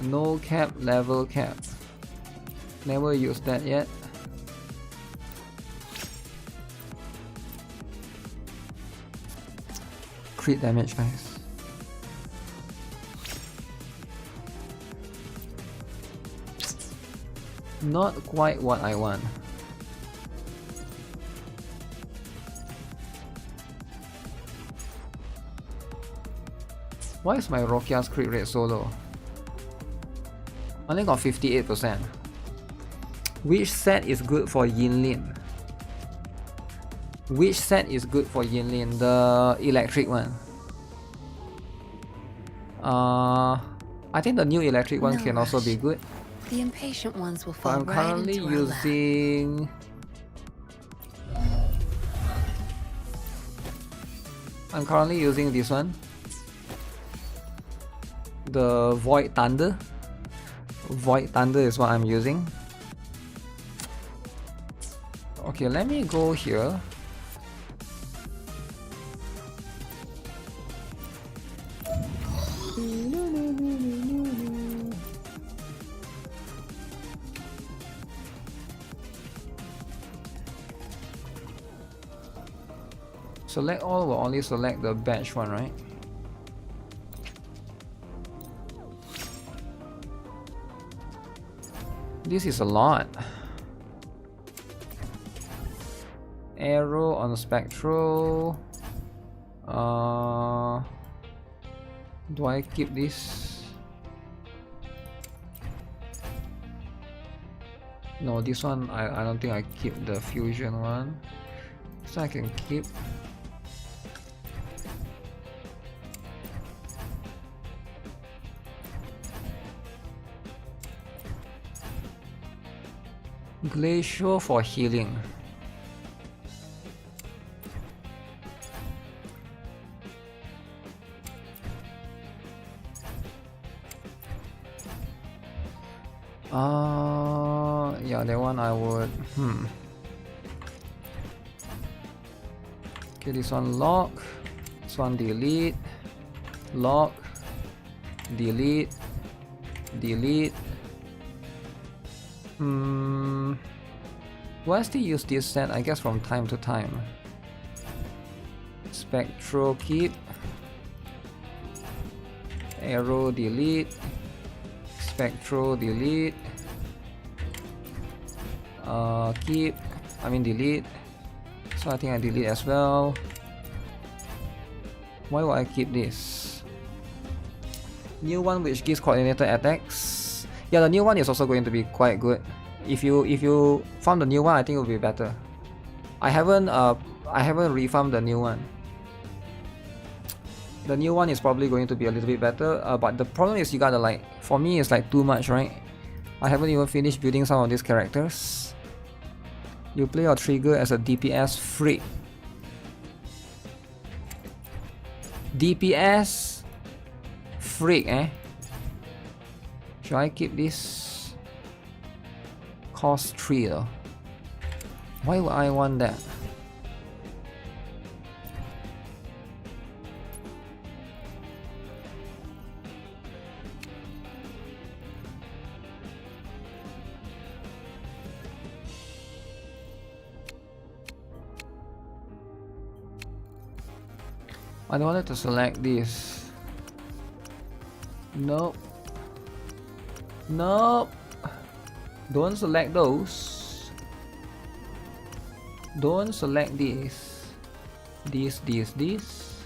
No cap, level cap. Never used that yet. Crit damage, guys. Not quite what I want. Why is my Rokia's crit rate so low? Only got 58%. Which set is good for Yinlin? Which set is good for Yinlin? The electric one. I think the new electric one can also be good. The impatient ones will But fall I'm right currently into our lap. using... I'm currently using this one. The Void Thunder. Void Thunder is what I'm using. Okay, let me go here. Select all will only select the batch one, right? This is a lot. Arrow on spectral. Do I keep this? No, this one I don't think I keep the fusion one. So I can keep. Glacial for healing. Yeah, that one I would. Okay, this one lock. This one delete. Lock. Delete. Delete. Do I still use this set? I guess from time to time. Spectral keep. Arrow delete. Spectral delete. Keep. I mean delete. So I think I delete as well. Why would I keep this? New one which gives coordinated attacks. Yeah, the new one is also going to be quite good. If you farm the new one, I think it will be better. I haven't refarmed the new one. The new one is probably going to be a little bit better, but the problem is you gotta like, for me it's like too much, right? I haven't even finished building some of these characters. You play your trigger as a DPS freak. DPS freak, eh? Should I keep this? Cost 3 though. Why would I want that? I don't want to select this. Nope. Nope. Don't select those. Don't select this. This.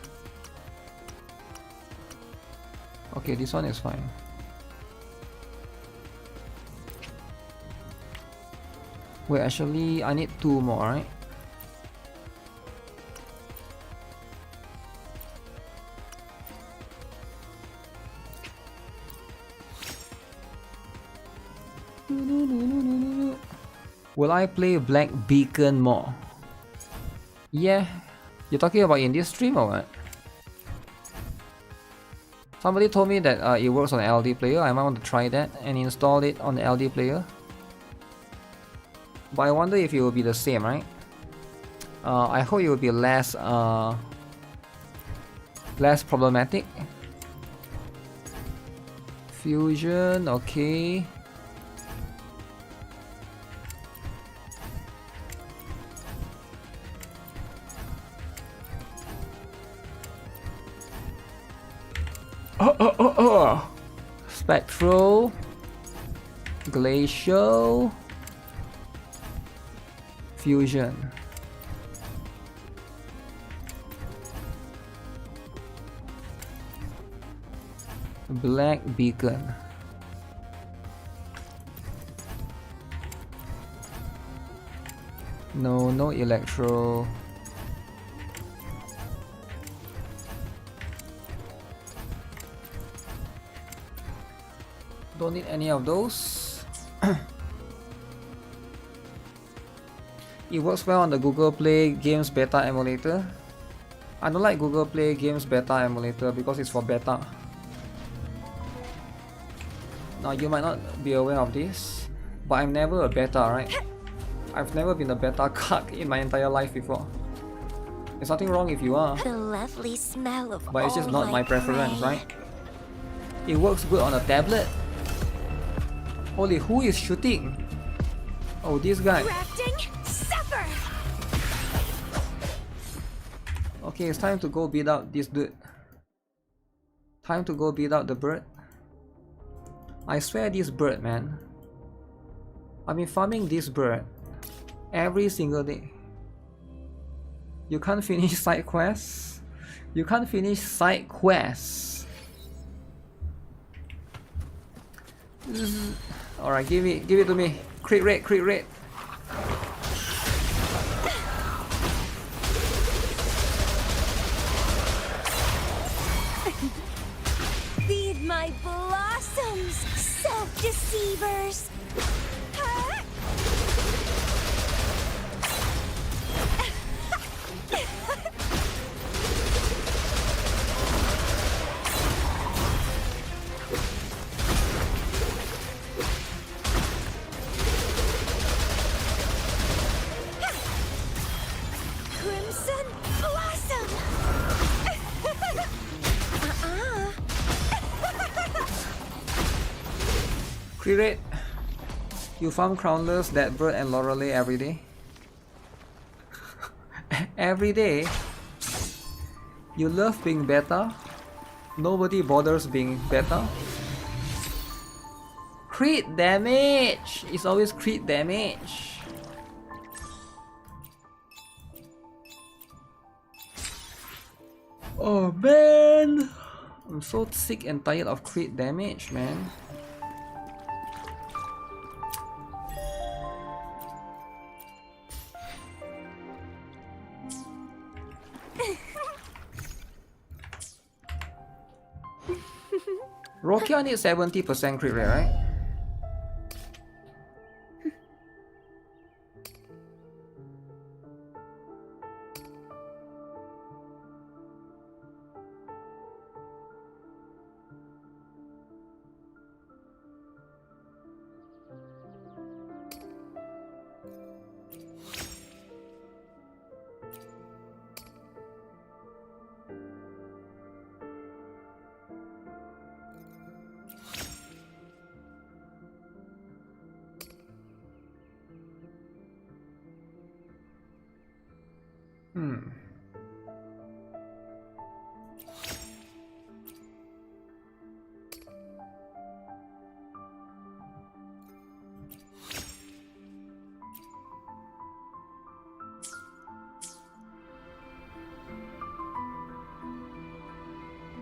Okay, this one is fine. Wait, actually, I need 2 more, right? Will I play Black Beacon more? Yeah. You're talking about in this stream or what? Somebody told me that it works on LD player. I might want to try that and install it on the LD player. But I wonder if it will be the same, right? I hope it will be less problematic. Fusion, okay. Spectral, Glacial, Fusion. Black Beacon. No Electro. Don't need any of those. It works well on the Google Play Games Beta emulator. I don't like Google Play Games Beta emulator because it's for beta. Now you might not be aware of this, but I'm never a beta, right? I've never been a beta cuck in my entire life before. There's nothing wrong if you are. The lovely smell of but it's just not my preference, right? It works good on a tablet. Holy, who is shooting? Oh, this guy. Okay, it's time to go beat up this dude. Time to go beat up the bird. I swear this bird, man. I've been farming this bird every single day. You can't finish side quests. You can't finish side quests. Alright, give it to me. Crit rate, crit rate. Feed my blossoms, self-deceivers! Huh? Crimson Blossom! Crit rate. You farm Crownless, that bird and Lorelei every day. Every day. You love being better. Nobody bothers being better. Crit damage! It's always crit damage. Oh man! I'm so sick and tired of crit damage, man. Rokia needs 70% crit rate, right?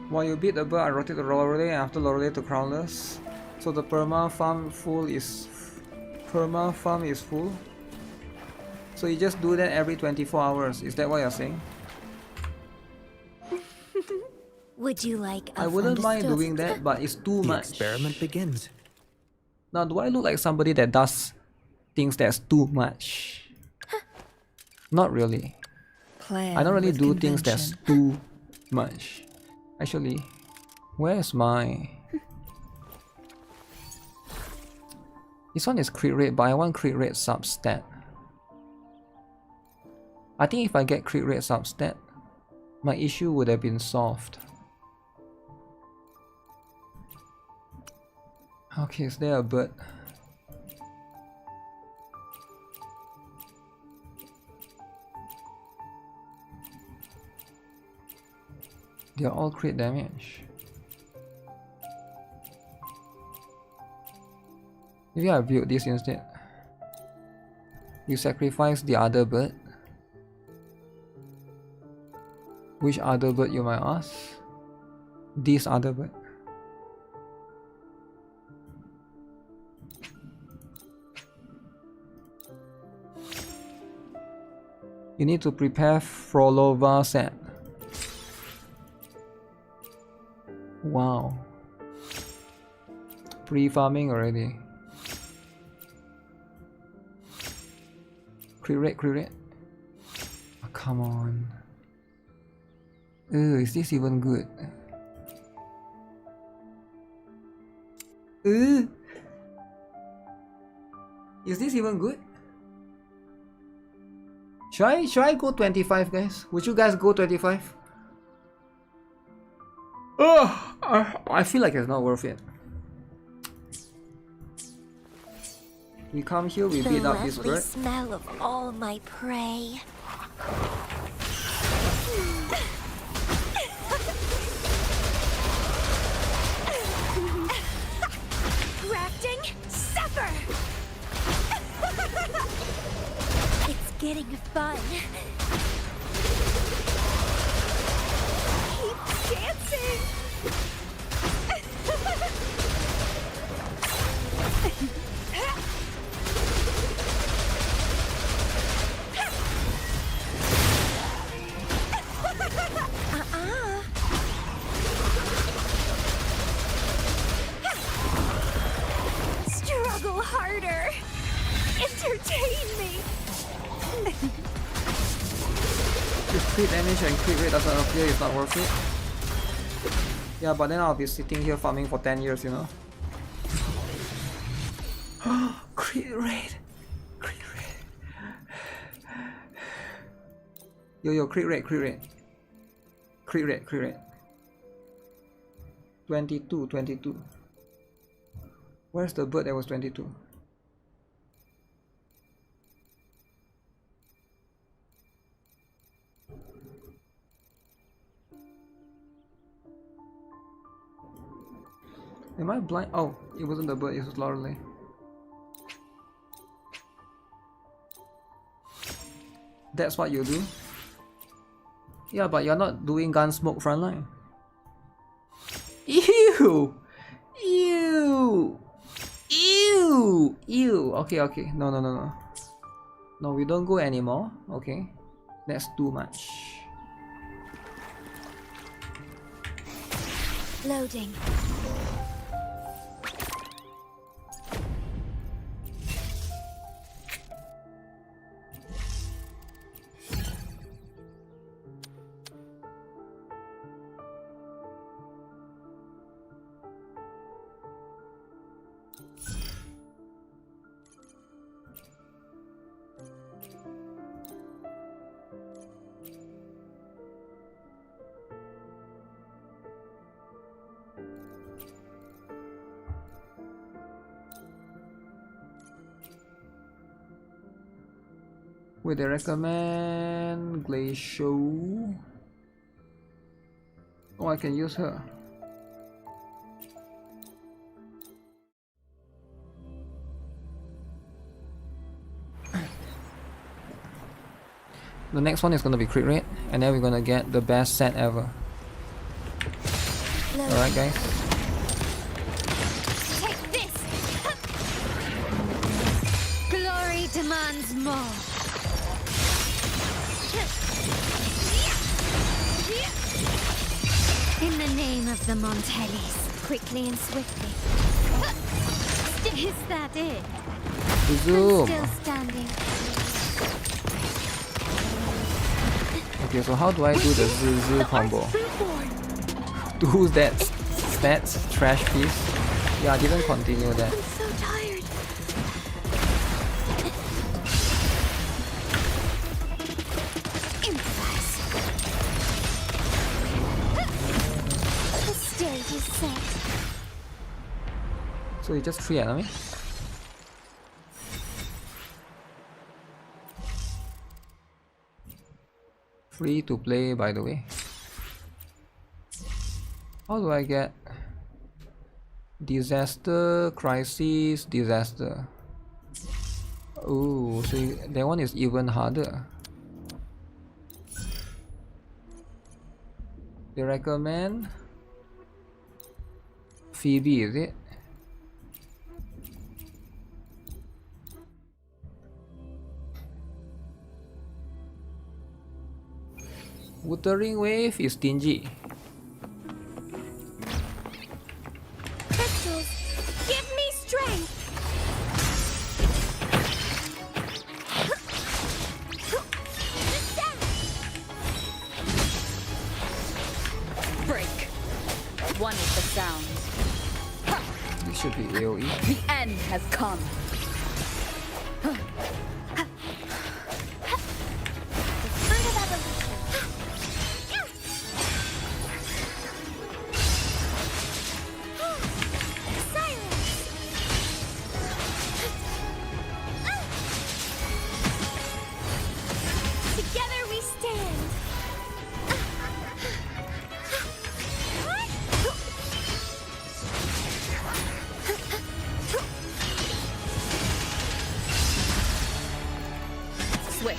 While you beat the bird, I rotate to Lorelei and after Lorelei to Crownless. So the perma farm is full. So you just do that every 24 hours. Is that what you're saying? Would you like a I wouldn't mind understood? doing that, but it's too The much. experiment begins. Now, do I look like somebody that does things that's too much? Not really. Plan I don't really with do things that's convention. too much. Actually, where's my... This one is crit rate, but I want crit rate substat. I think if I get crit rate substat, my issue would have been solved. Okay, is there a bird? They are all crit damage. Maybe I build this instead. You sacrifice the other bird. Which other bird, you might ask? This other bird. You need to prepare Frolova set. Wow. Pre-farming already. Crit rate, crit rate. Oh, come on. Is this even good? Is this even good? Should I go 25, guys? Would you guys go 25? I feel like it's not worth it. We come here, we beat up this bird. The lovely smell of all my prey. getting fun. Keep dancing. Struggle harder. Entertain me. If crit damage and crit rate doesn't appear, it's not worth it. Yeah, but then I'll be sitting here farming for 10 years, you know. Crit rate. Crit rate. Yo, crit rate. Crit rate. 22. Where's the bird that was 22? Am I blind? Oh, it wasn't the bird, it was Lorelei. That's what you do? Yeah, but you're not doing GUNSMOKE frontline. Ew! Okay. No. No, we don't go anymore. Okay. That's too much. Loading. Would they recommend Glacial? Oh, I can use her. The next one is gonna be crit rate, and then we're gonna get the best set ever. Alright, guys. Take this. Glory demands more. In the name of the Montellis, quickly and swiftly. Is that it? Zoom. I'm still standing. Okay, so how do I do the Zuzu combo? Do that stats trash piece? Yeah, I didn't continue that. I'm so tired. Improvise. The stage is set. So it's just 3 enemy? Free to play, by the way. How do I get disaster, crisis, disaster? Oh, so that one is even harder. They recommend Phoebe, is it? Wuthering Wave is stingy. Crystals, give me strength. Break. One is the sound. This should be AoE. The end has come.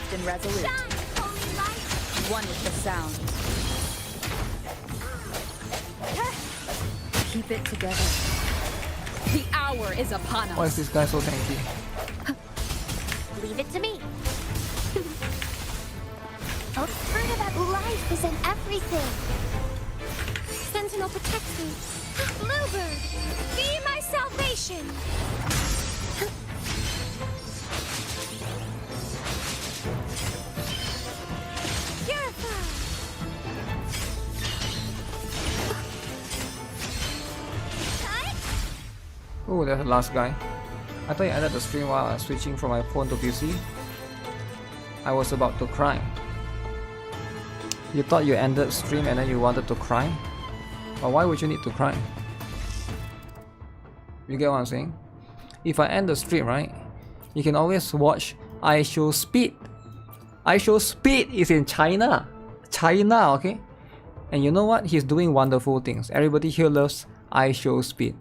swift and resolute. One with the sound. Keep it together. The hour is upon us. Why is this guy so tanky? Leave it to me. I've heard about life is in everything. Sentinel protects me. Bluebird, be my salvation. Purify. Oh, that's the last guy. I thought you ended the stream while I was switching from my phone to PC. I was about to cry. You thought you ended stream and then you wanted to cry? But why would you need to cry? You get what I'm saying? If I end the stream, right, you can always watch I Show Speed. I Show Speed is in China. China, okay? And you know what? He's doing wonderful things. Everybody here loves I Show Speed.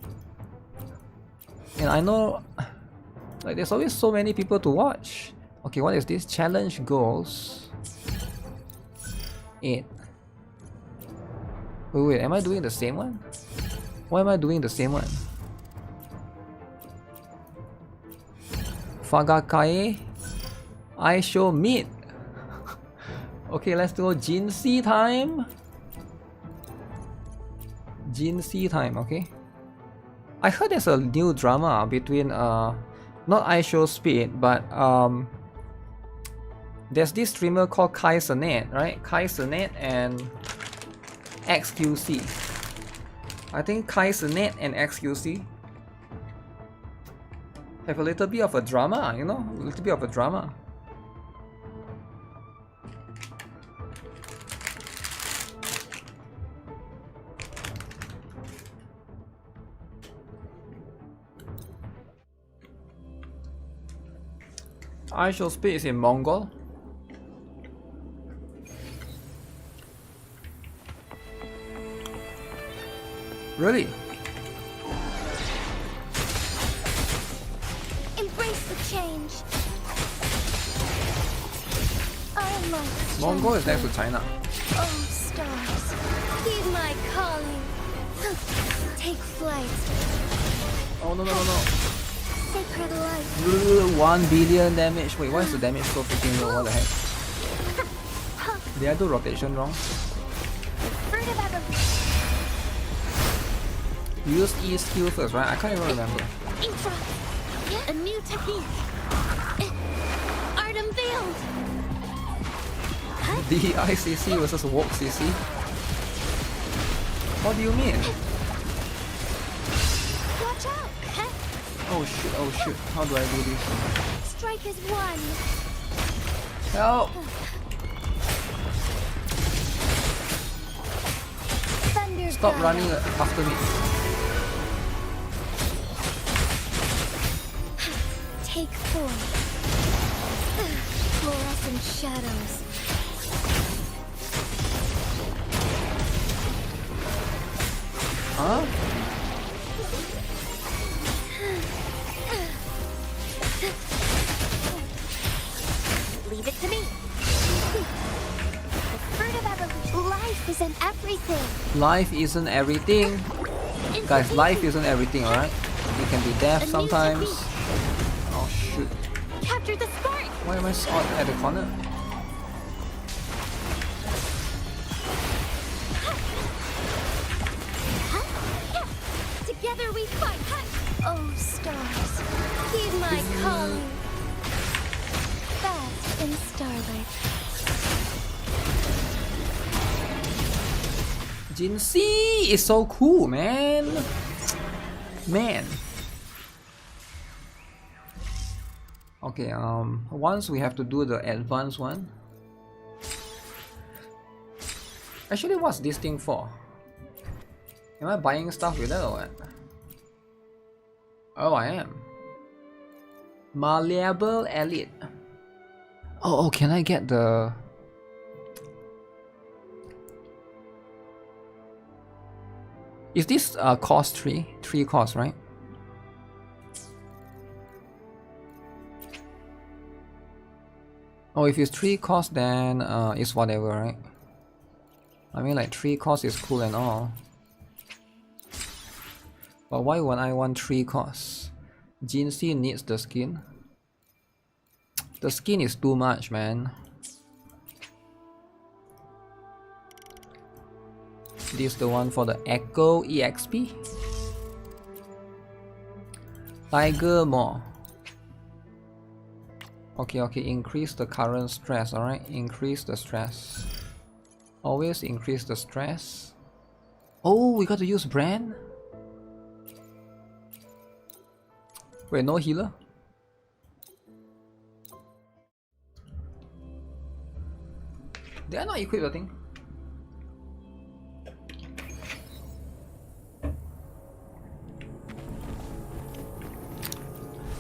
And I know, like, there's always so many people to watch. Okay, what is this? Challenge goals 8. Wait, am I doing the same one? Why am I doing the same one? Fagakae I Show Meat. Okay, let's do Jinsei time. Jinsei time, okay? I heard there's a new drama between not I Show Speed, but there's this streamer called Kai Cenat, right? Kai Cenat and XQC. I think Kai Cenat and XQC have a little bit of a drama, you know? A little bit of a drama. I Show Speed is in Mongol. Really? Embrace the change. I must. Mongol is next to China. Oh, stars, heed my calling. Take flight. Oh no. Sacred light. 1 billion damage. Wait, why is the damage so freaking low? What the heck? Did I do rotation wrong? Heard about a Use E skill first, right? I can't even remember. Infra. A new technique. Art unveiled. DICC versus Walk CC? What do you mean? Watch out. Oh shit. How do I do this? Strike is one. Help! Thunder Stop fire. running after me. Take 4. Fluorescent shadows. Huh? Leave it to me. I've heard about life isn't everything. Life isn't everything. Guys, life isn't everything, alright? You can be deaf sometimes. Oh shoot. Capture the spark. Why am I at the corner? Together we fight. Oh, stars, heed my calling. Fast in starlight. Jinsei is so cool, man. Okay, once we have to do the advanced one. Actually, what's this thing for? Am I buying stuff with it or what? Oh, I am. Malleable Elite. Oh, can I get the... Is this cost 3? 3 cost, right? Oh, if it's 3 cost, then it's whatever, right? I mean, like 3 cost is cool and all. But why would I want 3 costs? Jinxie needs the skin. The skin is too much, man. This is the one for the Echo EXP. Tiger Maw. Okay, increase the current stress, alright? Increase the stress. Always increase the stress. Oh, we got to use brand? Wait, no healer? Did I not equip the thing?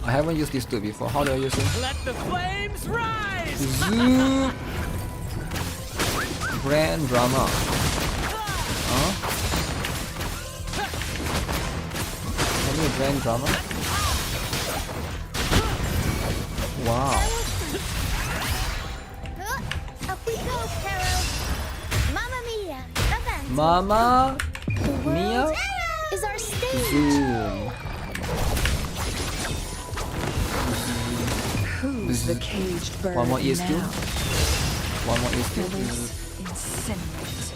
I haven't used this tool before. How do I use it? Let the flames rise! Zoom! Brand drama. Huh? Any brand drama? Wow. Up we go, Carol. Mamma Mia, event. Mama Mia Is our stage. Zoom. Who's the caged bird One more ESQ. now? One more ESQ. Incinerate.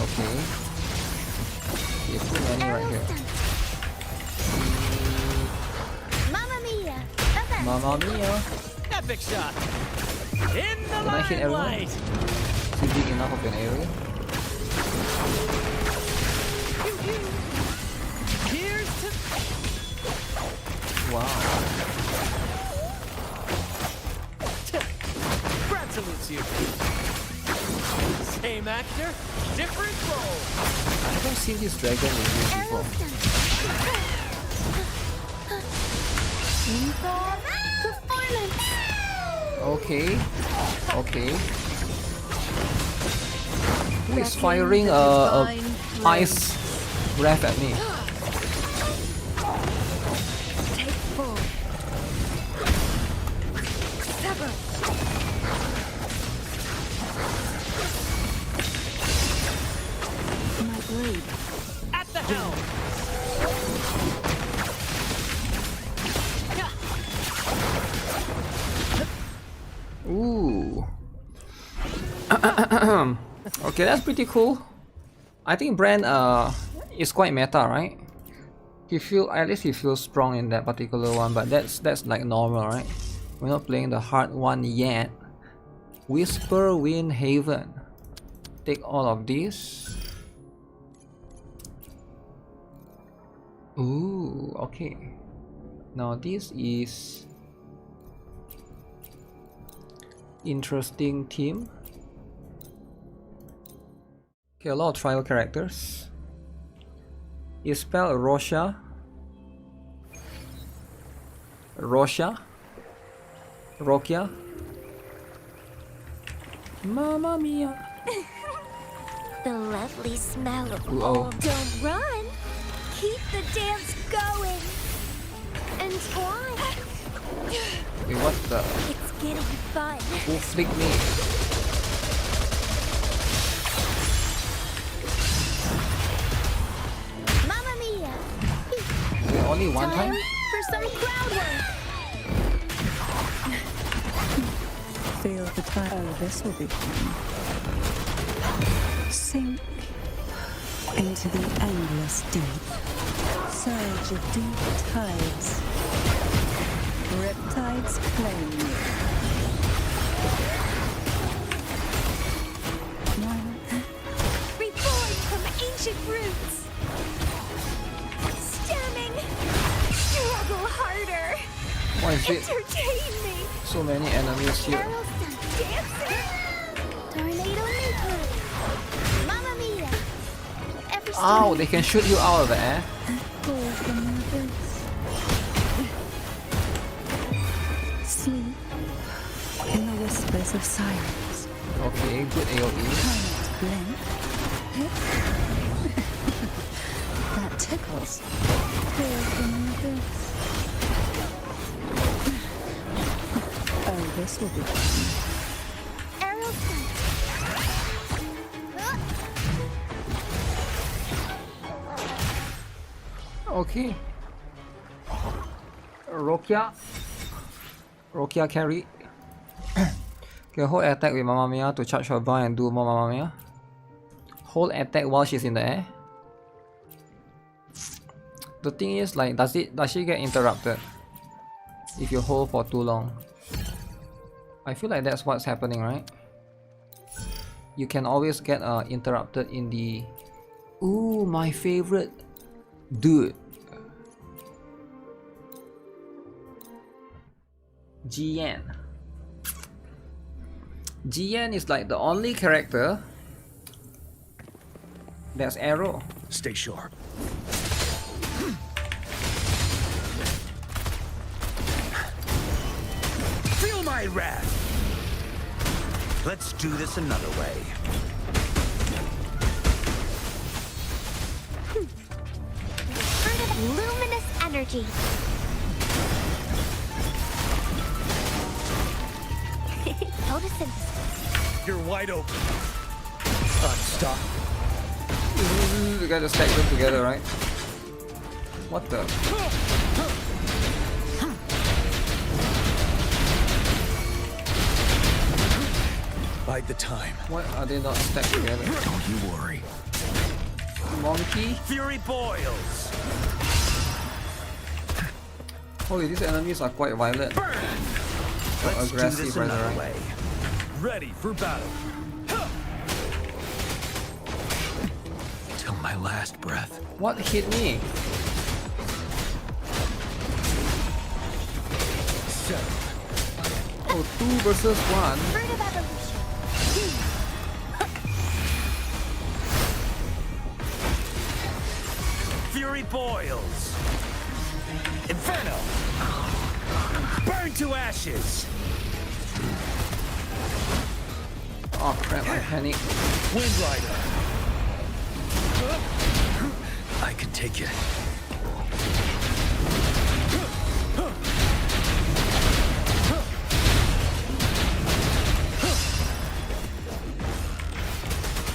Okay. There's too many right here. Mamma Mia, event. Mamma Mia. Epic shot! In the Can I hit everyone? limelight! Is it big enough of an area? Here's to... Wow. Brad salutes you. Same actor, different role. I haven't seen this dragon review before. Performance. Okay. Okay. Who is firing a ice breath at me? Take 4. Sever. My blade. At the helm! Ooh. Okay, that's pretty cool. I think Brand is quite meta, right? At least he feels strong in that particular one, but that's like normal, right? We're not playing the hard one yet. Whisper Wind Haven. Take all of these. Ooh, okay. Now this is interesting team. Okay, a lot of trial characters. You spell Rosha. Rokia. Mamma Mia. The lovely smell of Ooh, old. Don't run. Keep the dance going. And why? Wait, what the? It's getting fun. Who flicked me? Mamma Mia. Wait, only one time? For some crowd work. Feel the time. Oh, this will be fun. Sink into the endless deep. Surge of deep tides. Riptides claim you. Reborn from ancient roots. Stemming. Struggle harder. What is it? Entertain me. So many enemies here. Dancing. Tornado nuclear. Mamma Mia. Every Ow, they can shoot you out of the air. Go from the abyss. Sleep in the whispers of silence. Okay, good AoE. Blink. That tickles. Go from the abyss. this will be fun. Aerial sight. Okay. Rokia carry. Okay, hold attack with Mamma Mia to charge her bar and do more Mamma Mia. Hold attack while she's in the air. The thing is, like, does she get interrupted if you hold for too long? I feel like that's what's happening, right? You can always get interrupted in the... Ooh, my favorite dude. Jian. Jian is like the only character that's arrow. Stay sharp. Feel my wrath. Let's do this another way. Fruit of luminous energy. Photosynthesis. You're wide open. Stop. You gotta stack them together, right? What the? Bide the time. Why are they not stacked together? Don't you worry. Monkey? Fury boils. Holy, these enemies are quite violent. Or Let's do aggressive, this rather, another right? way. Ready for battle. Till my last breath. What hit me? Oh, 2 versus 1. Fruit of evolution. Fury boils. Inferno. Burn to ashes. Oh crap, I panicked. Wind Rider. I can take it.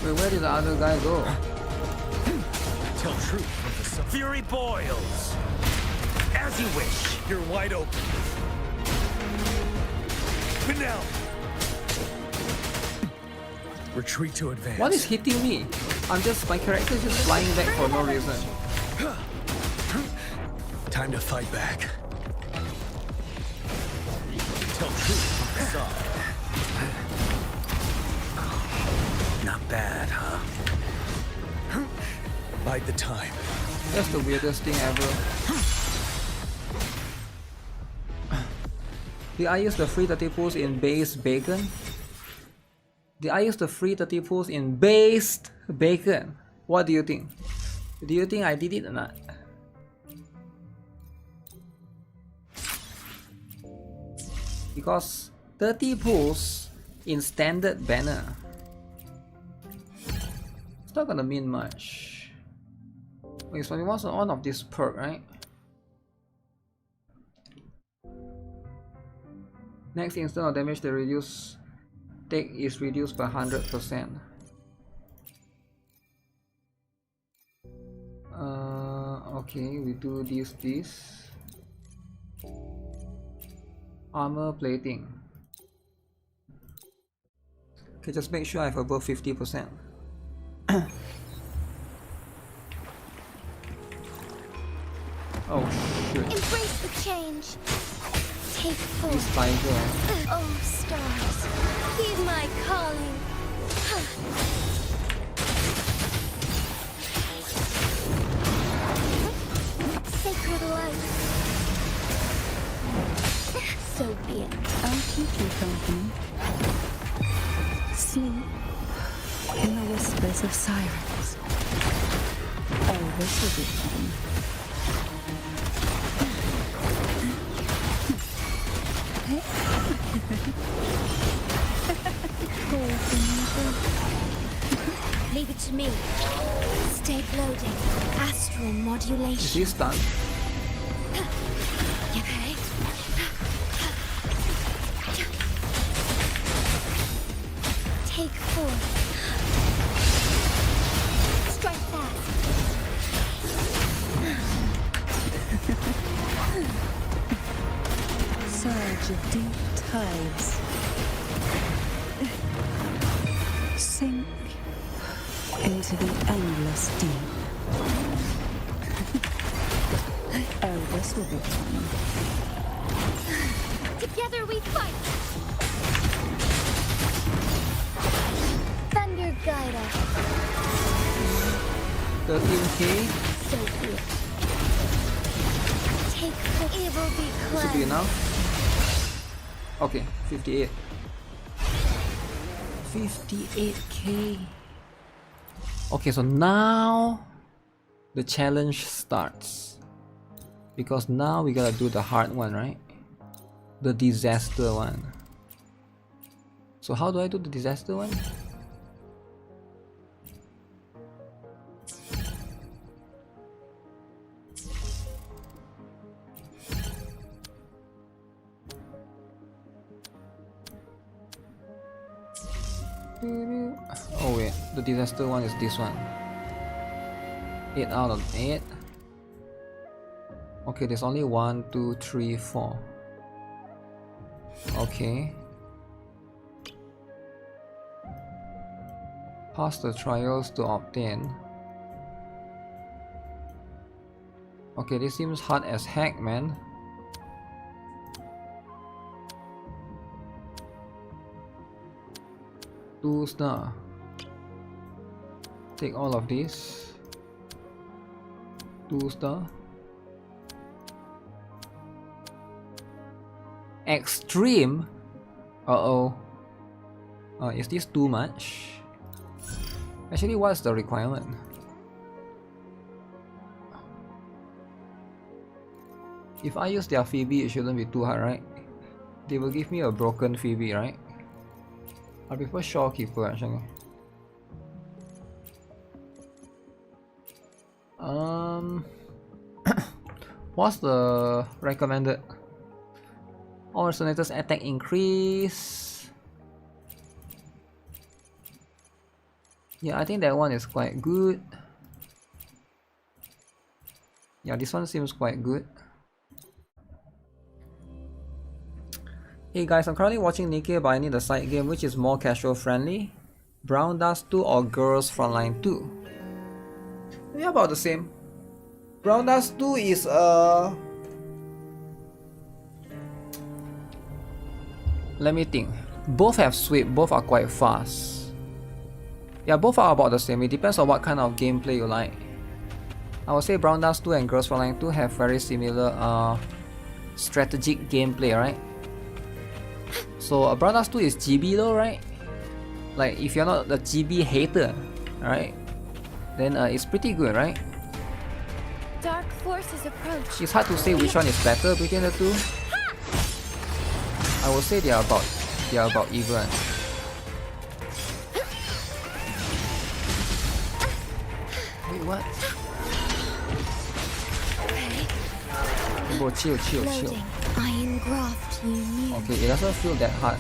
Wait, where did the other guy go? Tell truth from the sun. Fury boils. As you wish. You're wide open. But now. Retreat to advance. What is hitting me? My character is just flying back for no reason. Time to fight back. Tell truth from the sun. Not bad, huh? Bide the time. That's the weirdest thing ever. Did I use the free 30 pulls in base bacon? Did I use the free 30 pulls in based bacon? What do you think? Do you think I did it or not? Because 30 pulls in standard banner, it's not gonna mean much. Wait, so it was one of this perk, right? Next instant of damage they reduce take is reduced by 100%. Okay, we do this. Armor plating. Okay, just make sure I have above 50%. Oh shit. Embrace the change. Take full. This tiger. Oh, stars. Heed my calling. Sacred light. So be it. I'll keep you company. Sleep in the whispers of sirens. Oh, this will be fun. Leave it to me. Stay floating. Astral modulation. Is he stunned? Okay. forth. Strike fast. Surge of deep tides. Sink into the endless deep. Oh, this will be fun. Together we fight. Thunder guide us. 13k. So good. Take the evil be Should be cleansed. enough. Okay, 58. 58k. Okay, so now the challenge starts. Because now we gotta do the hard one, right? The disaster one. So how do I do the disaster one? Oh wait, the disaster one is this one. 8 out of 8. Okay, there's only 1, 2, 3, 4. Okay. Pass the trials to obtain. Okay, this seems hard as heck, man. Two-star. Take all of these. 2-star. Extreme? Uh-oh. Is this too much? Actually, what's the requirement? If I use their Phoebe, it shouldn't be too hard, right? They will give me a broken Phoebe, right? I prefer Shorekeeper actually. What's the recommended? All resonators attack increase. Yeah, I think that one is quite good. Yeah, this one seems quite good. Hey guys, I'm currently watching NIKKE, but I need a side game which is more casual friendly. Brown Dust 2 or Girls Frontline 2? They're about the same. Brown Dust 2 is let me think. Both have sweep, both are quite fast. Yeah, both are about the same. It depends on what kind of gameplay you like. I would say Brown Dust 2 and Girls Frontline 2 have very similar strategic gameplay, right? So Brown Dust 2 is GB though, right? Like if you're not the GB hater, right? Then it's pretty good, right? Dark forces approach. It's hard to say which one is better between the two. I would say they are about even. Wait, what? Bro, chill. Iron graft unique. Okay, it doesn't feel that hard.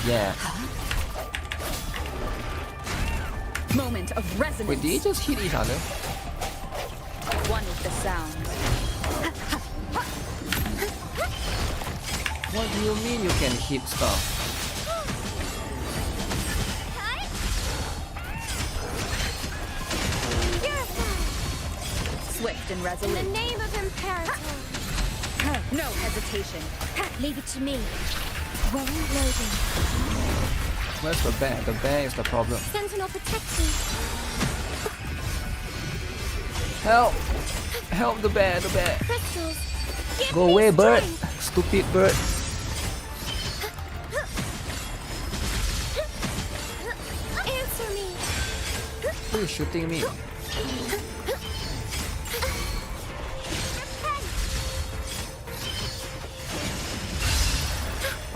Yeah. Moment of resonance. Wait, did they just hit each other? One with the sound. What do you mean you can hit stuff? Swift and In resolute. the name of Imperator. No hesitation. Leave it to me. Rolling loading. Where's the bear? The bear is the problem. Sentinel protects me. Help! Help the bear, Crystals. Give Go me away, bird! strength. Stupid bird. Answer me. Who is shooting me?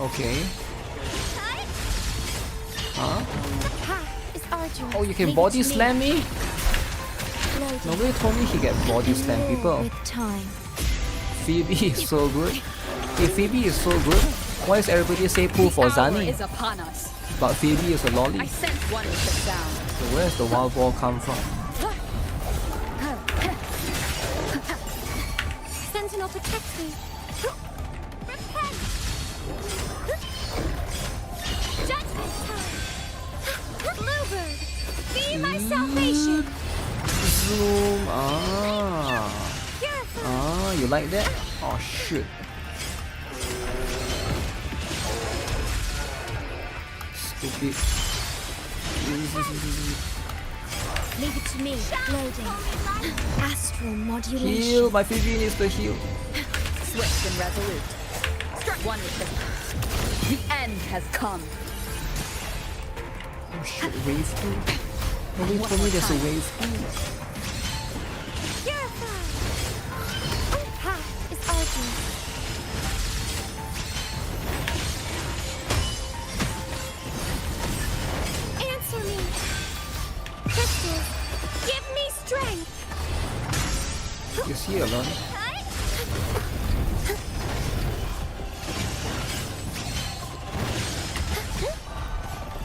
Okay. Huh? The path is arduous. Oh, you can Leave it body to me. slam me? Loading. Nobody told me he can body slam people. With time. Phoebe is so good. If Phoebe is so good, why is everybody say pull for The hour Zani? is upon us. But Phoebe is a lolly. I sense one with the sound. So where's the wild ball come from? Sentinel protects me. Repent! Judgment time! Bluebird! Be my salvation! Zoom. Purify! You like that? Oh shit. Stupid. Leave it to me. Loading. Astral modulation. Heal! My Phoebe needs to heal. Swift and resolute. Struck one with the end has come. Oh shit, wave 2. Oh wait for me, there's a wave 2. Purify! Path is arduous. Answer me! Crystals, give me strength! Is he alone?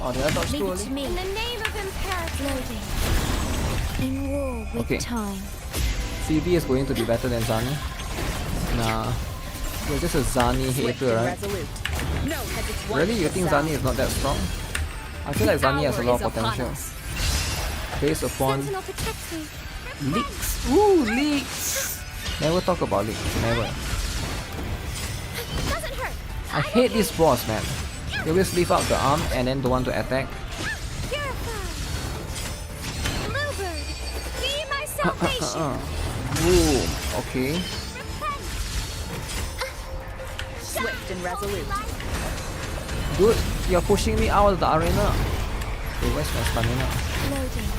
Oh, did I dodge too Leave it early? to me. In the name of Imperator. Loading. In war with Okay. time. Phoebe is going to be better than Zani. Nah. You're just a Zani hater, right? No hesitation. Really? You think Zani is not that strong? I feel like Zani has a lot of potential. Based upon Sentinel protects me. leaks. Ooh, leaks! Never talk about leaks. Never. Doesn't hurt. I hate this boss, man. They always leave out the arm and then don't want to attack. Purify. Bluebird, be my salvation. Boom. Okay. Swift and resolute. Dude, you're pushing me out of the arena. Okay, where's my stamina? Loading.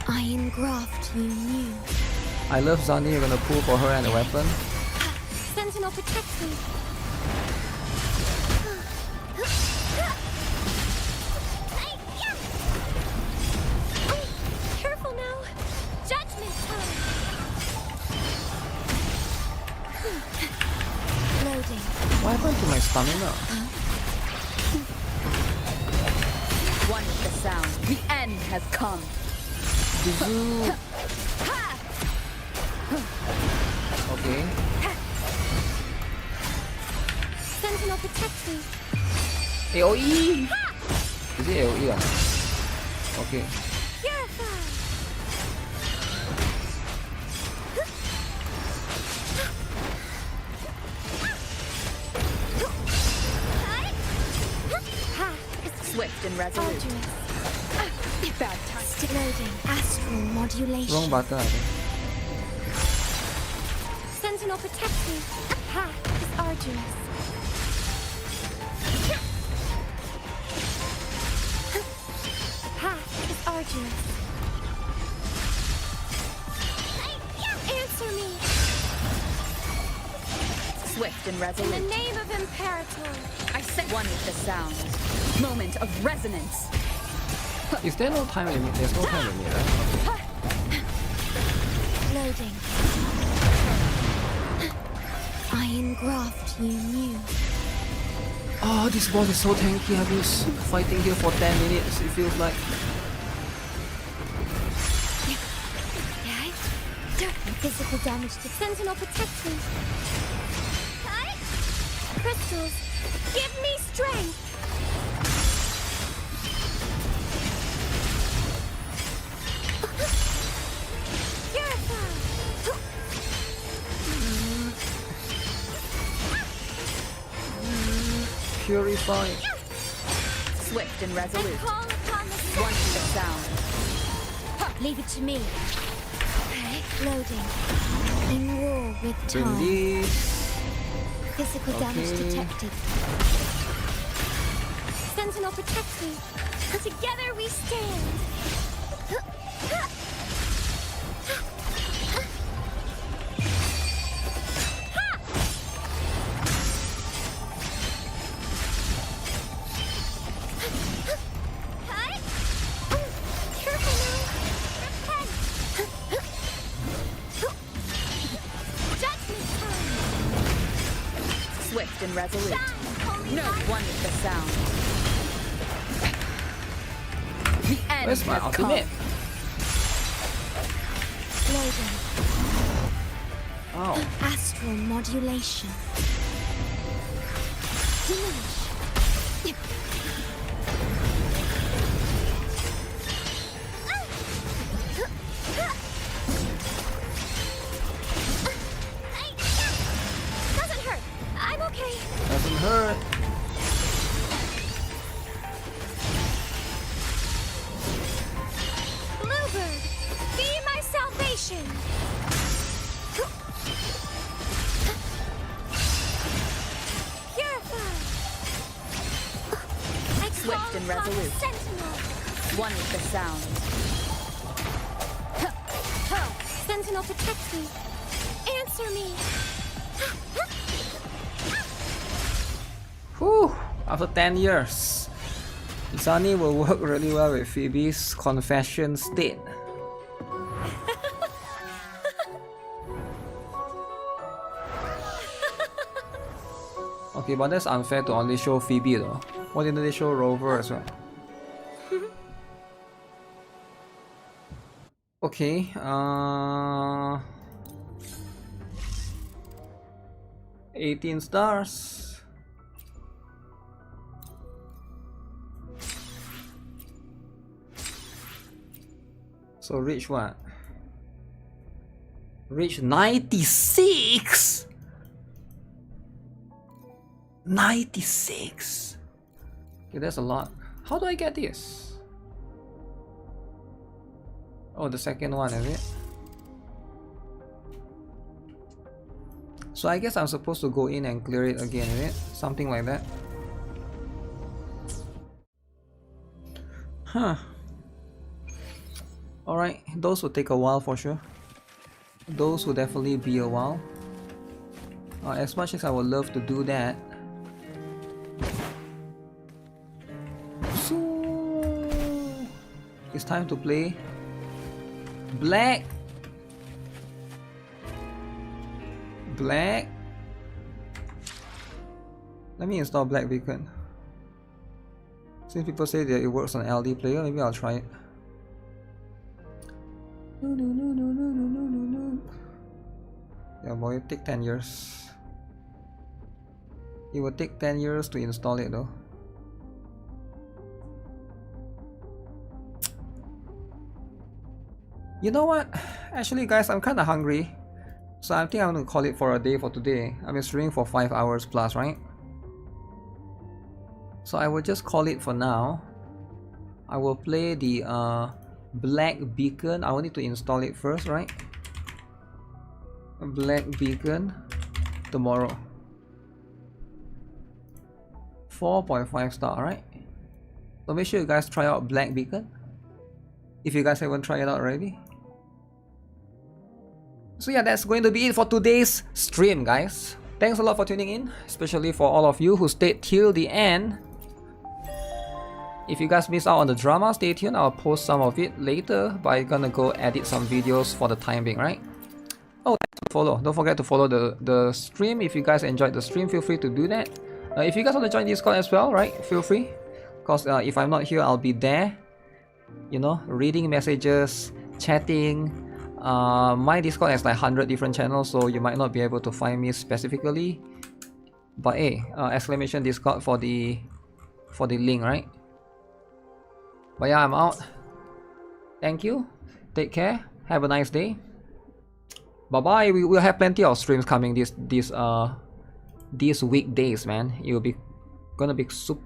I engraft you new. I love Zani, you're gonna pull for her and a weapon. Sentinel protects me. Careful now. Judgment time. Loading. What happened to my stamina? One with the sound. The end has come. Okay. Sentinel protects me. AoE! Is it AoE or not? Okay. Purify. Swift and resolute. Arduous. Bad time. Still loading. Astral modulation. Wrong button, I think. Sentinel protects me. Path is arduous. Path is arduous. Answer me. Swift and In resolute. the name of Imperator. I set one with the sound. Moment of resonance. Is there no time limit? There's no time limit, right? Loading. I engraft you new. Oh, this boss is so tanky. I've been fighting here for 10 minutes, it feels like. Physical damage to Sentinel protects me. Crystals, give me strength. Purify. Purify. Swift and resolute. I call upon the One with the sound. Leave it to me. Loading. In war with time. Release. Physical damage Okay. detected. Sentinel protects me. Together we stand. Careful now. Repent. Judgment time. Swift and resolute. Shine, holy No one with the sound. The end Where's my has ultimate? Logan. Oh. Astral modulation. Diminish. Doesn't hurt. I'm okay. Doesn't hurt. Bluebird, be my salvation. Purify. I Swift call and upon the resolute. Sentinel. One with the sound. Sentinel, protect me. Answer me. Whew, after 10 years. Sunny will work really well with Phoebe's confession state. Okay, but that's unfair to only show Phoebe though. Why didn't they show Rover as well? Okay, 18 stars. So reach what? Reach 96! 96! Okay, that's a lot. How do I get this? Oh, the second one, is it? So I guess I'm supposed to go in and clear it again, is it? Something like that. Huh. Alright, those will take a while for sure. Those will definitely be a while. As much as I would love to do that. So it's time to play Black. Let me install Black Beacon. Since people say that it works on LD player, maybe I'll try it. Yeah boy, it take 10 years. It will take 10 years to install it though. You know what? Actually guys, I'm kinda hungry. So I think I'm gonna call it for a day for today. I've been streaming for 5 hours plus, right? So I will just call it for now. I will play the Black Beacon. I will need to install it first, right? Black Beacon tomorrow. 4.5 star, right? So make sure you guys try out Black Beacon if you guys haven't tried it out already. So yeah, that's going to be it for today's stream, guys. Thanks a lot for tuning in, especially for all of you who stayed till the end. If you guys missed out on the drama, stay tuned. I'll post some of it later, but I'm gonna go edit some videos for the time being, right? Oh, follow. Don't forget to follow the stream. If you guys enjoyed the stream, feel free to do that. If you guys want to join Discord as well, right? Feel free. Because if I'm not here, I'll be there. You know, reading messages, chatting. My Discord has like 100 different channels, so you might not be able to find me specifically. But hey, exclamation Discord for the link, right? But yeah, I'm out. Thank you. Take care. Have a nice day. Bye bye. We will have plenty of streams coming these weekdays, man. It will be gonna be super